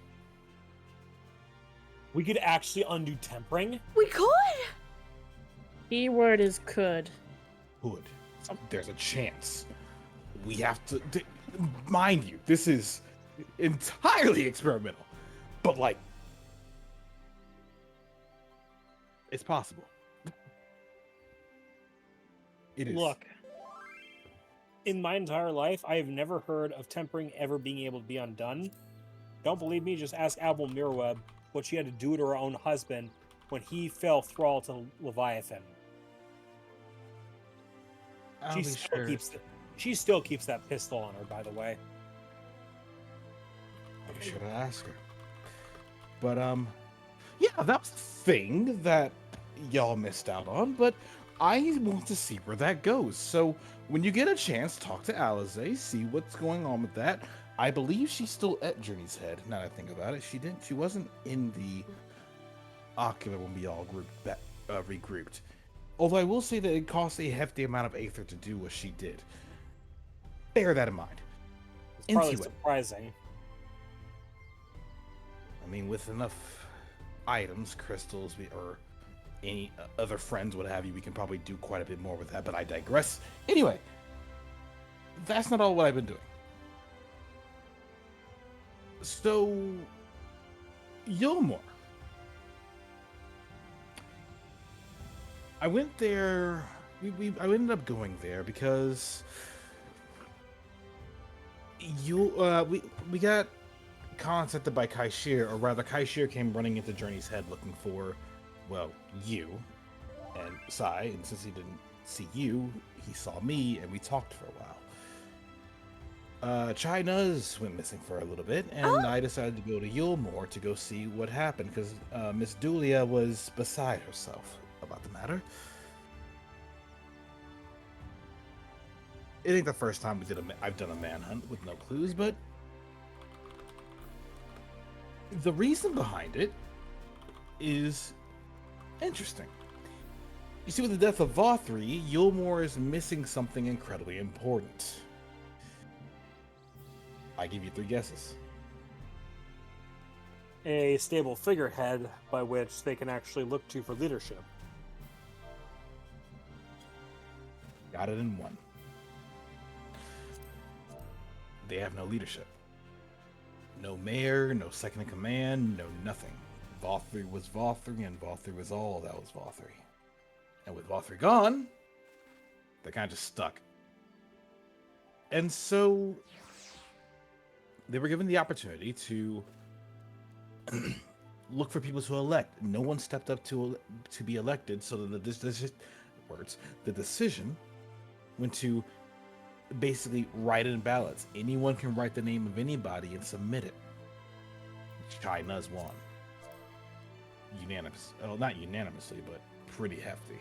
We could actually undo tempering.
We could!
Keyword is could.
Could. There's a chance. We have to... Mind you, this is entirely experimental. But, like... It's possible. It is.
Look, in my entire life, I have never heard of tempering ever being able to be undone. Don't believe me? Just ask Abel Mirweb what she had to do to her own husband when he fell thrall to Leviathan. She still keeps that pistol on her, by the way.
I should have asked her. But, yeah, that was the thing that y'all missed out on, but I want to see where that goes. So, when you get a chance, talk to Alize, see what's going on with that. I believe she's still at Journey's Head, now that I think about it. She wasn't in the Ocular when we all regrouped. Although I will say that it costs a hefty amount of aether to do what she did. Bear that in mind.
It's probably surprising.
I mean, with enough items, crystals, or any other friends, what have you, we can probably do quite a bit more with that, but I digress. Anyway, that's not all what I've been doing. So, Yulmore. I went there. I ended up going there because we got contacted by Kaishir, or rather, Kaishir came running into Journey's Head looking for, well, you and Sai, and since he didn't see you, he saw me, and we talked for a while. Chai Nuz went missing for a little bit, and I decided to go to Yulmore to go see what happened, because Miss Dulia was beside herself about the matter. It ain't the first time I've done a manhunt with no clues, but the reason behind it is interesting. You see, with the death of Vothri, Yulmore is missing something incredibly important. I give you 3 guesses.
A stable figurehead by which they can actually look to for leadership.
Got it in 1. They have no leadership. No mayor, no second in command, no nothing. Vothri was Vothri, and Vothri was all that was Vothri. And with Vothri gone, they're kind of just stuck. And so they were given the opportunity to look for people to elect. No one stepped up to be elected, so that the decision went to basically write in ballots. Anyone can write the name of anybody and submit it. China's won. Unanimous. Well, not unanimously, but pretty hefty.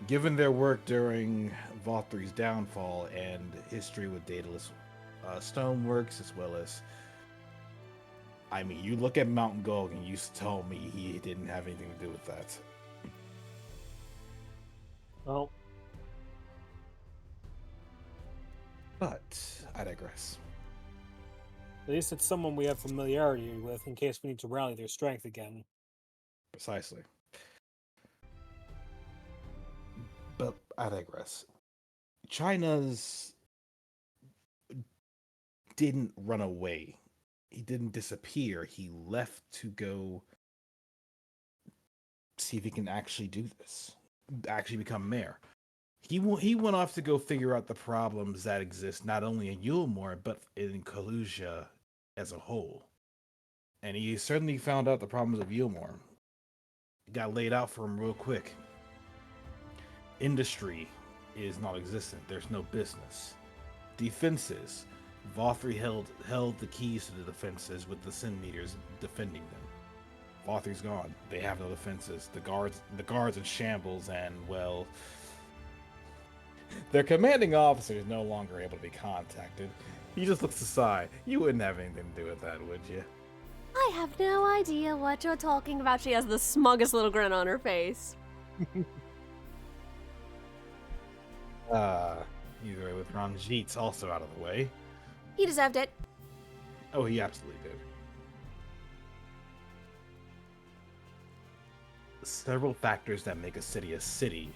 Given their work during Vothri's downfall and history with Daedalus Stoneworks, as well as... I mean, you look at Mount Gog and you tell me he didn't have anything to do with that.
Well,
But I digress.
At least it's someone we have familiarity with in case we need to rally their strength again.
Precisely. But I digress. China's didn't run away. He didn't disappear. He left to go see if he can actually do this, actually become mayor. He went off to go figure out the problems that exist not only in Yulmore but in Kalusia as a whole. And he certainly found out the problems of Yulmore. It got laid out for him real quick. Industry is non-existent. There's no business. Defenses. Vothri held the keys to the defenses with the Sin Meters defending them. Vothri's gone. They have no defenses. The guards in shambles, and well, their commanding officer is no longer able to be contacted. He just looks aside. You wouldn't have anything to do with that, would you?
I have no idea what you're talking about. She has the smuggest little grin on her face.
Either way, with Ranjit's also out of the way.
He deserved it.
Oh, he absolutely did. Several factors that make a city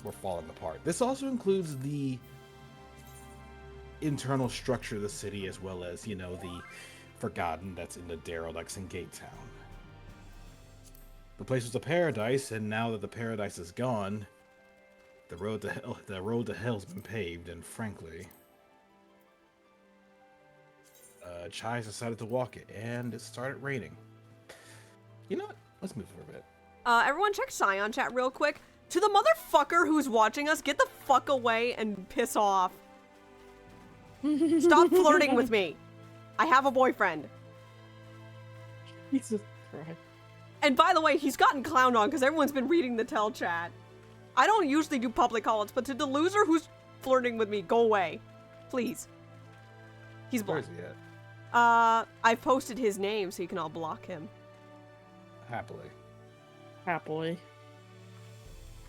were falling apart. This also includes the internal structure of the city, as well as, you know, the Forgotten that's in the derelicts in Gate Town. The place was a paradise, and now that the paradise is gone, the road to hell's been paved, and frankly, Chai's decided to walk it, and it started raining. You know what? Let's move for a bit.
Everyone check Scion chat real quick. To the motherfucker who's watching us, get the fuck away and piss off. Stop flirting with me. I have a boyfriend.
Jesus Christ.
And by the way, he's gotten clowned on because everyone's been reading the tell chat. I don't usually do public call-outs, but to the loser who's flirting with me, go away. Please. He's blocked.
Where's he at?
I've posted his name so you can all block him.
Happily.
Happily.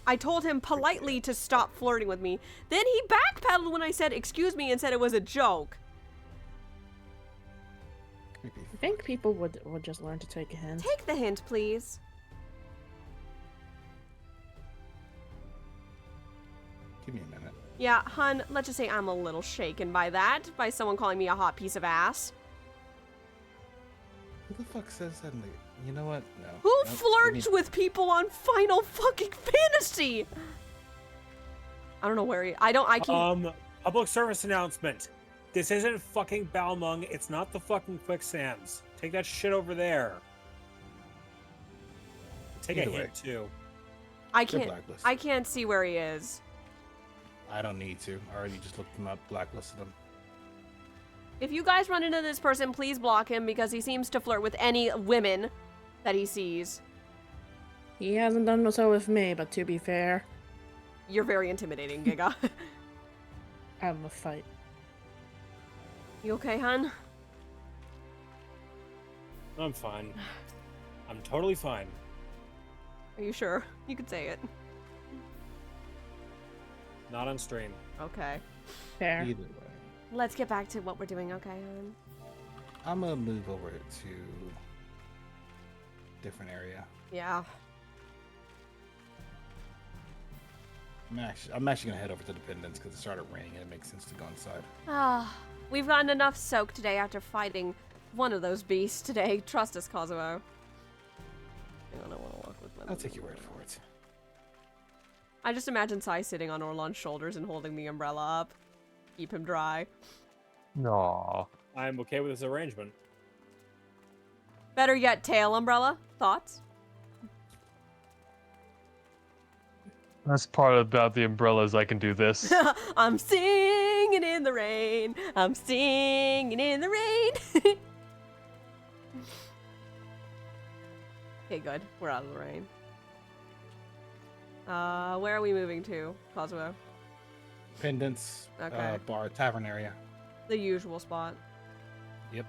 I told him politely to stop flirting with me. Then he backpedaled when I said, excuse me, and said it was a joke.
I think people would just learn to take a hint.
Take the hint, please.
Give me a minute.
Yeah, hun, let's just say I'm a little shaken by that, by someone calling me a hot piece of ass.
Who the fuck says that? You know what? No.
Who
Nope,
flirts with people on Final fucking Fantasy? I don't know where I can't.
Public service announcement. This isn't fucking Balmung. It's not the fucking quicksands. Take that shit over there. Take
Either
a
way.
hint too.
I
They're
can't.
blacklisted.
I can't see where he is.
I don't need to. I already just looked him up, blacklisted him.
If you guys run into this person, please block him because he seems to flirt with any women that he sees.
He hasn't done so with me, but to be fair,
You're very intimidating, Giga.
I'm a fight.
You okay, hun?
I'm fine. I'm totally fine.
Are you sure? You could say it.
Not on stream.
Okay.
Fair.
Either way.
Let's get back to what we're doing, okay, hun?
I'm gonna move over to different area.
Yeah.
I'm actually gonna head over to Dependence because it started raining and it makes sense to go inside.
Ah, we've gotten enough soak today after fighting one of those beasts today. Trust us, Kazuo. I don't want to walk with my.
I'll take your word for it.
I just imagine Sai sitting on Orlon's shoulders and holding the umbrella up. Keep him dry.
No.
I'm okay with this arrangement.
Better yet, tail umbrella. Thoughts?
That's part about the umbrellas. I can do this.
I'm singing in the rain. I'm singing in the rain. Okay, good. We're out of the rain. Where are we moving to, Kazuo?
Dependence,
Okay.
bar, tavern area.
The usual spot.
Yep.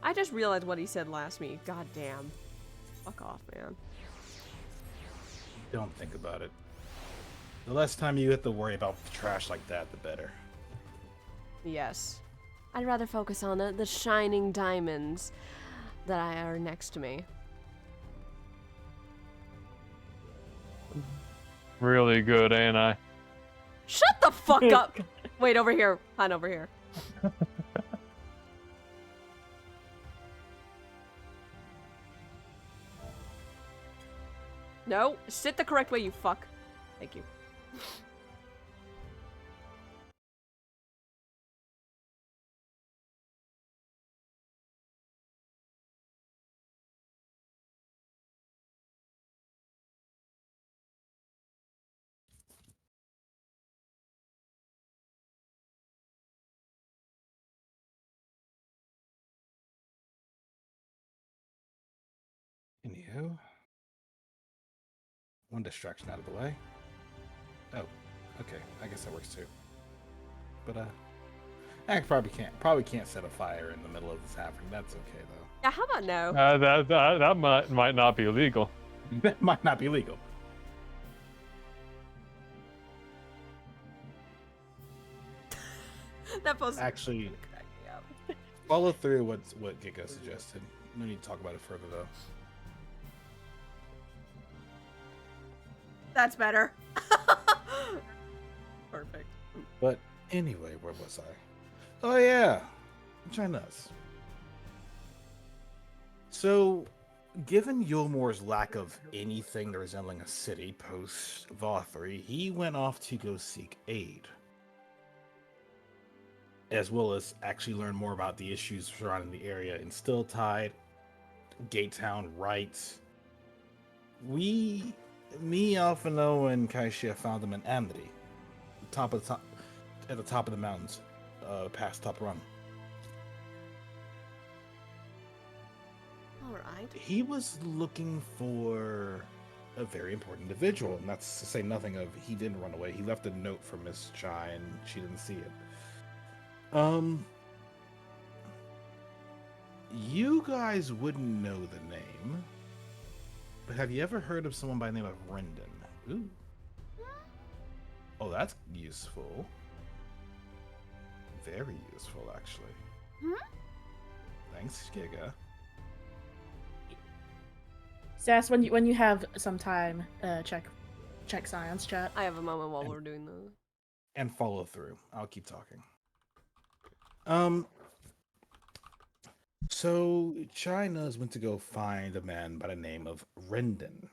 I just realized what he said last week. God damn. Fuck off, man.
Don't think about it. The less time you have to worry about trash like that, the better.
Yes. I'd rather focus on the shining diamonds that are next to me.
Really good, ain't I?
Shut the fuck up! Wait, over here. Han, over here. No, sit the correct way, you fuck. Thank you.
Anywho, one distraction out of the way. Oh, okay. I guess that works too. But I probably can't set a fire in the middle of this happening. That's okay though.
Yeah, how about no?
That might not be illegal.
That might not be legal.
That post
Actually,
cracked me up.
follow through what Giga suggested. No need to talk about it further though.
That's better. Perfect.
But anyway, where was I? Oh yeah, China's. So, given Yulmore's lack of anything resembling a city post Vothri, he went off to go seek aid, as well as actually learn more about the issues surrounding the area in Stilltide, Gatetown, Rights. Me, Alphino, and Kaishia found them in Amity, at the top of the mountains, past Top Run.
All right.
He was looking for a very important individual, and that's to say nothing of he didn't run away. He left a note for Miss Chai, and she didn't see it. You guys wouldn't know the name, but have you ever heard of someone by the name of Rendon? Ooh. Oh, that's useful. Very useful, actually. Thanks, Giga.
Sass, when you have some time, check science chat.
I have a moment while we're doing the...
And follow through. I'll keep talking. So China's went to go find a man by the name of Rendon.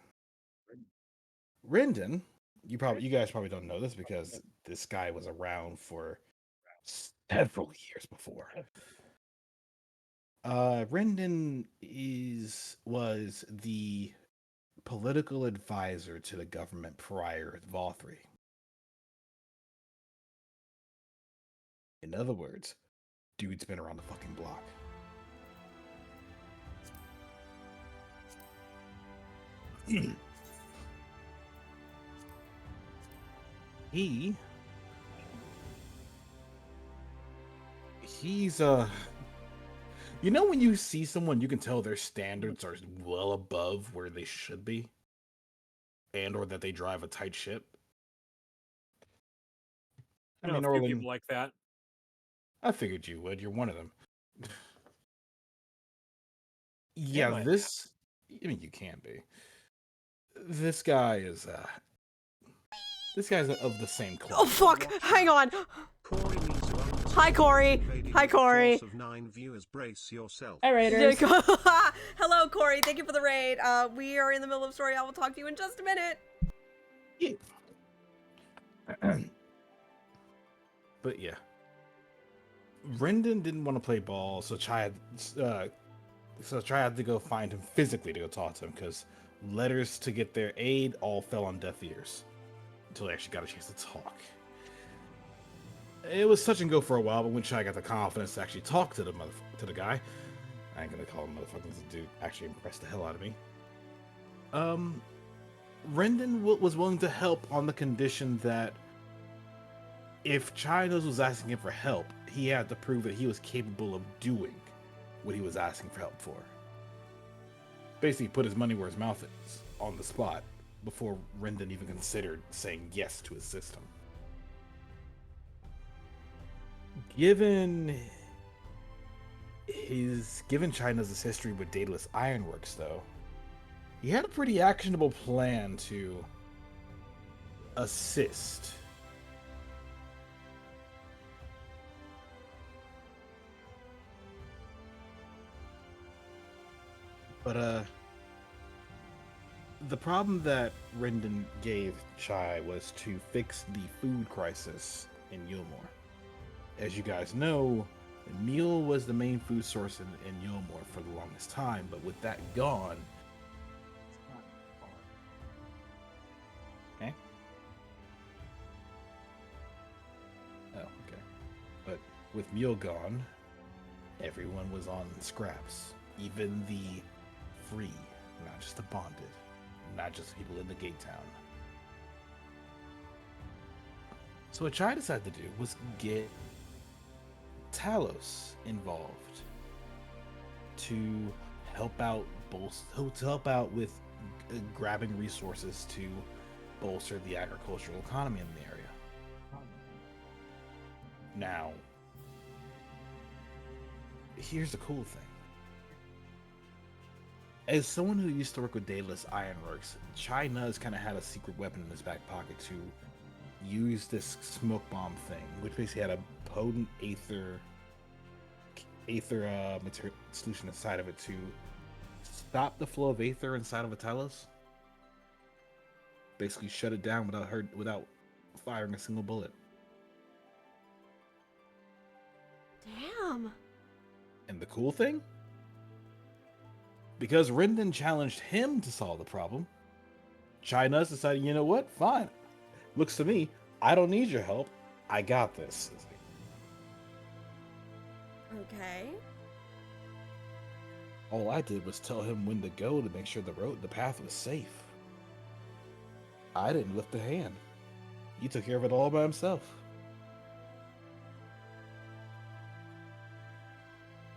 Rendon, you guys probably don't know this because this guy was around for several years before. Rendon was the political advisor to the government prior to Vothri. In other words, dude's been around the fucking block. He's you know when you see someone you can tell their standards are well above where they should be, and or that they drive a tight ship.
I know a few people like that.
I figured you would. You're one of them.
Am I?
I mean, you can be. This guy's of the same class.
Oh fuck! Hang on. Hi, Corey. Hi, Corey.
Of 9 viewers, brace yourself.
Hi, Raiders.
Hello, Corey. Thank you for the raid. We are in the middle of story. I will talk to you in just a minute.
Yeah. But yeah, Rendon didn't want to play ball, so Chai had to go find him physically to go talk to him because letters to get their aid all fell on deaf ears until they actually got a chance to talk. It was touch and go for a while, but when Chai got the confidence to actually talk to the guy, I ain't gonna call him motherfucker. This dude actually impressed the hell out of me. Rendon was willing to help on the condition that if China's was asking him for help, he had to prove that he was capable of doing what he was asking for help for. Basically, put his money where his mouth is on the spot. before Rendon even considered saying yes to his system. Given China's history with Daedalus Ironworks, though, he had a pretty actionable plan to assist. But the problem that Rendon gave Chai was to fix the food crisis in Yulmore. As you guys know, meal was the main food source in Yulmore for the longest time, but with that gone... Okay. Oh, okay. But with meal gone, everyone was on scraps. Even the free, not just the bonded, not just people in the gate town. So what Chai decided to do was get Talos involved to help out with grabbing resources to bolster the agricultural economy in the area. Now, here's the cool thing. As someone who used to work with Daedalus Ironworks, Chai Nuz kind of had a secret weapon in his back pocket to use this smoke bomb thing, which basically had a potent aether material solution inside of it to stop the flow of aether inside of a Talos. Basically shut it down without firing a single bullet.
Damn.
And the cool thing? Because Rendon challenged him to solve the problem, Chai Nuz decided, you know what? Fine. Looks to me, I don't need your help. I got this.
Okay.
All I did was tell him when to go to make sure the path was safe. I didn't lift a hand. He took care of it all by himself.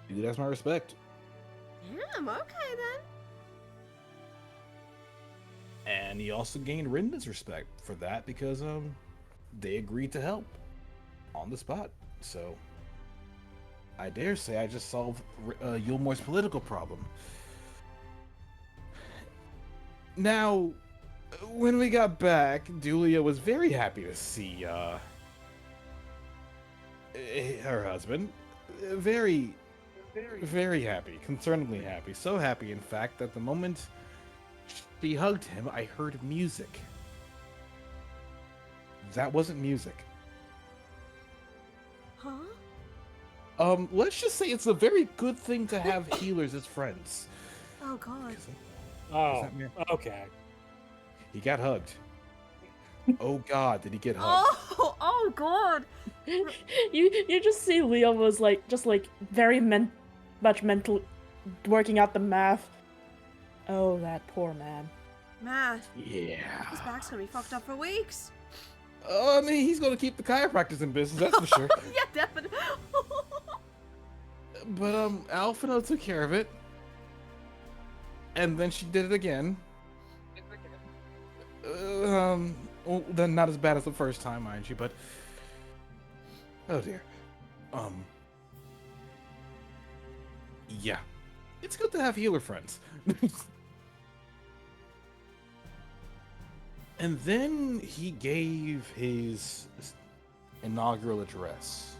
Dude, that's my respect.
Damn, okay then.
And he also gained Rendon's respect for that because they agreed to help on the spot. So I dare say I just solved Yulmore's political problem. Now, when we got back, Dulia was very happy to see her husband. Very happy, concerningly happy. So happy, in fact, that the moment she hugged him, I heard music. That wasn't music.
Huh?
Let's just say it's a very good thing to have healers as friends.
Oh god.
Oh, okay.
He got hugged. Oh god, did he get hugged?
Oh god.
You just see Leo was just very much mental, working out the math. Oh, that poor man.
Math.
Yeah.
His back's gonna be fucked up for weeks.
I mean, he's gonna keep the chiropractors in business, that's for sure.
Yeah, definitely.
But Alphino took care of it. And then she did it again. Well, then not as bad as the first time, mind you, but oh dear. Yeah. It's good to have healer friends. And then he gave his inaugural address.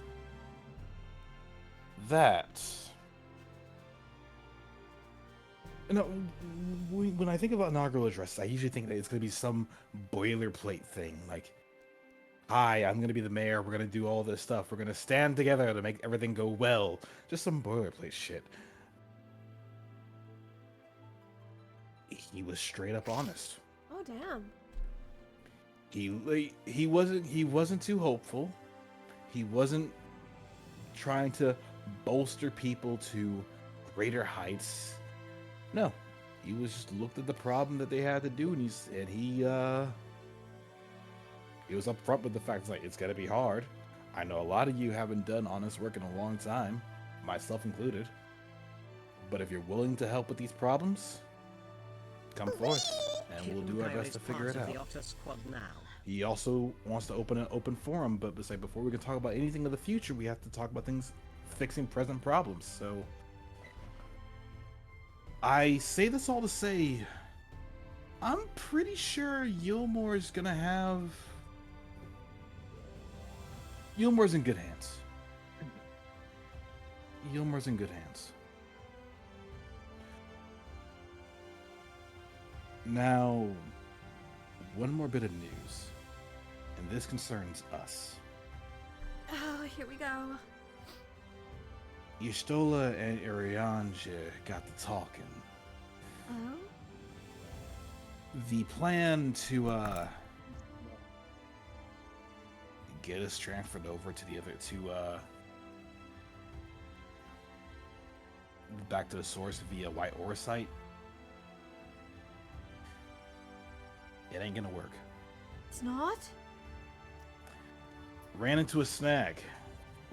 That... No, when I think about inaugural addresses, I usually think that it's going to be some boilerplate thing. Like, hi, I'm going to be the mayor. We're going to do all this stuff. We're going to stand together to make everything go well. Just some boilerplate shit. He was straight up honest.
Oh damn.
He wasn't too hopeful. He wasn't trying to bolster people to greater heights. No, he was just looked at the problem that they had to do, and he was upfront with the fact that it's gonna be hard. I know a lot of you haven't done honest work in a long time, myself included. But if you're willing to help with these problems, come forth and
Kit
we'll
and
do our
Vale
best
is
to figure
part
it
of
out.
the Otter Squad now.
He also wants to open an open forum, but it's like before we can talk about anything of the future, we have to talk about things fixing present problems. So I say this all to say, I'm pretty sure Yulmore's gonna have. Yulmore's in good hands. Yulmore's in good hands. Now, one more bit of news, and this concerns us.
Oh, here we go.
Y'shtola and Irianja got to talking.
Oh?
The plan to get us transferred over to the other back to the source via White Ore site, it ain't gonna work.
It's not?
Ran into a snag.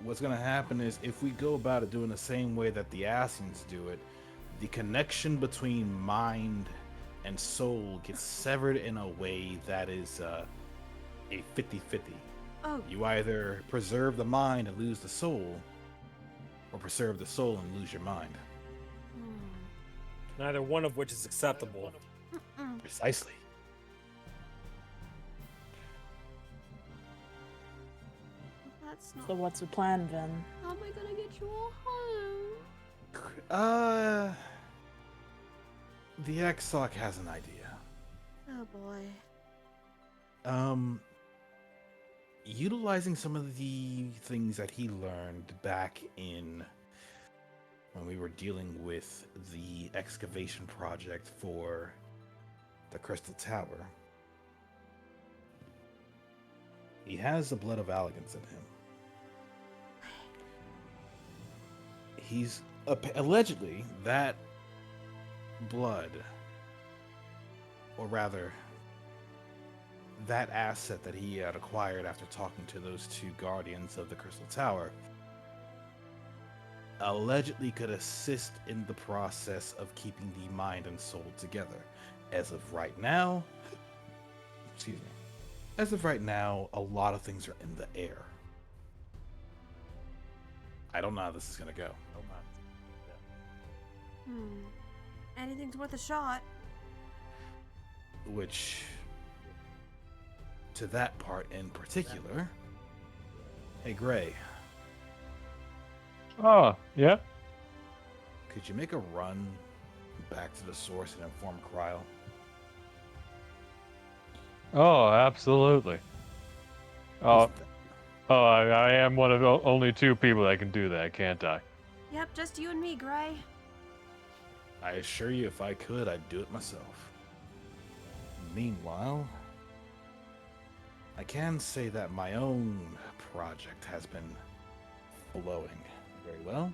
What's gonna happen is if we go about it doing the same way that the Asians do it, the connection between mind and soul gets severed in a way that is a 50-50.
Oh.
You either preserve the mind and lose the soul, or preserve the soul and lose your mind.
Neither one of which is acceptable.
Precisely.
That's not.
So what's the plan then?
How am I gonna get you all home?
The Exoc has an idea.
Oh boy.
Utilizing some of the things that he learned back in when we were dealing with the excavation project for the Crystal Tower. He has the blood of Alligans in him. He's allegedly that blood, or rather that asset that he had acquired after talking to those two guardians of the Crystal Tower, allegedly could assist in the process of keeping the mind and soul together. As of right now, as of right now, a lot of things are in the air. I don't know how this is gonna go.
Anything's worth a shot.
Which, to that part in particular, hey Gray,
Oh, yeah?
could you make a run back to the source and inform Cryle?
Oh, absolutely. Oh, I am one of only two people that can do that, can't I?
Yep, just you and me, Gray.
I assure you, if I could, I'd do it myself. Meanwhile, I can say that my own project has been flowing very well.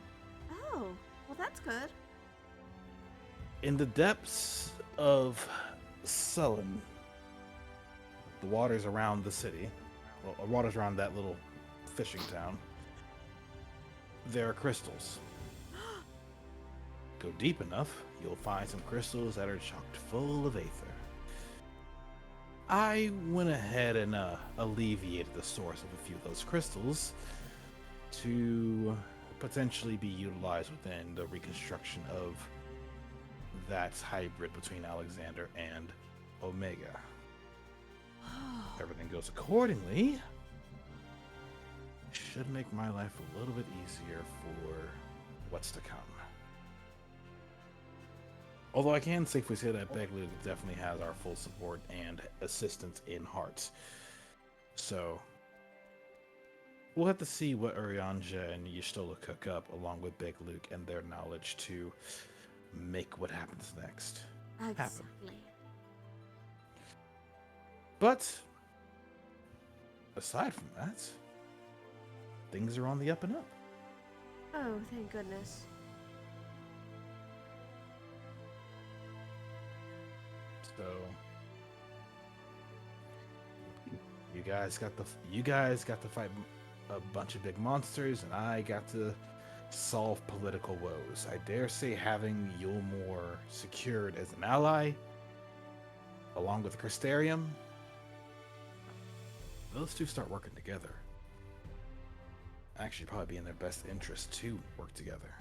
Oh, well that's good.
In the depths of Sullen, the waters around the city, well, the waters around that little fishing town, there are crystals. Go deep enough, you'll find some crystals that are chocked full of aether. I went ahead and alleviated the source of a few of those crystals to potentially be utilized within the reconstruction of that hybrid between Alexander and Omega. If everything goes accordingly, should make my life a little bit easier for what's to come. Although I can safely say that Beglu definitely has our full support and assistance in heart. So, we'll have to see what Urianja and Y'shtola cook up along with Big Luke and their knowledge to make what happens next happen.
Exactly.
But, aside from that, things are on the up and up.
Oh, thank goodness.
So you guys got to fight a bunch of big monsters, and I got to solve political woes. I dare say having Yulmore secured as an ally along with Crystarium, those two start working together. Actually, probably be in their best interest to work together.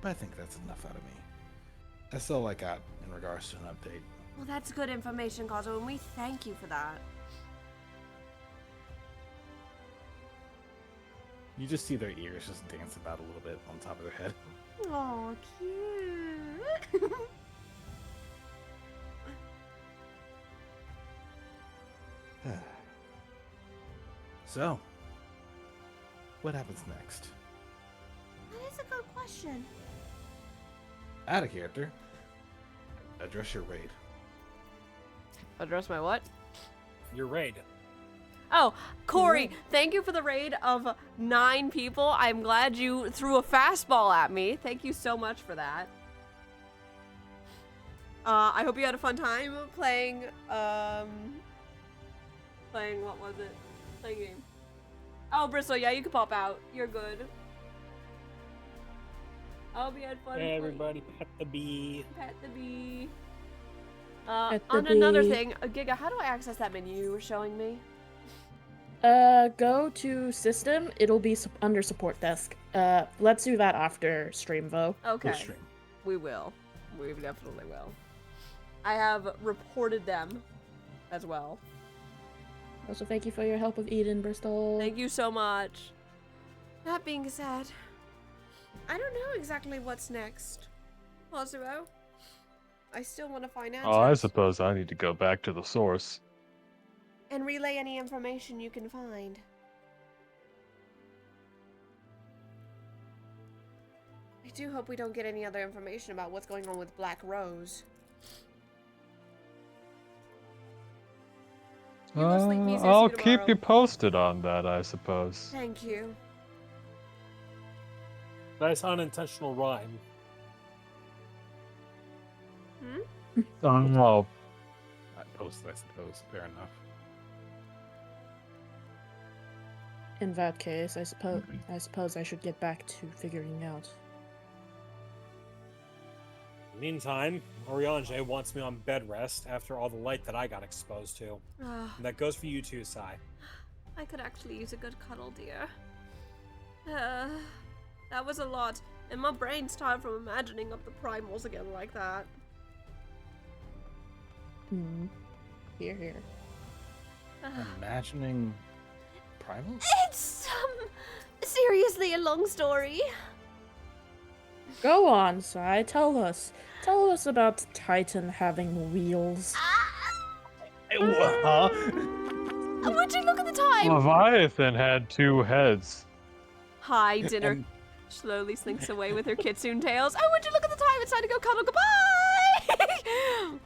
But I think that's enough out of me. That's all I got in regards to an update.
Well, that's good information, Kazo, and we thank you for that.
You just see their ears just dance about a little bit on top of their head.
Oh, cute.
So, what happens next?
That is a good question.
Out of character. Address your raid.
Address my what?
Your raid.
Oh, Corey, thank you for the raid of 9 people. I'm glad you threw a fastball at me. Thank you so much for that. I hope you had a fun time playing, what was it? Playing game. Oh, Bristol, yeah, you can pop out. You're good. I hope you had fun.
Hey, everybody, pet the bee.
Pet the bee.
Pet the
On another
bee.
thing, Giga, how do I access that menu you were showing me?
Go to system. It'll be under support desk. Let's do that after stream, though.
Okay. We will. We definitely will. I have reported them as well.
Also, thank you for your help with Eden, Bristol.
Thank you so much. That being said, I don't know exactly what's next. Kazuo, I still want to find answers.
Oh, I suppose I need to go back to the source.
And relay any information you can find. I do hope we don't get any other information about what's going on with Black Rose. You go sleep easy,
I'll
see you
keep
tomorrow.
you posted on that, I suppose.
Thank you.
Nice unintentional rhyme.
Hmm?
Oh,
I posted, I suppose. Fair enough.
In that case, I suppose I should get back to figuring out.
Meantime, Oriange wants me on bed rest after all the light that I got exposed to.
Ah.
And that goes for you too, Sai.
I could actually use a good cuddle, dear. That was a lot, and my brain's tired from imagining up the primals again like that.
Here, here.
Imagining primals?
It's, seriously a long story.
Go on, Sai. Tell us. Tell us about Titan having wheels.
Would you look at the time?
Leviathan had 2 heads.
Hi, dinner. Slowly slinks away with her kitsune tails. Oh, would you look at the time? It's time to go cuddle. Goodbye!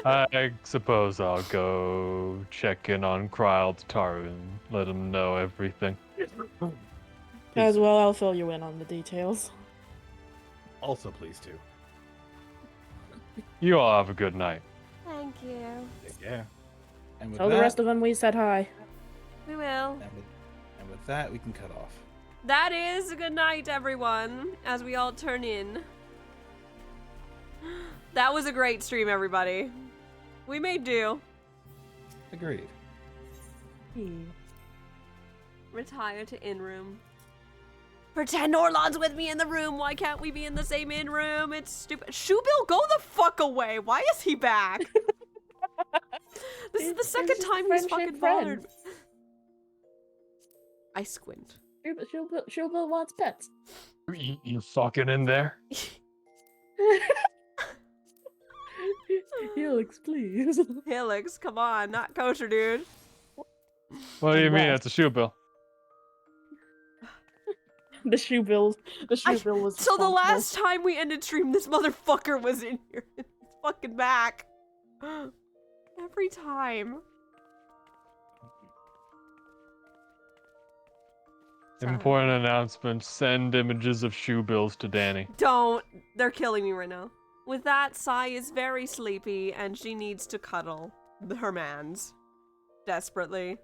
I suppose I'll go check in on Kryl Tataru and let him know everything.
As well, I'll fill you in on the details.
Also, please do.
You all have a good night.
Thank you.
Yeah. And with
Tell the rest of them we said hi.
We will.
And with that, we can cut off.
That is a good night, everyone, as we all turn in. That was a great stream, everybody. We made do.
Agreed.
Retire to in-room. Pretend Orlan's with me in the room. Why can't we be in the same in-room? It's stupid. Shoebill, go the fuck away. Why is he back? This is the second time he's fucking bothered. I squint.
Shoebill wants pets.
You fucking in there?
Helix, please.
Helix, come on. Not kosher, dude.
What do you mean? It's a shoe bill.
The shoe bill was
So the
responsible.
last time we ended stream, this motherfucker was in here. He's fucking back. Every time.
Important announcement. Send images of shoe bills to Danny.
Don't. They're killing me right now. With that, Sai is very sleepy and she needs to cuddle her mans. Desperately.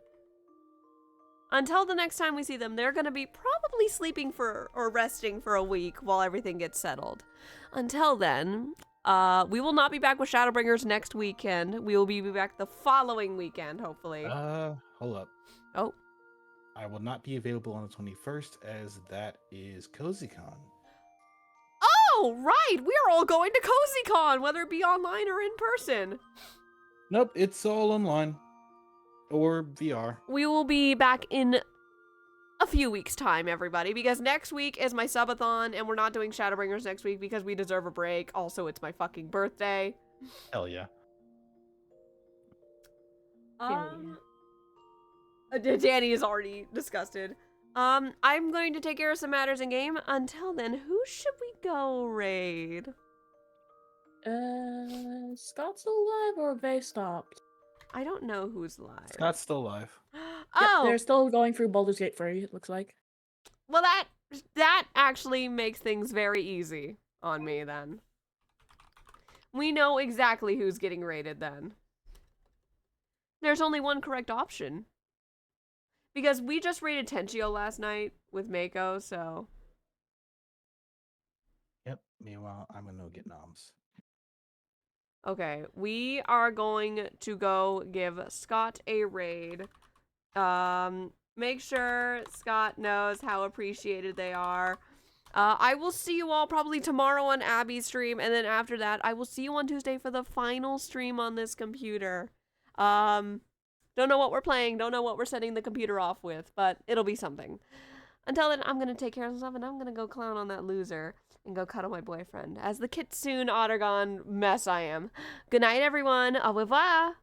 until the next time we see them, they're going to be probably sleeping for or resting for a week while everything gets settled. Until then, we will not be back with Shadowbringers next weekend. We will be back the following weekend, hopefully.
Hold up.
Oh.
I will not be available on the 21st, as that is CozyCon.
Oh, right! We're all going to CozyCon, whether it be online or in person.
Nope, it's all online. Or VR.
We will be back in a few weeks' time, everybody, because next week is my subathon, and we're not doing Shadowbringers next week because we deserve a break. Also, it's my fucking birthday.
Hell yeah.
Danny is already disgusted. I'm going to take care of some matters in game. Until then, who should we go raid?
Scott's alive or they stopped?
I don't know who's live.
Scott's still alive.
Oh!
Yep, they're still going through Baldur's Gate 3, it looks like.
Well, that actually makes things very easy on me, then. We know exactly who's getting raided, then. There's only one correct option. Because we just raided Tenchio last night with Mako, so...
Yep, meanwhile, I'm gonna go get noms.
Okay, we are going to go give Scott a raid. Make sure Scott knows how appreciated they are. I will see you all probably tomorrow on Abby's stream, and then after that, I will see you on Tuesday for the final stream on this computer. Don't know what we're playing, don't know what we're setting the computer off with, but it'll be something. Until then, I'm gonna take care of myself, and I'm gonna go clown on that loser and go cuddle my boyfriend as the Kitsune Ottergon mess I am. Good night, everyone. Au revoir.